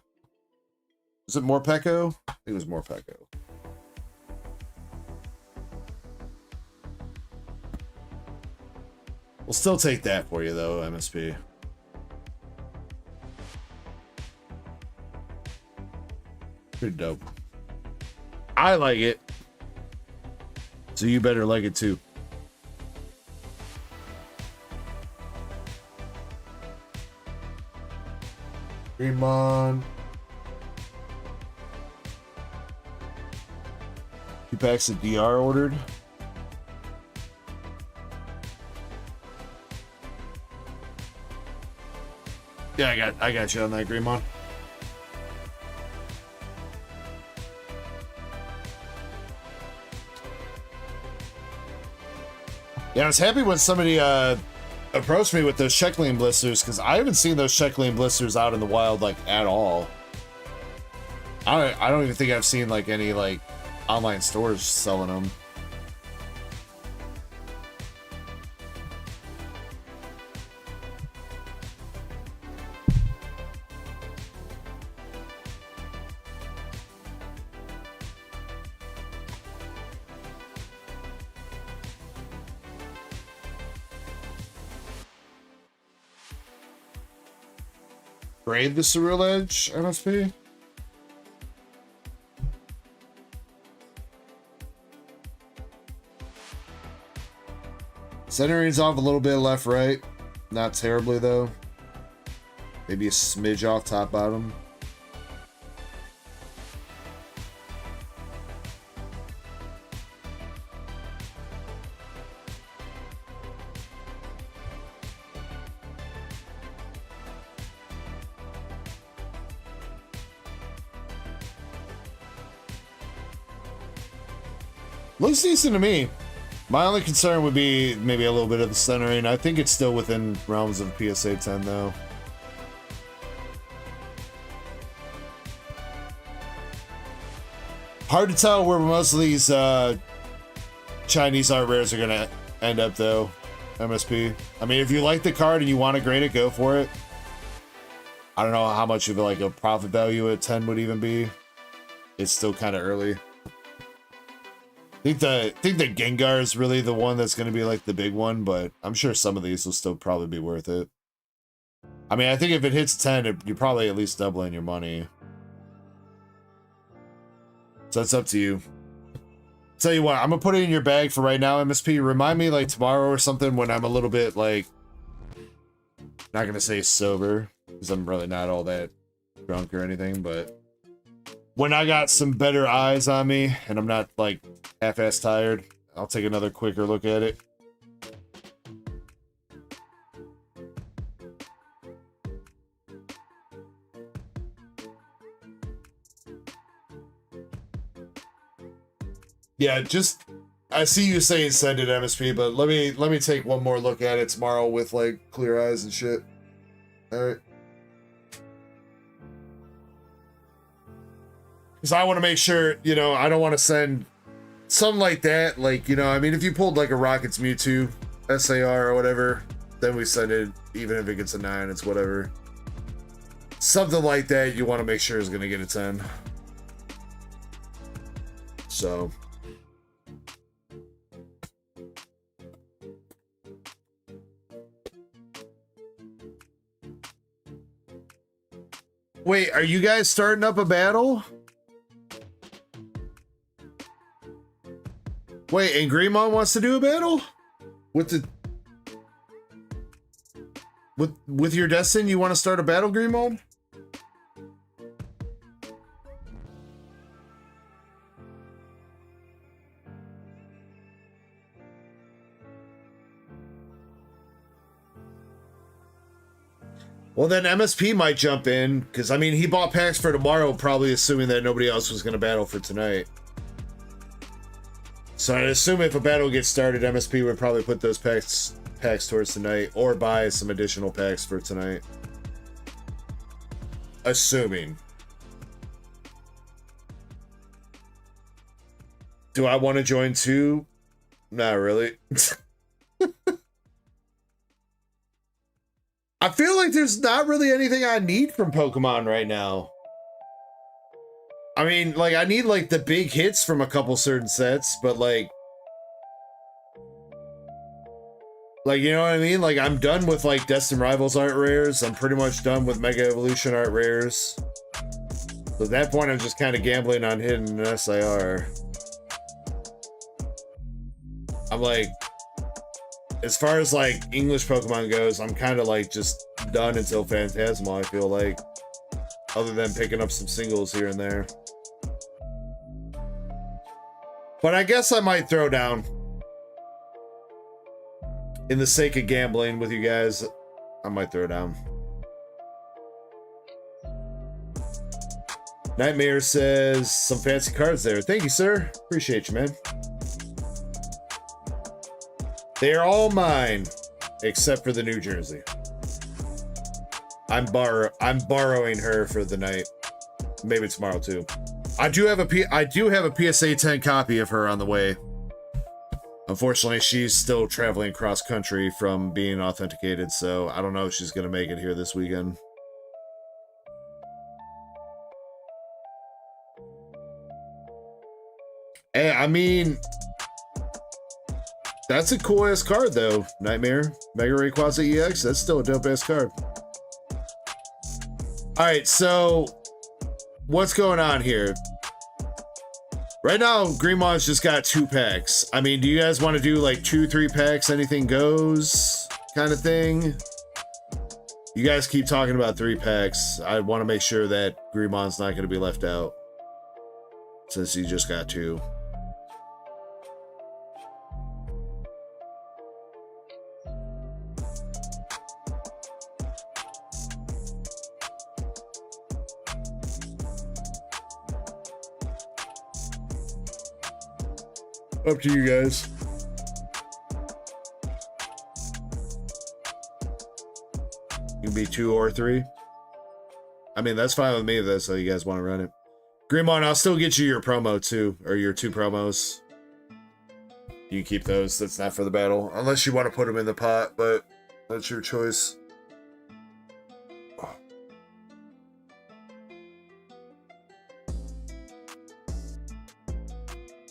Was it Morpeko? I think it was Morpeko. We'll still take that for you, though, MSP. Pretty dope. I like it. So you better like it, too. Greenmon. 2 packs of DR ordered. Yeah, I got you on that, Greenmon. Yeah, I was happy when somebody approached me with those Checkling blisters, because I haven't seen those Checkling blisters out in the wild like at all. I don't even think I've seen like any like online stores selling them. Grade the Surreal Edge MSP. Centering's off a little bit left, right. Not terribly though. Maybe a smidge off top, bottom. Looks decent to me. My only concern would be maybe a little bit of the centering. I think it's still within realms of PSA 10 though. Hard to tell where most of these Chinese art rares are going to end up though, MSP. I mean, if you like the card and you want to grade it, go for it. I don't know how much of like a profit value at 10 would even be. It's still kind of early. I think the Gengar is really the one that's going to be like the big one, but I'm sure some of these will still probably be worth it. I mean, I think if it hits 10, you're probably at least doubling your money. So it's up to you. Tell you what, I'm going to put it in your bag for right now, MSP. Remind me like tomorrow or something when I'm a little bit like, not going to say sober, because I'm really not all that drunk or anything, but when I got some better eyes on me and I'm not like half-ass tired, I'll take another quicker look at it. Yeah, just I see you saying send it, MSP, but let me take one more look at it tomorrow with like clear eyes and shit. All right. Because I want to make sure, you know, I don't want to send something like that. Like, you know, I mean, if you pulled like a Rockets Mewtwo SAR or whatever, then we send it, even if it gets a 9, it's whatever. Something like that, you want to make sure is going to get a 10. So. Wait, are you guys starting up a battle? Wait, and Greymon wants to do a battle? With the... With your Destin, you want to start a battle, Greymon? Well, then MSP might jump in, because, I mean, he bought packs for tomorrow, probably assuming that nobody else was going to battle for tonight. So I'd assume if a battle gets started, MSP would probably put those packs towards tonight, or buy some additional packs for tonight. Assuming. Do I want to join too? Not really. I feel like there's not really anything I need from Pokemon right now. I mean, like, I need, like, the big hits from a couple certain sets, but, like, you know what I mean? Like, I'm done with, like, Destin Rivals art rares. I'm pretty much done with Mega Evolution art rares. So at that point, I'm just kind of gambling on hitting an SIR. I'm, like, as far as, like, English Pokemon goes, I'm kind of, like, just done until Phantasmal, I feel like. Other than picking up some singles here and there. But I guess I might throw down. In the sake of gambling with you guys, I might throw down. Nightmare says, some fancy cards there. Thank you, sir. Appreciate you, man. They are all mine, except for the New Jersey. I'm borrowing her for the night. Maybe tomorrow too. I do have a PSA 10 copy of her on the way. Unfortunately, she's still traveling cross country from being authenticated, so I don't know if she's gonna make it here this weekend. Hey, I mean, that's a cool ass card though. Nightmare Mega Rayquaza EX. That's still a dope ass card. All right, so what's going on here? Right now, Greenmon's just got 2 packs. I mean, do you guys want to do like 2-3 packs, anything goes kind of thing? You guys keep talking about 3 packs. I want to make sure that Greenmon's not going to be left out since he just got 2. Up to you guys. You can be 2 or 3. I mean, that's fine with me if that's how you guys want to run it. Greenmon, I'll still get you your promo too, or your 2 promos. You can keep those. That's not for the battle, unless you want to put them in the pot, but that's your choice.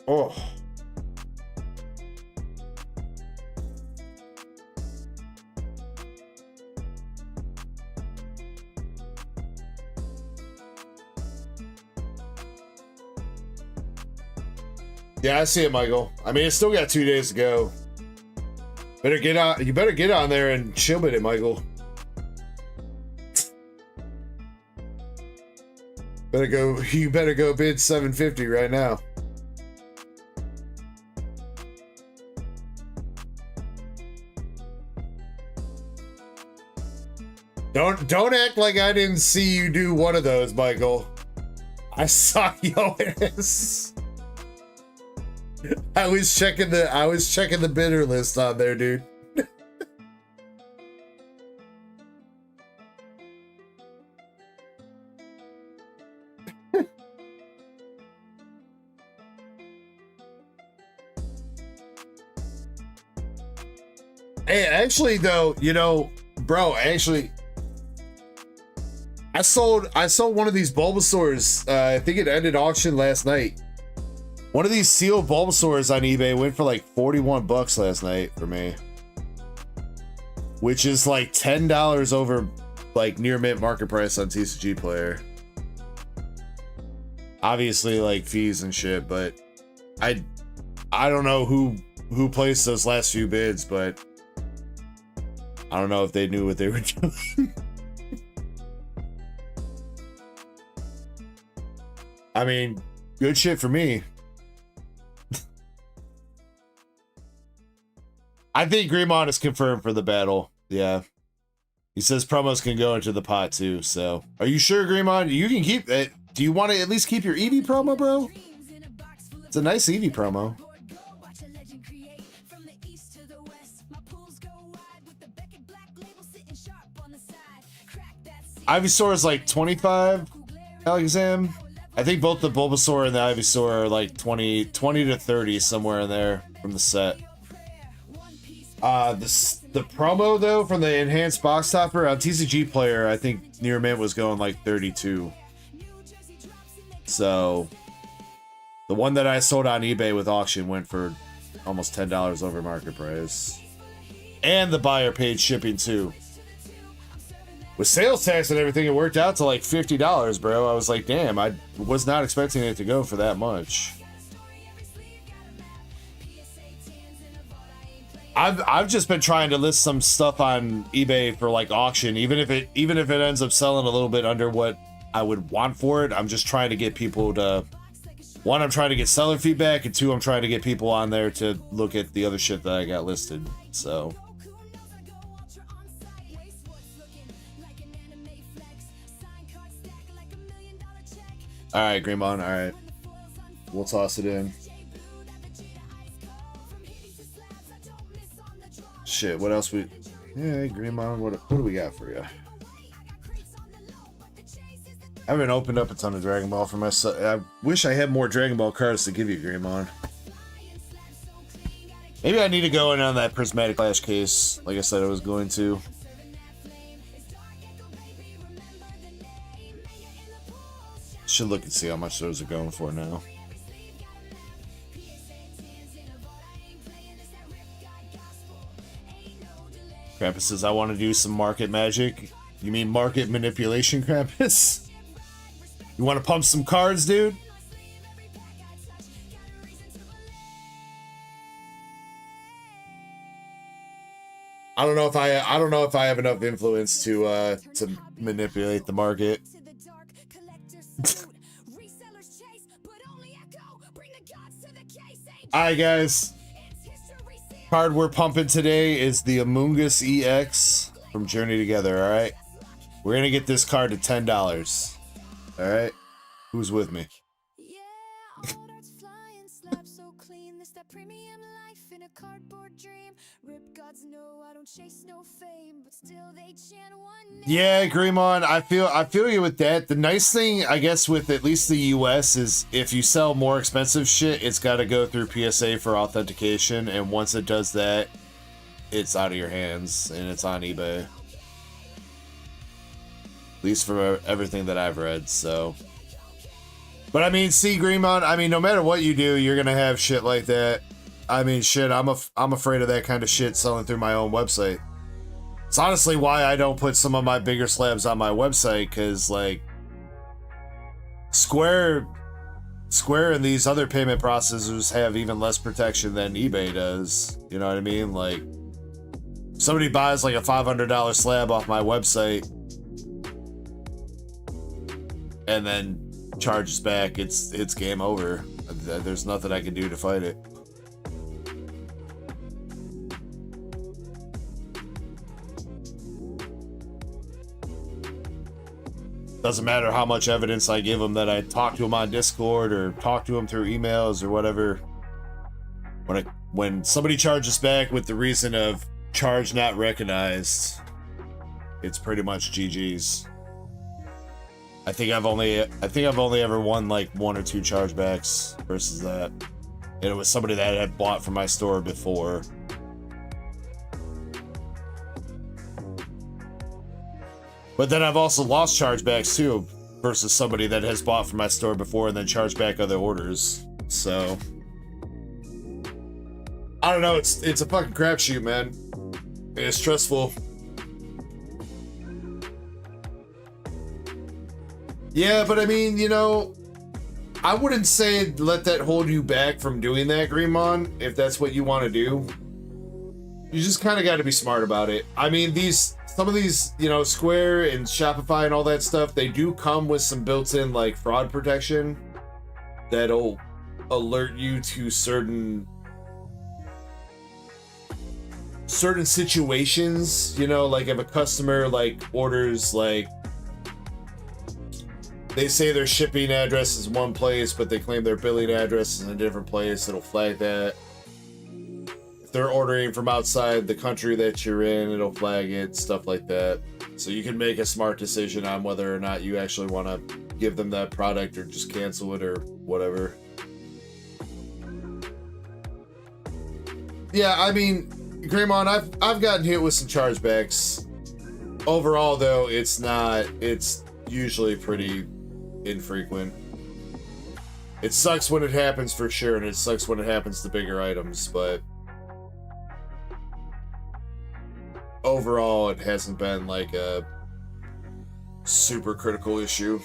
Oh. Yeah, I see it, Michael. I mean, it's still got 2 days to go. Better get on. You better get on there and chill with it, Michael. Better go. You better go bid 750 right now. Don't act like I didn't see you do one of those, Michael. I saw yours. I was checking the bidder list on there, dude. Hey, actually though, you know, bro, actually I sold one of these Bulbasaurs. I think it ended auction last night. One of these sealed Bulbasaurs on eBay went for like 41 bucks last night for me, which is like $10 over like near mint market price on TCG Player. Obviously like fees and shit, but I don't know who placed those last few bids, but I don't know if they knew what they were doing. I mean, good shit for me. I think Greenmon is confirmed for the battle. Yeah. He says promos can go into the pot too, so. Are you sure, Greenmon? You can keep it. Do you want to at least keep your Eevee promo, bro? It's a nice Eevee promo. Ivysaur is like 25, Alakazam. I think both the Bulbasaur and the Ivysaur are like 20 to 30, somewhere in there from the set. The promo though from the enhanced box topper on TCG Player, I think near mint was going like 32. So the one that I sold on eBay with auction went for almost $10 over market price, and the buyer paid shipping too. With sales tax and everything, it worked out to like $50, bro. I was like, damn, I was not expecting it to go for that much. I've just been trying to list some stuff on eBay for like auction, even if it ends up selling a little bit under what I would want for it. I'm just trying to get people to, one, I'm trying to get seller feedback, and 2, I'm trying to get people on there to look at the other shit that I got listed. So all right, Greenmon, all right, we'll toss it in. Shit, what else we... Yeah, Greenmon, what do we got for you? I haven't opened up a ton of Dragon Ball for myself. I wish I had more Dragon Ball cards to give you, Greenmon. Maybe I need to go in on that Prismatic Flash case, like I said I was going to. Should look and see how much those are going for now. Krampus says, I want to do some market magic. You mean market manipulation, Krampus? You want to pump some cards, dude? I don't know if I have enough influence to manipulate the market. Alright, guys. Card we're pumping today is the Among Us EX from Journey Together, alright? We're gonna get this card to $10. Alright? Who's with me? Yeah, Greymon, I feel you with that. The nice thing, I guess, with at least the US is if you sell more expensive shit, it's got to go through PSA for authentication, and once it does that, it's out of your hands and it's on eBay. At least for everything that I've read, so. But I mean, see, Greymon, I mean, no matter what you do, you're gonna have shit like that. I mean, shit, I'm afraid of that kind of shit selling through my own website. It's honestly why I don't put some of my bigger slabs on my website, because, like, Square and these other payment processors have even less protection than eBay does. You know what I mean? Like, somebody buys, like, a $500 slab off my website and then charges back, it's game over. There's nothing I can do to fight it. Doesn't matter how much evidence I give them that I talked to them on Discord or talked to them through emails or whatever. When somebody charges back with the reason of charge not recognized, it's pretty much GG's. I think I've only ever won like 1 or 2 chargebacks versus that. And it was somebody that had bought from my store before. But then I've also lost chargebacks too, versus somebody that has bought from my store before and then charged back other orders. So I don't know, it's a fucking crapshoot, man. It's stressful. Yeah, but I mean, you know, I wouldn't say let that hold you back from doing that, Greymon, if that's what you want to do. You just kind of got to be smart about it. I mean, some of these, you know, Square and Shopify and all that stuff, they do come with some built-in, like, fraud protection that'll alert you to certain situations, you know, like if a customer, like, orders, like, they say their shipping address is one place, but they claim their billing address is in a different place, it'll flag that. If they're ordering from outside the country that you're in, it'll flag it, stuff like that. So you can make a smart decision on whether or not you actually want to give them that product or just cancel it or whatever. Yeah, I mean, Greymon, I've gotten hit with some chargebacks. Overall, though, it's usually pretty infrequent. It sucks when it happens for sure, and it sucks when it happens to bigger items, but overall, it hasn't been like a super critical issue.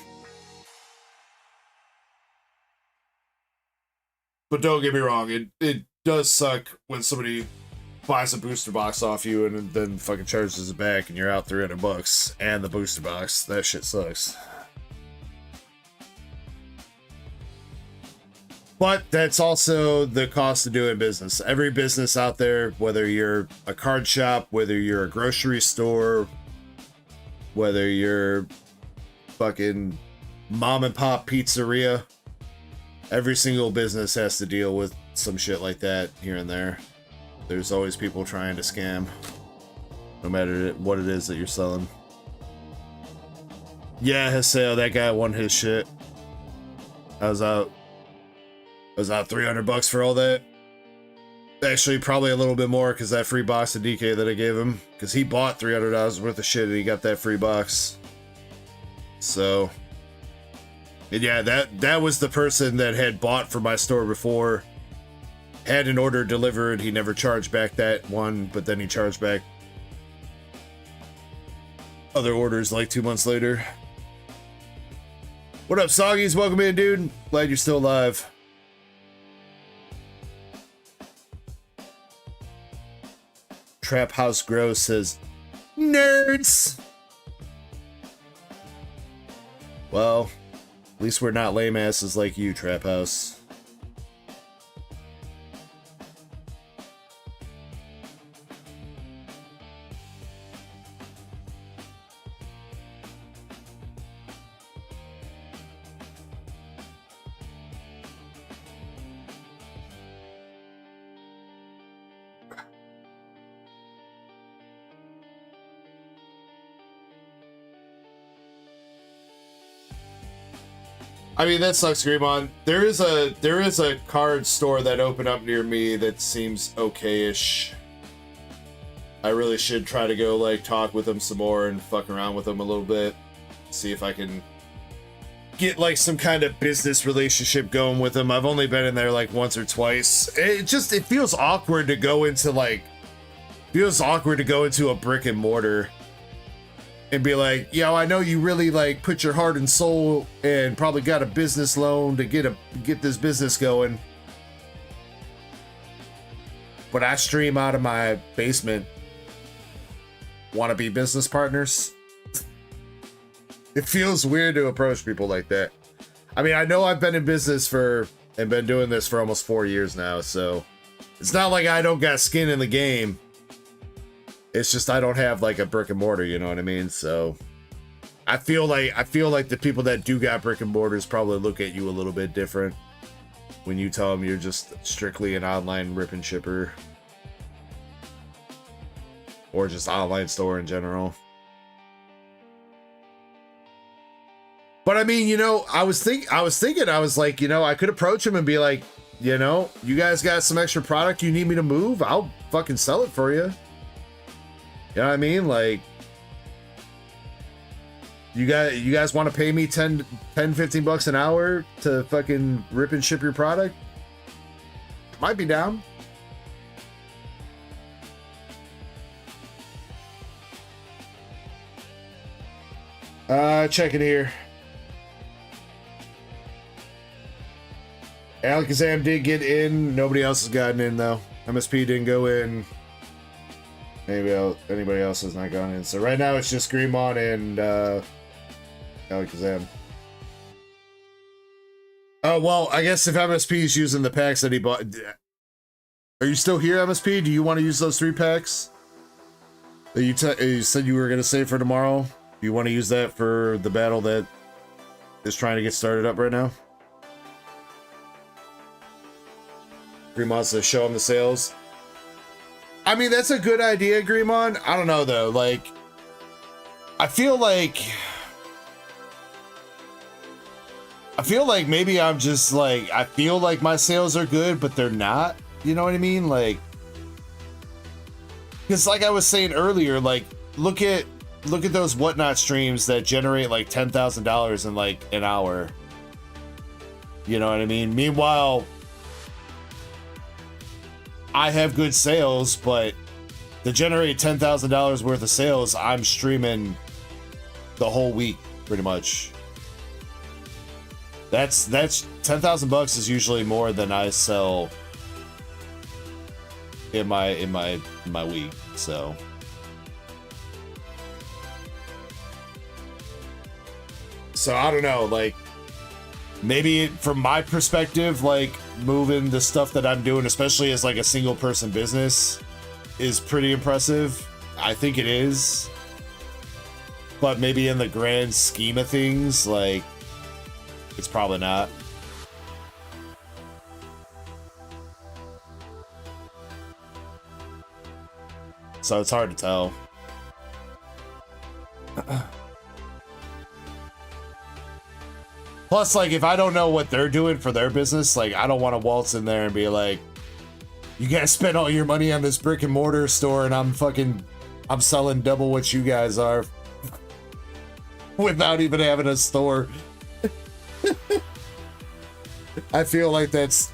But don't get me wrong, it does suck when somebody buys a booster box off you and then fucking charges it back and you're out $300 and the booster box. That shit sucks. But that's also the cost of doing business. Every business out there, whether you're a card shop, whether you're a grocery store, whether you're fucking mom and pop pizzeria, every single business has to deal with some shit like that here and there. There's always people trying to scam, no matter what it is that you're selling. Yeah, Haseo, that guy won his shit. I was out $300 for all that. Actually, probably a little bit more because that free box of DK that I gave him. Because he bought $300 worth of shit and he got that free box. So, and yeah, that was the person that had bought from my store before. Had an order delivered. He never charged back that one, but then he charged back other orders like 2 months later. What up, Soggies? Welcome in, dude. Glad you're still alive. Trap House Gross says, nerds! Well, at least we're not lame asses like you, Trap House. I mean, that sucks, Greymon. There is a card store that opened up near me that seems okay-ish. I really should try to go like talk with them some more and fuck around with them a little bit. See if I can get like some kind of business relationship going with them. I've only been in there like once or twice. It feels awkward to go into a brick and mortar and be like, yo, I know you really like put your heart and soul and probably got a business loan to get this business going, but I stream out of my basement. Want to be business partners? It feels weird to approach people like that. I mean, I know I've been in business and been doing this for almost 4 years now, so it's not like I don't got skin in the game. It's just I don't have like a brick and mortar, you know what I mean? So I feel like the people that do got brick and mortars probably look at you a little bit different when you tell them you're just strictly an online rip and shipper or just online store in general. But I mean, you know, I was thinking, I was like, you know, I could approach him and be like, you know, you guys got some extra product you need me to move? I'll fucking sell it for you. You know what I mean? Like, you guys want to pay me 10, 15 bucks an hour to fucking rip and ship your product? Might be down. Check it here. Alakazam did get in. Nobody else has gotten in though. MSP didn't go in. Anybody else has not gone in. So right now it's just Greymon and Alakazam. Oh, well, I guess if MSP is using the packs that he bought... Are you still here, MSP? Do you want to use those 3 packs that you said you were going to save for tomorrow? Do you want to use that for the battle that is trying to get started up right now? Greymon says show him the sales. I mean, that's a good idea, Greymon. I don't know, though. Like, I feel like maybe I'm just, like, I feel like my sales are good, but they're not. You know what I mean? Like, because like I was saying earlier, like, look at those Whatnot streams that generate, like, $10,000 in, like, an hour. You know what I mean? Meanwhile, I have good sales, but to generate $10,000 worth of sales, I'm streaming the whole week, pretty much. That's 10,000 bucks is usually more than I sell in my week. So I don't know, like, maybe from my perspective, like, moving the stuff that I'm doing, especially as like a single person business, is pretty impressive. I think it is. But maybe in the grand scheme of things, like, it's probably not. So it's hard to tell. Plus, like, if I don't know what they're doing for their business, like, I don't want to waltz in there and be like, you guys spent all your money on this brick and mortar store and I'm selling double what you guys are without even having a store. I feel like that's...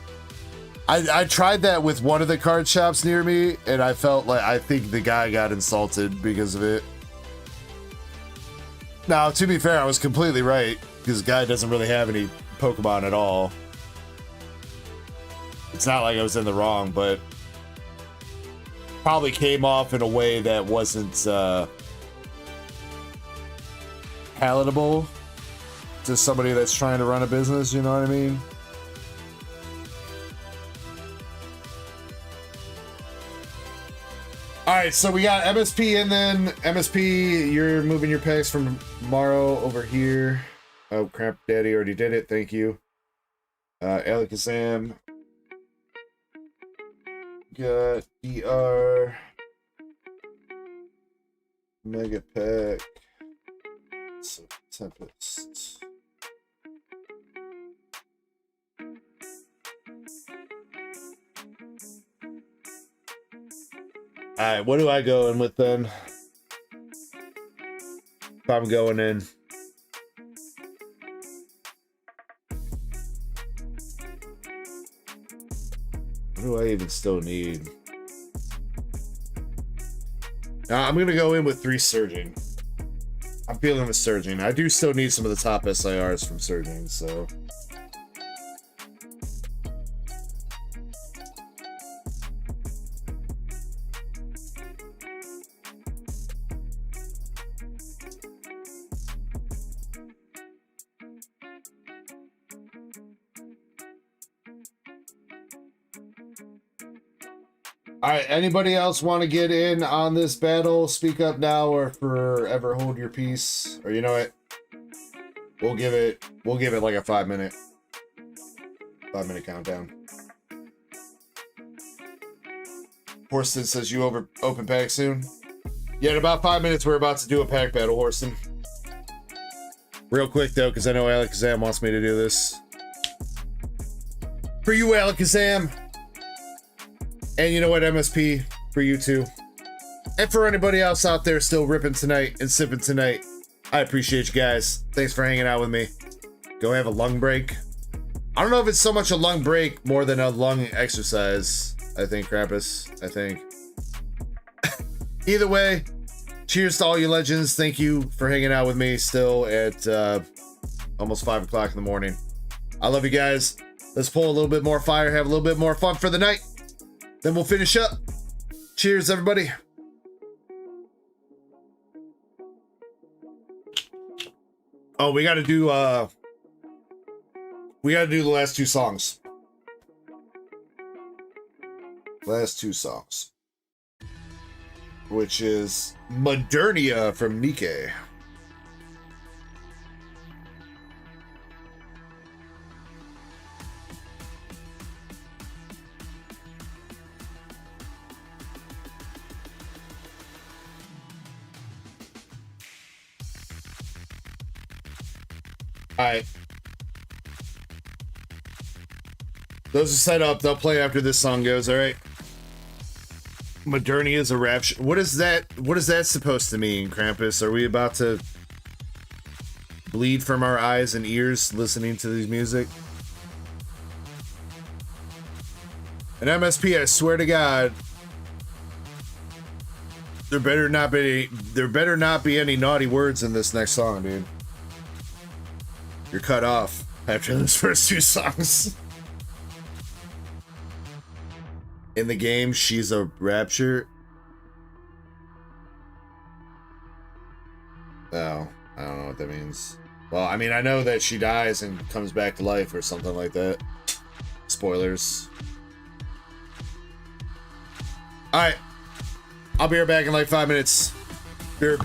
I tried that with one of the card shops near me, and I felt like, I think the guy got insulted because of it. Now, to be fair, I was completely right, because the guy doesn't really have any Pokemon at all. It's not like I was in the wrong, but probably came off in a way that wasn't palatable to somebody that's trying to run a business, you know what I mean? Alright, so we got MSP and then MSP, you're moving your packs from tomorrow over here. Oh, Cramp Daddy already did it, thank you. Alakazam. Got DR. Mega Pack. So, Tempest. Alright, what do I go in with then? If I'm going in. What do I even still need? I'm gonna go in with 3 Surging. I'm feeling the Surging. I do still need some of the top SIRs from Surging, so. Alright, anybody else want to get in on this battle? Speak up now or forever hold your peace. Or you know what? We'll give it like a 5-minute countdown. Horston says you open pack soon. Yeah, in about 5 minutes we're about to do a pack battle, Horston. Real quick though, because I know Alakazam wants me to do this. For you, Alakazam. And you know what, MSP, for you too. And for anybody else out there still ripping tonight and sipping tonight, I appreciate you guys. Thanks for hanging out with me. Go have a lung break. I don't know if it's so much a lung break more than a lung exercise. I think, Krampus. I think. Either way, cheers to all you legends. Thank you for hanging out with me still at almost 5 o'clock in the morning. I love you guys. Let's pull a little bit more fire, have a little bit more fun for the night. Then we'll finish up. Cheers, everybody. Oh, we gotta do the last 2 songs. Last 2 songs. Which is Modernia from Nikkei. Alright. Those are set up. They'll play after this song goes, alright? Modernia is a rapture. What is that supposed to mean, Krampus? Are we about to bleed from our eyes and ears listening to these music? And MSP, I swear to God, there better not be any naughty words in this next song, dude. You're cut off after those first 2 songs. In the game, she's a rapture. Oh, I don't know what that means. Well, I mean, I know that she dies and comes back to life or something like that. Spoilers. Alright. I'll be right back in like 5 minutes. Beer.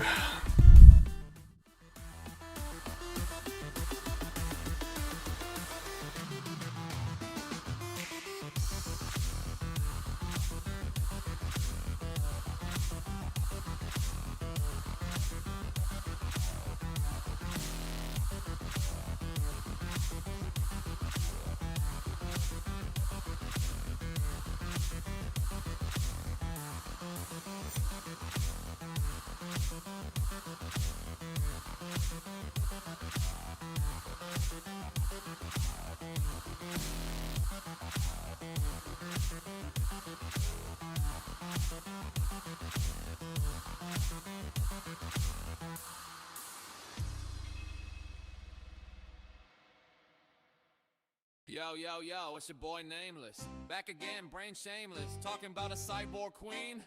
Yo, it's your boy Nameless. Back again, brain shameless. Talking about a cyborg queen.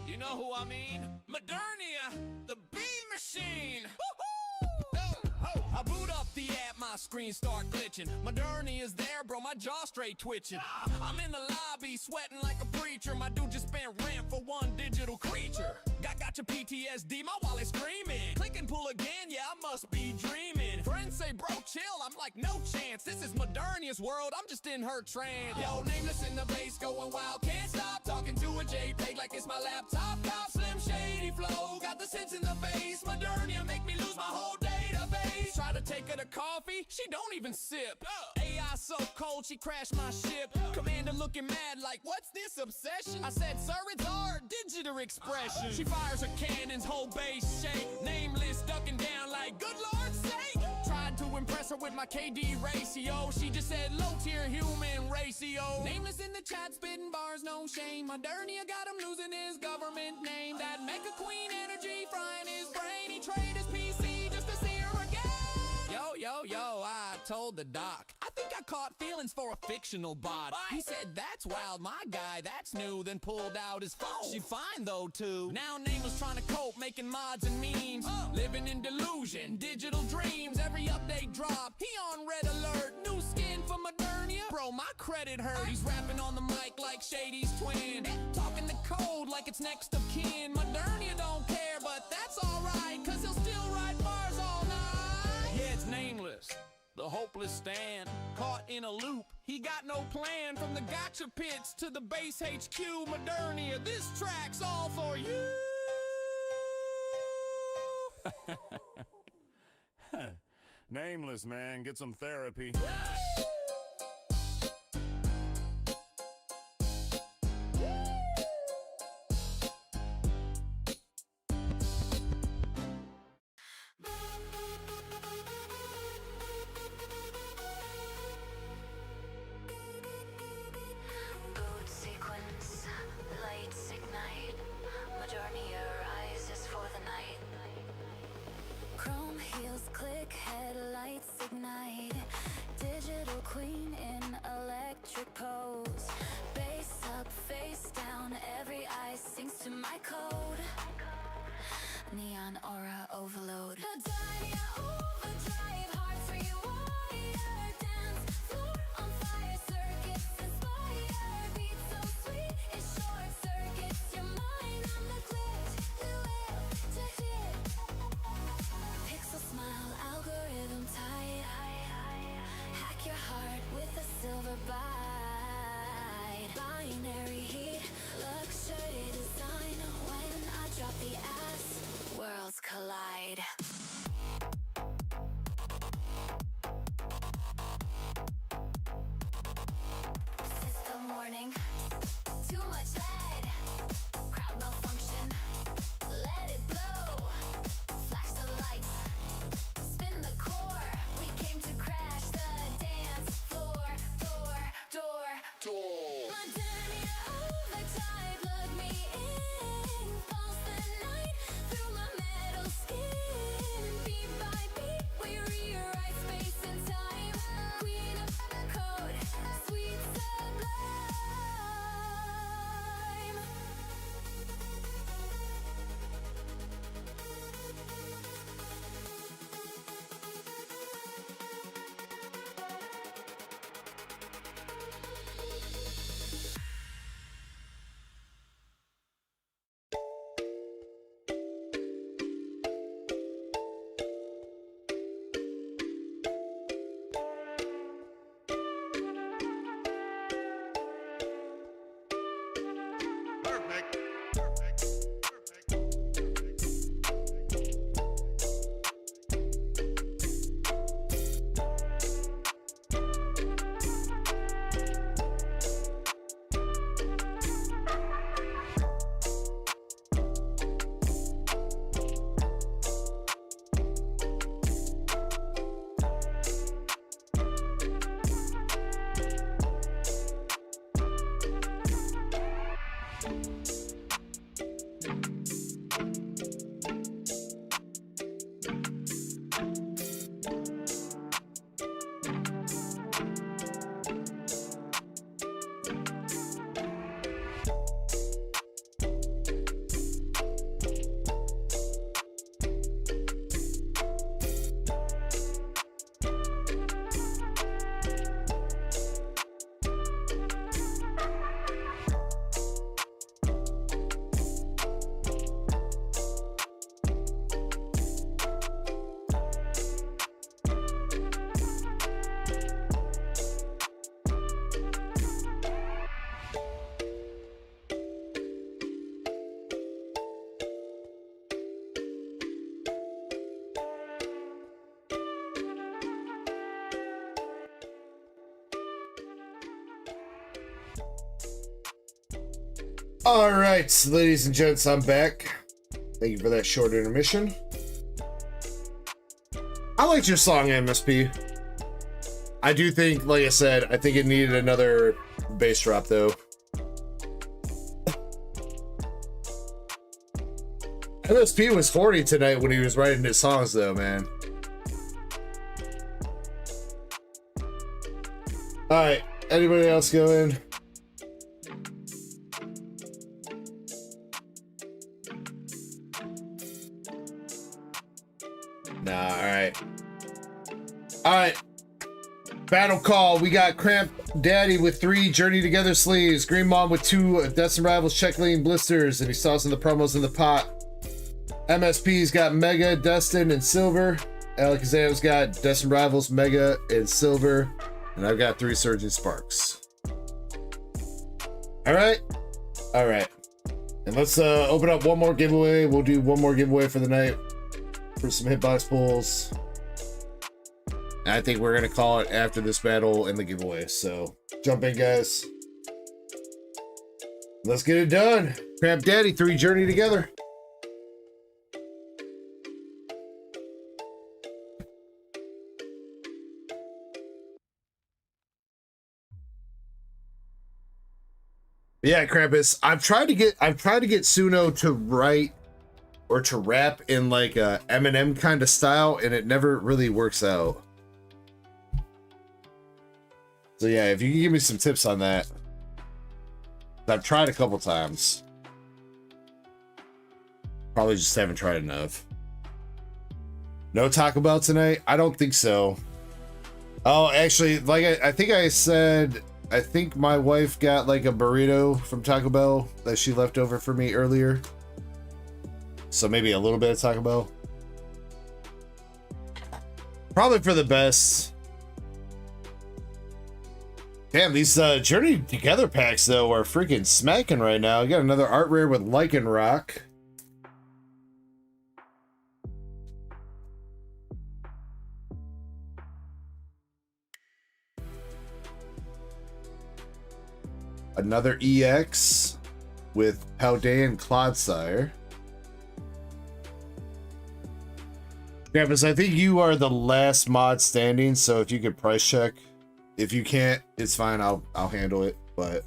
You know who I mean? Modernia, the beam machine. I boot up the app, my screen start glitching. Modernia is there, bro, my jaw straight twitching. I'm in the lobby, sweating like a preacher. My dude just spent rent for one digital creature. Got your PTSD, my wallet screaming. Click and pull again, yeah, I must be dreaming. Friends say, bro, chill, I'm like, no chance. This is Modernia's world, I'm just in her trance. Yo, Nameless in the bass, going wild, can't stop. Talking to a JPEG like it's my laptop. Top slim shady flow, got the sense in the face. Modernia make me lose my whole database. Try to take her to coffee, she don't even sip. AI so cold, she crashed my ship. Commander looking mad like, what's this obsession? I said, sir, it's our digital expression. She fires her cannons, whole base shake. Nameless ducking down like, good lord's sake. Tried to impress her with my KD ratio. She just said low tier human ratio. Nameless in the chat, spitting bars, no shame. Modernia got him losing his government name. That Mecha Queen energy frying his brain. He traded his PC just to see her again. Yo, I told the doc, I think I caught feelings for a fictional bot. He said, that's wild, my guy, that's new. Then pulled out his phone. She fine though too. Now Nameless trying to cope, making mods and memes. Living in delusion, digital dreams. Every update drop, he on red alert. New skin for Modernia, bro, my credit hurt. He's rapping on the mic like Shady's twin. Talking the code like it's next of kin. Modernia don't care, but that's alright, cause he'll still write bars all night. Yeah, it's Nameless, the hopeless stand. Caught in a loop, he got no plan. From the gotcha pits to the base HQ. Modernia, this track's all for you. Nameless, man, get some therapy. Boot sequence, lights ignite. Modernia rises for the night. Chrome heels click, headlights ignite. Digital All right, ladies and gents, I'm back. Thank you for that short intermission. I liked your song, MSP. I do think, like I said, I think it needed another bass drop, though. MSP was horny tonight when he was writing his songs, though, man. All right, anybody else go in? Nah, all right. All right. Battle call. We got Cramp Daddy with 3 Journey Together sleeves. Green Mom with 2 Destin Rivals check lane blisters, and he saw some of the promos in the pot. MSP's got Mega, Destin, and Silver. Alakazam's got Destin Rivals, Mega, and Silver. And I've got 3 Surging Sparks. All right. All right. And let's open up one more giveaway. We'll do one more giveaway for the night for some hitbox pulls. And I think we're going to call it after this battle and the giveaway. So jump in, guys. Let's get it done. Cramp Daddy, 3 Journey Together. Yeah, Krampus. I've tried to get Suno to write or to rap in like a Eminem kind of style, and it never really works out. So yeah, if you can give me some tips on that. I've tried a couple times. Probably just haven't tried enough. No Taco Bell tonight? I don't think so. Oh, actually, like I think I said, I think my wife got like a burrito from Taco Bell that she left over for me earlier. So maybe a little bit of Taco Bell. Probably for the best. Damn, these Journey Together packs, though, are freaking smacking right now. I got another art rare with Lichen Rock. Another EX with Paldean Clodsire. Campus, I think you are the last mod standing, so if you could price check. If you can't, it's fine. I'll handle it, but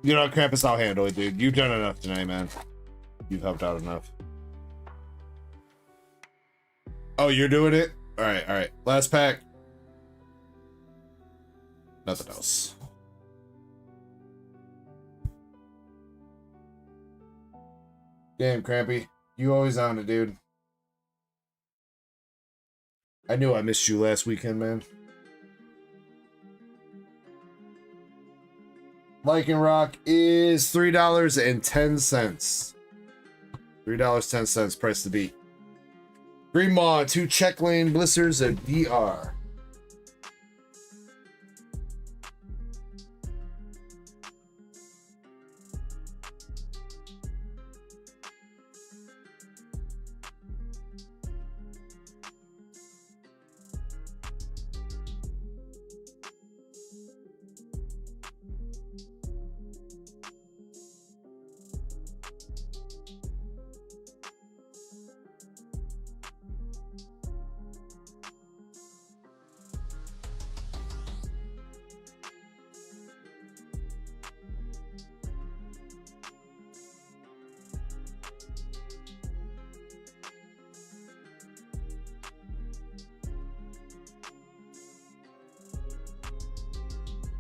you know, Krampus, I'll handle it, dude. You've done enough tonight, man. You've helped out enough. Oh, you're doing it? All right, all right. Last pack. Nothing else. Damn, Crampy. You always on it, dude. I knew I missed you last weekend, man. Lichen Rock is $3.10. $3.10 price to beat. Green Maw, 2 check lane blisters of DR.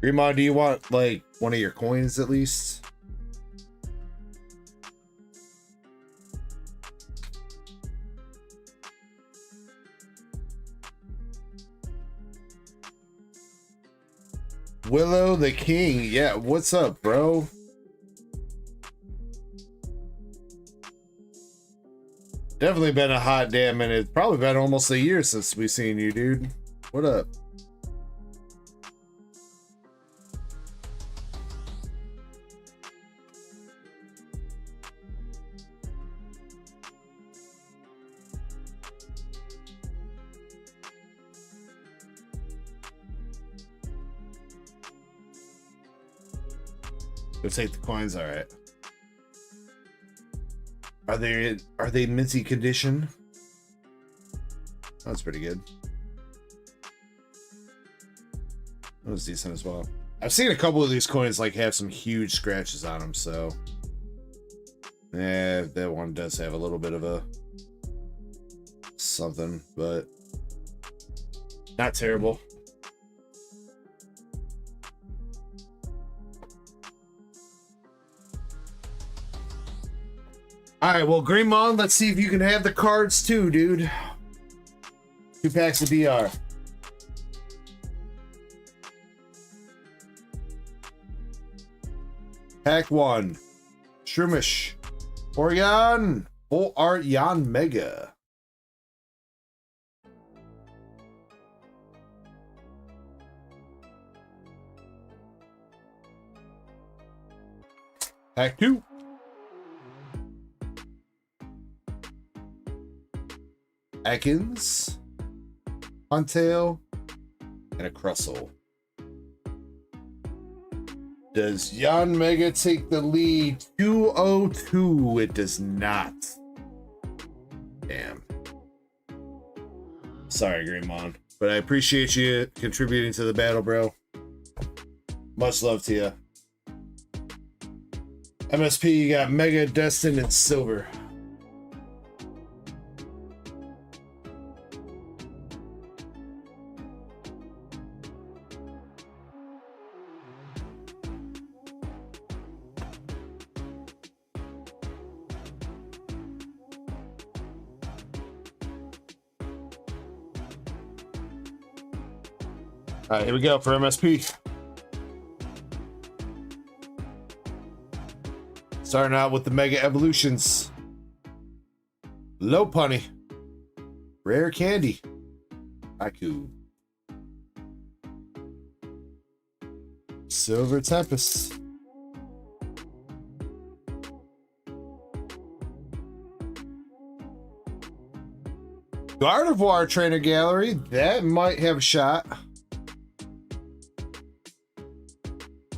Grima, do you want like one of your coins at least? Willow the King, yeah, what's up, bro? Definitely been a hot damn minute. It's probably been almost a year since we seen you, dude. What up? Go take the coins. All right. Are they minty condition? That's pretty good. That was decent as well. I've seen a couple of these coins like have some huge scratches on them, so yeah, that one does have a little bit of a something, but not terrible. All right, well, Greenmon, let's see if you can have the cards too, dude. 2 packs of DR. Pack 1. Shroomish. Oregon. Full Art Yan Mega. Pack 2. Atkins. Huntail. And a Crustle. Does Yan Mega take the lead? 202. It does not. Damn. Sorry, Greenmon. But I appreciate you contributing to the battle, bro. Much love to you. MSP, you got Mega, Destin, and Silver. All right, here we go for MSP. Starting out with the Mega Evolutions. Low Punny. Rare Candy. Haiku. Silver Tempest. Gardevoir Trainer Gallery. That might have a shot.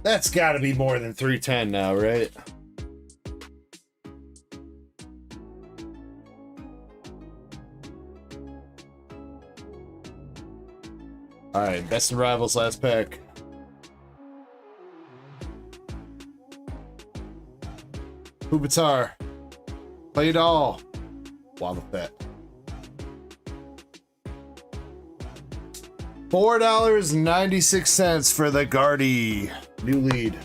That's got to be more than 310 now, right? All right, Best in Rivals last pack. Pupitar. Play it all. Wobbuffet. $4.96 for the Guardy. New lead.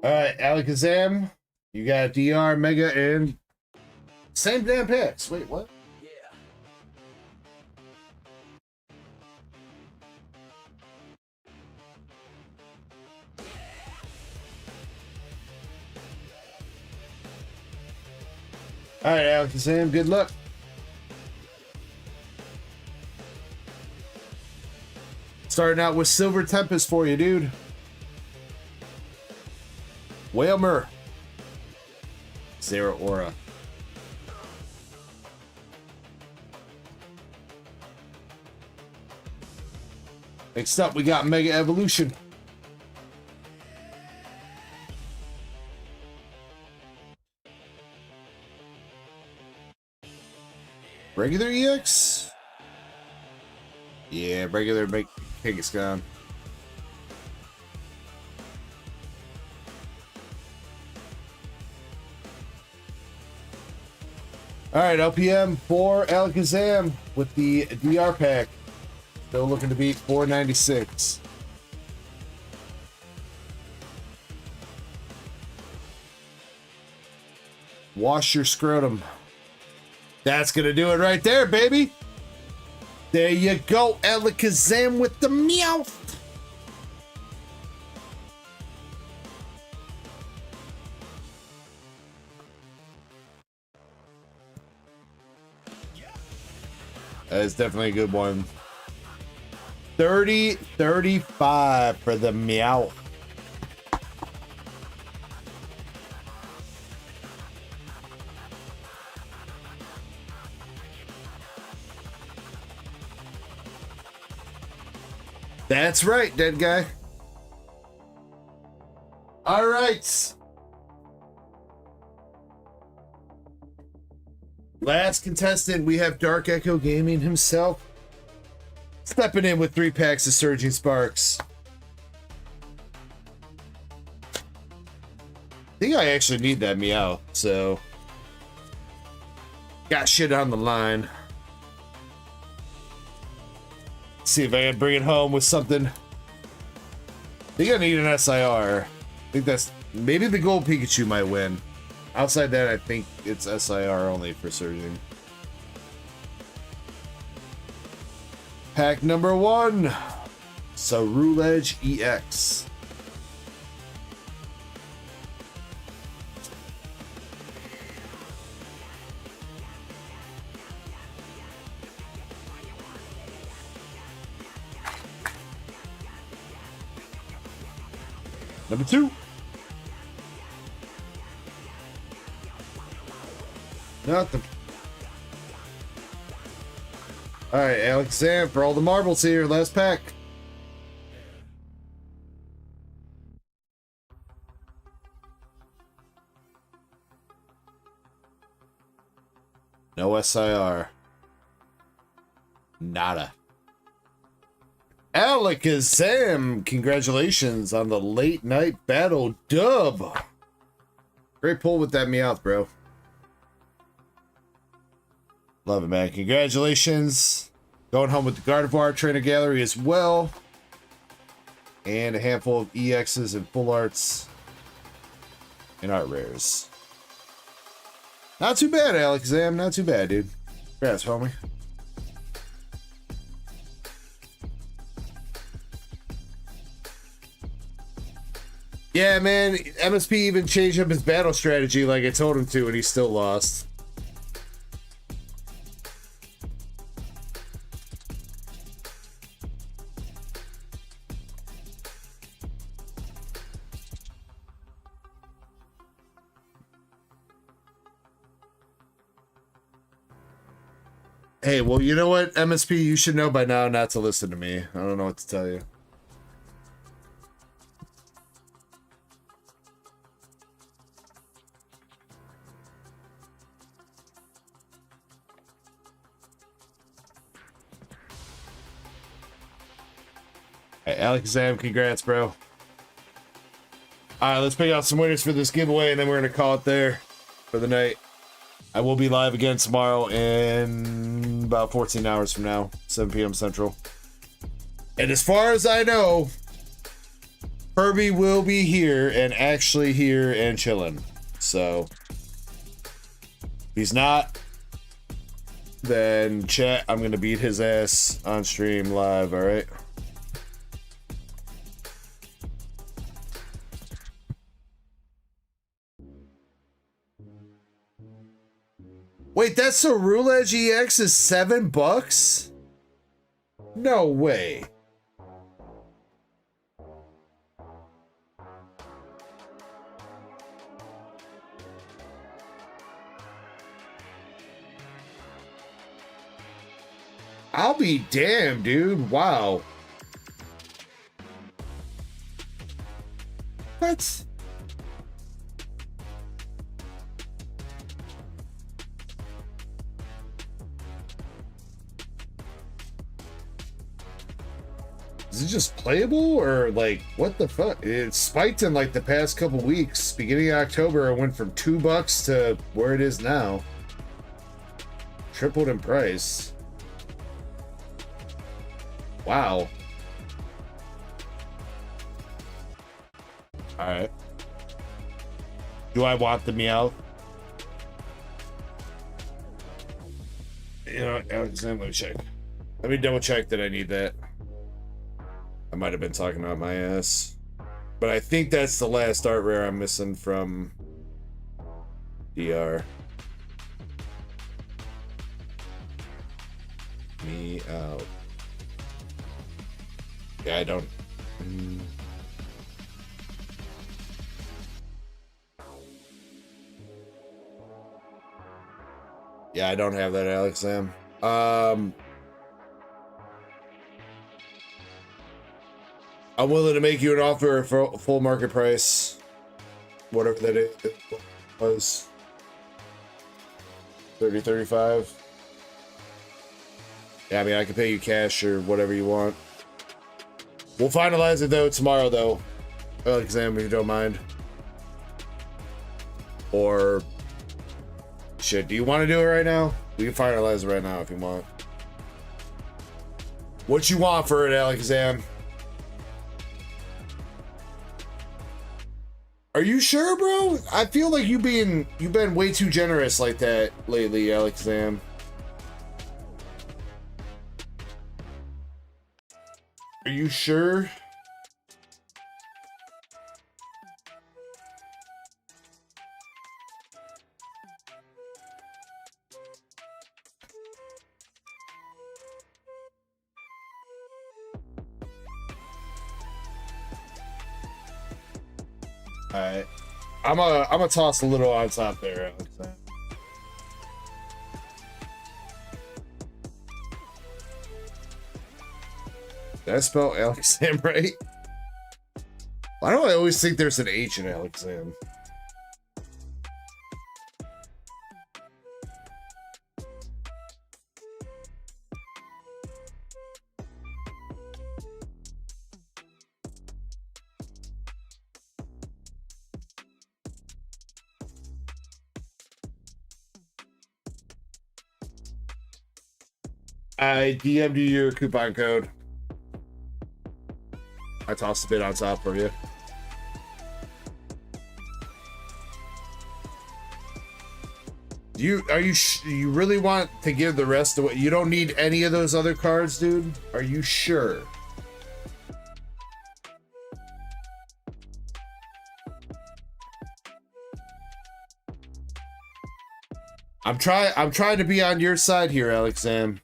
All right, Alakazam, you got DR, Mega, and same damn packs. Wait, what? All right, Alakazam, good luck. Starting out with Silver Tempest for you, dude. Whalmer. Zera Aura. Next up, we got Mega Evolution. Regular EX? Yeah, regular Kangaskhan. Alright, LPM for Alakazam with the DR pack. Still looking to beat 496. Wash your scrotum. That's gonna do it right there, baby. There you go, Alakazam with the meow. That is definitely a good one. 30-35 for the meow. That's right, dead guy. All right. Last contestant, we have DarkEckoGaming himself. Stepping in with 3 packs of Surging Sparks. I think I actually need that meow, so... Got shit on the line. See if I can bring it home with something. I think I need an SIR. I think that's... Maybe the gold Pikachu might win. Outside that, I think it's SIR only for Surging. Pack number 1. Cerulege EX. Number 2. Nothing. Alright, Alex Sam, for all the marbles here, last pack. No SIR. Nada. Alakazam, congratulations on the late night battle dub. Great pull with that Meowth, bro. Love it, man. Congratulations. Going home with the Gardevoir Trainer Gallery as well. And a handful of EXs and full arts. And art rares. Not too bad, Alakazam. Not too bad, dude. Congrats, homie. Yeah, man. MSP even changed up his battle strategy like I told him to, and he still lost. Hey, well, you know what, MSP, you should know by now not to listen to me. I don't know what to tell you. Hey, Alakazam, congrats, bro. Alright, let's pick out some winners for this giveaway, and then we're going to call it there for the night. I will be live again tomorrow in about 14 hours from now, 7 p.m. Central. And as far as I know, Herbie will be here and actually here and chilling. So, if he's not, then chat, I'm going to beat his ass on stream live, alright? Wait, that Cerulege EX is $7? No way. I'll be damned, dude. Wow. What? Is it just playable, or like what the fuck? It spiked in like the past couple weeks. Beginning of October, it went from $2 to where it is now. Tripled in price. Wow. Alright. Do I want the Meowth? You know, let me check. Let me double check that I need that. I might have been talking about my ass. But I think that's the last art rare I'm missing from DR. Me out. Yeah, I don't... Yeah, I don't have that, Alakazam. I'm willing to make you an offer for full market price. Whatever that is, was 30, 35. Yeah, I mean, I can pay you cash or whatever you want. We'll finalize it though tomorrow though. Exam if you don't mind. Or shit, do you want to do it right now? We can finalize it right now if you want. What you want for it, Alexam? Are you sure, bro? I feel like you've been way too generous like that lately, Alexam. Are you sure? Alright. I'm gonna toss a little on top there, Alex. Did I spell Alexam right? Why do I always think there's an H in Alexam? I DM'd you your coupon code. I tossed a bit on top for you. You really want to give the rest away? You don't need any of those other cards, dude? Are you sure? I'm trying to be on your side here, Alexam.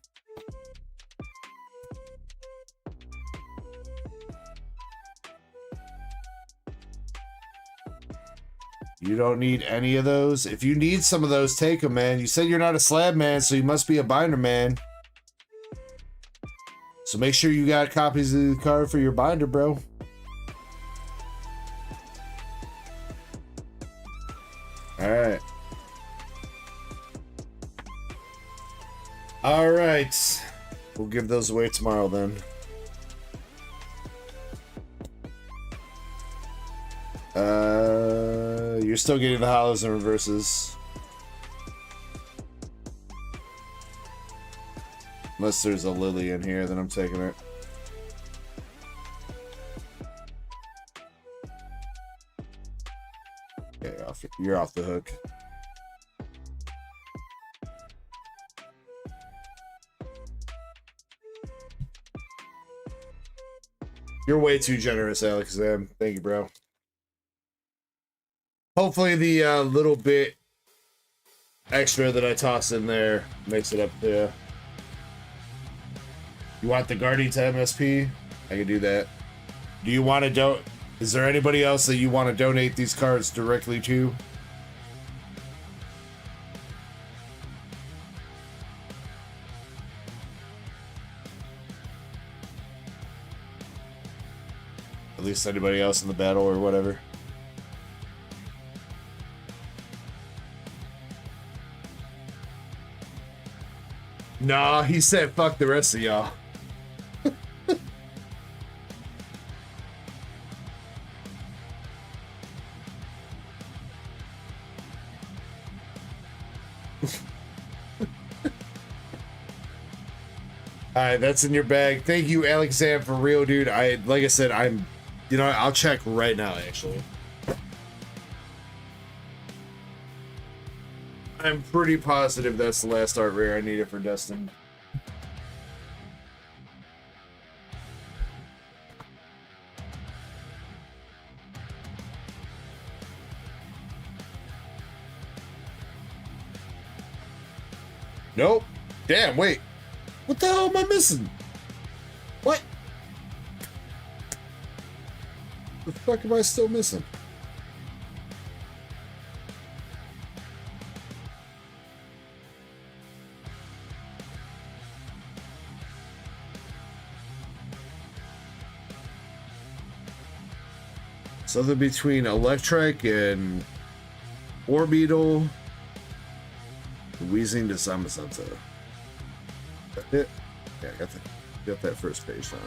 You don't need any of those. If you need some of those, take them, man. You said you're not a slab man, so you must be a binder man. So make sure you got copies of the card for your binder, bro. Alright. Alright. We'll give those away tomorrow then. You're still getting the hollows and reverses. Unless there's a Lily in here, then I'm taking it. Okay, you're off the hook. You're way too generous, Alex. Thank you, bro. Hopefully the little bit extra that I toss in there makes it up to you. You want the Guardian to MSP? I can do that. Do you want to Is there anybody else that you want to donate these cards directly to? At least anybody else in the battle or whatever. Nah, he said fuck the rest of y'all. Alright, that's in your bag. Thank you, Alexam, for real, dude. Like I said, I'll check right now, actually. I'm pretty positive that's the last art rare I needed for Destin. Nope. Damn, wait. What the hell am I missing? What? The fuck am I still missing? Something between electric and orbital. Wheezing to Samazanta. That it? Yeah, I got that first page done.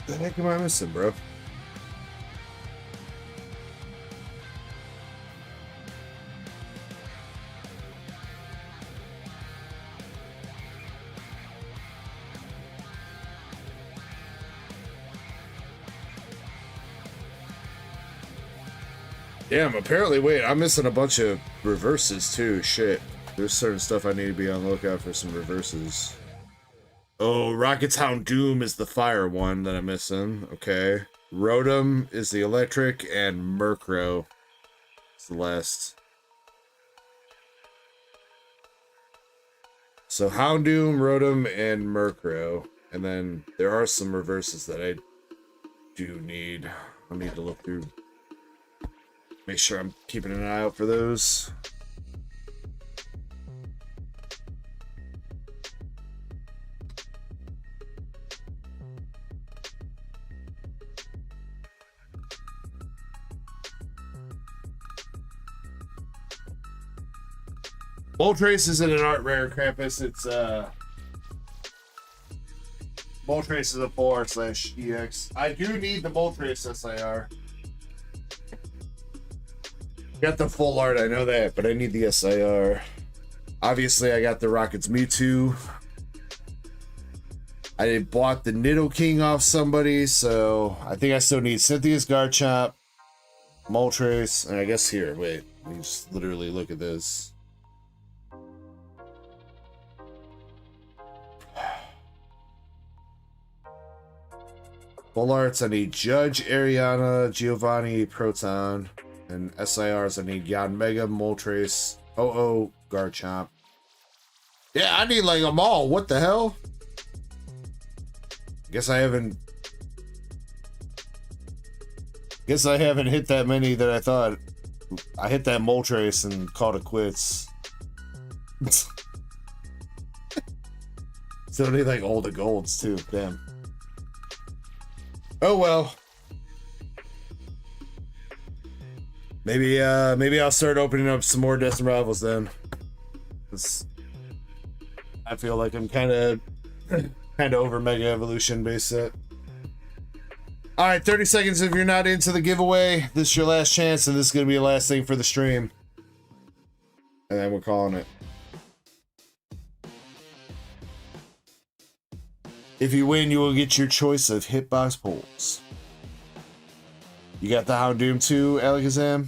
The heck am I missing, bro? Damn, apparently, wait, I'm missing a bunch of reverses too. Shit. There's certain stuff I need to be on the lookout for some reverses. Oh, Rocket's Hound Doom is the fire one that I'm missing. Okay. Rotom is the electric, and Murkrow is the last. So Houndoom, Rotom, and Murkrow. And then there are some reverses that I do need. I need to look through. Make sure I'm keeping an eye out for those. Moltres isn't an art rare, Krampus. It's Moltres is a 4/EX. I do need the Moltres SIR. Got the full art, I know that, but I need the SIR. Obviously, I got the Rockets Mewtwo. I bought the Nidoking off somebody, so I think I still need Cynthia's Garchomp, Moltres, and I guess here, wait, let me just literally look at this. Full arts, I need Judge, Ariana, Giovanni, Proton. And SIRs, I need Yanmega, Moltres, OO, Garchomp. Yeah, I need like them all. What the hell? Guess I haven't hit that many that I thought. I hit that Moltres and called it quits. Still need like all the golds too. Damn. Oh well. Maybe I'll start opening up some more Destined Rivals then. I feel like I'm kind of over Mega Evolution base set. All right, 30 seconds if you're not into the giveaway. This is your last chance, and this is going to be the last thing for the stream. And then we're calling it. If you win, you will get your choice of hitbox pulls. You got the Houndoom too, Alakazam?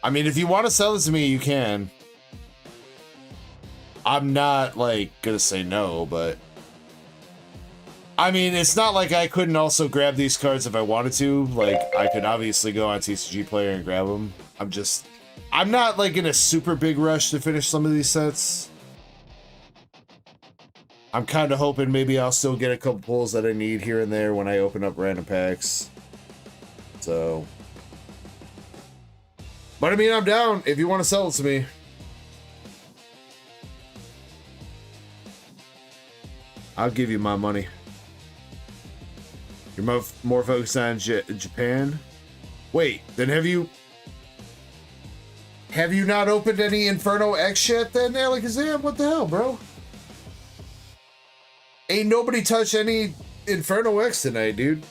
I mean, if you want to sell this to me, you can. I'm not, like, gonna say no, but... I mean, it's not like I couldn't also grab these cards if I wanted to. Like, I could obviously go on TCG Player and grab them. I'm not, like, in a super big rush to finish some of these sets. I'm kind of hoping maybe I'll still get a couple pulls that I need here and there when I open up random packs. So, but I mean, I'm down if you want to sell it to me. I'll give you my money. You're more focused on Japan? Wait, then have you not opened any Inferno X yet then, Alakazam? What the hell, bro? Ain't nobody touched any Inferno X tonight, dude.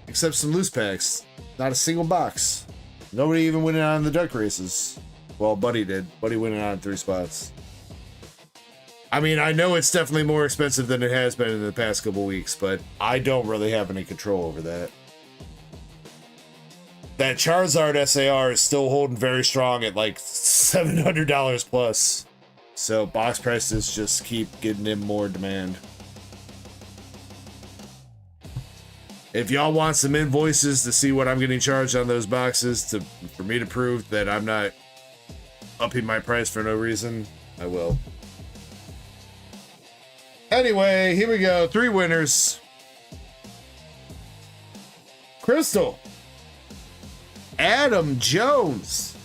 Except some loose packs. Not a single box. Nobody even went on the duck races. Well, Buddy did. Buddy went on 3 spots. I mean, I know it's definitely more expensive than it has been in the past couple weeks, but I don't really have any control over that. That Charizard SAR is still holding very strong at like $700 plus. So box prices just keep getting in more demand. If y'all want some invoices to see what I'm getting charged on those boxes for me to prove that I'm not upping my price for no reason, I will. Anyway, here we go. 3 winners. Crystal. Adam Jones.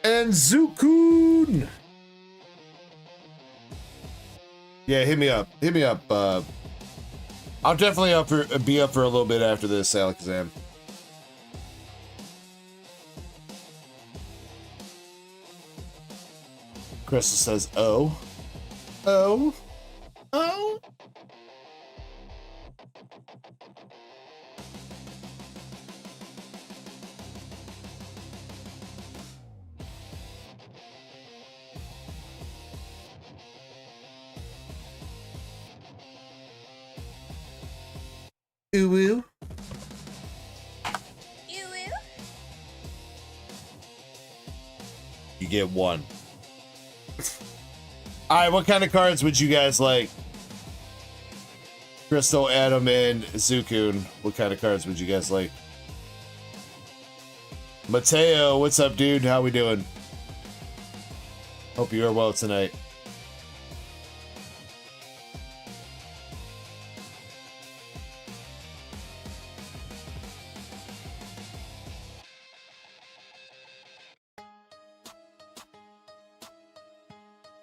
And Zukun. Yeah, hit me up. Hit me up. I'll definitely be up for a little bit after this, Alakazam. Crystal says, oh. Oh. Oh. Ooh, ooh. You get one. Alright, what kind of cards would you guys like? Crystal, Adam, and Zukun. What kind of cards would you guys like? Mateo, what's up, dude? How we doing? Hope you are well tonight.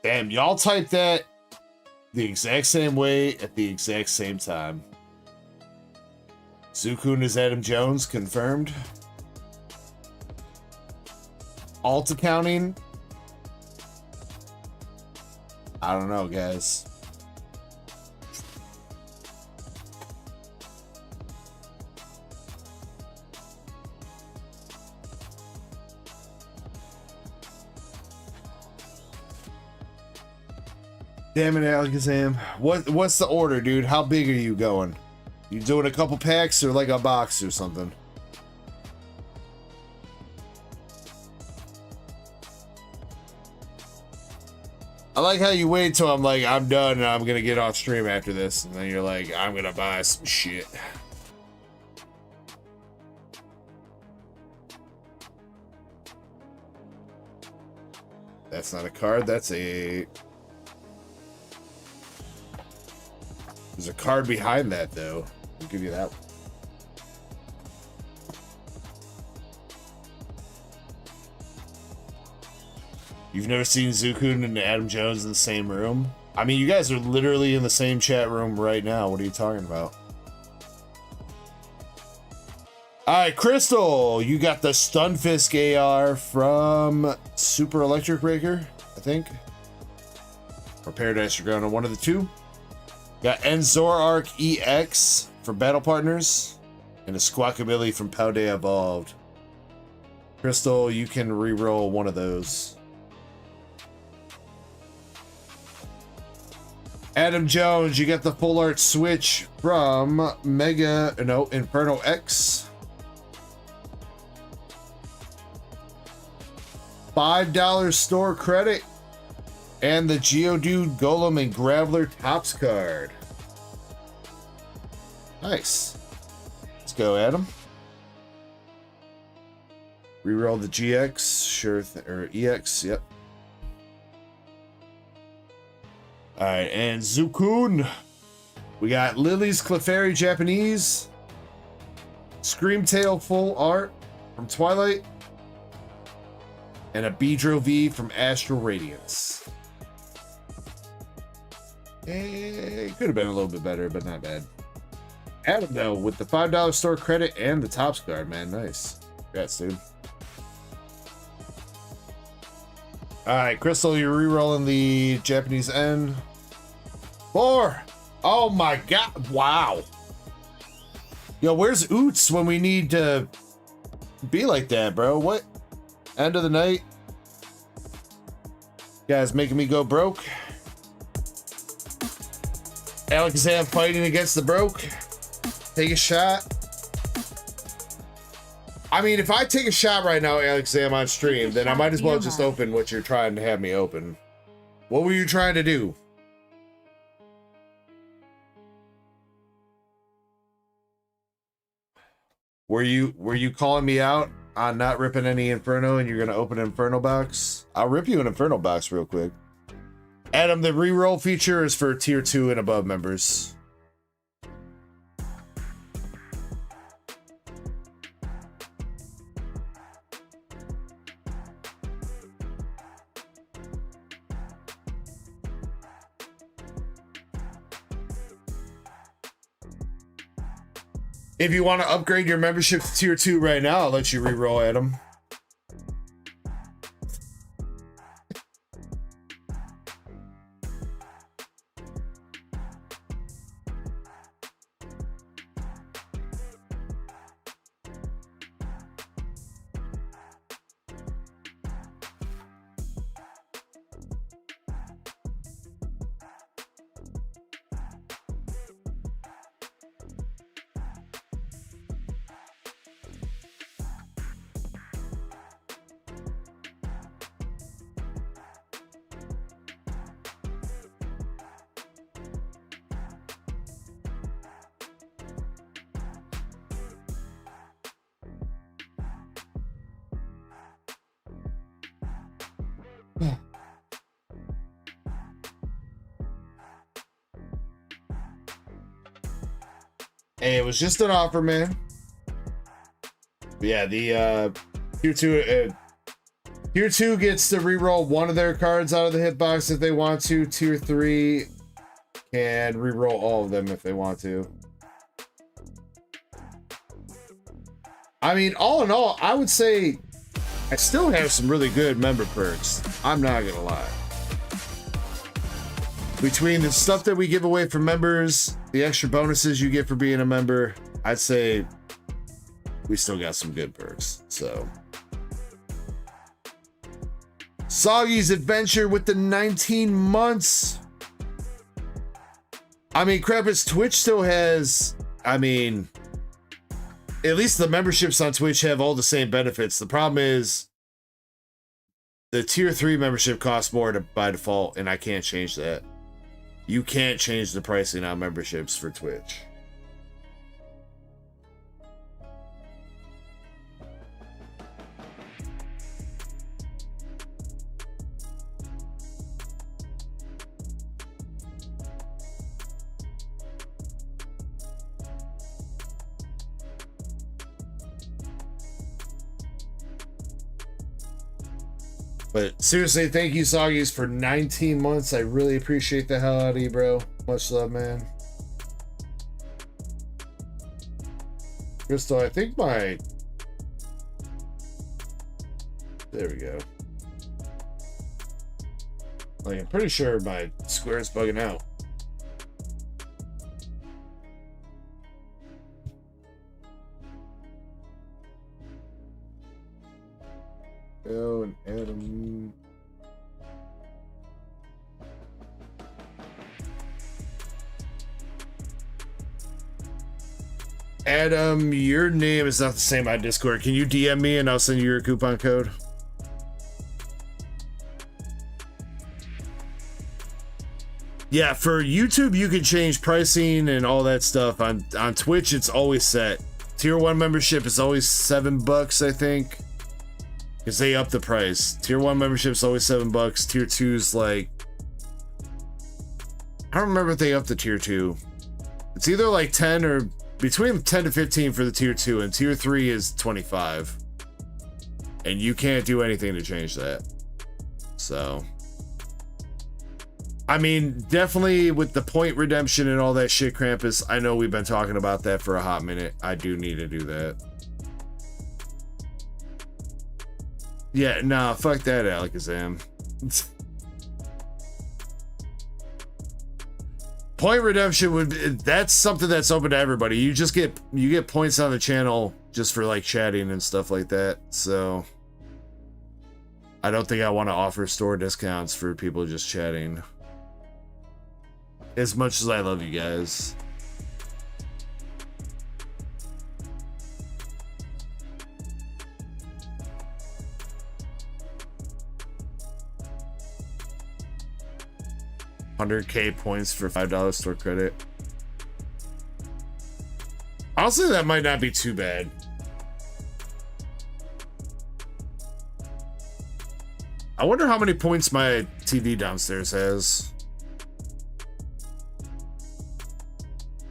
Damn, y'all typed that the exact same way at the exact same time. Zukun is Adam Jones, confirmed. Alt accounting? I don't know, guys. Damn it, Alakazam. What's the order, dude? How big are you going? You doing a couple packs or like a box or something? I like how you wait till I'm like, I'm done and I'm gonna get off stream after this. And then you're like, I'm gonna buy some shit. That's not a card, that's a... There's a card behind that, though. I'll give you that one. You've never seen Zukun and Adam Jones in the same room? I mean, you guys are literally in the same chat room right now. What are you talking about? Alright, Crystal, you got the Stunfisk AR from Super Electric Breaker, I think. Or Paradise Dragon, one of the two. Got Enzor EX for Battle Partners. And a Squawkabilly from Paldea Evolved. Crystal, you can reroll one of those. Adam Jones, you got the full art switch from Inferno X. $5 store credit. And the Geodude, Golem, and Graveler Tops card. Nice. Let's go, Adam. Reroll the GX, sure, or EX, yep. Alright, and Zukun. We got Lily's Clefairy Japanese. Screamtail full art from Twilight. And a Beedrill V from Astral Radiance. It could have been a little bit better, but not bad. Adam, though, with the $5 store credit and the Tops card, man. Nice. Congrats, dude. Alright, Crystal, you're re-rolling the Japanese N. 4! Oh my god, wow. Yo, where's Oots when we need to be like that, bro? What? End of the night? Guys making me go broke? Alakazam fighting against the broke. Take a shot. I mean, if I take a shot right now, Alakazam, on stream, then I might as well just open what you're trying to have me open. What were you trying to do? Were you calling me out on not ripping any Inferno and you're gonna open an Inferno box? I'll rip you an Inferno box real quick. Adam, the reroll feature is for tier 2 and above members. If you want to upgrade your membership to tier 2 right now, I'll let you reroll, Adam. Hey, it was just an offer, man. But yeah, the tier 2 gets to reroll one of their cards out of the hitbox if they want to. Tier 3 can reroll all of them if they want to. I mean, all in all, I would say I still have some really good member perks. I'm not gonna lie. Between the stuff that we give away for members, the extra bonuses you get for being a member, I'd say we still got some good perks. So, Soggy's Adventure with the 19 months. I mean, Krampus, Twitch still has, I mean, at least the memberships on Twitch have all the same benefits. The problem is the tier 3 membership costs more by default, and I can't change that. You can't change the pricing on memberships for Twitch. But seriously, thank you, Soggies, for 19 months. I really appreciate the hell out of you, bro. Much love, man. Crystal, I think my... There we go. Like, I'm pretty sure my square is bugging out. Oh, and Adam. Adam, your name is not the same on Discord. Can you DM me and I'll send you your coupon code? Yeah, for YouTube, you can change pricing and all that stuff. On Twitch, it's always set. Tier 1 membership is always $7, I think. Because they up the price. Tier 1 membership's always $7. Tier 2's like... I don't remember if they upped the tier 2. It's either like 10 or... Between 10 to 15 for the tier 2, and tier 3 is 25. And you can't do anything to change that. So... I mean, definitely with the point redemption and all that shit, Krampus, I know we've been talking about that for a hot minute. I do need to do that. Yeah, nah, fuck that, Alakazam. Point redemption would be, that's something that's open to everybody. You get points on the channel just for like chatting and stuff like that. So I don't think I want to offer store discounts for people just chatting. As much as I love you guys. $100K points for $5 store credit. Honestly, that might not be too bad. I wonder how many points my TV downstairs has.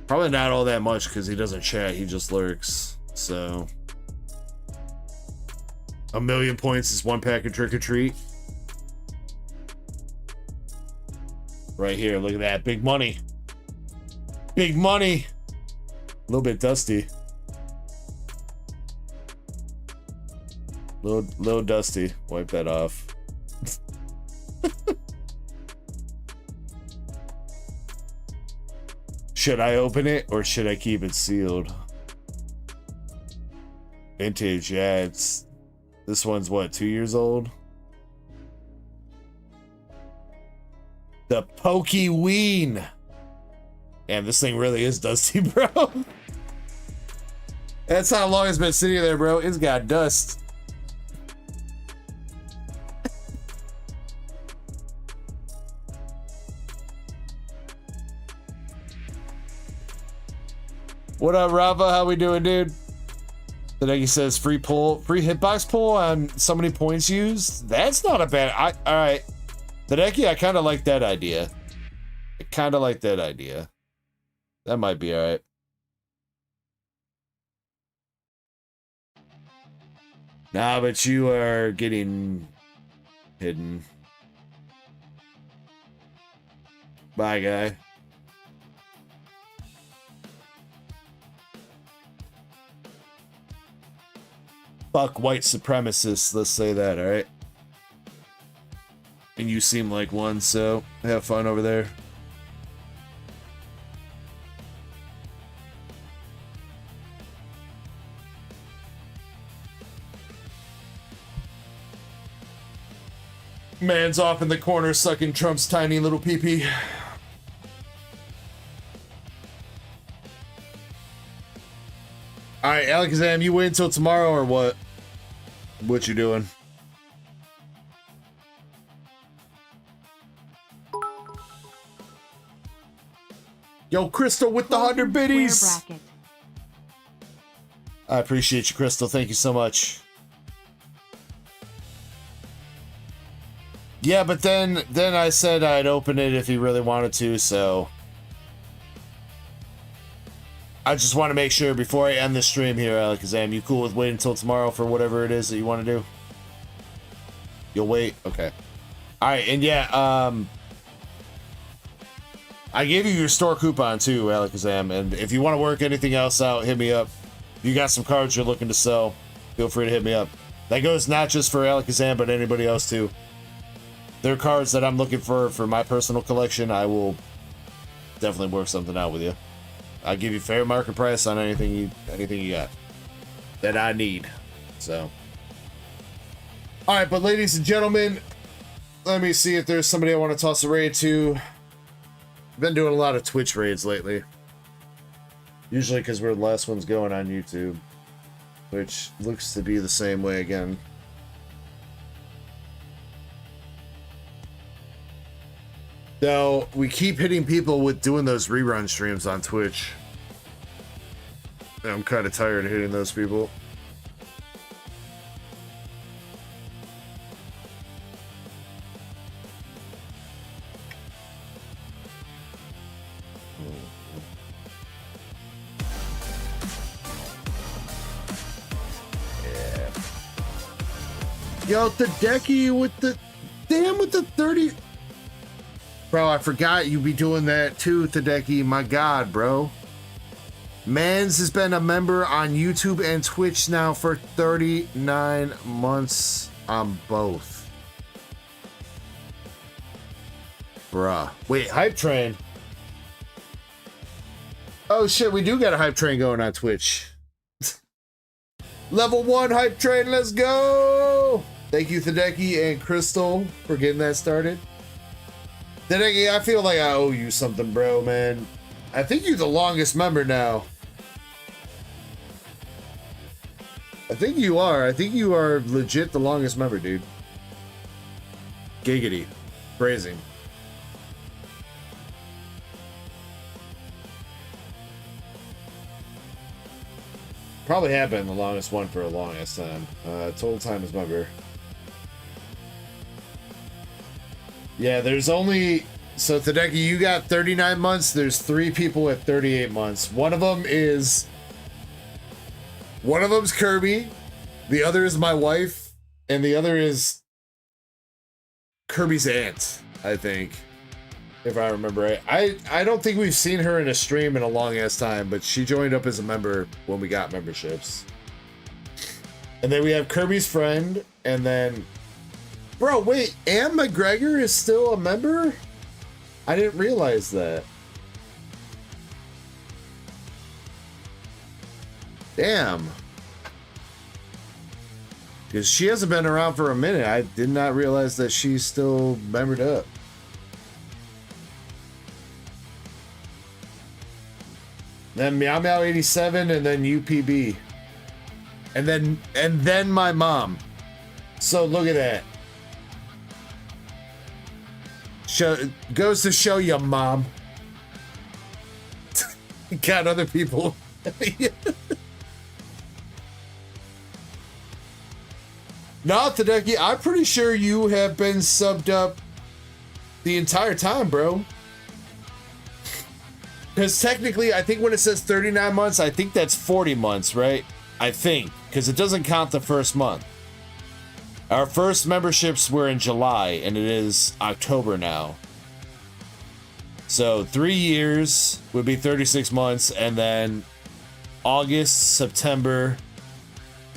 Probably not all that much because he doesn't chat, he just lurks. So 1,000,000 points is 1 pack of Trick or Treat. Right here, look at that. Big money. Big money. A little bit dusty. Little dusty. Wipe that off. Should I open it or should I keep it sealed? Vintage, yeah, this one's what, 2 years old? The Pokey Ween. And this thing really is dusty, bro. That's how long it's been sitting there, bro. It's got dust. What up, Rafa? How we doing, dude? The Nike says free hitbox pull on so many points used. That's not a bad. All right. The Nike, I kind of like that idea. That might be all right. Nah, but you are getting hidden. Bye, guy. Fuck white supremacists, let's say that, alright? And you seem like one, so have fun over there. Man's off in the corner sucking Trump's tiny little pee-pee. Alright, Alakazam, you wait until tomorrow or what? What you doing? Yo, Crystal with the 100 biddies! I appreciate you, Crystal. Thank you so much. Yeah, but then I said I'd open it if he really wanted to, so... I just want to make sure before I end the stream here, Alakazam, you cool with waiting until tomorrow for whatever it is that you want to do? You'll wait? Okay. Alright, and yeah, I gave you your store coupon too, Alakazam, and if you want to work anything else out, hit me up. If you got some cards you're looking to sell, feel free to hit me up. That goes not just for Alakazam, but anybody else too. There are cards that I'm looking for my personal collection. I will definitely work something out with you. I'll give you fair market price on anything you got that I need. So, all right, but ladies and gentlemen, let me see if there's somebody I want to toss a raid to. I've been doing a lot of Twitch raids lately, usually because we're the last ones going on YouTube, which looks to be the same way again. So we keep hitting people with doing those rerun streams on Twitch. And I'm kind of tired of hitting those people. Yeah. Yo, the decky with the... Damn, with the 30... Bro, I forgot you be doing that too, Tadeki. My God, bro. Mans has been a member on YouTube and Twitch now for 39 months on both. Bruh. Wait, Hype Train. Oh shit, we do got a Hype Train going on Twitch. Level 1 Hype Train, let's go! Thank you, Tadeki and Crystal, for getting that started. Tadeki, I feel like I owe you something, bro, man. I think you're the longest member now. I think you are. I think you are legit the longest member, dude. Giggity. Phrasing. Probably have been the longest one for a longest time. Total time as member. Yeah, there's only... So, Tadeki, you got 39 months. There's 3 people at 38 months. One of them's Kirby. The other is my wife. And the other is Kirby's aunt, I think. If I remember right. I don't think we've seen her in a stream in a long-ass time, but she joined up as a member when we got memberships. And then we have Kirby's friend, and then... Bro, wait, Ann McGregor is still a member? I didn't realize that. Damn. Because she hasn't been around for a minute. I did not realize that she's still membered up. Then Meow Meow 87, and then UPB. And then my mom. So look at that. Goes to show you, mom. Got other people. No, Tadeki, I'm pretty sure you have been subbed up the entire time, bro. Because technically, I think when it says 39 months, I think that's 40 months, right? I think. Because it doesn't count the first month. Our first memberships were in July, and it is October now. So 3 years would be 36 months, and then August, September,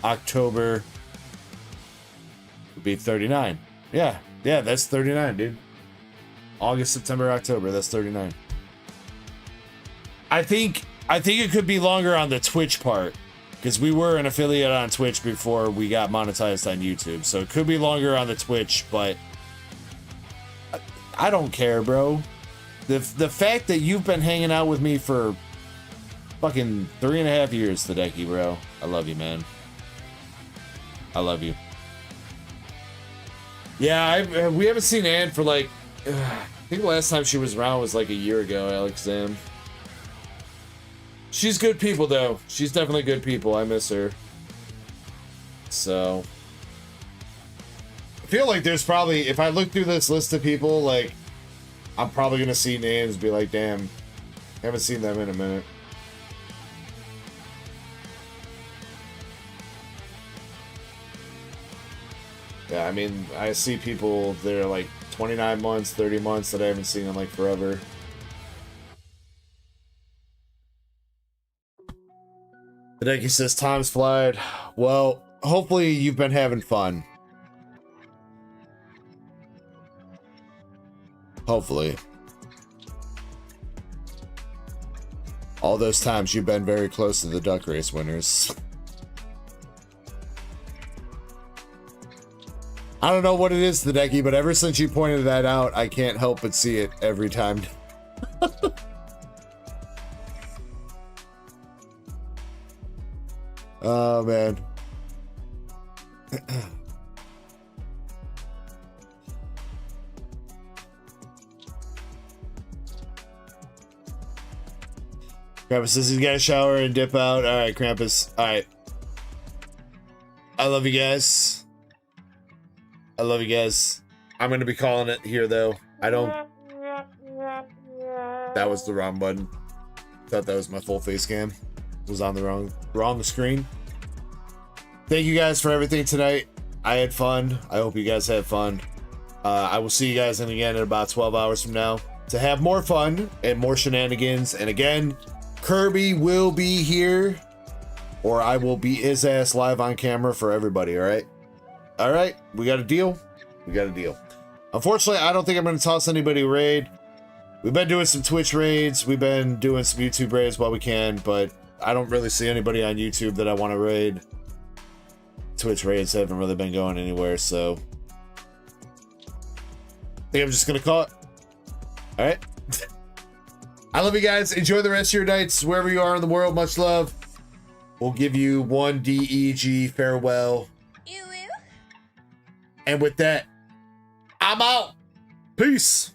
October would be 39. Yeah, that's 39, dude. August, September, October, that's 39. I think it could be longer on the Twitch part, because we were an affiliate on Twitch before we got monetized on YouTube. So it could be longer on the Twitch, but I don't care, bro. The fact that you've been hanging out with me for fucking 3.5 years, Tadeki, bro. I love you, man. I love you. Yeah, we haven't seen Ann for like, I think the last time she was around was like a year ago, Alex Zam. She's good people, though. She's definitely good people. I miss her. So. I feel like there's probably, if I look through this list of people, like, I'm probably going to see names and be like, damn, haven't seen them in a minute. Yeah, I mean, I see people that are like 29 months, 30 months that I haven't seen in like forever. Hideki says, time's flied. Well, hopefully you've been having fun. Hopefully. All those times you've been very close to the duck race winners. I don't know what it is, Hideki, but ever since you pointed that out, I can't help but see it every time. Oh, man. Krampus says he's got to shower and dip out. All right, Krampus. All right. I love you guys. I love you guys. I'm going to be calling it here, though. I don't... That was the wrong button. Thought that was my full face cam. Was on the wrong screen. Thank you guys for everything tonight. I had fun. I hope you guys had fun. I will see you guys again in about 12 hours from now to have more fun and more shenanigans. And again, Kirby will be here, or I will beat his ass live on camera for everybody. All right. All right. We got a deal. We got a deal. Unfortunately, I don't think I'm going to toss anybody a raid. We've been doing some Twitch raids. We've been doing some YouTube raids while we can, but I don't really see anybody on YouTube that I want to raid. Twitch raids haven't really been going anywhere, so I think I'm just gonna call it. All right. I love you guys. Enjoy the rest of your nights wherever you are in the world. Much love. We'll give you one DEG farewell. And with that, I'm out. Peace.